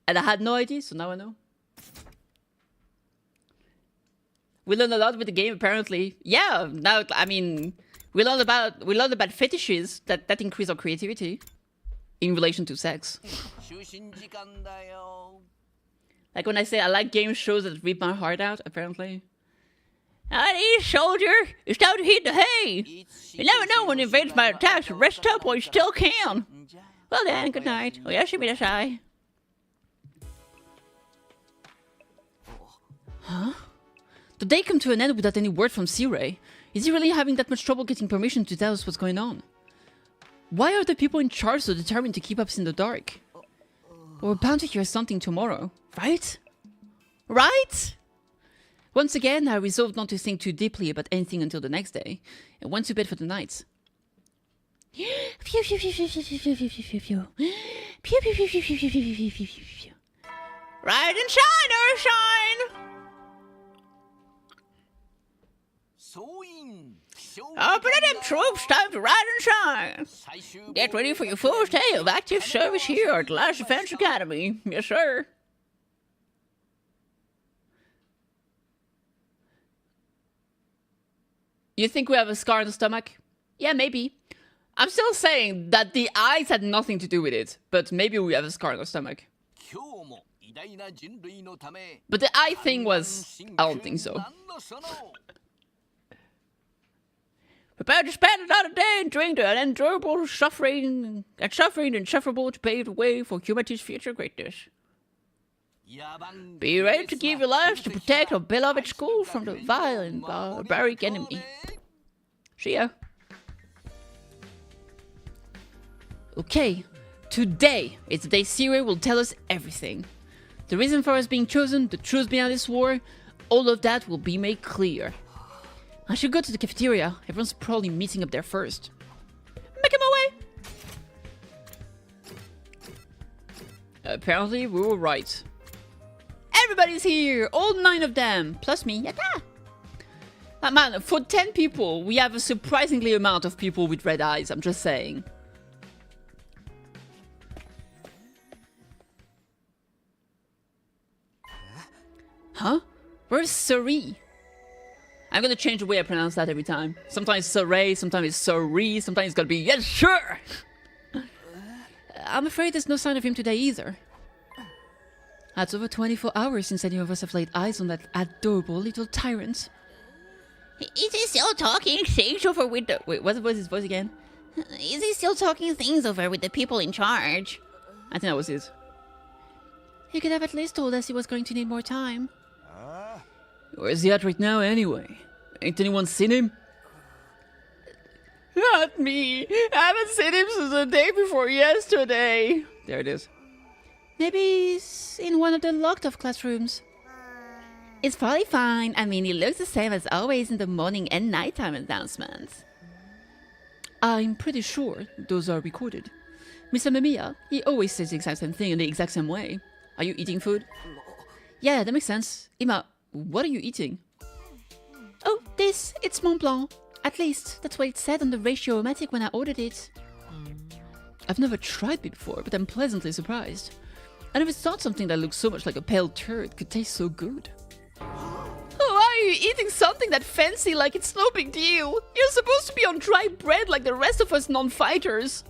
And I had no idea, so now I know. We learned a lot with the game, apparently. Yeah, now, I mean, we learned about fetishes that increase our creativity in relation to sex. Like when I say I like game shows that rip my heart out, apparently. Alright, soldier, it's time to hit the hay. You never know when the invaders might attack, so rest up while you still can. Well then, good night. Oh yeah, shiminasai. Huh? The day come to an end without any word from Sea-Ray. Is he really having that much trouble getting permission to tell us what's going on? Why are the people in charge so determined to keep us in the dark? We're bound to hear something tomorrow, right? Right? Once again, I resolved not to think too deeply about anything until the next day, and went to bed for the night. Phew, phew, phew, phew, phew, phew, phew, phew, phew, phew. Pew, pew, pew, pew, pew, pew, pew, pew, pew, pew. Rise and shine, Earthshine! Up and them troops, time to ride and shine! Get ready for your first day of active service here at the Last Defense Academy. Yes, sir. You think we have a scar on the stomach? Yeah, maybe. I'm still saying that the eyes had nothing to do with it, but maybe we have a scar on the stomach. But the eye thing was... I don't think so. Prepare to spend another day enduring the unendurable suffering insufferable to pave the way for humanity's future greatness. Be ready to give your lives to protect our beloved school from the vile and barbaric enemy. See ya. Okay, today is the day Sea-Ray will tell us everything. The reason for us being chosen, the truth behind this war, all of that will be made clear. I should go to the cafeteria. Everyone's probably meeting up there first. Making my way! Apparently, we were right. Everybody's here! All 9 of them! Plus me. Yatta! Man, for 10 people, we have a surprisingly amount of people with red eyes, I'm just saying. Huh? Where's Suri? I'm gonna change the way I pronounce that every time. Sometimes Saray, sometimes it's Suri, sometimes it's gonna be yes, sure! I'm afraid there's no sign of him today either. That's over 24 hours since any of us have laid eyes on that adorable little tyrant. Is he still talking things over with the... Wait, what was his voice again? Is he still talking things over with the people in charge? I think that was it. He could have at least told us he was going to need more time. Where's he at right now, anyway? Ain't anyone seen him? Not me. I haven't seen him since the day before yesterday. There it is. Maybe he's in one of the locked-off classrooms. It's probably fine. I mean, he looks the same as always in the morning and nighttime announcements. I'm pretty sure those are recorded. Mr. Mamiya, he always says the exact same thing in the exact same way. Are you eating food? Yeah, that makes sense. Ima, what are you eating? Oh, it's Mont Blanc. At least, that's what it said on the ratio-o-matic when I ordered it. I've never tried it before, but I'm pleasantly surprised. I never thought something that looked so much like a pale turd could taste so good. Oh, why are you eating something that fancy like it's no big deal? You're supposed to be on dry bread like the rest of us non-fighters.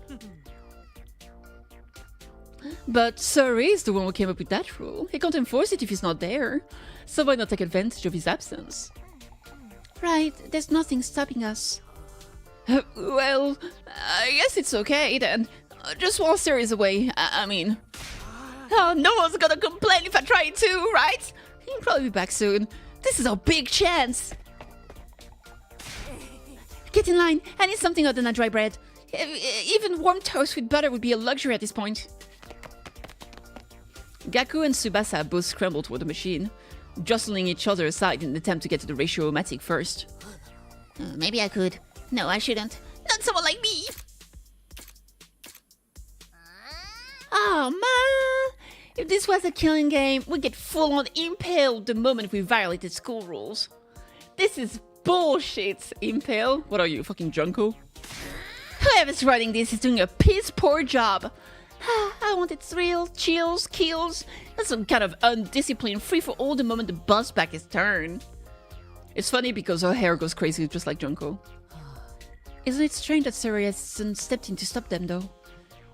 But Sir is the one who came up with that rule. He can't enforce it if he's not there. So why not take advantage of his absence? Right, there's nothing stopping us. Well, I guess it's okay then. Just while Sir is away, I mean... Oh, no one's gonna complain if I try too, right? He'll probably be back soon. This is our big chance. Get in line. I need something other than dry bread. Even warm toast with butter would be a luxury at this point. Gaku and Tsubasa both scrambled toward the machine, jostling each other aside in an attempt to get to the ratio-o-matic first. Maybe I could. No, I shouldn't. Not someone like me! Oh man! If this was a killing game, we'd get full-on impaled the moment we violated school rules. This is bullshit, Impale. What are you, fucking Junko? Whoever's running this is doing a piss-poor job. I wanted thrill, chills, kills, not some kind of undisciplined free-for-all the moment the boss back is turned. It's funny because her hair goes crazy just like Junko. Isn't it strange that Siri hasn't stepped in to stop them, though?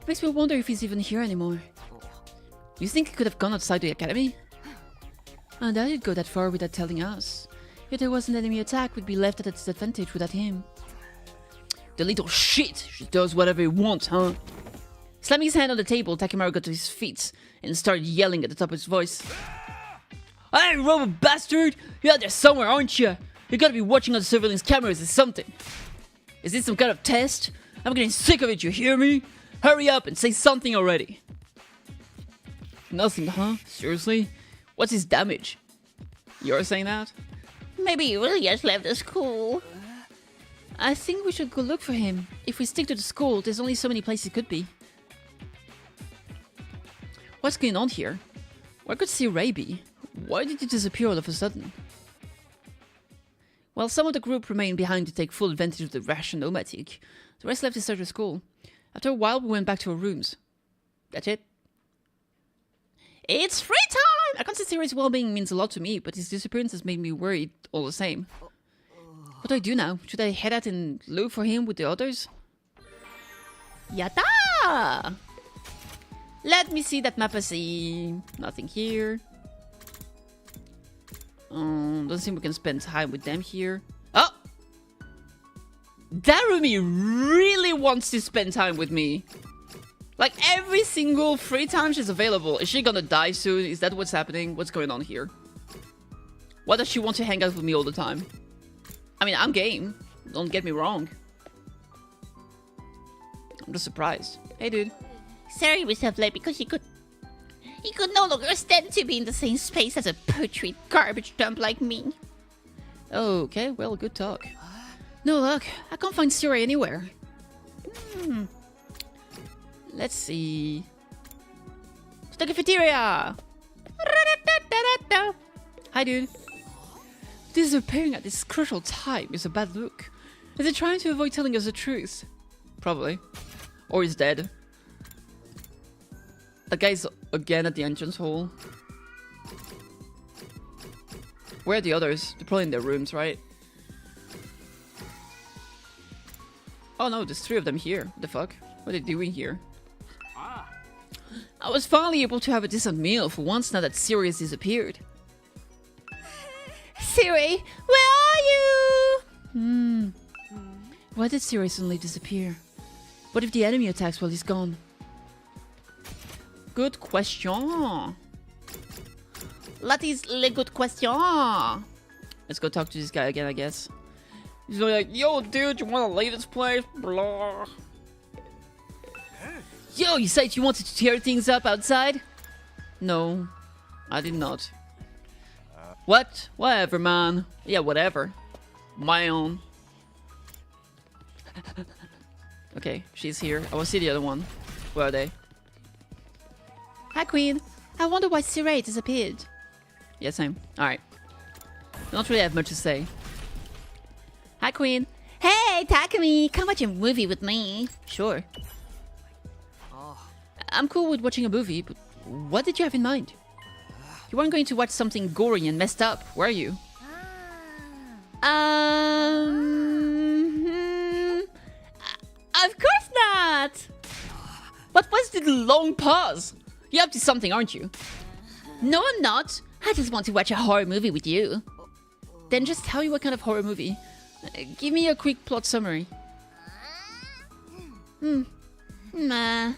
Makes me wonder if he's even here anymore. You think he could have gone outside the academy? I doubt he'd go that far without telling us. If there was an enemy attack, we'd be left at a disadvantage without him. The little shit! She does whatever he wants, huh? Slamming his hand on the table, Takimaru got to his feet and started yelling at the top of his voice. Hey, robot bastard! You're out there somewhere, aren't you? You gotta be watching on the surveillance cameras or something. Is this some kind of test? I'm getting sick of it, you hear me? Hurry up and say something already. Nothing, huh? Seriously? What's his damage? You're saying that? Maybe he really just left the school. I think we should go look for him. If we stick to the school, there's only so many places it could be. What's going on here? Where could Ray be? Why did he disappear all of a sudden? While some of the group remained behind to take full advantage of the rash and nomadic, the rest left to search the school. After a while, we went back to our rooms. That's it. It's free time! I can't say Ray's well-being means a lot to me, but his disappearance has made me worried all the same. What do I do now? Should I head out and look for him with the others? Yatta! Let me see that map I see. Nothing here. Doesn't seem we can spend time with them here. Oh! Darumi really wants to spend time with me. Like every single free time she's available. Is she gonna die soon? Is that what's happening? What's going on here? Why does she want to hang out with me all the time? I mean, I'm game. Don't get me wrong. I'm just surprised. Hey, dude. Sari was up late because he could no longer stand to be in the same space as a putrid garbage dump like me. Okay, well, good talk. No luck. I can't find Siri anywhere. Let's see. To the cafeteria! Hi, dude. Disappearing at this crucial time is a bad look. Is it trying to avoid telling us the truth? Probably. Or he's dead. That guy's again at the entrance hall. Where are the others? They're probably in their rooms, right? Oh no, there's 3 of them here. What the fuck? What are they doing here? I was finally able to have a decent meal for once now that Siri has disappeared. Siri, where are you? Why did Siri suddenly disappear? What if the enemy attacks while he's gone? Good question. That is a good question. Let's go talk to this guy again, I guess. He's like, yo, dude, you want to leave this place? Blah. Yo, you said you wanted to tear things up outside? No, I did not. What? Whatever, man. Yeah, whatever. My own. Okay, she's here. I will see the other one. Where are they? Hi, Queen. I wonder why Siri disappeared. Yeah, same. Alright. Don't really have much to say. Hi, Queen. Hey, Takumi, come watch a movie with me. Sure. I'm cool with watching a movie, but what did you have in mind? You weren't going to watch something gory and messed up, were you? Of course not! What was the long pause? You're up to something, aren't you? No, I'm not. I just want to watch a horror movie with you. Then just tell me what kind of horror movie. Give me a quick plot summary. Nah.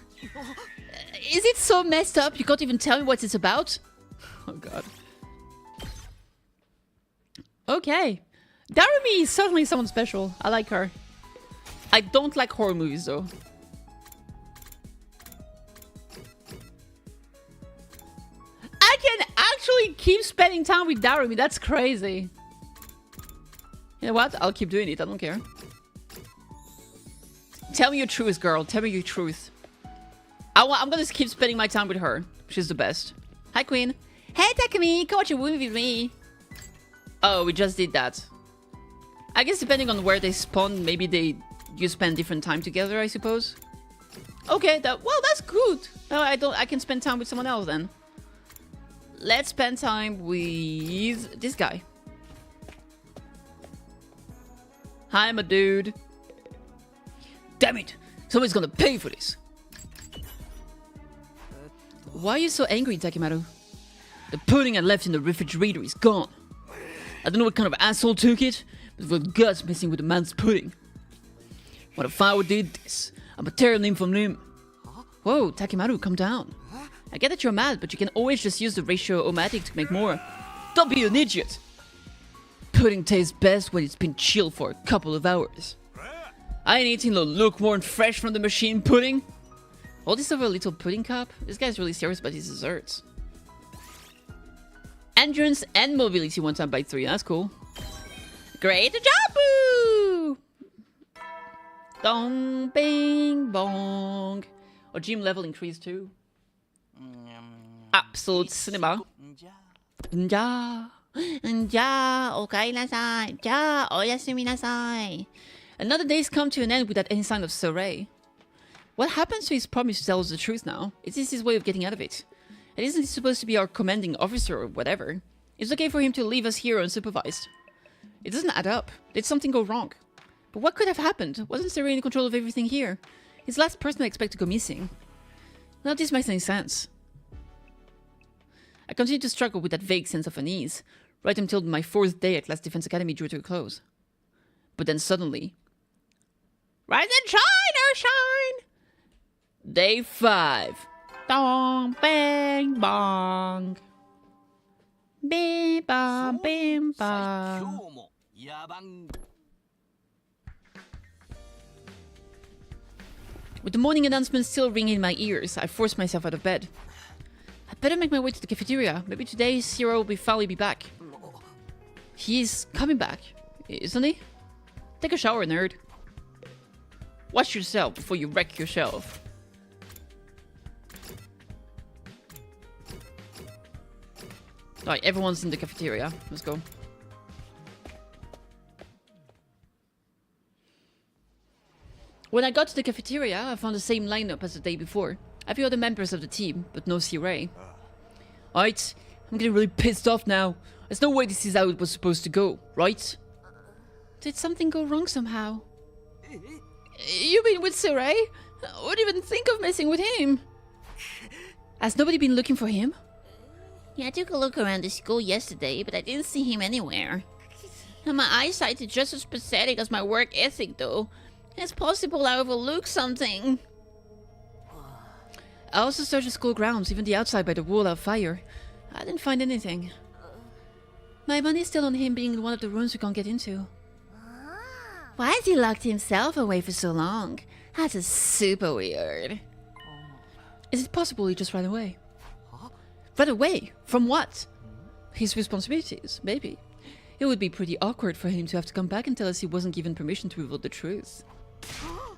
Is it so messed up you can't even tell me what it's about? Oh god. Okay. Darumi is certainly someone special. I like her. I don't like horror movies though. I can actually keep spending time with Darumi. That's crazy. You know what? I'll keep doing it. I don't care. Tell me your truth, girl. Tell me your truth. I'm gonna keep spending my time with her. She's the best. Hi, Queen. Hey, Takumi, come watch a movie with me. Oh, we just did that. I guess depending on where they spawn, maybe you spend different time together, I suppose. Okay, that's good. I can spend time with someone else then. Let's spend time with this guy. Hi, my dude. Damn it! Somebody's gonna pay for this. Why are you so angry, Takimaru? The pudding I left in the refrigerator is gone. I don't know what kind of asshole took it, but with guts messing with the man's pudding. What if I did this? I'm a tear limb from limb. Whoa, Takimaru, calm down. I get that you're mad, but you can always just use the ratio-o-matic to make more. Don't be an idiot! Pudding tastes best when it's been chilled for a couple of hours. I ain't eating the lukewarm fresh from the machine pudding. All this over a little pudding cup? This guy's really serious about his desserts. Endurance and mobility 1 time by 3, that's cool. Great job, boo! Dong, bing, bong. Or gym level increased too. Absolute cinema. Ja. Ja, okai nasai. Ja, oyasumi nasai. Another day's come to an end without any sign of Saray. What happens to his promise to tell us the truth now? Is this his way of getting out of it? And isn't he supposed to be our commanding officer or whatever? It's okay for him to leave us here unsupervised. It doesn't add up. Did something go wrong? But what could have happened? Wasn't Saray in control of everything here? He's the last person I expect to go missing. None of this makes any sense. I continue to struggle with that vague sense of unease, right until my 4th day at Last Defense Academy drew to a close. But then suddenly... Rise and shine, Earthshine! Day 5. Dong, bang, bong. Bim, bam, bim, bam. With the morning announcement still ringing in my ears, I forced myself out of bed. I'd better make my way to the cafeteria. Maybe today Zero will finally be back. He's coming back, isn't he? Take a shower, nerd. Wash yourself before you wreck yourself. Alright, everyone's in the cafeteria. Let's go. When I got to the cafeteria, I found the same lineup as the day before. Every other members of the team, but no C-Ray. Alright, I'm getting really pissed off now. There's no way this is how it was supposed to go, right? Did something go wrong somehow? You mean with C-Ray? I wouldn't even think of messing with him. Has nobody been looking for him? Yeah, I took a look around the school yesterday, but I didn't see him anywhere. And my eyesight is just as pathetic as my work ethic, though. It's possible I overlooked something. I also searched the school grounds, even the outside by the wall of fire. I didn't find anything. My money's still on him being in one of the rooms we can't get into. Why has he locked himself away for so long? That's super weird. Is it possible he just ran away? Run away? From what? His responsibilities, maybe. It would be pretty awkward for him to have to come back and tell us he wasn't given permission to reveal the truth.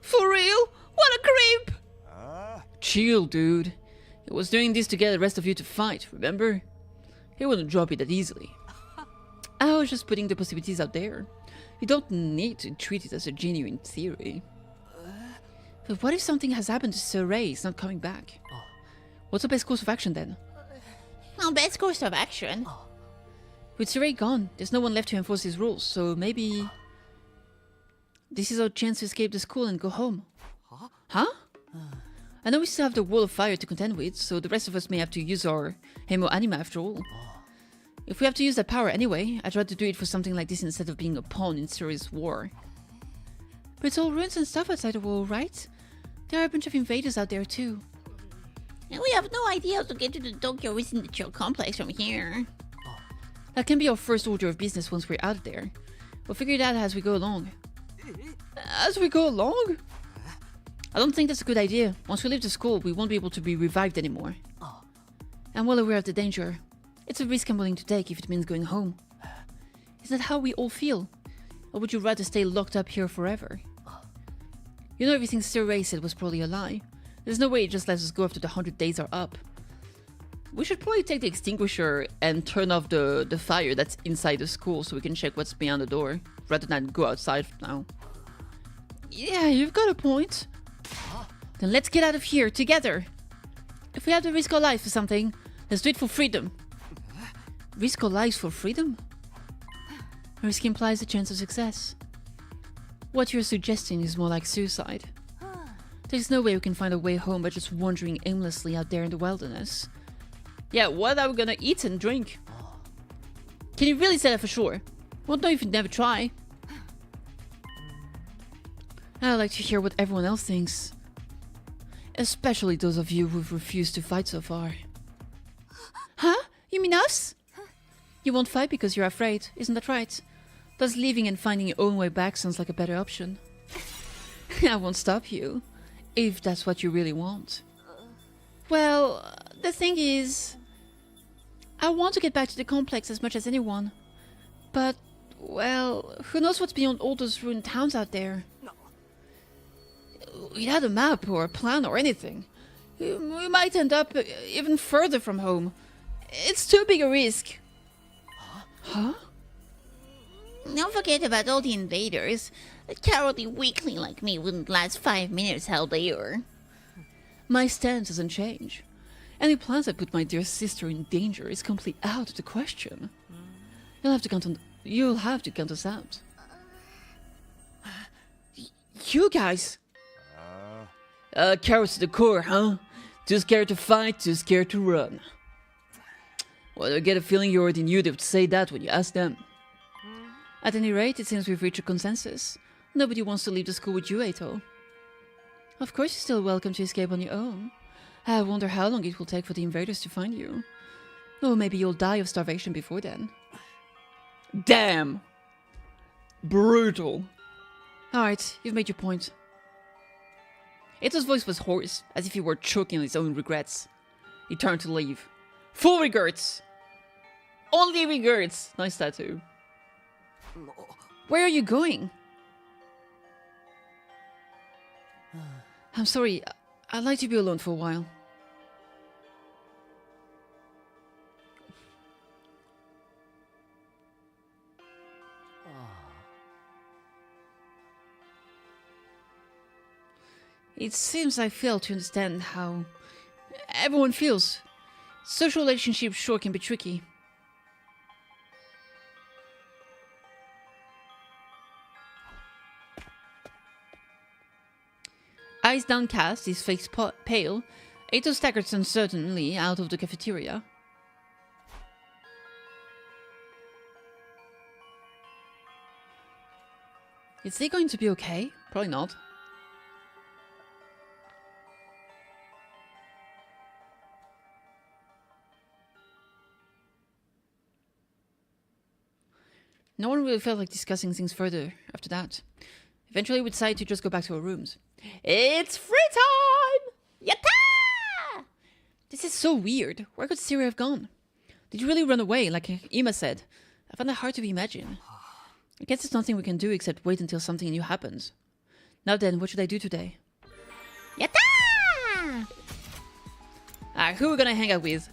For real? What a creep! Chill, dude. He was doing this to get the rest of you to fight, remember? He wouldn't drop it that easily. I was just putting the possibilities out there. You don't need to treat it as a genuine theory. But what if something has happened to Sir Ray? He's not coming back. What's the best course of action then? No best course of action. With Sir Ray gone, there's no one left to enforce his rules, so maybe... this is our chance to escape the school and go home. Huh? I know we still have the wall of fire to contend with, so the rest of us may have to use our Hemo Anima after all. If we have to use that power anyway, I'd rather do it for something like this instead of being a pawn in serious war. But it's all ruins and stuff outside the wall, right? There are a bunch of invaders out there too. And we have no idea how to get to the Tokyo Residential Complex from here. That can be our first order of business once we're out there. We'll figure it out as we go along. As we go along? I don't think that's a good idea. Once we leave the school, we won't be able to be revived anymore. I'm well aware of the danger. It's a risk I'm willing to take if it means going home. Is that how we all feel? Or would you rather stay locked up here forever? You know everything Sir Ray said was probably a lie. There's no way he just lets us go after the 100 days are up. We should probably take the extinguisher and turn off the fire that's inside the school so we can check what's behind the door, rather than go outside now. Yeah, you've got a point. Then let's get out of here, together. If we have to risk our lives for something, let's do it for freedom. Risk our lives for freedom? Risk implies a chance of success. What you're suggesting is more like suicide. There's no way we can find a way home by just wandering aimlessly out there in the wilderness. Yeah, what are we gonna eat and drink? Can you really say that for sure? Won't know if you'd never try. I'd like to hear what everyone else thinks. Especially those of you who've refused to fight so far. Huh? You mean us? You won't fight because you're afraid, isn't that right? Thus leaving and finding your own way back sounds like a better option. I won't stop you, if that's what you really want. Well, the thing is, I want to get back to the complex as much as anyone. But, well, who knows what's beyond all those ruined towns out there? Without a map or a plan or anything, we might end up even further from home. It's too big a risk. Huh? Don't forget about all the invaders. A cowardly weakling like me wouldn't last 5 minutes out there. My stance doesn't change. Any plans that put my dear sister in danger is completely out of the question. You'll have to count us out. You guys! Cowards to the core, huh? Too scared to fight, too scared to run. Well, I get a feeling you already knew they would say that when you asked them. At any rate, it seems we've reached a consensus. Nobody wants to leave the school with you, Ato. Of course you're still welcome to escape on your own. I wonder how long it will take for the invaders to find you. Or maybe you'll die of starvation before then. Damn! Brutal. Alright, you've made your point. Ato's voice was hoarse, as if he were choking on his own regrets. He turned to leave. Full regrets! Only regrets! Nice tattoo. Where are you going? I'm sorry, I'd like to be alone for a while. It seems I fail to understand how everyone feels. Social relationships sure can be tricky. Eyes downcast, his face pale, Ato staggered uncertainly out of the cafeteria. Is he going to be okay? Probably not. No one really felt like discussing things further after that. Eventually we decided to just go back to our rooms. It's free time! Yatta! This is so weird. Where could Siri have gone? Did you really run away, like Ima said? I find that hard to imagine. I guess there's nothing we can do except wait until something new happens. Now then, what should I do today? Yatta! Alright, who are we gonna hang out with?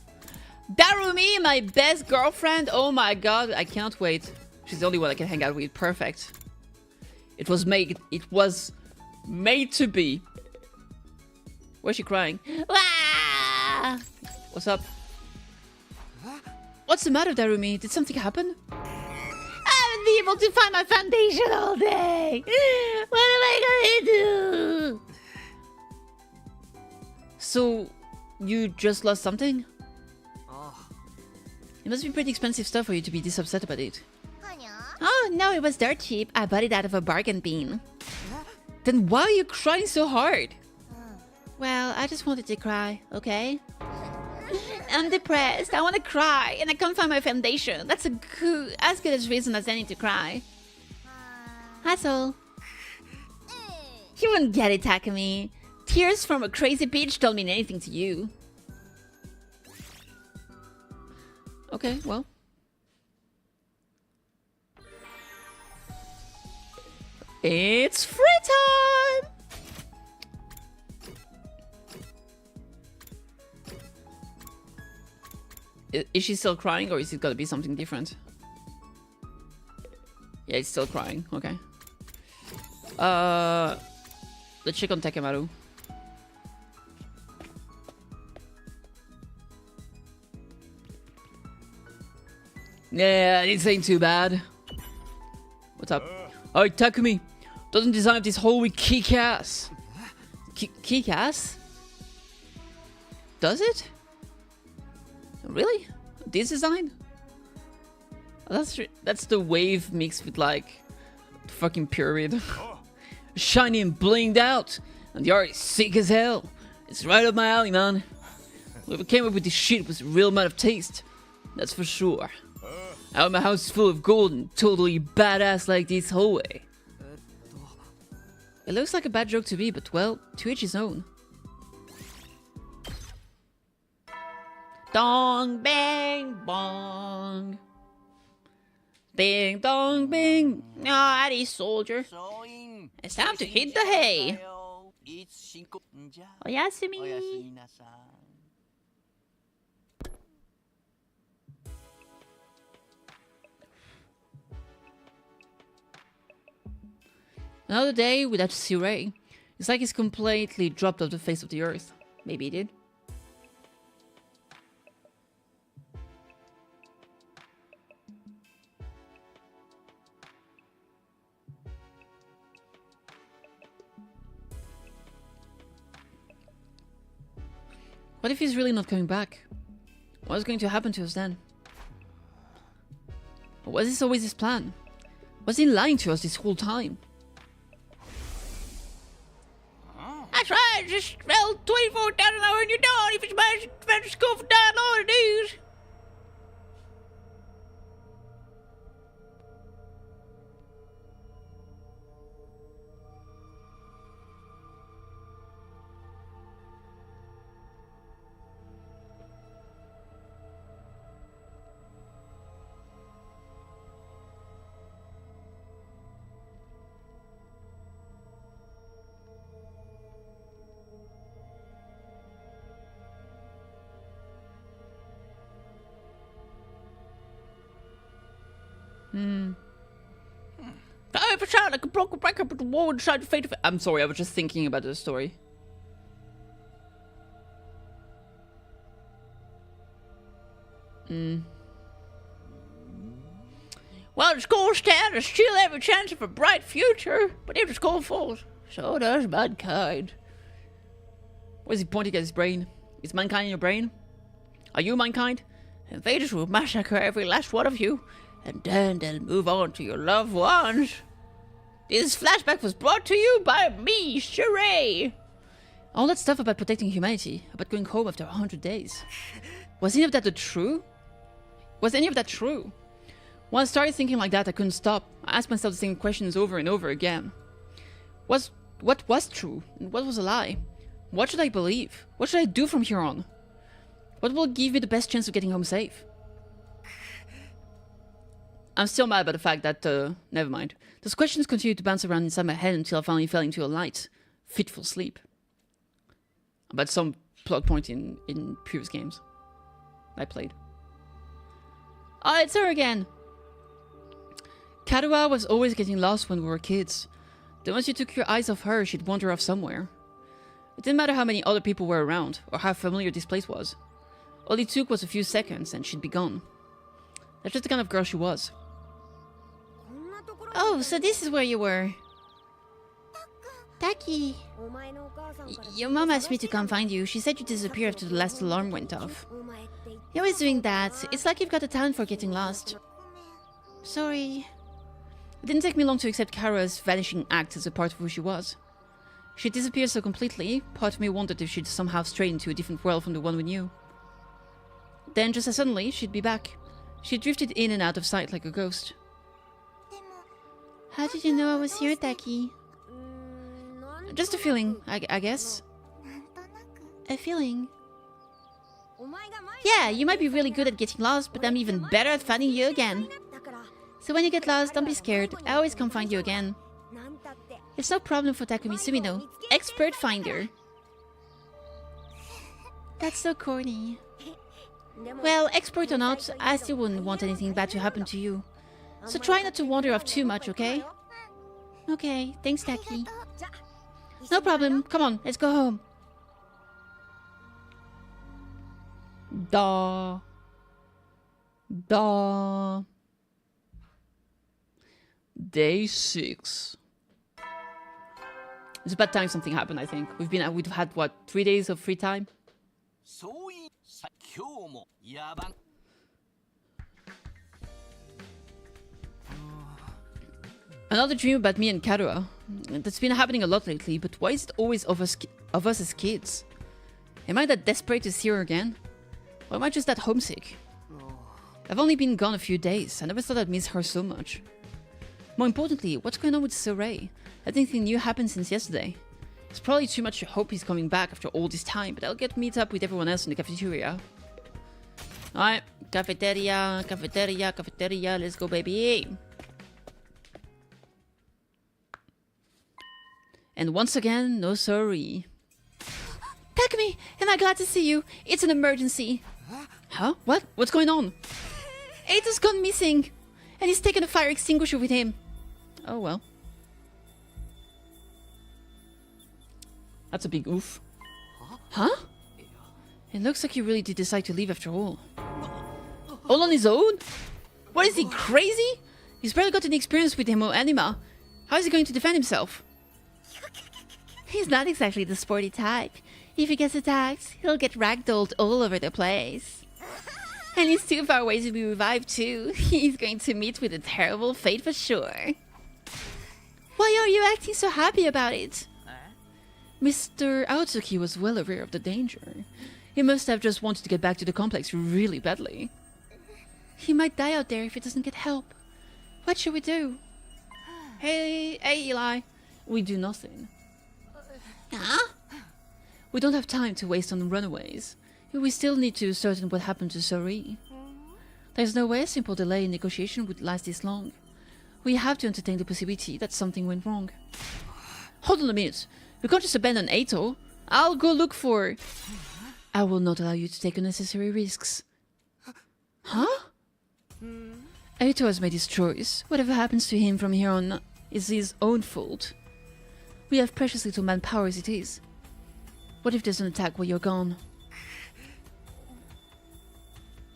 Darumi, my best girlfriend! Oh my god, I can't wait. She's the only one I can hang out with. Perfect. It was made to be. Where's she crying? Ah! What's up? What's the matter, Darumi? Did something happen? I haven't been able to find my foundation all day. What am I gonna do? So, you just lost something? It must be pretty expensive stuff for you to be this upset about it. Oh, no, it was dirt cheap. I bought it out of a bargain bin. Then why are you crying so hard? Well, I just wanted to cry, okay? I'm depressed. I want to cry, and I can't find my foundation. That's as good a reason as any to cry. Hassle. You wouldn't get it, Takumi. Tears from a crazy bitch don't mean anything to you. Okay, well. It's free time! Is she still crying or is it gonna be something different? Yeah, it's still crying. Okay. Let's check on Takemaru. Yeah, this ain't too bad. What's up? Alright, Takumi. Doesn't design this whole week kick-ass. Kick-ass? Does it? Really? This design? That's the wave mixed with like the fucking pyramid. Shiny and blinged out, and the art is sick as hell. It's right up my alley, man. Whoever came up with this shit was a real man of taste. That's for sure. I want my house full of gold and totally badass like this hallway. It looks like a bad joke to me, but well, to each his own. Dong bang bong. Ding dong bing. Alrighty, soldier. It's time to hit the hay. Oyasumi. Another day without to see Ray. It's like he's completely dropped off the face of the earth. Maybe he did. What if he's really not coming back? What is going to happen to us then? Or was this always his plan? Was he lying to us this whole time? That's right, just spell 24,000 an hour in your dawn if it's managed to go for $9 dues. I ever sound like a broken breaker, but the wall inside the fate of it. I'm sorry, I was just thinking about the story. Well, the school stand has still every chance of a bright future, but if the school falls, so does mankind. Where's he pointing at his brain? Is mankind in your brain? Are you mankind? Invaders will massacre every last one of you, and then they'll move on to your loved ones. This flashback was brought to you by me, Sheree. All that stuff about protecting humanity, about going home after 100 days. Was any of that true? Was any of that true? When I started thinking like that, I couldn't stop. I asked myself the same questions over and over again. What was true? And what was a lie? What should I believe? What should I do from here on? What will give me the best chance of getting home safe? I'm still mad about the fact that, never mind. Those questions continued to bounce around inside my head until I finally fell into a light, fitful sleep. About some plot point in previous games I played. Oh, it's her again! Karuha was always getting lost when we were kids. Then once you took your eyes off her, she'd wander off somewhere. It didn't matter how many other people were around, or how familiar this place was. All it took was a few seconds and she'd be gone. That's just the kind of girl she was. Oh, so this is where you were. Taki. Your mom asked me to come find you. She said you disappeared after the last alarm went off. You're always doing that. It's like you've got a talent for getting lost. Sorry. It didn't take me long to accept Kara's vanishing act as a part of who she was. She disappeared so completely, part of me wondered if she'd somehow strayed into a different world from the one we knew. Then, just as suddenly, she'd be back. She drifted in and out of sight like a ghost. How did you know I was here, Taki? Just a feeling, I guess. A feeling? Yeah, you might be really good at getting lost, but I'm even better at finding you again. So when you get lost, don't be scared. I always come find you again. It's no problem for Takumi Sumino. Expert finder. That's so corny. Well, expert or not, I still wouldn't want anything bad to happen to you. So try not to wander off too much, okay? Okay, thanks, Taki. No problem. Come on, let's go home. Da. Da. Day 6. It's about time something happened, I think. We've had, what, 3 days of free time? Another dream about me and Karua. That's been happening a lot lately, but why is it always of us as kids? Am I that desperate to see her again? Or am I just that homesick? I've only been gone a few days. I never thought I'd miss her so much. More importantly, what's going on with Saray? Has anything new happened since yesterday? It's probably too much to hope he's coming back after all this time, but I'll get meet up with everyone else in the cafeteria. Alright, cafeteria, cafeteria, cafeteria, let's go, baby. And once again, no sorry. Takumi, am I glad to see you? It's an emergency. Huh? What? What's going on? Eito's gone missing, and he's taken a fire extinguisher with him. Oh well. That's a big oof. Huh? It looks like he really did decide to leave after all. All on his own? What is he, crazy? He's barely got any experience with him or Anima. How is he going to defend himself? He's not exactly the sporty type. If he gets attacked, he'll get ragdolled all over the place. And he's too far away to be revived too. He's going to meet with a terrible fate for sure. Why are you acting so happy about it? Mr. Aotsuki was well aware of the danger. He must have just wanted to get back to the complex really badly. He might die out there if he doesn't get help. What should we do? Hey, Eli. We do nothing. Huh? We don't have time to waste on runaways. We still need to ascertain what happened to Sori. There's no way a simple delay in negotiation would last this long. We have to entertain the possibility that something went wrong. Hold on a minute. We can't just abandon Eito. I'll go look for... I will not allow you to take unnecessary risks. Huh? Eito has made his choice. Whatever happens to him from here on is his own fault. We have precious little manpower as it is. What if there's an attack while you're gone?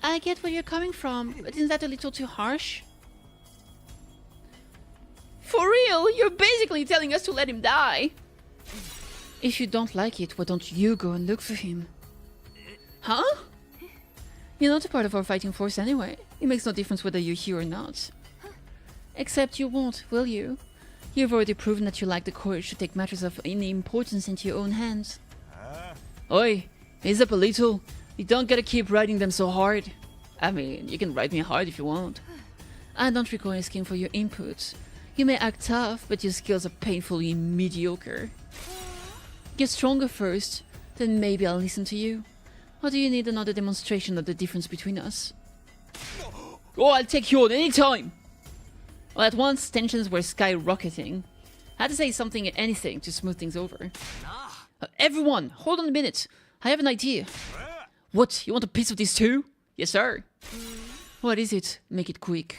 I get where you're coming from, but isn't that a little too harsh? For real? You're basically telling us to let him die. If you don't like it, why don't you go and look for him? Huh? You're not a part of our fighting force anyway. It makes no difference whether you're here or not. Except you won't, will you? You've already proven that you lack the courage to take matters of any importance into your own hands. Oi, ease up a little. You don't gotta keep riding them so hard. I mean, you can ride me hard if you want. I don't recall asking for your input. You may act tough, but your skills are painfully mediocre. Get stronger first, then maybe I'll listen to you. Or do you need another demonstration of the difference between us? Oh, I'll take you on any time! All at once, tensions were skyrocketing. I had to say something, anything, to smooth things over. Everyone, hold on a minute. I have an idea. What, you want a piece of this too? Yes, sir. What is it? Make it quick.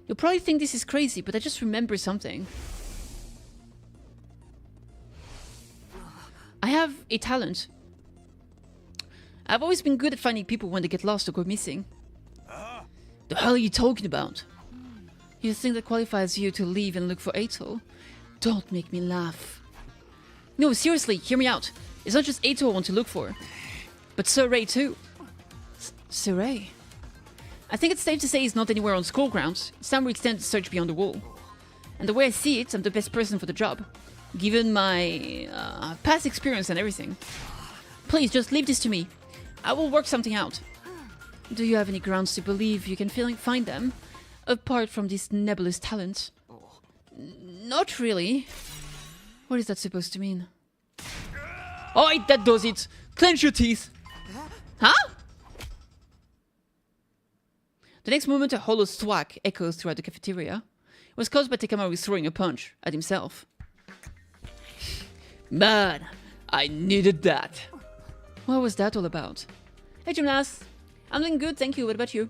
You'll probably think this is crazy, but I just remembered something. I have a talent. I've always been good at finding people when they get lost or go missing. The hell are you talking about? You think that qualifies you to leave and look for Eito? Don't make me laugh. No, seriously, hear me out. It's not just Eito I want to look for, but Sir Ray too. Sir Ray? I think it's safe to say he's not anywhere on school grounds. It's time we extend the search beyond the wall. And the way I see it, I'm the best person for the job, given my past experience and everything. Please, just leave this to me. I will work something out. Do you have any grounds to believe you can find them, apart from this nebulous talent? Not really. What is that supposed to mean? Oh, that does it! Clench your teeth! Huh? The next moment, a hollow thwack echoes throughout the cafeteria. It was caused by Tekamaru throwing a punch at himself. Man, I needed that. What was that all about? Hey, Gymnast. I'm doing good, thank you. What about you?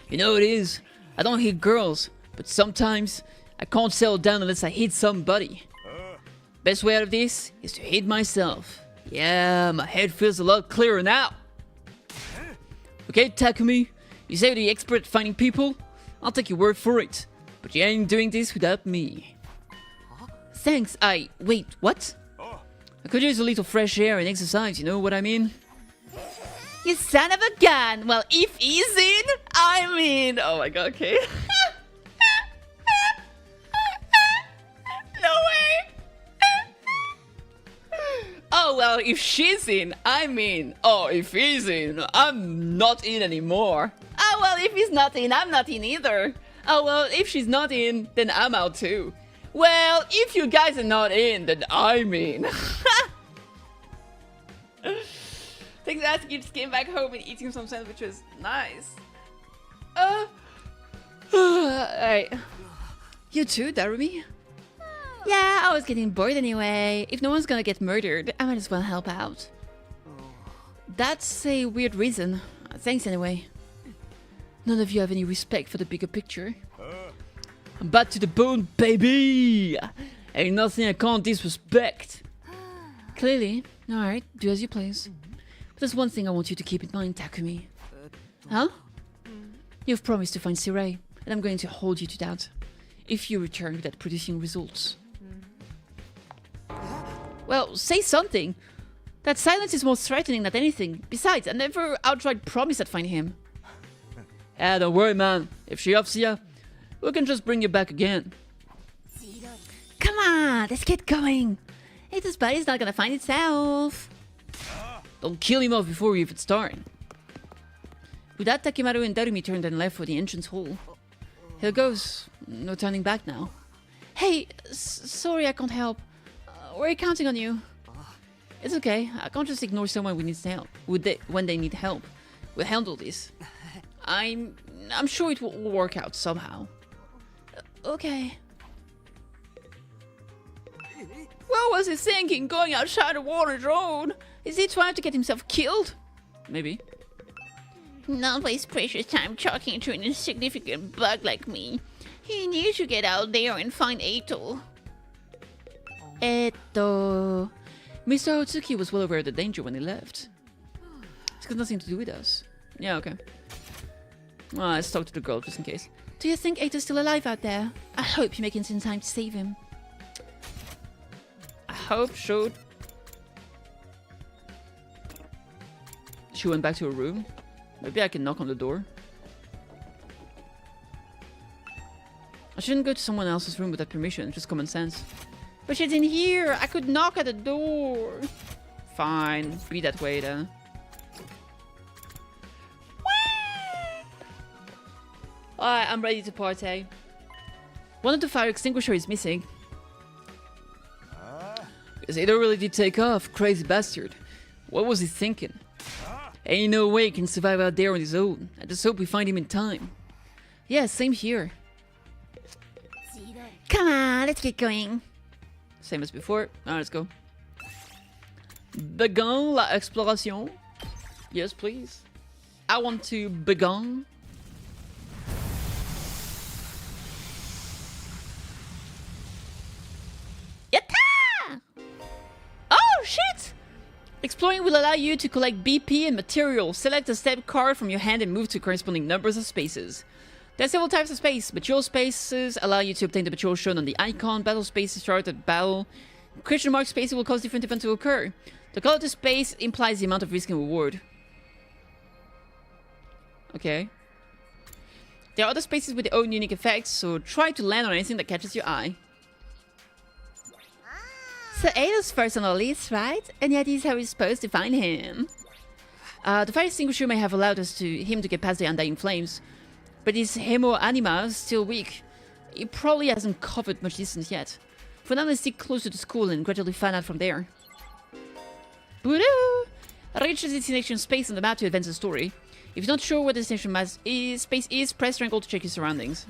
You know what it is? I don't hit girls, but sometimes I can't settle down unless I hit somebody. Best way out of this is to hit myself. Yeah, my head feels a lot clearer now. Okay, Takumi, you say you're the expert at finding people? I'll take your word for it. But you ain't doing this without me. thanks. Wait, what? I could use a little fresh air and exercise, you know what I mean? You son of a gun! Well, if he's in, I mean... Oh my god, okay. no way! Oh, well, if she's in, I mean... Oh, if he's in, I'm not in anymore. Oh, well, if he's not in, I'm not in either. Oh, well, if she's not in, then I'm out too. Well, if you guys are not in, then I'm in. Thanks for asking, you just came back home and eating some sandwiches. Nice. Alright. You too, Darumi? Yeah, I was getting bored anyway. If no one's gonna get murdered, I might as well help out. That's a weird reason. Thanks anyway. None of you have any respect for the bigger picture. I'm bad to the bone, baby! Ain't nothing I can't disrespect. Clearly. Alright, do as you please. But there's one thing I want you to keep in mind, Takumi. Huh? You've promised to find Sirei, and I'm going to hold you to that. If you return without producing results. Well, say something! That silence is more threatening than anything. Besides, I never outright promised I'd find him. Ah, don't worry, man. If she offs you, we can just bring you back again. Come on, let's get going. Hey, this body's not gonna find itself. Don't kill him off before we even start. With that, Takimaru and Darumi turned and left for the entrance hall. Here goes. No turning back now. Hey, sorry I can't help. We're counting on you. It's okay. I can't just ignore someone who needs help. When they need help. We'll handle this. I'm sure it will all work out somehow. Okay. What was he thinking going outside the water drone? Is he trying to get himself killed? Maybe. Not waste precious time talking to an insignificant bug like me. He needs to get out there and find Eito. Mr. Otsuki was well aware of the danger when he left. It's got nothing to do with us. Yeah, okay. Well, let's talk to the girl just in case. Do you think Eito's still alive out there? I hope you make it in time to save him. I hope so. She went back to her room. Maybe I can knock on the door. I shouldn't go to someone else's room without permission, just common sense. But she's in here! I could knock at the door! Fine, be that way then. Alright, I'm ready to party. One of the fire extinguishers is missing. Because Eito really did take off, crazy bastard. What was he thinking? Ain't no way he can survive out there on his own. I just hope we find him in time. Yeah, same here. Come on, let's get going. Same as before. Alright, let's go. Begin la exploration. Yes, please. I want to begin. Yatta! Oh, shit! Exploring will allow you to collect BP and materials. Select a step card from your hand and move to corresponding numbers of spaces. There are several types of space. Material spaces allow you to obtain the material shown on the icon. Battle spaces start at battle. Question mark spaces will cause different events to occur. The color of the space implies the amount of risk and reward. Okay. There are other spaces with their own unique effects, so try to land on anything that catches your eye. So Eito's first on our list, right? And yet he's how we're supposed to find him. The fire extinguisher may have allowed him to get past the undying flames, but his hemo anima is still weak. He probably hasn't covered much distance yet. For now, let's stick closer to school and gradually find out from there. Boodoo! Reach the destination space on the map to advance the story. If you're not sure where the destination space is, press triangle to check your surroundings.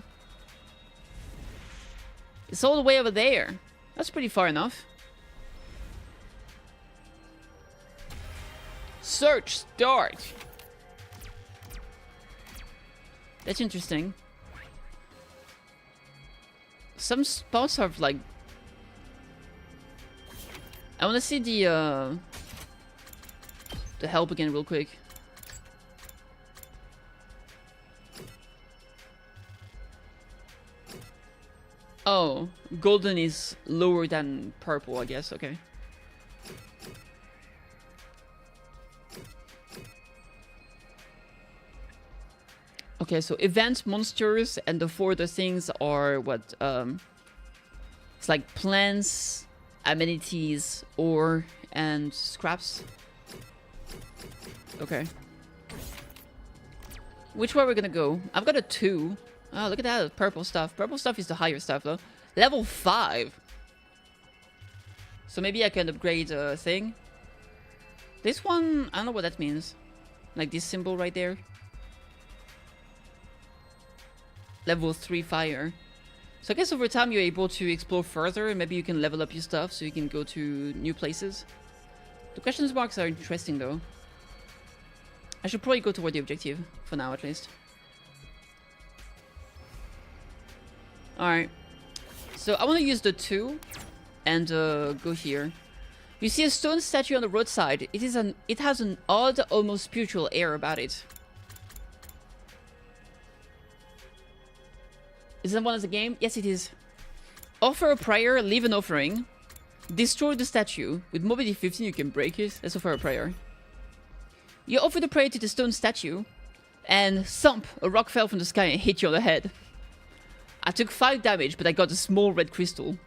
It's all the way over there. That's pretty far enough. Search start. That's interesting. Some spots have like... I want to see the help again real quick. Oh, golden is lower than purple, I guess. Okay. Okay, so event monsters and the 4 other things are what? It's like plants, amenities, ore, and scraps. Okay. Which way are we gonna go? I've got a 2. Oh, look at that purple stuff. Purple stuff is the higher stuff, though. Level 5. So maybe I can upgrade a thing. This one, I don't know what that means. Like this symbol right there. Level 3 fire. So I guess over time you're able to explore further and maybe you can level up your stuff so you can go to new places. The question marks are interesting though. I should probably go toward the objective, for now at least. Alright. So I want to use the 2 and go here. You see a stone statue on the roadside. It has an odd, almost spiritual air about it. Is that one as a game? Yes, it is. Offer a prayer, leave an offering. Destroy the statue. With mobility 15, you can break it. Let's offer a prayer. You offer the prayer to the stone statue, and thump, a rock fell from the sky and hit you on the head. I took 5 damage, but I got a small red crystal.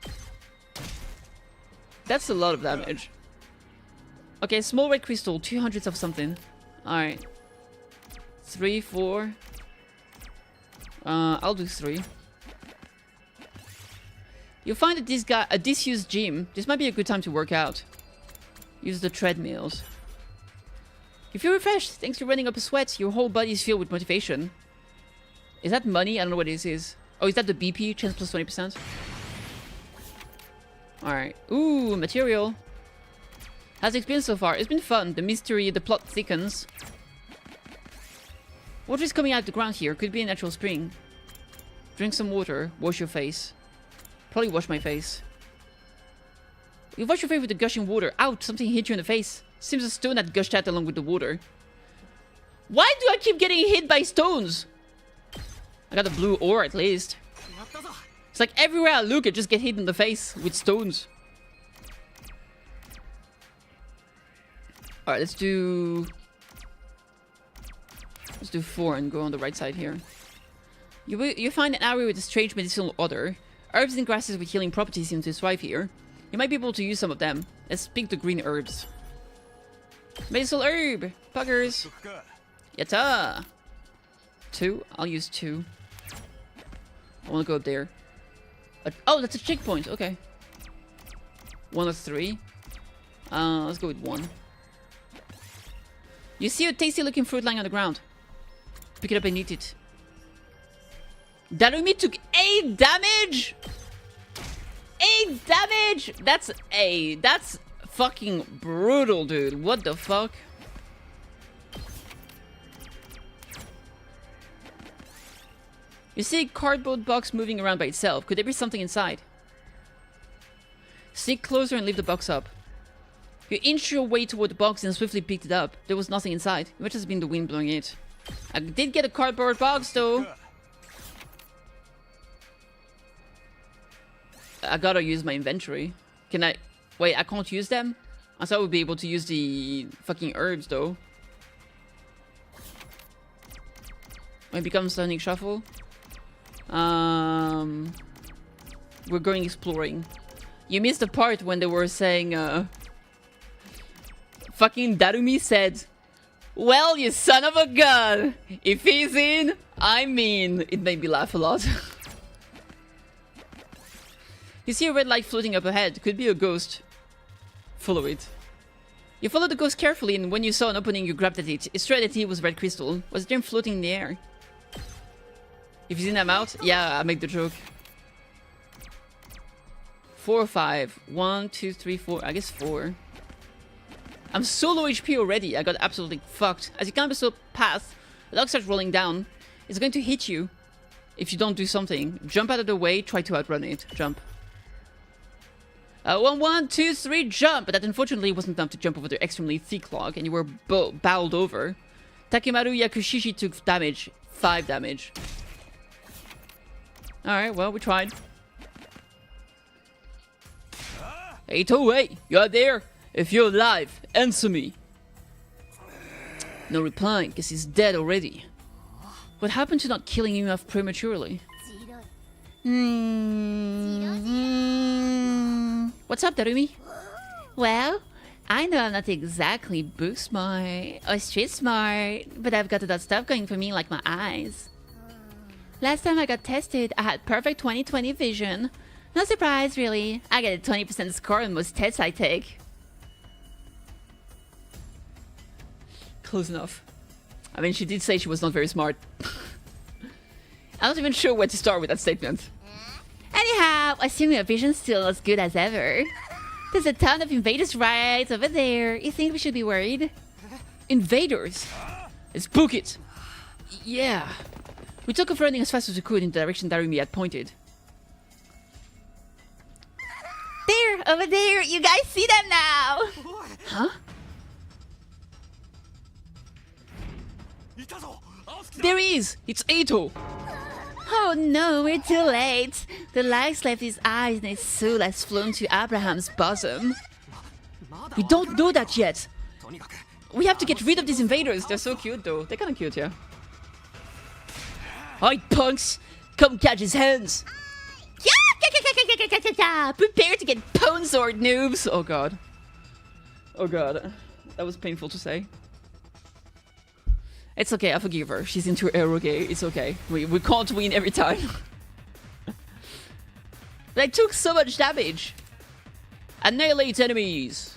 That's a lot of damage. Okay, small red crystal, 200 of something. Alright. 3, 4. I'll do 3. You'll find that a disused gym. This might be a good time to work out. Use the treadmills. You feel refreshed. Thanks to running up a sweat, your whole body is filled with motivation. Is that money? I don't know what this is. Oh, is that the BP? Chance plus 20%? Alright. Ooh, material. How's the experience so far? It's been fun. The mystery, the plot thickens. Water is coming out of the ground here. Could be a natural spring. Drink some water. Wash your face. Probably wash my face. You wash your face with the gushing water. Ouch! Something hit you in the face. Seems a stone had gushed out along with the water. Why do I keep getting hit by stones? I got a blue ore at least. It's like everywhere I look, I just get hit in the face with stones. Alright, let's do 4 and go on the right side here. You find an area with a strange medicinal odor. Herbs and grasses with healing properties seem to thrive here. You might be able to use some of them. Let's pick the green herbs. Medicinal herb! Puggers! Yatta! 2? I'll use 2. I want to go up there. Oh, that's a checkpoint. Okay. 1 or 3. Let's go with 1. You see a tasty looking fruit lying on the ground. Pick it up and eat it. Darumi took 8 damage? 8 damage? That's fucking brutal, dude. What the fuck? You see a cardboard box moving around by itself. Could there be something inside? Sneak closer and lift the box up. You inch your way toward the box and swiftly picked it up. There was nothing inside. It must have been the wind blowing it. I did get a cardboard box though. I gotta use my inventory. Can I... Wait, I can't use them? I thought I would be able to use the fucking herbs though. When it becomes Sonic Shuffle. We're going exploring. You missed the part when they were saying, fucking Darumi said, "Well, you son of a gun! If he's in, I'm in." It made me laugh a lot. You see a red light floating up ahead. Could be a ghost. Follow it. You follow the ghost carefully, and when you saw an opening, you grabbed at it. It's true that it was red crystal. Was the gem floating in the air? If he's in, I'm out. Yeah, I make the joke. 4 or 5. 1, 2, 3, 4. I guess 4. I'm so low HP already. I got absolutely fucked. As you climb the path, the log starts rolling down. It's going to hit you if you don't do something. Jump out of the way. Try to outrun it. Jump. 1, 2, 3, jump! But that unfortunately wasn't enough to jump over the extremely thick log, and you were bowled over. Takemaru Yakushishi took damage. 5 damage. Alright, well, we tried. 808, you are there? If you're alive, answer me. No replying, guess he's dead already. What happened to not killing him off prematurely? What's up, Darumi? Well, I know I'm not exactly book smart or street smart, but I've got that stuff going for me like my eyes. Last time I got tested, I had perfect 20/20 vision. No surprise, really. I get a 20% score on most tests I take. Close enough. I mean, she did say she was not very smart. I'm not even sure where to start with that statement. Anyhow, assuming your vision's still as good as ever. There's a ton of invaders right over there. You think we should be worried? Invaders? Let's book it! Yeah. We took off running as fast as we could in the direction Darumi had pointed. There, over there, you guys see them now! Huh? There he is! It's Eito! Oh no, we're too late. The lights left his eyes and his soul has flown to Abraham's bosom. We don't know that yet! We have to get rid of these invaders. They're so cute though. They're kinda cute, yeah. Alright, punks! Come catch his hands! Prepare to get pwn sword, Noobs! Oh god. Oh god. That was painful to say. It's okay, I forgive her. She's into eroge. It's okay. We can't win every time. But I took so much damage. Annihilate enemies.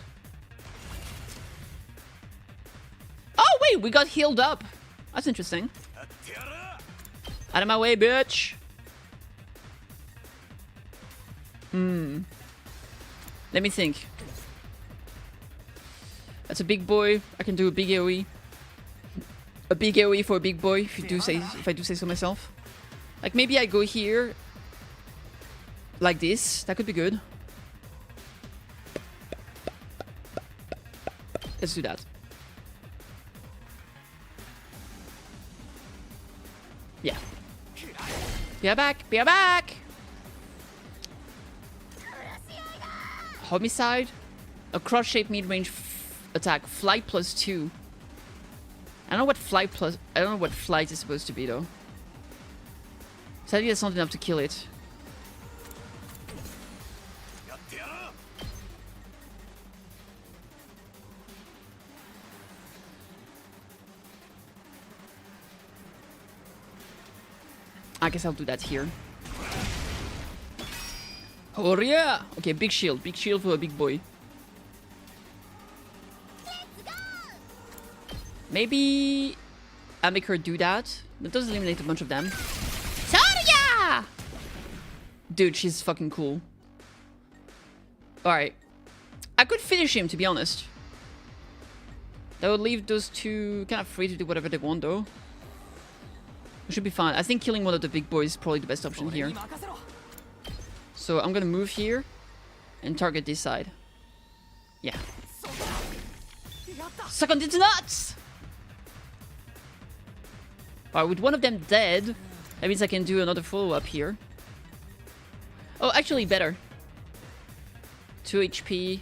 Oh wait, we got healed up. That's interesting. Out of my way, bitch. Let me think. That's a big boy. I can do a big AoE. A big AoE for a big boy, if I do say so myself. Like maybe I go here like this. That could be good. Let's do that. Yeah. Be right back. Be right back. Homicide. A cross-shaped mid-range attack. Flight +2. I don't know what flight is supposed to be though. Sadly, that's not enough to kill it. I guess I'll do that here. Oh yeah! Okay, big shield for a big boy. Maybe I make her do that. That does eliminate a bunch of them. Soria! Dude, she's fucking cool. Alright. I could finish him, to be honest. That would leave those two kind of free to do whatever they want, though. It should be fine. I think killing one of the big boys is probably the best option here. So I'm gonna move here and target this side. Yeah. Suck on its nuts! Alright, with one of them dead, that means I can do another follow-up here. Oh, actually better. 2 HP.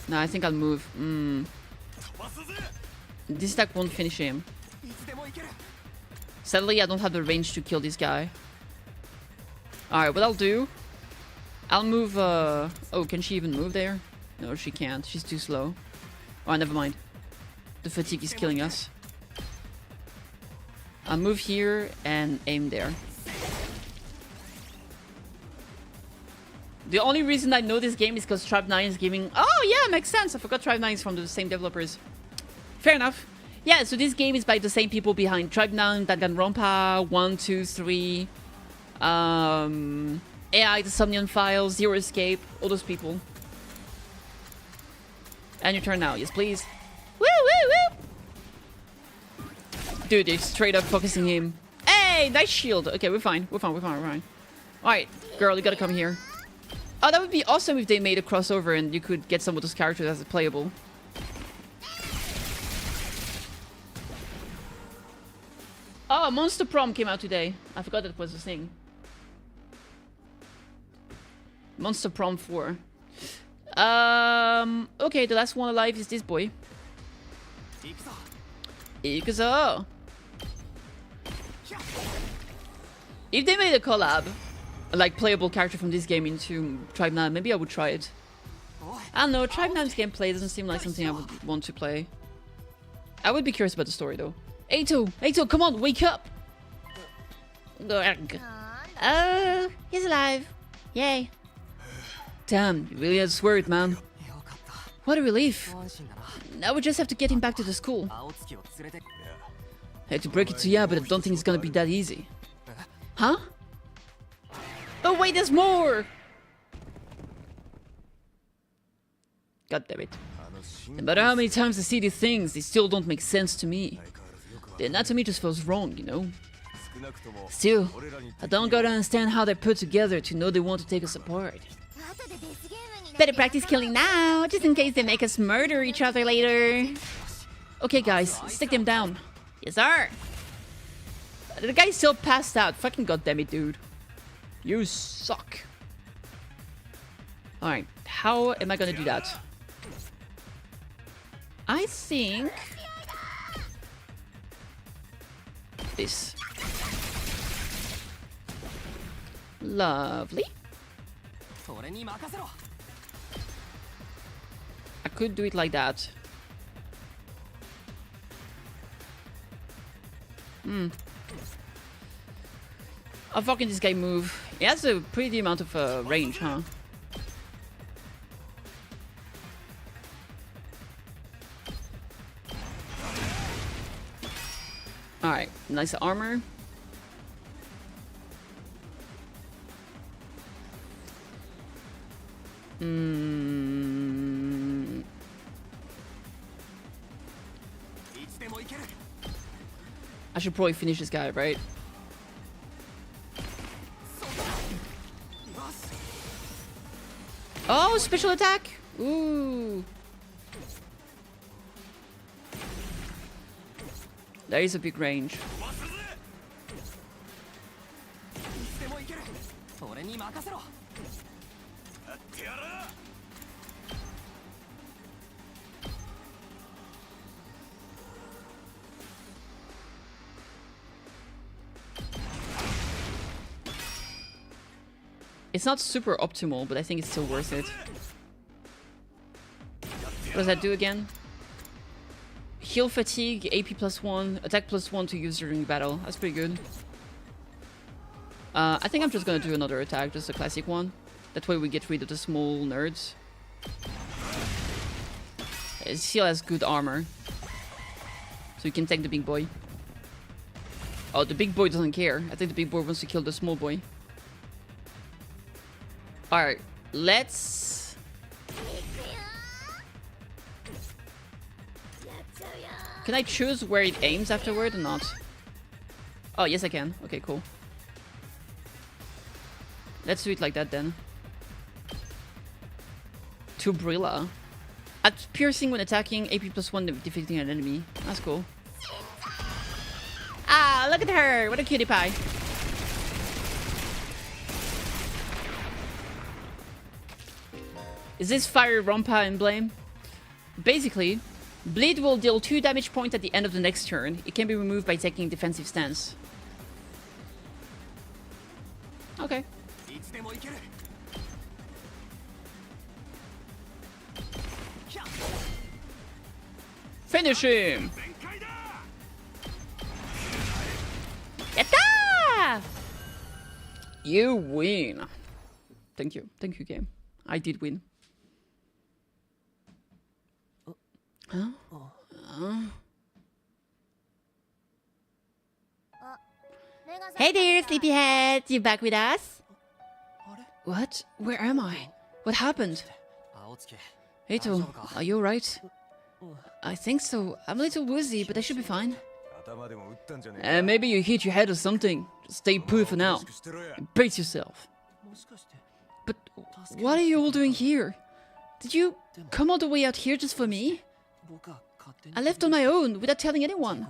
No, I think I'll move. This attack won't finish him. Sadly, I don't have the range to kill this guy. Alright, what I'll do... I'll move, Oh, can she even move there? No, she can't. She's too slow. Oh, never mind. The fatigue is killing us. I'll move here and aim there. The only reason I know this game is because Tribe 9 is giving... Oh, yeah, makes sense. I forgot Tribe 9 is from the same developers. Fair enough. Yeah, so this game is by the same people behind Tribe 9, Danganronpa, 1, 2, 3... AI, the Somnium Files, Zero Escape, all those people. And your turn now, yes please. Woo woo woo! Dude, they're straight up focusing him. Hey, nice shield. Okay, we're fine. We're fine. Alright, girl, you gotta come here. Oh, that would be awesome if they made a crossover and you could get some of those characters as playable. Oh, Monster Prom came out today. I forgot that was a thing. Monster Prom 4. Okay, the last one alive is this boy. Ikuzo! If they made a collab, like playable character from this game into Tribe 9, maybe I would try it. I don't know, Tribe 9's gameplay doesn't seem like something I would want to play. I would be curious about the story though. Eito, come on, wake up! Oh, he's alive. Yay. Damn, you really had to swear it, man. What a relief. Now we just have to get him back to the school. Hate to break it to you, but I don't think it's gonna be that easy. Huh? Oh wait, there's more! God damn it. No matter how many times I see these things, they still don't make sense to me. The anatomy just feels wrong, you know? Still, I don't gotta understand how they're put together to know they want to take us apart. Better practice killing now, just in case they make us murder each other later. Okay guys, stick them down. Yes, sir. The guy's still passed out. Fucking goddammit, dude. You suck. Alright, how am I gonna do that? I think... this. Lovely. I could do it like that. How far can this guy move? He has a pretty amount of range, huh? Alright, nice armor. I should probably finish this guy, right? Oh, special attack! Ooh. There is a big range. It's not super optimal, but I think it's still worth it. What does that do again? Heal fatigue, AP +1, attack +1 to use during battle. That's pretty good. I think I'm just gonna do another attack, just a classic one. That way we get rid of the small nerds. He still has good armor. So you can take the big boy. Oh, the big boy doesn't care. I think the big boy wants to kill the small boy. Alright, let's... Can I choose where it aims afterward or not? Oh, yes I can. Okay, cool. Let's do it like that then. To Brilla. At piercing when attacking, AP +1 defeating an enemy. That's cool. Ah, look at her! What a cutie pie. Is this Fire Rompa emblem? Basically, Bleed will deal 2 damage points at the end of the next turn. It can be removed by taking defensive stance. Okay. Finish him! Yatta! You win. Thank you. Thank you, game. I did win. Huh? Hey there, sleepyhead! You back with us? What? Where am I? What happened? Eito, are you alright? I think so. I'm a little woozy, but I should be fine. Maybe you hit your head or something. Just stay put for now. And brace yourself. But what are you all doing here? Did you come all the way out here just for me? I left on my own, without telling anyone.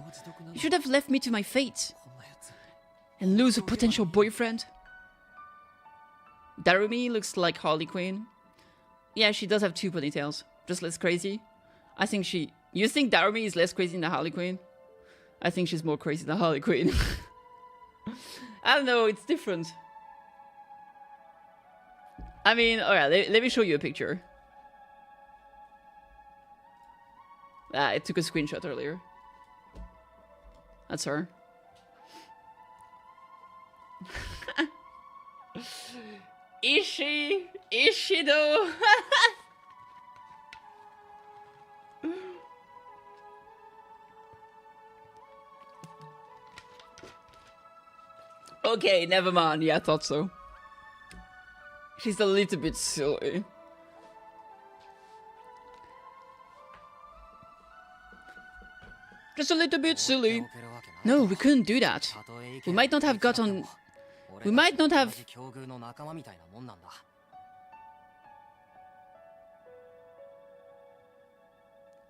You should have left me to my fate. and lose a potential boyfriend. Darumi looks like Harley Quinn. Yeah, she does have 2 ponytails, just less crazy. I think she... You think Darumi is less crazy than Harley Quinn? I think she's more crazy than Harley Quinn. I don't know, it's different. I mean, alright, let me show you a picture. I took a screenshot earlier. That's her. Is she? Is she though? Okay, never mind. Yeah, I thought so. She's a little bit silly. Just a little bit silly. No, we couldn't do that. We might not have got on... We might not have...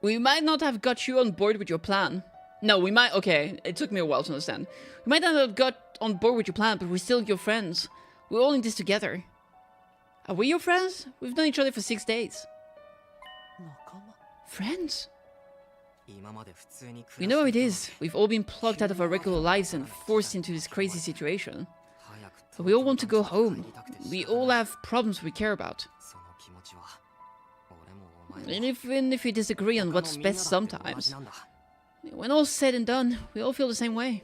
We might not have got you on board with your plan. No, we might... Okay, it took me a while to understand. We might not have got on board with your plan, but we're still your friends. We're all in this together. Are we your friends? We've known each other for 6 days. Friends? You know how it is. We've all been plucked out of our regular lives and forced into this crazy situation. But we all want to go home. We all have problems we care about. And even if we disagree on what's best sometimes, when all's said and done, we all feel the same way.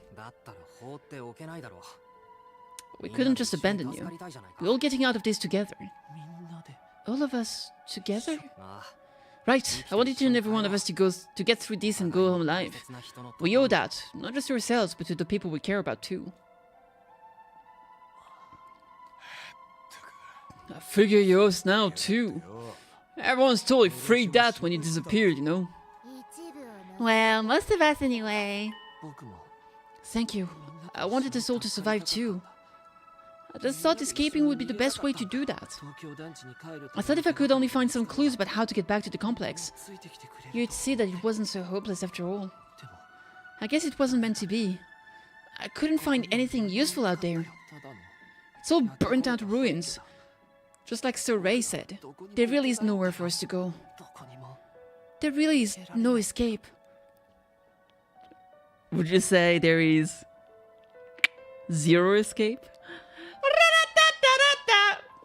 We couldn't just abandon you. We're all getting out of this together. All of us together? Right, I want each and every one of us to get through this and go home alive. We owe that, not just to ourselves, but to the people we care about too. I figure you're us now too. Everyone's totally freaked out when you disappeared, you know? Well, most of us anyway. Thank you. I wanted us all to survive too. I just thought escaping would be the best way to do that. I thought if I could only find some clues about how to get back to the complex, you'd see that it wasn't so hopeless after all. I guess it wasn't meant to be. I couldn't find anything useful out there. It's all burnt out ruins. Just like Sir Ray said, there really is nowhere for us to go. There really is no escape. Would you say there is zero escape?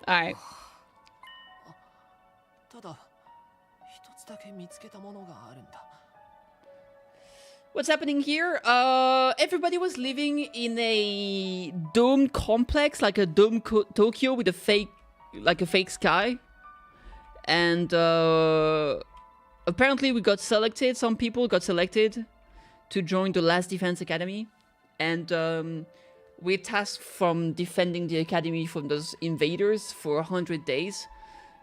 Alright. What's happening here? Everybody was living in a dome complex, like a dome Tokyo with a fake sky. And apparently we got selected, some people got selected to join the last defense academy. And we're tasked from defending the academy from those invaders for 100 days.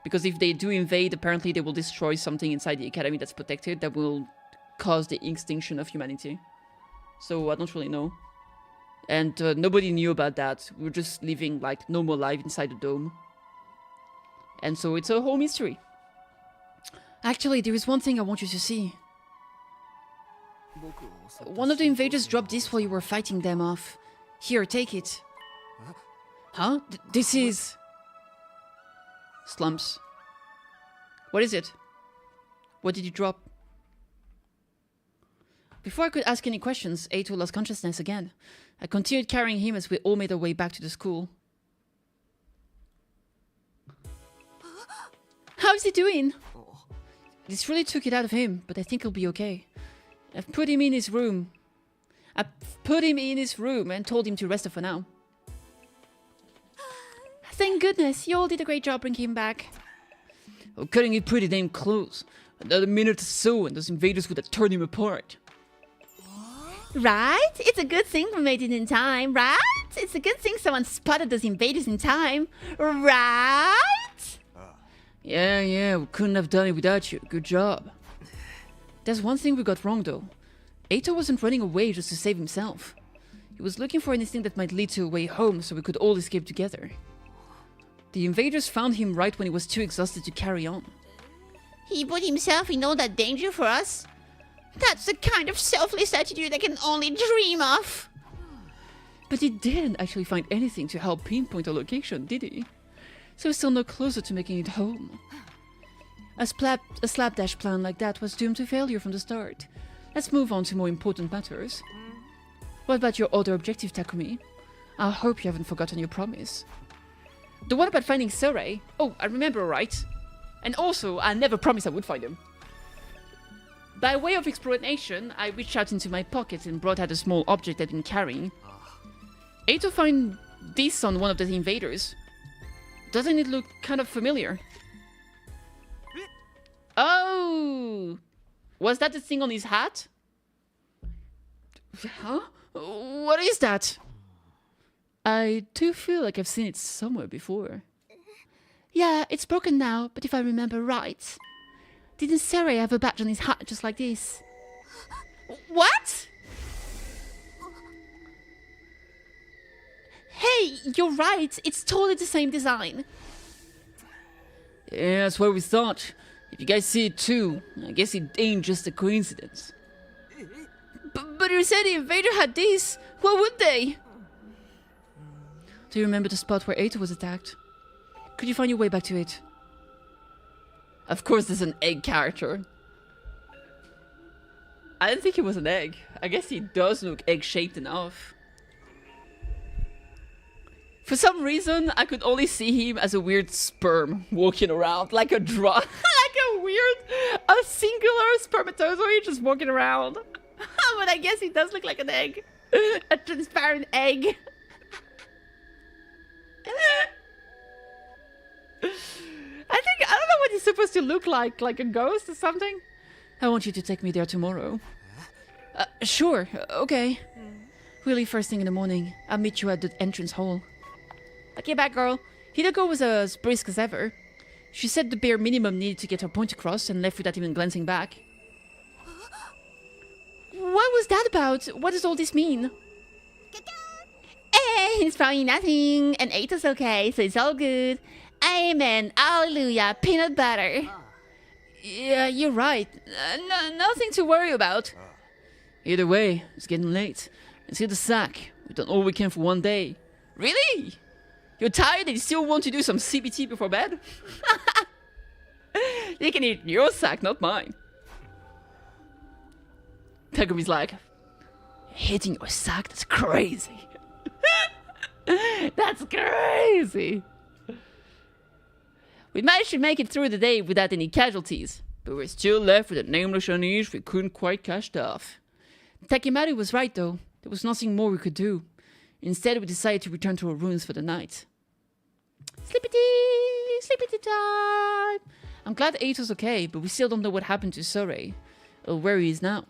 Because if they do invade, apparently they will destroy something inside the academy that's protected that will cause the extinction of humanity. So I don't really know. And nobody knew about that. We were just living like normal life inside the dome. And so it's a whole mystery. Actually, there is one thing I want you to see. One of the invaders dropped this while you were fighting them off. Here, take it. Huh? This is... Slumps. What is it? What did you drop? Before I could ask any questions, Eito lost consciousness again. I continued carrying him as we all made our way back to the school. How's he doing? This really took it out of him, but I think he'll be okay. I've put him in his room. And told him to rest for now. Thank goodness, you all did a great job bringing him back. Oh, cutting it pretty damn close. Another minute or so and those invaders would have torn him apart. Right? It's a good thing we made it in time, right? It's a good thing someone spotted those invaders in time, right? Yeah, we couldn't have done it without you. Good job. There's one thing we got wrong though. Eito wasn't running away just to save himself. He was looking for anything that might lead to a way home so we could all escape together. The invaders found him right when he was too exhausted to carry on. He put himself in all that danger for us? That's the kind of selfless attitude I can only dream of. But he didn't actually find anything to help pinpoint a location, did he? So he's still no closer to making it home. A slapdash plan like that was doomed to failure from the start. Let's move on to more important matters. What about your other objective, Takumi? I hope you haven't forgotten your promise. The one about finding Sarai? Oh, I remember, right? And also, I never promised I would find him. By way of explanation, I reached out into my pocket and brought out a small object I'd been carrying. I had to find this on one of the invaders. Doesn't it look kind of familiar? Oh! Was that the thing on his hat? Huh? What is that? I do feel like I've seen it somewhere before. Yeah, it's broken now, but if I remember right, didn't Sarai have a badge on his hat just like this? What? Hey, you're right. It's totally the same design. Yeah, that's what we thought. If you guys see it too, I guess it ain't just a coincidence. But you said the invader had this. What would they? Do you remember the spot where Ato was attacked? Could you find your way back to it? Of course there's an egg character. I didn't think it was an egg. I guess he does look egg-shaped enough. For some reason, I could only see him as a weird sperm walking around, like a a singular spermatozoid just walking around. But I guess he does look like an egg. A transparent egg. I don't know what he's supposed to look like a ghost or something. I want you to take me there tomorrow. Sure, okay. Really first thing in the morning. I'll meet you at the entrance hall. Okay, bad girl. Hideko was as brisk as ever. She said the bare minimum needed to get her point across and left without even glancing back. What was that about? What does all this mean? It's probably nothing, and Ato's okay, so it's all good. Amen, hallelujah, peanut butter. Yeah, you're right. Nothing to worry about. Either way, it's getting late. Let's hit the sack. We've done all we can for one day. Really? You're tired and you still want to do some CBT before bed? You can eat your sack, not mine. Takumi's like, hitting your sack? That's crazy. That's crazy. We managed to make it through the day without any casualties, but we're still left with a nameless unease we couldn't quite cast off. Takimaru was right though. There was nothing more we could do. Instead, we decided to return to our rooms for the night. Sleepy time! I'm glad Ato's okay, but we still don't know what happened to Sarai, or where he is now.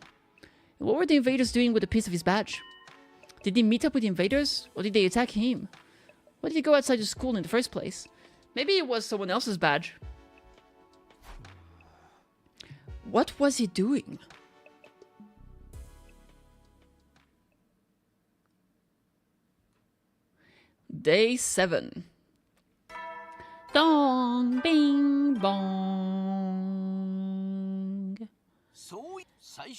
And what were the invaders doing with a piece of his badge? Did he meet up with the invaders, or did they attack him? Why did he go outside the school in the first place? Maybe it was someone else's badge. What was he doing? Day 7. Dong, bing, bong.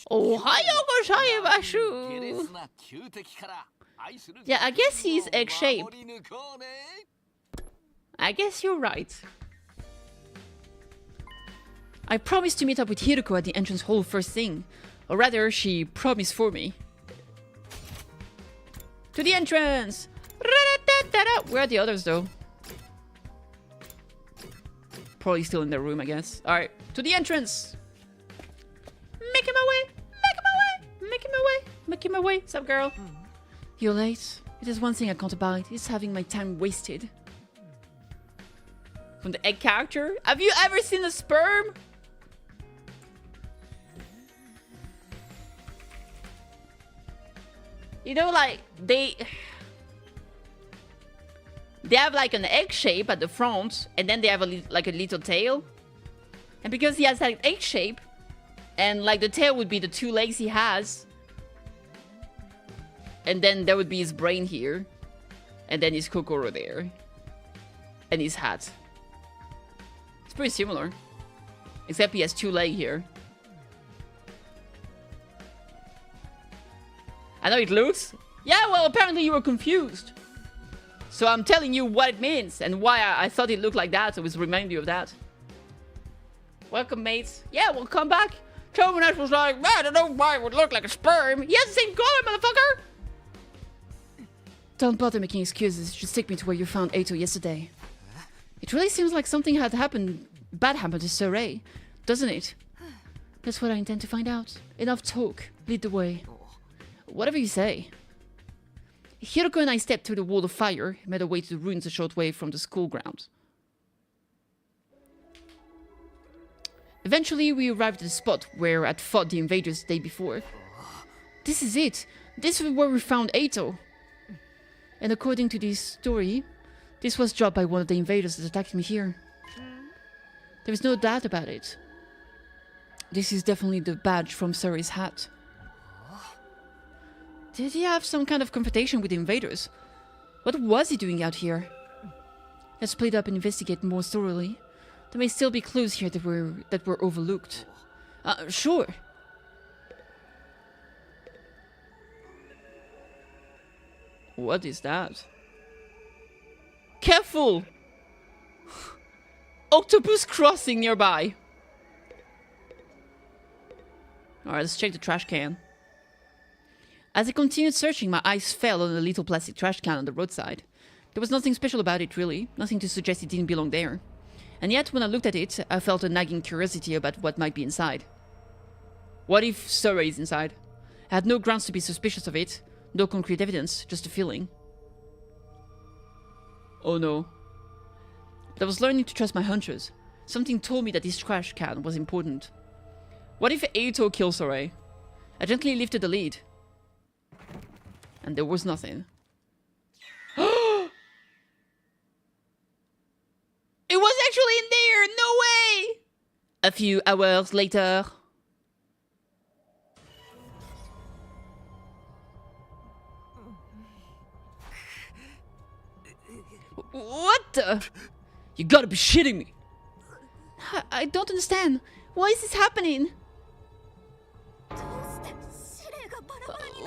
Ohayo gozaimasu. Yeah, I guess he's egg-shaped. I guess you're right. I promised to meet up with Hiroko at the entrance hall first thing. Or rather, she promised for me. To the entrance! Where are the others, though? Probably still in their room, I guess. Alright, to the entrance! Making my way! Making my way! Making my way! Making my way! What's up, girl? You're late. It is one thing I can't abide. It's having my time wasted. From the egg character? Have you ever seen a sperm? You know, like, they have like an egg shape at the front, and then they have like a little tail. And because he has that egg shape, and like the tail would be the 2 legs he has, and then there would be his brain here, and then his kokoro there, and his hat. It's pretty similar, except he has 2 legs here. I know it looks Yeah, well, apparently you were confused. So I'm telling you what it means and why I thought it looked like that, so I was reminding you of that. Welcome, mates. Yeah, we'll come back. Terminus was like, I don't know why it would look like a sperm. He has the same color, motherfucker! Don't bother making excuses. Just take me to where you found Ato yesterday. It really seems like something bad happened to Saray, doesn't it? That's what I intend to find out. Enough talk. Lead the way. Whatever you say. Hiroko and I stepped through the wall of fire, made our way to the ruins a short way from the school grounds. Eventually, we arrived at the spot where I'd fought the invaders the day before. This is it. This is where we found Ato. And according to this story, this was dropped by one of the invaders that attacked me here. There is no doubt about it. This is definitely the badge from Surrey's hat. Did he have some kind of confrontation with the invaders? What was he doing out here? Let's split up and investigate more thoroughly. There may still be clues here that were overlooked. Sure. What is that? Careful! Octopus crossing nearby. Alright, let's check the trash can. As I continued searching, my eyes fell on a little plastic trash can on the roadside. There was nothing special about it, really. Nothing to suggest it didn't belong there. And yet, when I looked at it, I felt a nagging curiosity about what might be inside. What if Surrey is inside? I had no grounds to be suspicious of it. No concrete evidence, just a feeling. Oh no. But I was learning to trust my hunches. Something told me that this trash can was important. What if Ato killed Surrey? I gently lifted the lid. And there was nothing. It was actually in there! No way! A few hours later. What the? You gotta be shitting me! I don't understand. Why is this happening?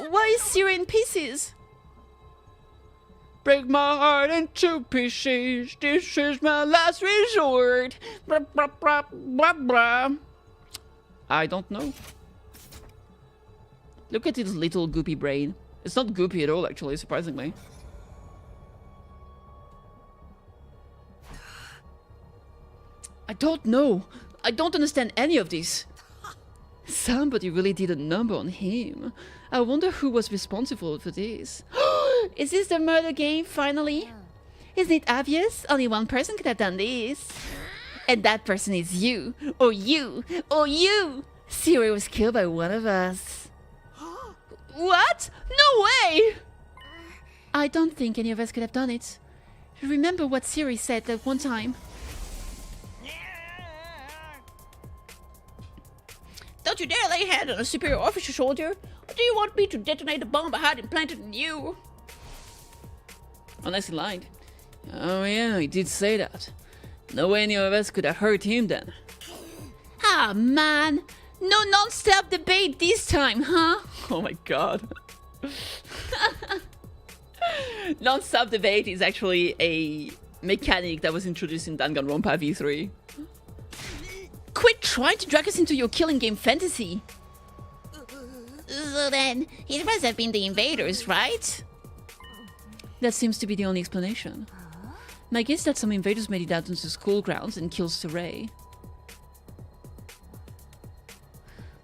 Why is Siri in pieces? Break my heart into pieces. This is my last resort. Blah, blah, blah, blah, blah. I don't know. Look at his little goopy brain. It's not goopy at all, actually, surprisingly. I don't know. I don't understand any of this. Somebody really did a number on him. I wonder who was responsible for this. Is this the murder game, finally? Isn't it obvious? Only one person could have done this. And that person is you. Or you. Or you! Siri was killed by one of us. What? No way! I don't think any of us could have done it. Remember what Siri said that one time. Don't you dare lay hand on a superior officer, soldier! Or do you want me to detonate a bomb I had implanted in you? Unless he lied. Oh yeah, he did say that. No way any of us could have hurt him then. Ah, man! No non-stop debate this time, huh? Oh my god. Non-stop debate is actually a mechanic that was introduced in Danganronpa V3. Quit trying to drag us into your killing game fantasy! So then, it must have been the invaders, right? That seems to be the only explanation. My guess is that some invaders made it out into the school grounds and killed Saray.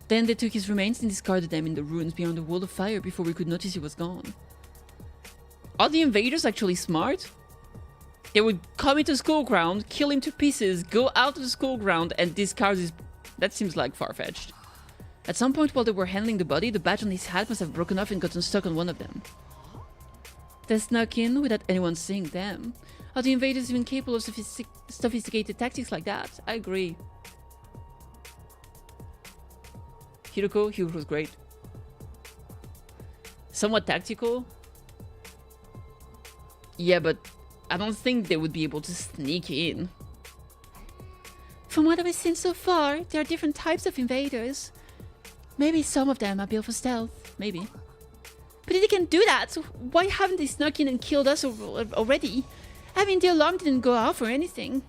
Then they took his remains and discarded them in the ruins beyond the wall of fire before we could notice he was gone. Are the invaders actually smart? They would come into the school ground, kill him to pieces, go out of the school ground and discard his... That seems like far-fetched. At some point while they were handling the body, the badge on his hat must have broken off and gotten stuck on one of them. They snuck in without anyone seeing them. Are the invaders even capable of sophisticated tactics like that? I agree. Hiroko was great. Somewhat tactical. Yeah, but I don't think they would be able to sneak in. From what I've seen so far, there are different types of invaders. Maybe some of them are built for stealth. Maybe. But if they can do that, why haven't they snuck in and killed us already? I mean, the alarm didn't go off or anything.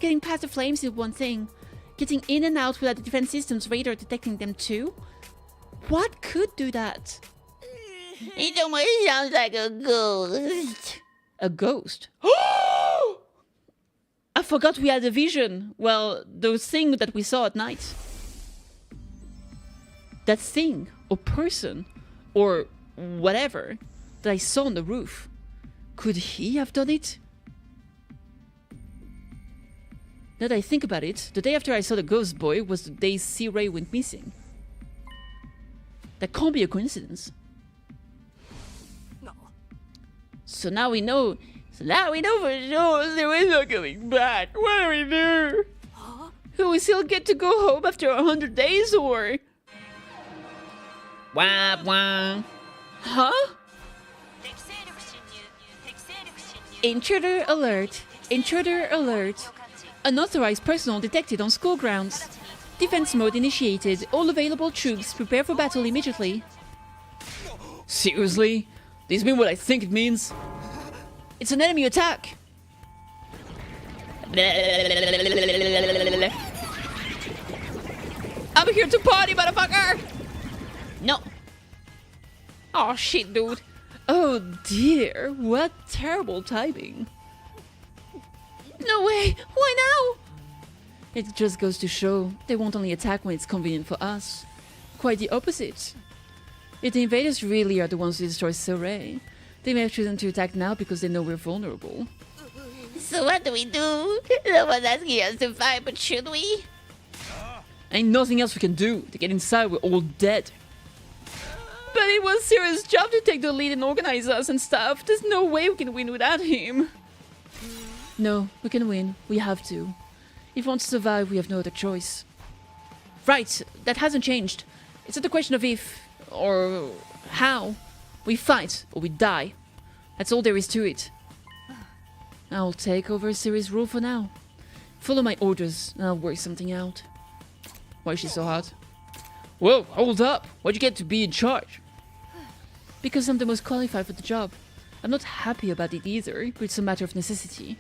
Getting past the flames is one thing. Getting in and out without the defense system's radar detecting them too? What could do that? It almost sounds like a ghost. A ghost? I forgot we had a vision. Well, those thing that we saw at night. That thing, or person, or whatever, that I saw on the roof. Could he have done it? Now that I think about it, the day after I saw the ghost boy was the day C-Ray went missing. That can't be a coincidence. No. So now we know. For sure Zero's not coming back. What do we do? Huh? Do we still get to go home after 100 days, or? Wah wah. Huh? Intruder alert. Intruder alert. Unauthorized personnel detected on school grounds. Defense mode initiated. All available troops prepare for battle immediately. Seriously? This mean what I think it means? It's an enemy attack. I'm here to party, motherfucker! No. Oh shit, dude. Oh dear, what terrible timing. No way, why now? It just goes to show they won't only attack when it's convenient for us. Quite the opposite. If the invaders really are the ones who destroy Saray, they may have chosen to attack now because they know we're vulnerable. So what do we do? No one's asking us to fight, but should we? Ain't nothing else we can do. To get inside, we're all dead. But it was Sirius' job to take the lead and organize us and stuff. There's no way we can win without him. No, we can win. We have to. If we want to survive, we have no other choice. Right, that hasn't changed. It's not a question of if, or how. We fight, or we die. That's all there is to it. I'll take over Sirius' rule for now. Follow my orders, and I'll work something out. Why is she so hot? Whoa, hold up! Why'd you get to be in charge? Because I'm the most qualified for the job. I'm not happy about it either, but it's a matter of necessity.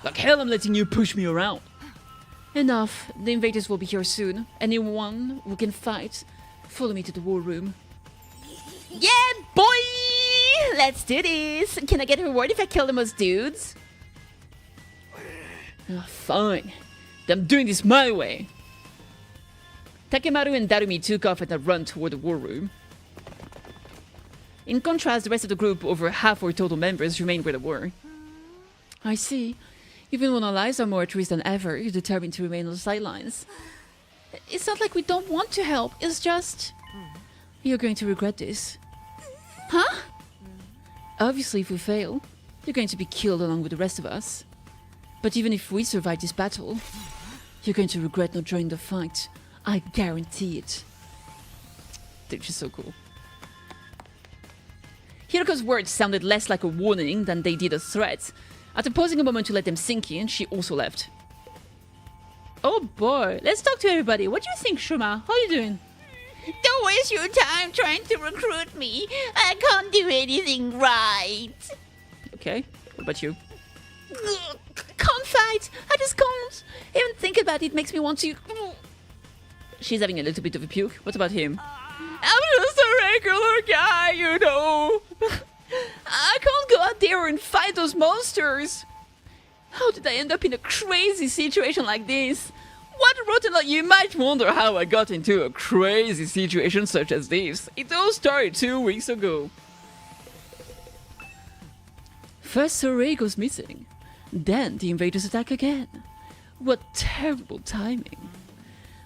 Like hell I'm letting you push me around. Enough. The invaders will be here soon. Anyone who can fight, follow me to the war room. Yeah, boy! Let's do this. Can I get a reward if I kill the most dudes? Fine. I'm doing this my way. Takemaru and Darumi took off at a run toward the war room. In contrast, the rest of the group, over half our total members, remained where they were. I see. Even when our lives are more at risk than ever, you're determined to remain on the sidelines. It's not like we don't want to help, it's just... You're going to regret this. Huh? Obviously, if we fail, you're going to be killed along with the rest of us. But even if we survive this battle, you're going to regret not joining the fight. I guarantee it. Dude, she's so cool. Hiroko's words sounded less like a warning than they did a threat. After pausing a moment to let them sink in, she also left. Oh boy, let's talk to everybody. What do you think, Shuma? How are you doing? Don't waste your time trying to recruit me. I can't do anything right. Okay, what about you? Can't fight. I just can't. Even think about it makes me want to... She's having a little bit of a puke. What about him? I'm just a regular guy, you know. I can't go out there and fight those monsters. How did I end up in a crazy situation like this? What rotten luck? You might wonder how I got into a crazy situation such as this. It all started 2 weeks ago. First Saray goes missing. Then the invaders attack again. What terrible timing.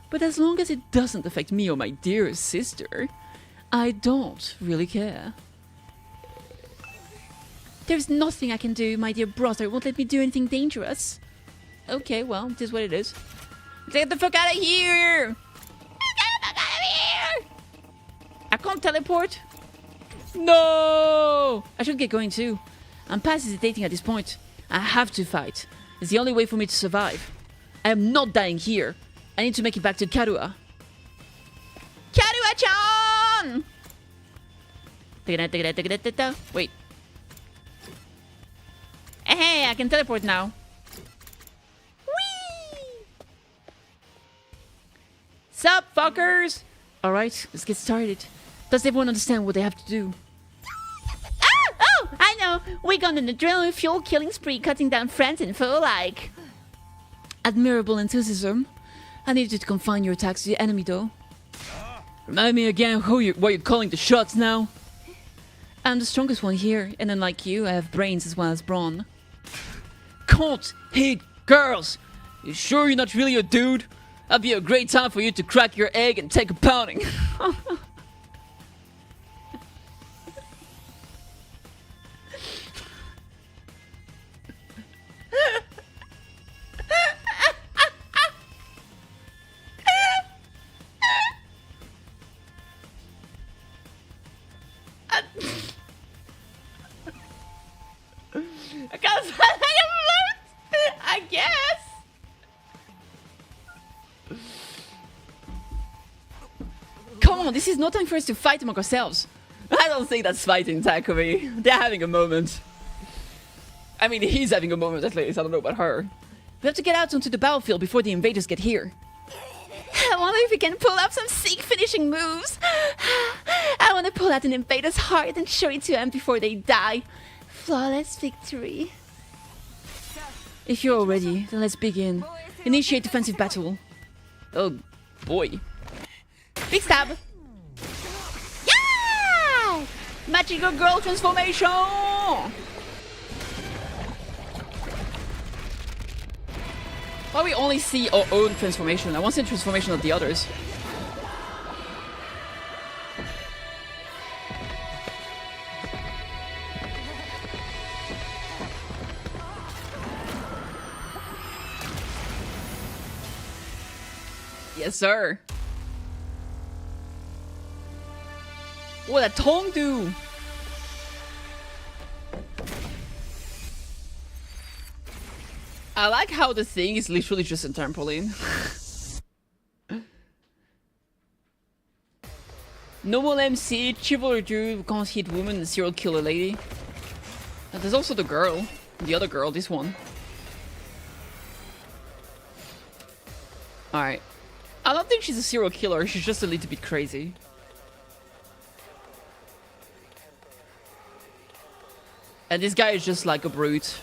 But as long as it doesn't affect me or my dear sister, I don't really care. There's nothing I can do. My dear brother won't let me do anything dangerous. Okay, well, it is what it is. Get the fuck out of here! Get the fuck out of here! I can't teleport. No! I should get going too. I'm past hesitating at this point. I have to fight. It's the only way for me to survive. I am not dying here. I need to make it back to Karua. Karua-chan! Wait. Hey, I can teleport now. Whee! Sup, fuckers? Alright, let's get started. Does everyone understand what they have to do? Oh, I know. We're on an adrenaline fuel killing spree, cutting down friends and foe alike. Admirable enthusiasm. I need you to confine your attacks to the enemy, though. Remind me again what you're calling the shots now. I'm the strongest one here, and unlike you, I have brains as well as brawn. Can't hit girls! You sure you're not really a dude? That'd be a great time for you to crack your egg and take a pounding. I guess. Come on, this is no time for us to fight among ourselves. I don't think that's fighting, Takumi. They're having a moment. I mean, he's having a moment at least. I don't know about her. We have to get out onto the battlefield before the invaders get here. I wonder if we can pull off some sick finishing moves. I want to pull out an invader's heart and show it to them before they die. Flawless victory. If you're all ready, then let's begin. Initiate defensive battle. Oh, boy. Big stab. Yeah! Magical girl transformation! Why we only see our own transformation? I want to see the transformation of the others. Yes, sir. What a tongue do! I like how the thing is literally just a trampoline. Normal MC, chivalry dude who can't hit woman, and serial killer lady. And there's also the girl. The other girl, this one. Alright. I don't think she's a serial killer, she's just a little bit crazy. And this guy is just like a brute.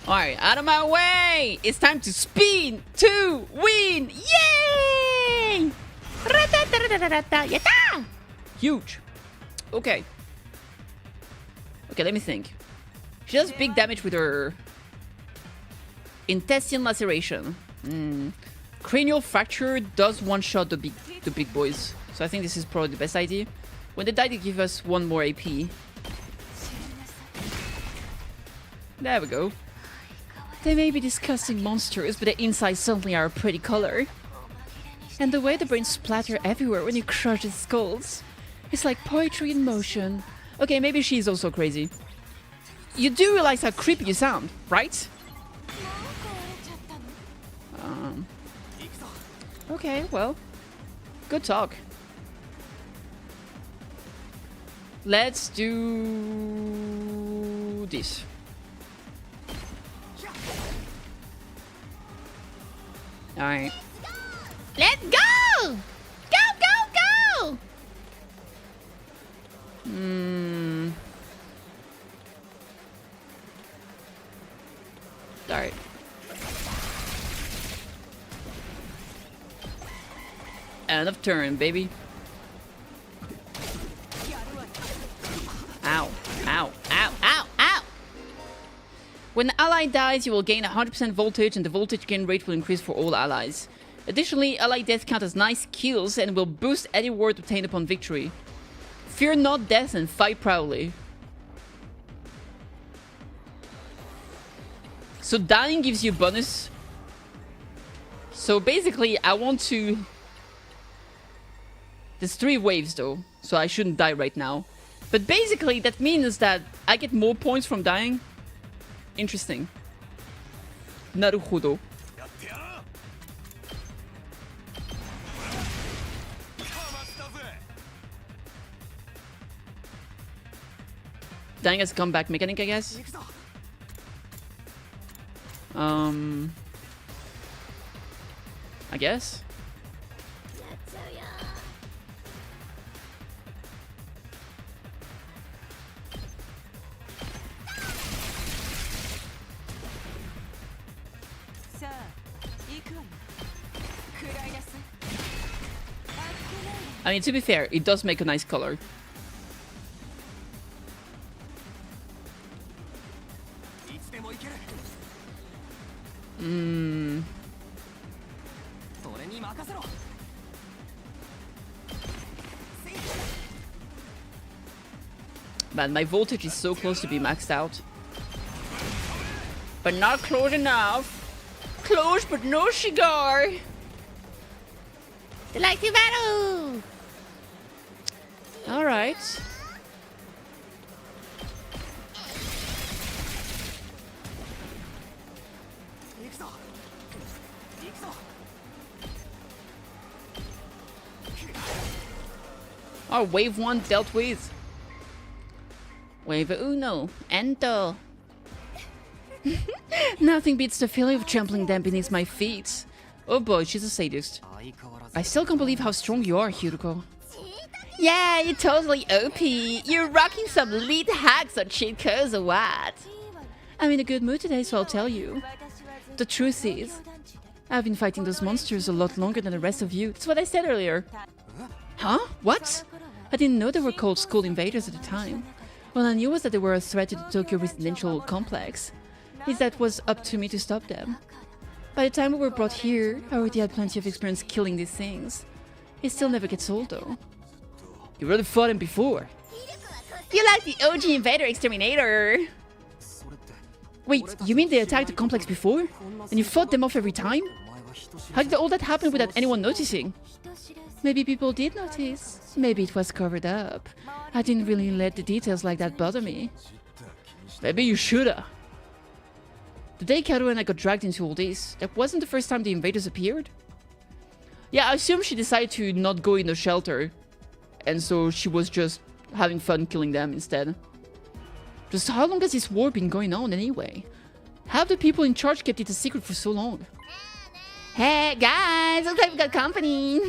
Alright, out of my way! It's time to spin to win! Yay! Huge. Okay. Okay, let me think. She does big damage with her intestine laceration. Cranial fracture does one-shot the big boys. So I think this is probably the best idea. When they die, they give us 1 more AP. There we go. They may be disgusting monsters, but their insides certainly are a pretty color. And the way the brains splatter everywhere when you crush its skulls. It's like poetry in motion. Okay, maybe she's also crazy. You do realize how creepy you sound, right? Okay, well. Good talk. Let's do this. Alright. Let's go! Go, go, go! Alright. End of turn, baby. Ow, ow, ow, ow, ow! When an ally dies, you will gain 100% voltage, and the voltage gain rate will increase for all allies. Additionally, ally death count as nice kills and will boost any ward obtained upon victory. Fear not death and fight proudly. So dying gives you bonus. So basically, I want to... There's 3 waves though, so I shouldn't die right now. But basically, that means that I get more points from dying. Interesting. Naruhodo. Dying as a comeback mechanic, I guess. I guess. I mean, to be fair, it does make a nice color. Man, my voltage is so close to be maxed out. But not close enough. Close, but no cigar. Delightful battle! Alright. Oh, wave 1 dealt with. Wave uno. Ento. Nothing beats the feeling of trampling them beneath my feet. Oh boy, she's a sadist. I still can't believe how strong you are, Hiruko. Yeah, you're totally OP. You're rocking some lead hacks or cheat codes or what? I'm in a good mood today, so I'll tell you. The truth is, I've been fighting those monsters a lot longer than the rest of you. That's what I said earlier. Huh? What? I didn't know they were called school invaders at the time. All I knew was that they were a threat to the Tokyo residential complex. Is that was up to me to stop them. By the time we were brought here, I already had plenty of experience killing these things. It still never gets old, though. You really fought him before. You like the OG invader exterminator. Wait, you mean they attacked the complex before? And you fought them off every time? How did all that happen without anyone noticing? Maybe people did notice. Maybe it was covered up. I didn't really let the details like that bother me. Maybe you shoulda. The day Karu and I got dragged into all this, that wasn't the first time the invaders appeared. Yeah, I assume she decided to not go in the shelter. And so she was just having fun killing them instead. Just how long has this war been going on anyway? How have the people in charge kept it a secret for so long? Hey guys, looks like we got company.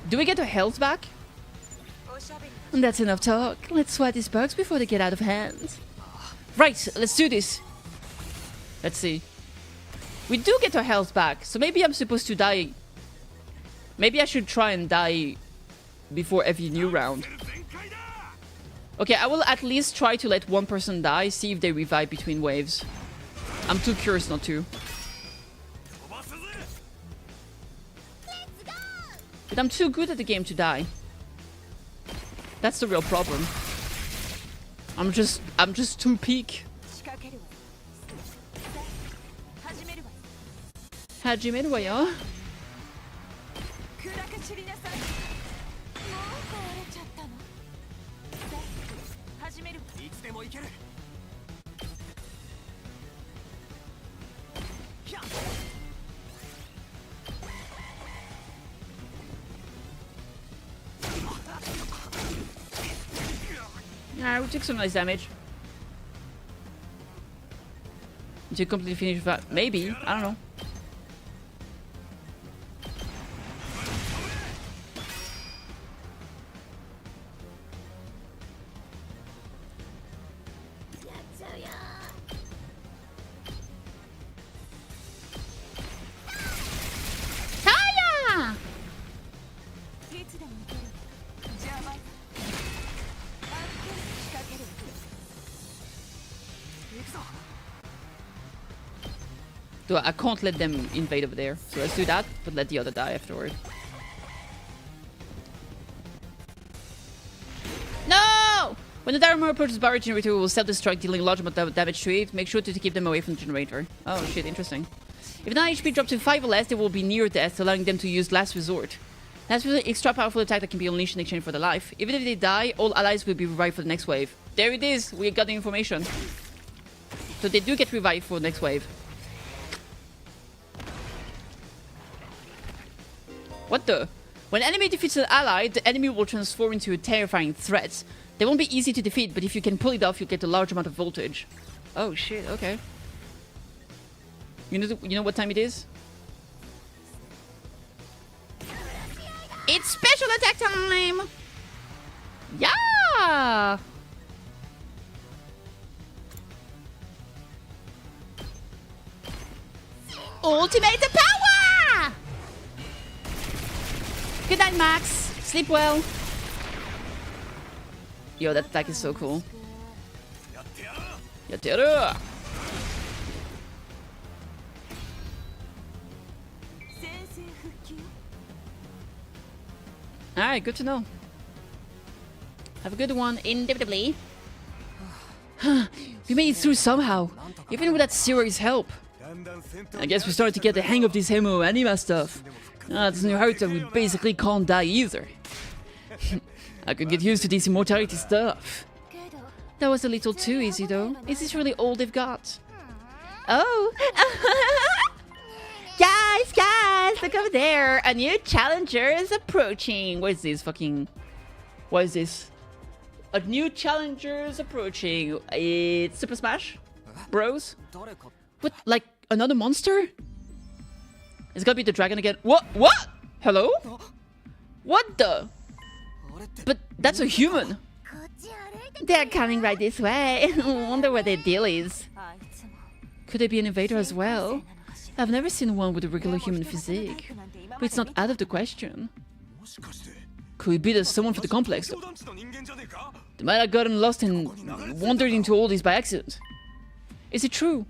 Do we get our health back? That's enough talk. Let's swat these bugs before they get out of hand. Right, let's do this. Let's see. We do get our health back, so maybe I'm supposed to die. Maybe I should try and die before every new round. Okay, I will at least try to let one person die, see if they revive between waves. I'm too curious not to. But I'm too good at the game to die. That's the real problem. I'm just too peak. Hajimeru wa yo. We took some nice damage. To completely finish that, maybe, I don't know. So I can't let them invade over there. So let's do that, but let the other die afterward. No! When the Dharma approaches barrier generator, we will self-destruct, dealing large amount of damage to it. Make sure to keep them away from the generator. Oh shit, interesting. If an HP drops to 5 or less, they will be near death, allowing them to use Last Resort. Last Resort is an extra powerful attack that can be unleashed in exchange for their life. Even if they die, all allies will be revived for the next wave. There it is! We got the information. So they do get revived for the next wave. What the? When enemy defeats an ally, the enemy will transform into a terrifying threat. They won't be easy to defeat, but if you can pull it off, you'll get a large amount of voltage. Oh shit, okay. You know what time it is? It's special attack time! Yeah! Ultimate power! Good night, Max. Sleep well. Yo, that attack is so cool. Yatteru! Alright, good to know. Have a good one, indubitably. We made it through somehow, even without Zero's help. I guess we started to get the hang of this Hemo anima stuff. It doesn't hurt that we basically can't die either. I could get used to this immortality stuff. That was a little too easy though. Is this really all they've got? Oh! Guys, look over there! A new challenger is approaching! What is this fucking... What is this? A new challenger is approaching. It's Super Smash Bros? What, like another monster? It's gotta be the dragon again. What? What? Hello? What the? But that's a human. They're coming right this way. Wonder what their deal is. Could they be an invader as well? I've never seen one with a regular human physique. But it's not out of the question. Could it be there's someone for the complex though? They might have gotten lost and wandered into all this by accident. Is it true?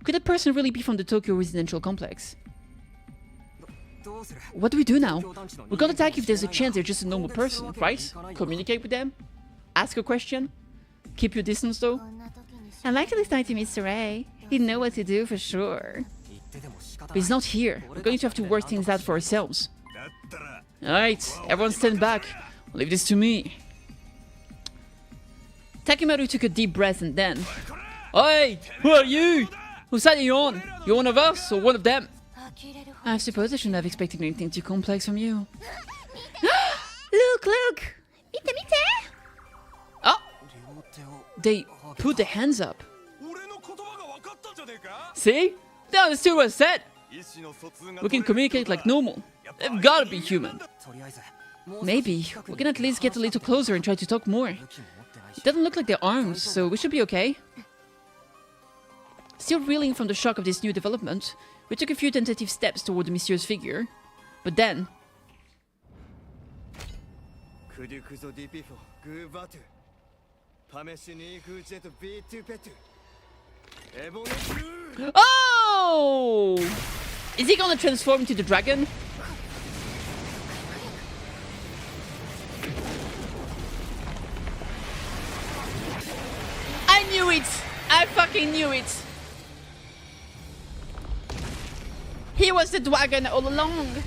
Could that person really be from the Tokyo residential complex? What do we do now? We're gonna attack if there's a chance they're just a normal person, right? Communicate with them? Ask a question? Keep your distance though? I'd like to listen to Mr. A. He'd know what to do for sure. But he's not here. We're going to have to work things out for ourselves. Alright, everyone stand back. Leave this to me. Takimaru took a deep breath and then... Hey! Who are you? Whose side are you on? You're one of us or one of them? I suppose I shouldn't have expected anything too complex from you. Look! Mite! Oh! They put their hands up. See? They understood what I said. We can communicate like normal. They've gotta be human. Maybe we can at least get a little closer and try to talk more. It doesn't look like they're armed, so we should be okay. Still reeling from the shock of this new development, we took a few tentative steps toward the mysterious figure. But then... Oh! Is he gonna transform into the dragon? I knew it! I fucking knew it! He was the dragon all along!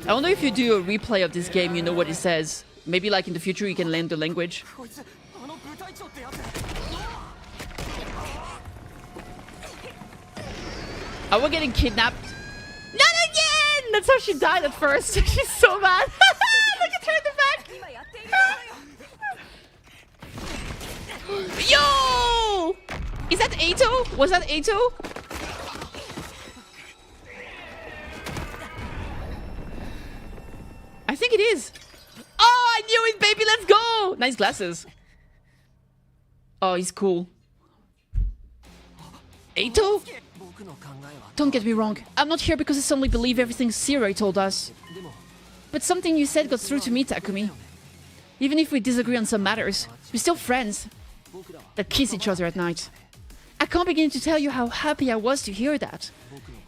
I wonder if you do a replay of this game, you know what it says. Maybe like in the future you can learn the language. Are we getting kidnapped? Not again! That's how she died at first. She's so mad. Look at her in the back. Yo! Is that Ato? Was that Ato? I think it is. Oh, I knew it, baby. Let's go. Nice glasses. Oh, he's cool. Ato? Don't get me wrong. I'm not here because I suddenly believe everything Zero told us. But something you said got through to me, Takumi. Even if we disagree on some matters, we're still friends that kiss each other at night. I can't begin to tell you how happy I was to hear that.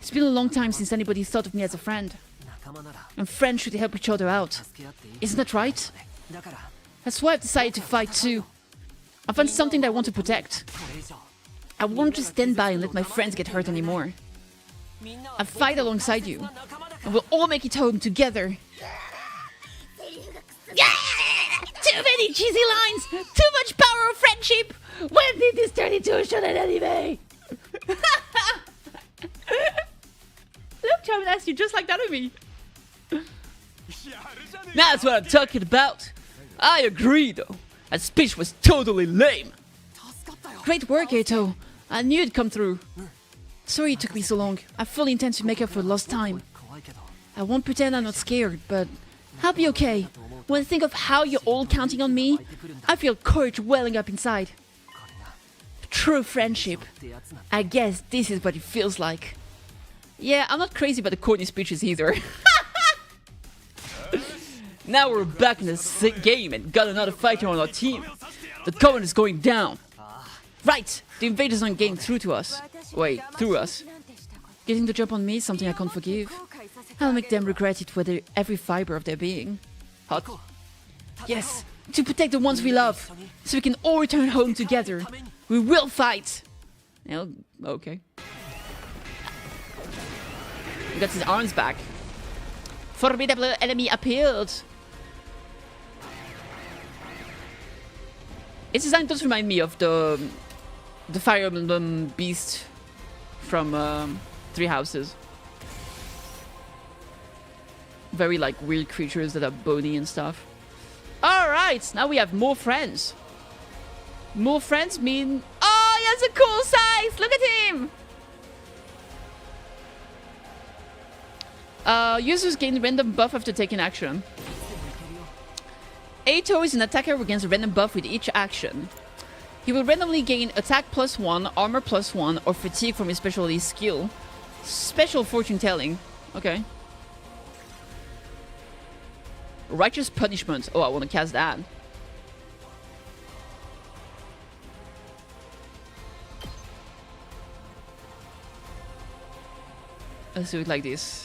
It's been a long time since anybody thought of me as a friend. And friends should help each other out. Isn't that right? That's why I've decided to fight too. I found something that I want to protect. I won't just stand by and let my friends get hurt anymore. I'll fight alongside you. And we'll all make it home together. Yeah! Too many cheesy lines! Too much power of friendship! When did this turn into a shonen anime? Charmin asked you just like that of me. That's what I'm talking about. I agree, though. That speech was totally lame. Great work, Eito. I knew it'd come through. Sorry it took me so long. I fully intend to make up for lost time. I won't pretend I'm not scared, but I'll be okay. When I think of how you're all counting on me, I feel courage welling up inside. True friendship. I guess this is what it feels like. Yeah, I'm not crazy about the corny speeches either. Now we're back in the game and got another fighter on our team. The covenant is going down. Right, the invaders aren't getting through to us. Wait, through us. Getting the jump on me is something I can't forgive. I'll make them regret it with every fiber of their being. Hot. Yes, to protect the ones we love, so we can all return home together. We will fight! Oh, okay. He got his arms back. Formidable enemy appeared! Its design does remind me of the Fire Emblem beast from Three Houses. Very like weird creatures that are bony and stuff. Alright, now we have more friends. More friends mean... Oh, he has a cool size! Look at him! Users gain random buff after taking action. Eito is an attacker who gains a random buff with each action. He will randomly gain attack +1, armor +1, or fatigue from his specialty skill. Special fortune telling. Okay. Righteous punishment. Oh, I want to cast that. Let's do it like this.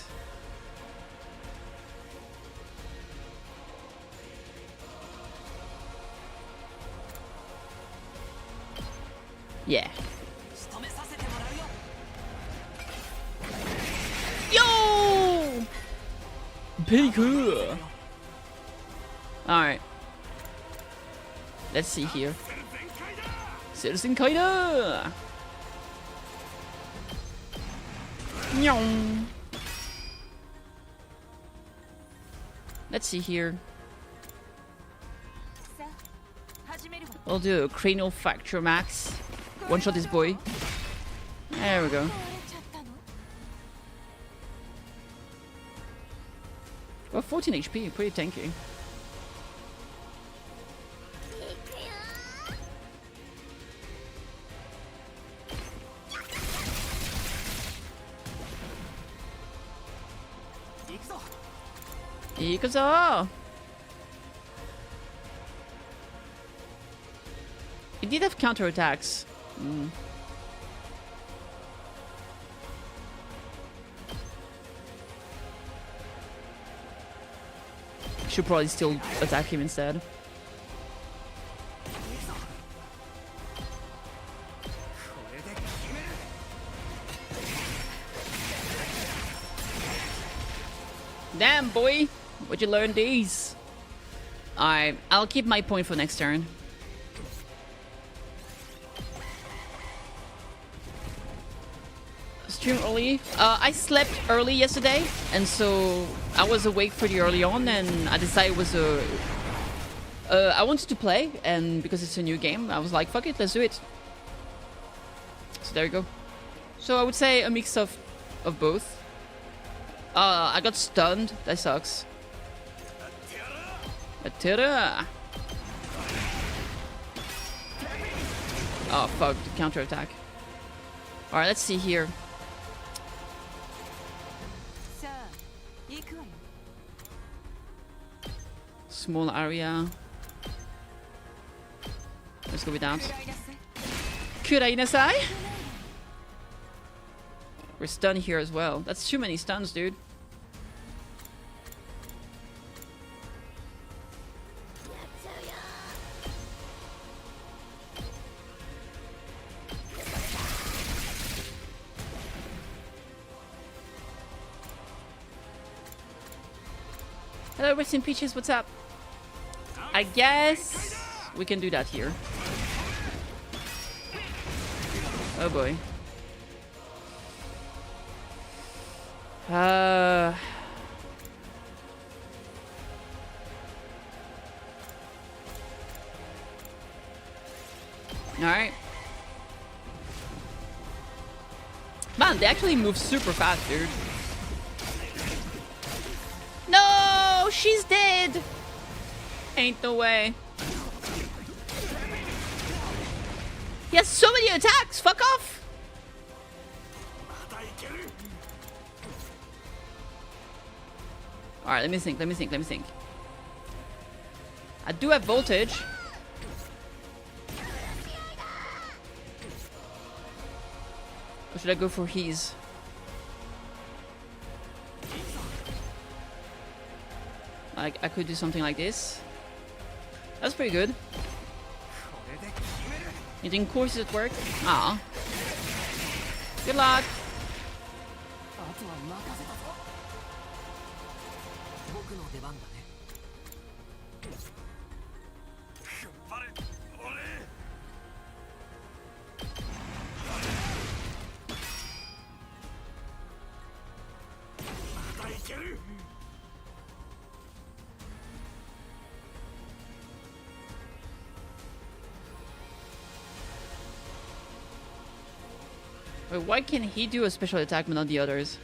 Yeah. Yo! Pretty cool. Alright. Let's see here. Citizen Kaider! Let's see here. I'll do a cranial fracture max. One shot this boy. There we go. Well, 14 HP, pretty tanky. Ikuzo! It did have counterattacks. Should probably still attack him instead. Damn, boy! Where'd you learn these? Alright, I'll keep my point for next turn. Stream early. I slept early yesterday, and so I was awake pretty early on, and I decided it was a... I wanted to play, and because it's a new game, I was like, fuck it, let's do it. So there you go. So I would say a mix of both. I got stunned. That sucks. Atira! Oh fuck, the counterattack. Alright, let's see here. Small area. Let's go with that. Kurainasai? We're stunned here as well. That's too many stuns, dude. Hello, Rest in Peaches, what's up? I guess we can do that here. Oh boy. Alright. Man, they actually move super fast, dude. No! She's dead! Ain't no way. He has so many attacks! Fuck off! Alright, let me think. I do have voltage. Or should I go for his? Like, I could do something like this. That's pretty good. You think courses at work? Ah. Good luck. Wait, why can he do a special attack but not the others?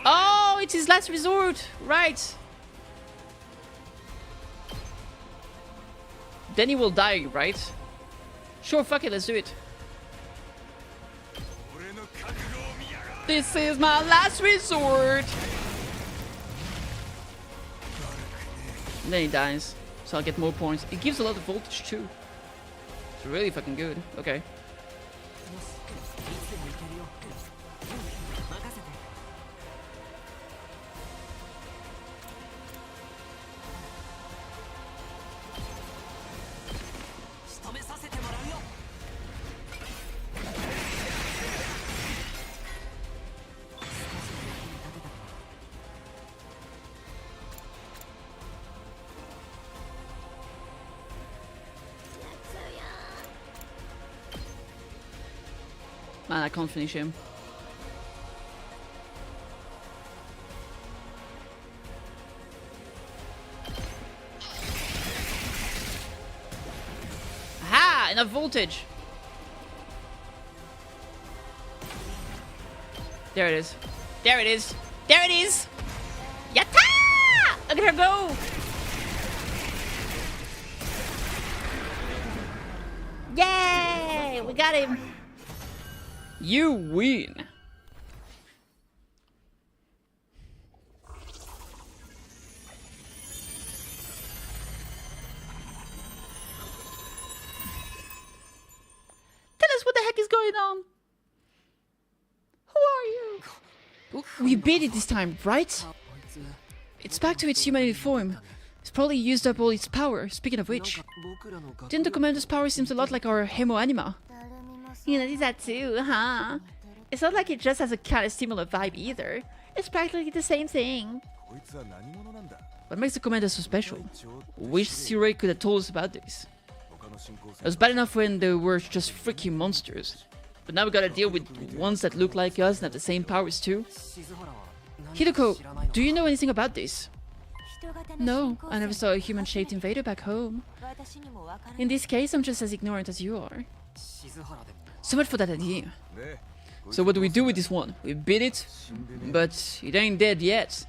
Oh, it's his last resort! Right! Then he will die, right? Sure, fuck it, let's do it. This is my last resort! And then he dies. So I'll get more points. It gives a lot of voltage too. It's really fucking good. Okay. Man, I can't finish him. Aha! Enough voltage! There it is. There it is! There it is! Yatta! Look at her go! Yay! We got him! You win! Tell us what the heck is going on! Who are you? We beat it this time, right? It's back to its human form. It's probably used up all its power, speaking of which. Didn't the commander's power seems a lot like our hemo anima? You notice that too, huh? It's not like it just has a kind of similar vibe either. It's practically the same thing. What makes the commander so special? Wish Sirei could have told us about this. It was bad enough when they were just freaking monsters. But now we gotta deal with ones that look like us and have the same powers too. Hideko, do you know anything about this? No, I never saw a human-shaped invader back home. In this case, I'm just as ignorant as you are. So much for that idea. So what do we do with this one? We beat it, but it ain't dead yet.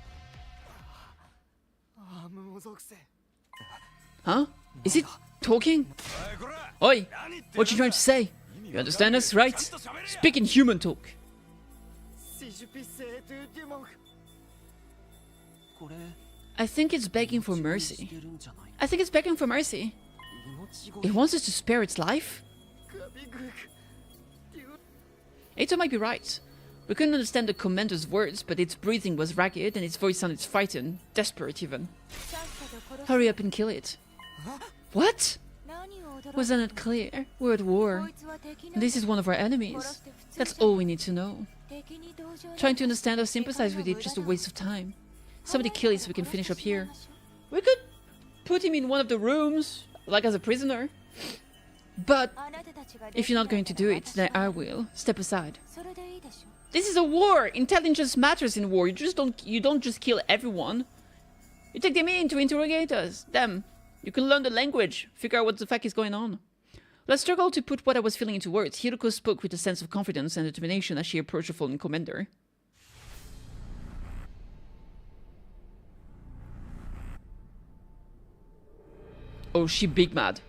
Huh? Is it talking? Oi! What you trying to say? You understand us, right? Speak in human talk. I think it's begging for mercy. I think it's begging for mercy. It wants us to spare its life? Eito might be right. We couldn't understand the commander's words, but its breathing was ragged and its voice sounded frightened, desperate even. Hurry up and kill it. What? Was that not clear? We're at war. This is one of our enemies. That's all we need to know. Trying to understand or sympathize with it just a waste of time. Somebody kill it so we can finish up here. We could put him in one of the rooms, like as a prisoner. But if you're not going to do it, then I will. Step aside. This is a war. Intelligence matters in war. You don't just kill everyone. You take them in to interrogate them. You can learn the language, figure out what the fuck is going on. Well, I struggled to put what I was feeling into words. Hiroko spoke with a sense of confidence and determination as she approached the fallen commander. Oh, she big mad.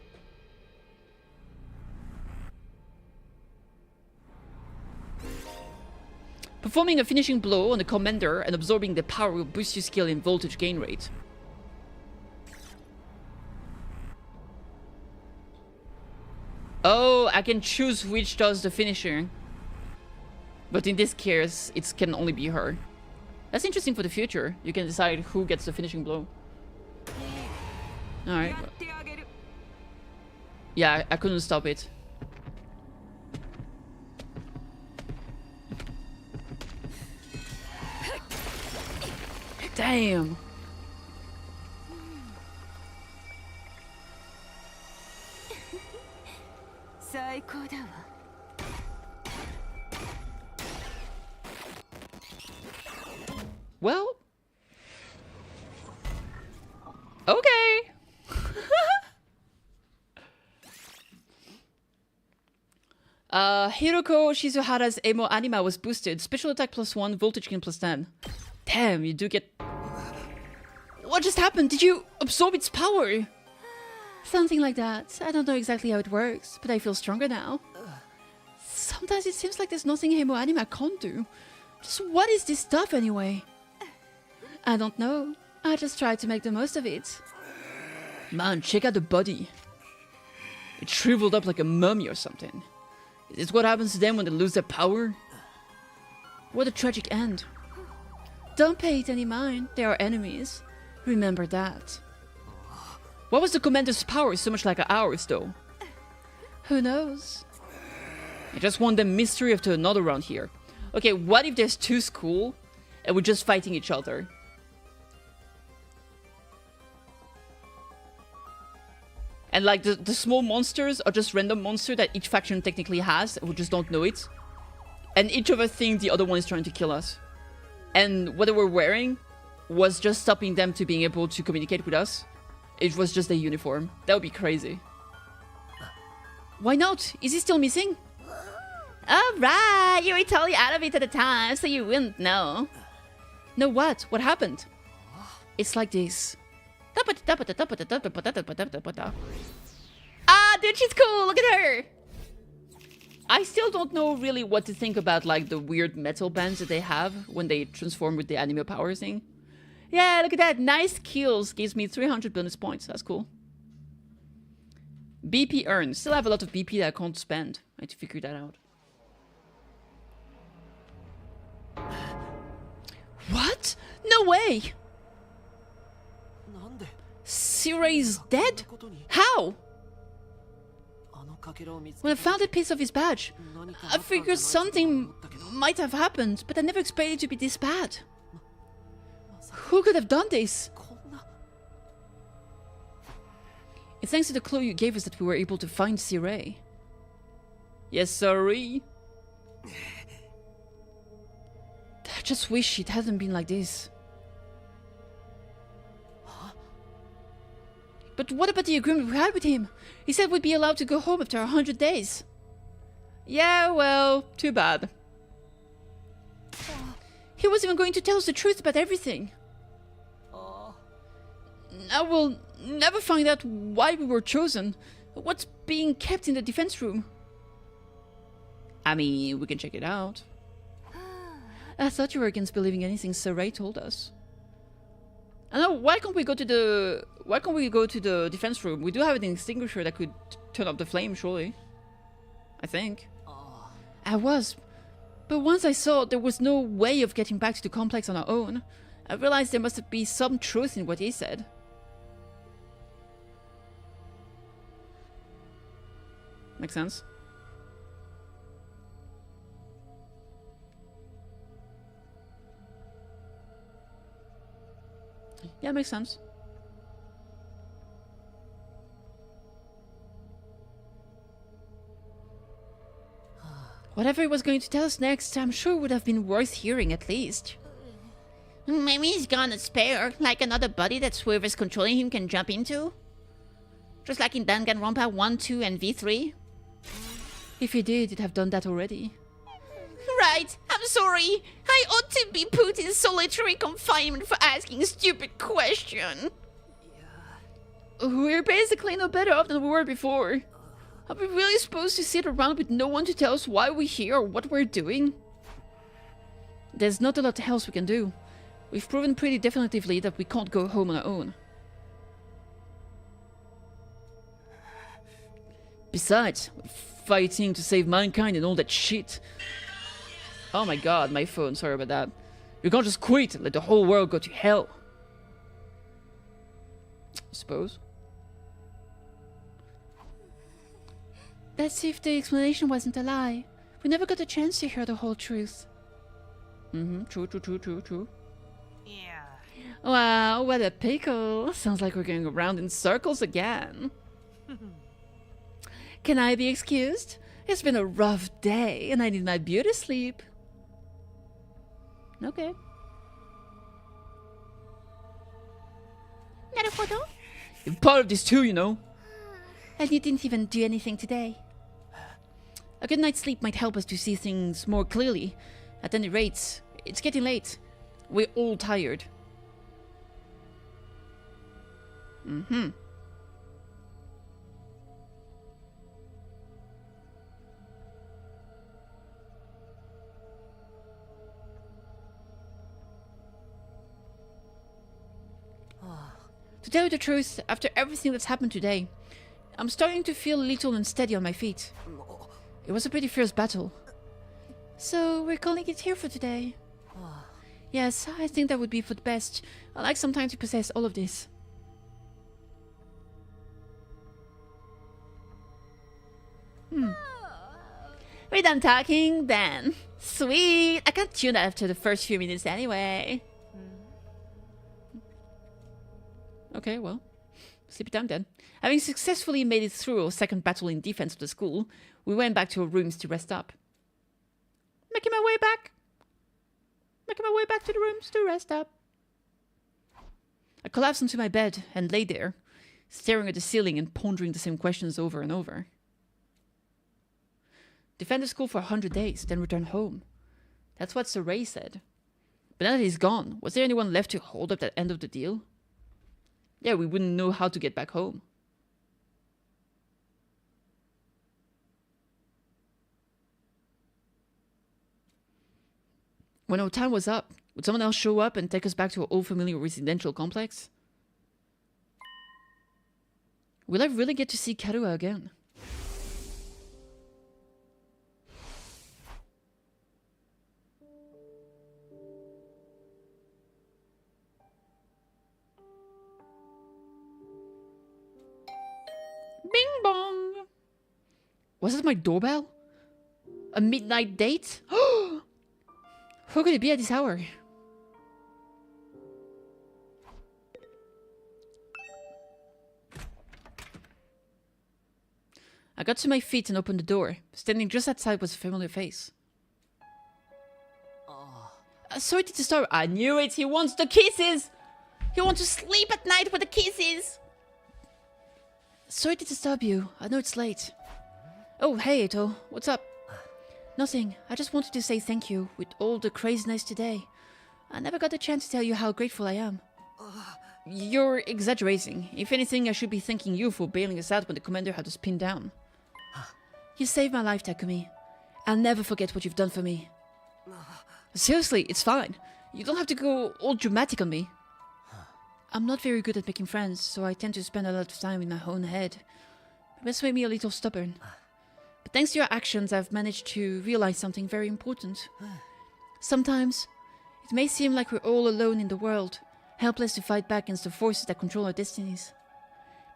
Performing a finishing blow on the commander and absorbing the power will boost your skill and voltage gain rate. Oh, I can choose which does the finisher. But in this case, it can only be her. That's interesting for the future. You can decide who gets the finishing blow. Alright. Yeah, I couldn't stop it. Damn. Well. Okay. Hiroko Shizuhara's Emo Anima was boosted. Special attack +1, voltage gain +10. Damn, you do get... What just happened? Did you absorb its power? Something like that. I don't know exactly how it works, but I feel stronger now. Sometimes it seems like there's nothing Emo Anima can't do. Just what is this stuff anyway? I don't know. I just try to make the most of it. Man, check out the body. It shriveled up like a mummy or something. Is this what happens to them when they lose their power? What a tragic end. Don't pay it any mind. They are enemies. Remember that. What was the commander's power so much like ours, though? Who knows? I just want the mystery after another round here. Okay, what if there's two schools and we're just fighting each other? And like the small monsters are just random monsters that each faction technically has, we just don't know it. And each of us think the other one is trying to kill us. And what they were wearing was just stopping them to being able to communicate with us. It was just a uniform. That would be crazy. Why not? Is he still missing? Alright, you were totally out of it at the time, so you wouldn't know. No, what? What happened? It's like this. Ah, dude, she's cool! Look at her! I still don't know really what to think about like the weird metal bands that they have when they transform with the anime power thing. Yeah, look at that. Nice kills. Gives me 300 bonus points. That's cool. BP earned. Still have a lot of BP that I can't spend. I need to figure that out. What? No way! Siray's dead? How? When I found a piece of his badge, I figured something might have happened, but I never expected it to be this bad. Who could have done this? It's thanks to the clue you gave us that we were able to find Siray. Yes, sorry. I just wish it hadn't been like this. But what about the agreement we had with him? He said we'd be allowed to go home after 100 days. Yeah, well, too bad. He was even going to tell us the truth about everything. Now we'll never find out why we were chosen. What's being kept in the defense room? I mean, we can check it out. I thought you were against believing anything Saray told us. I know, why can't we go to the defense room? We do have an extinguisher that could turn up the flame, surely. I think. I was. But once I saw there was no way of getting back to the complex on our own, I realized there must be some truth in what he said. Makes sense? Yeah, makes sense. Whatever he was going to tell us next, I'm sure would have been worth hearing at least. Maybe he's got a spare, like another body that whoever's controlling him can jump into? Just like in Danganronpa 1, 2, and V3? If he did, he'd have done that already. Right, I'm sorry. I ought to be put in solitary confinement for asking a stupid question. We're basically no better off than we were before. Are we really supposed to sit around with no one to tell us why we're here or what we're doing? There's not a lot else we can do. We've proven pretty definitively that we can't go home on our own. Besides, we're fighting to save mankind and all that shit. Oh my god, my phone, sorry about that. We can't just quit and let the whole world go to hell. I suppose. That's if the explanation wasn't a lie. We never got a chance to hear the whole truth. True. Yeah. Wow, what a pickle. Sounds like we're going around in circles again. Can I be excused? It's been a rough day and I need my beauty sleep. Okay. You're part of this too, you know. And you didn't even do anything today. A good night's sleep might help us to see things more clearly. At any rate, it's getting late. We're all tired. To tell you the truth, after everything that's happened today, I'm starting to feel a little unsteady on my feet. It was a pretty fierce battle. So, we're calling it here for today. Yes, I think that would be for the best. I like some time to process all of this. We're done talking, then. Sweet! I can't tune after the first few minutes anyway. Okay, well, sleepy time then. Having successfully made it through our second battle in defense of the school, we went back to our rooms to rest up. Making my way back to the rooms to rest up. I collapsed onto my bed and lay there, staring at the ceiling and pondering the same questions over and over. Defend the school for 100 days, then return home. That's what Saray said. But now that he's gone, was there anyone left to hold up that end of the deal? Yeah, we wouldn't know how to get back home. When our time was up, would someone else show up and take us back to our old familiar residential complex? Will I really get to see Karua again? Bing bong! Was it my doorbell? A midnight date? Who could it be at this hour? I got to my feet and opened the door. Standing just outside was a familiar face. Sorry to disturb. I knew it! He wants the kisses! He wants to sleep at night with the kisses! Sorry to disturb you. I know it's late. Oh, hey, Eto. What's up? Nothing. I just wanted to say thank you with all the craziness today. I never got a chance to tell you how grateful I am. You're exaggerating. If anything, I should be thanking you for bailing us out when the commander had us pinned down. You saved my life, Takumi. I'll never forget what you've done for me. Seriously, it's fine. You don't have to go all dramatic on me. I'm not very good at making friends, so I tend to spend a lot of time in my own head. This made me a little stubborn. But thanks to your actions, I've managed to realize something very important. Sometimes, it may seem like we're all alone in the world, helpless to fight back against the forces that control our destinies.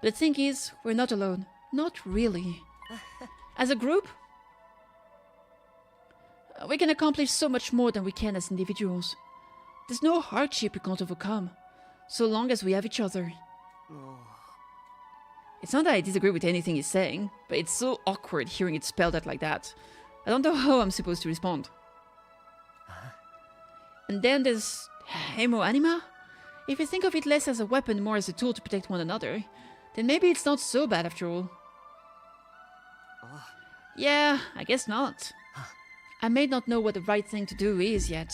But the thing is, we're not alone. Not really. As a group, we can accomplish so much more than we can as individuals. There's no hardship we can't overcome, so long as we have each other. It's not that I disagree with anything he's saying, but it's so awkward hearing it spelled out like that. I don't know how I'm supposed to respond. And then there's Hemo Anima? If you think of it less as a weapon, more as a tool to protect one another, then maybe it's not so bad after all. Yeah, I guess not. I may not know what the right thing to do is yet,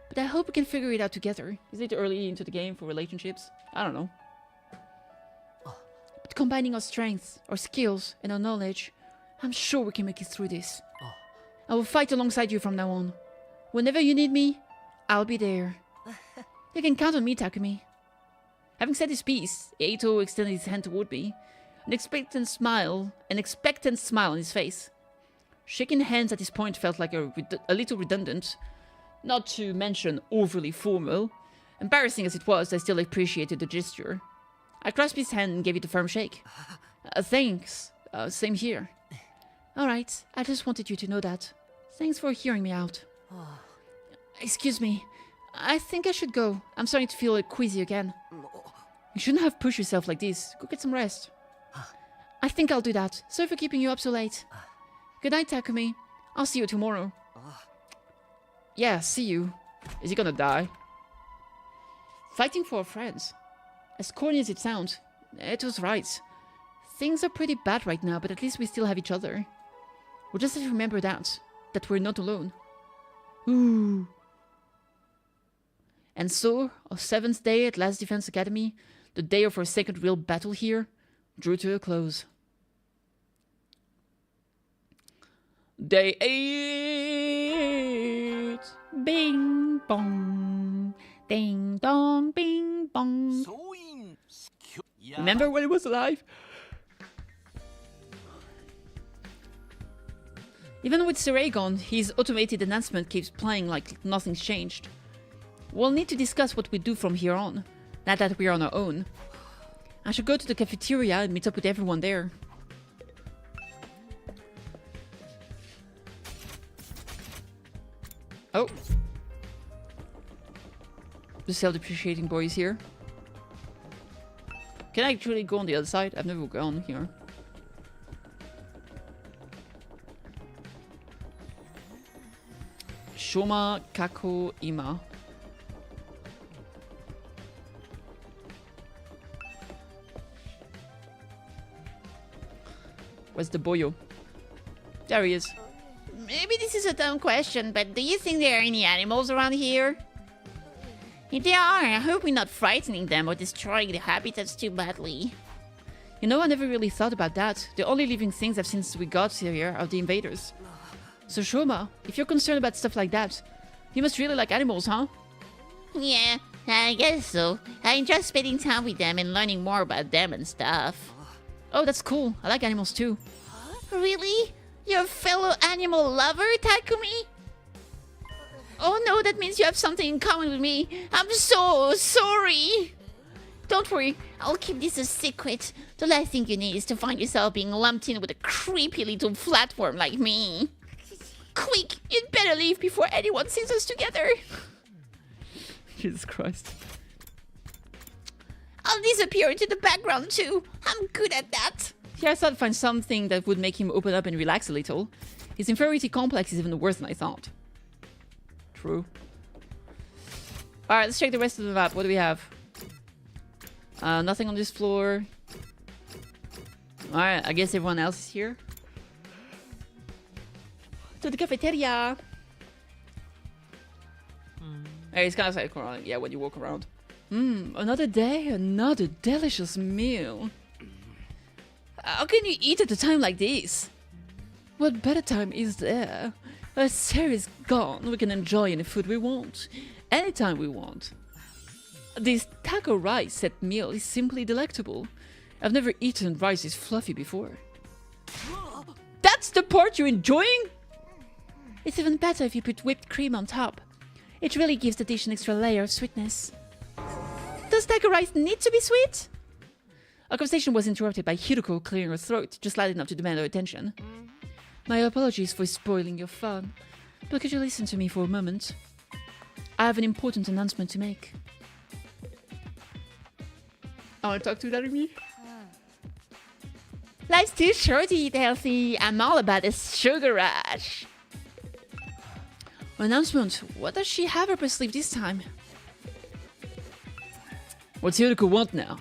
but I hope we can figure it out together. Is it early into the game for relationships? I don't know. But combining our strengths, our skills, and our knowledge, I'm sure we can make it through this. I will fight alongside you from now on. Whenever you need me, I'll be there. You can count on me, Takumi. Having said his piece, Eito extended his hand toward me, an expectant smile on his face. Shaking hands at this point felt like a little redundant, not to mention overly formal. Embarrassing as it was, I still appreciated the gesture. I grasped his hand and gave it a firm shake. Thanks. Same here. Alright, I just wanted you to know that. Thanks for hearing me out. Excuse me. I think I should go. I'm starting to feel queasy again. You shouldn't have pushed yourself like this. Go get some rest. I think I'll do that. Sorry for keeping you up so late. Good night, Takumi. I'll see you tomorrow. Yeah, see you. Is he gonna die? Fighting for our friends. As corny as it sounds, it was right. Things are pretty bad right now, but at least we still have each other. We'll just have to remember that we're not alone. Ooh. And so, our 7th day at Last Defense Academy, the day of our second real battle here, drew to a close. Day 8! Bing bong! Ding dong, bing bong! Remember when it was alive? Even with Saray gone, his automated enhancement keeps playing like nothing's changed. We'll need to discuss what we do from here on, now that we're on our own. I should go to the cafeteria and meet up with everyone there. Oh. The self-depreciating boy is here. Can I actually go on the other side? I've never gone here. Shoma Kako Ima. Where's the boyo? There he is. Maybe this is a dumb question, but do you think there are any animals around here? If there are, I hope we're not frightening them or destroying the habitats too badly. You know, I never really thought about that. The only living things I've seen since we got here are the invaders. So Shoma, if you're concerned about stuff like that, you must really like animals, huh? Yeah, I guess so. I enjoy spending time with them and learning more about them and stuff. Oh, that's cool. I like animals too. Really? You're a fellow animal lover, Takumi? Oh no, that means you have something in common with me. I'm so sorry. Don't worry, I'll keep this a secret. The last thing you need is to find yourself being lumped in with a creepy little flatworm like me. Quick, you'd better leave before anyone sees us together. Jesus Christ. I'll disappear into the background too. I'm good at that. Yeah, I thought I'd find something that would make him open up and relax a little. His inferiority complex is even worse than I thought. True. Alright, let's check the rest of the map. What do we have? Nothing on this floor. Alright, I guess everyone else is here. To the cafeteria! Hey, it's kind of like, yeah, when you walk around. Another day, another delicious meal. How can you eat at a time like this? What better time is there? As Sarah is gone, we can enjoy any food we want, anytime we want. This taco rice set meal is simply delectable. I've never eaten rice this fluffy before. That's the part you're enjoying? It's even better if you put whipped cream on top. It really gives the dish an extra layer of sweetness. Does taco rice need to be sweet? Our conversation was interrupted by Hiroko clearing her throat, just loud enough to demand our attention. My apologies for spoiling your fun, but could you listen to me for a moment? I have an important announcement to make. I want to talk to that of me. Life's too short to eat healthy. I'm all about a sugar rush. Announcement. What does she have up her sleeve this time? What's Hiroko want now?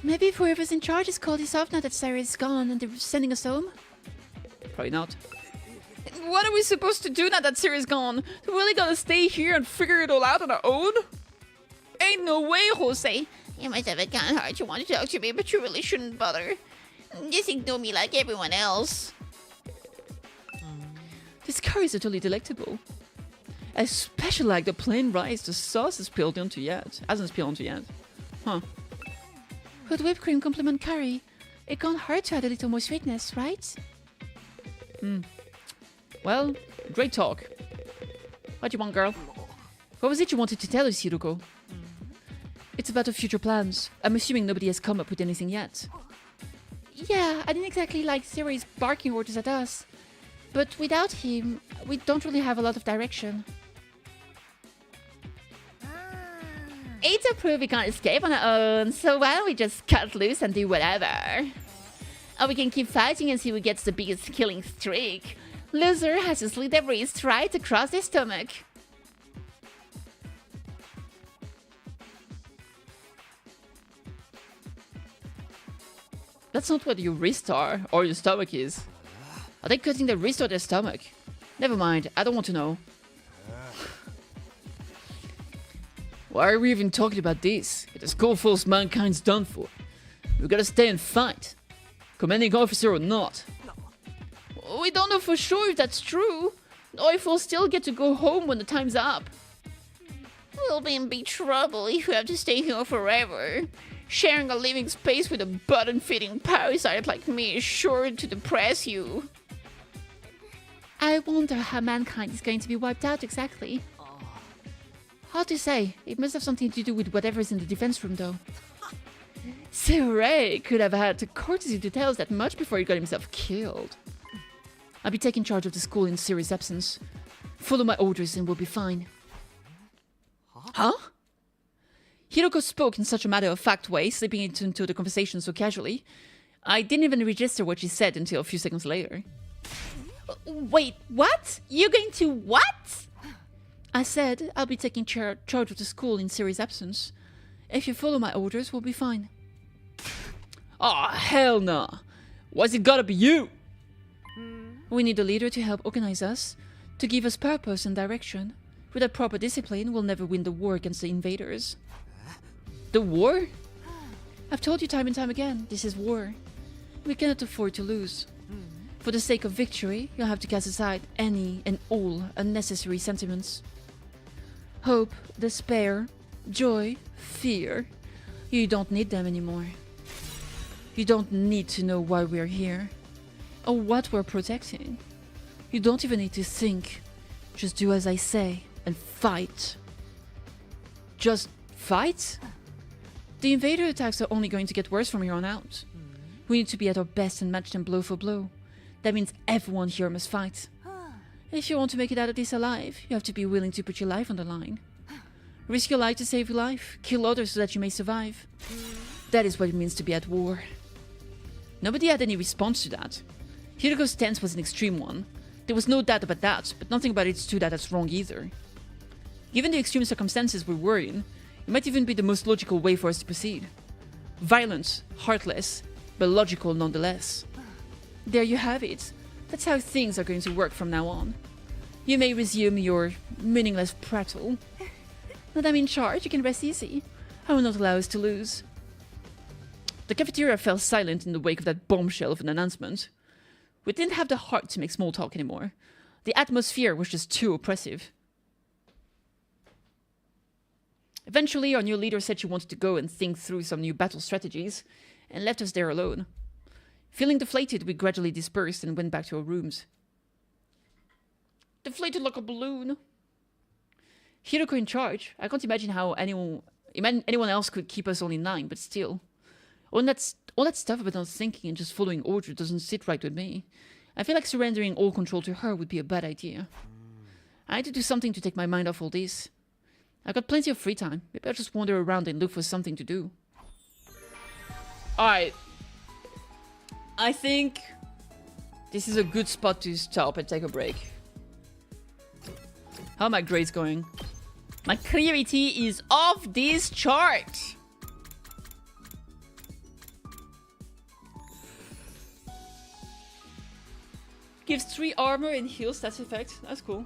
Maybe if whoever's in charge is called this off now that Sarah is gone and they're sending us home? Probably not. What are we supposed to do now that Sarah's gone? We really gotta stay here and figure it all out on our own? Ain't no way, Jose. You must have a kind heart to want to talk to me, but you really shouldn't bother. Just ignore me like everyone else. These curries are totally delectable. Especially like the plain rice the sauce has spilled onto yet. Hasn't spilled onto yet. Huh. Could whipped cream complement curry? It can't hurt to add a little more sweetness, right? Well, great talk. What do you want, girl? What was it you wanted to tell us, Hiroko? It's about the future plans. I'm assuming nobody has come up with anything yet. Yeah, I didn't exactly like Sarah's barking orders at us. But without him, we don't really have a lot of direction. It's a proof we can't escape on our own, so why don't we just cut loose and do whatever? Or we can keep fighting and see who gets the biggest killing streak. Loser has to slit their wrist right across their stomach. That's not what your wrists are, or your stomach is. Are they cutting their wrist or their stomach? Never mind, I don't want to know. Why are we even talking about this? If the school falls, mankind's done for. We gotta stay and fight. Commanding officer or not. We don't know for sure if that's true, or if we'll still get to go home when the time's up. We'll be in big trouble if we have to stay here forever. Sharing a living space with a button-fitting parasite like me is sure to depress you. I wonder how mankind is going to be wiped out exactly. Hard to say. It must have something to do with whatever's in the defense room, though. So Ray could have had the courtesy to tell us that much before he got himself killed. I'll be taking charge of the school in Siri's absence. Follow my orders and we'll be fine. Huh? Hiroko spoke in such a matter-of-fact way, slipping into the conversation so casually. I didn't even register what she said until a few seconds later. Wait, what? You're going to what? I said I'll be taking charge of the school in Siri's absence. If you follow my orders, we'll be fine. Oh, hell no! Why's it gotta be you? We need a leader to help organize us, to give us purpose and direction. Without proper discipline, we'll never win the war against the invaders. The war? I've told you time and time again, this is war. We cannot afford to lose. For the sake of victory, you'll have to cast aside any and all unnecessary sentiments. Hope, despair, joy, fear. You don't need them anymore. You don't need to know why we're here, or what we're protecting. You don't even need to think. Just do as I say and fight. Just fight? The invader attacks are only going to get worse from here on out. We need to be at our best and match them blow for blow. That means everyone here must fight. If you want to make it out of this alive, you have to be willing to put your life on the line. Risk your life to save your life, kill others so that you may survive. That is what it means to be at war. Nobody had any response to that. Hiroko's stance was an extreme one. There was no doubt about that, but nothing about it's true that that's wrong either. Given the extreme circumstances we were in, it might even be the most logical way for us to proceed. Violent, heartless, but logical nonetheless. There you have it. That's how things are going to work from now on. You may resume your meaningless prattle. Now that I'm in charge, you can rest easy. I will not allow us to lose. The cafeteria fell silent in the wake of that bombshell of an announcement. We didn't have the heart to make small talk anymore. The atmosphere was just too oppressive. Eventually, our new leader said she wanted to go and think through some new battle strategies, and left us there alone. Feeling deflated, we gradually dispersed and went back to our rooms. Deflated like a balloon. Hiroko in charge. I can't imagine how anyone else could keep us all in line, but still. All that stuff about not thinking and just following orders doesn't sit right with me. I feel like surrendering all control to her would be a bad idea. I need to do something to take my mind off all this. I've got plenty of free time. Maybe I'll just wander around and look for something to do. Alright. I think this is a good spot to stop and take a break. How are my grades going? My clarity is off this chart. Gives 3 armor and heal stats effect. That's cool.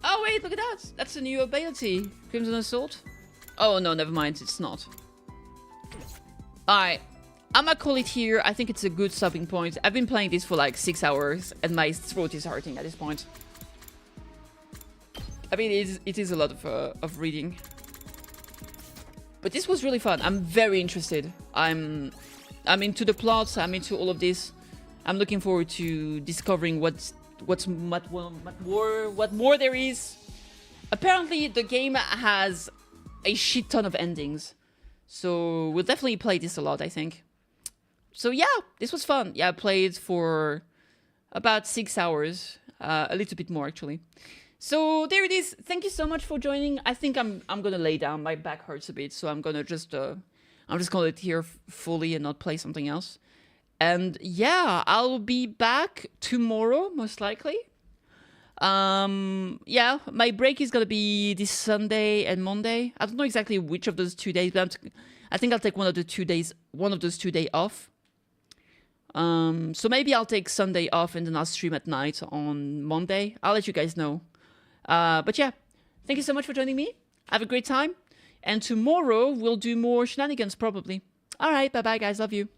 Oh wait, look at that. That's a new ability. Crimson Assault. Oh no, never mind. It's not. Alright. I'm gonna call it here. I think it's a good stopping point. I've been playing this for like 6 hours and my throat is hurting at this point. I mean, it is a lot of reading. But this was really fun. I'm very interested. I'm into the plots. I'm into all of this. I'm looking forward to discovering what more there is. Apparently, the game has a shit ton of endings. So we'll definitely play this a lot, I think. So yeah, this was fun. Yeah, I played for about 6 hours. A little bit more, actually. So there it is. Thank you so much for joining. I think I'm gonna lay down. My back hurts a bit, so I'm gonna just gonna let it here fully and not play something else. And yeah, I'll be back tomorrow, most likely. Yeah, my break is gonna be this Sunday and Monday. I don't know exactly which of those 2 days, but I think I'll take one of those 2 days off. So maybe I'll take Sunday off and then I'll stream at night on Monday. I'll let you guys know. But yeah, thank you so much for joining me. Have a great time. And tomorrow we'll do more shenanigans, probably. All right, bye-bye, guys. Love you.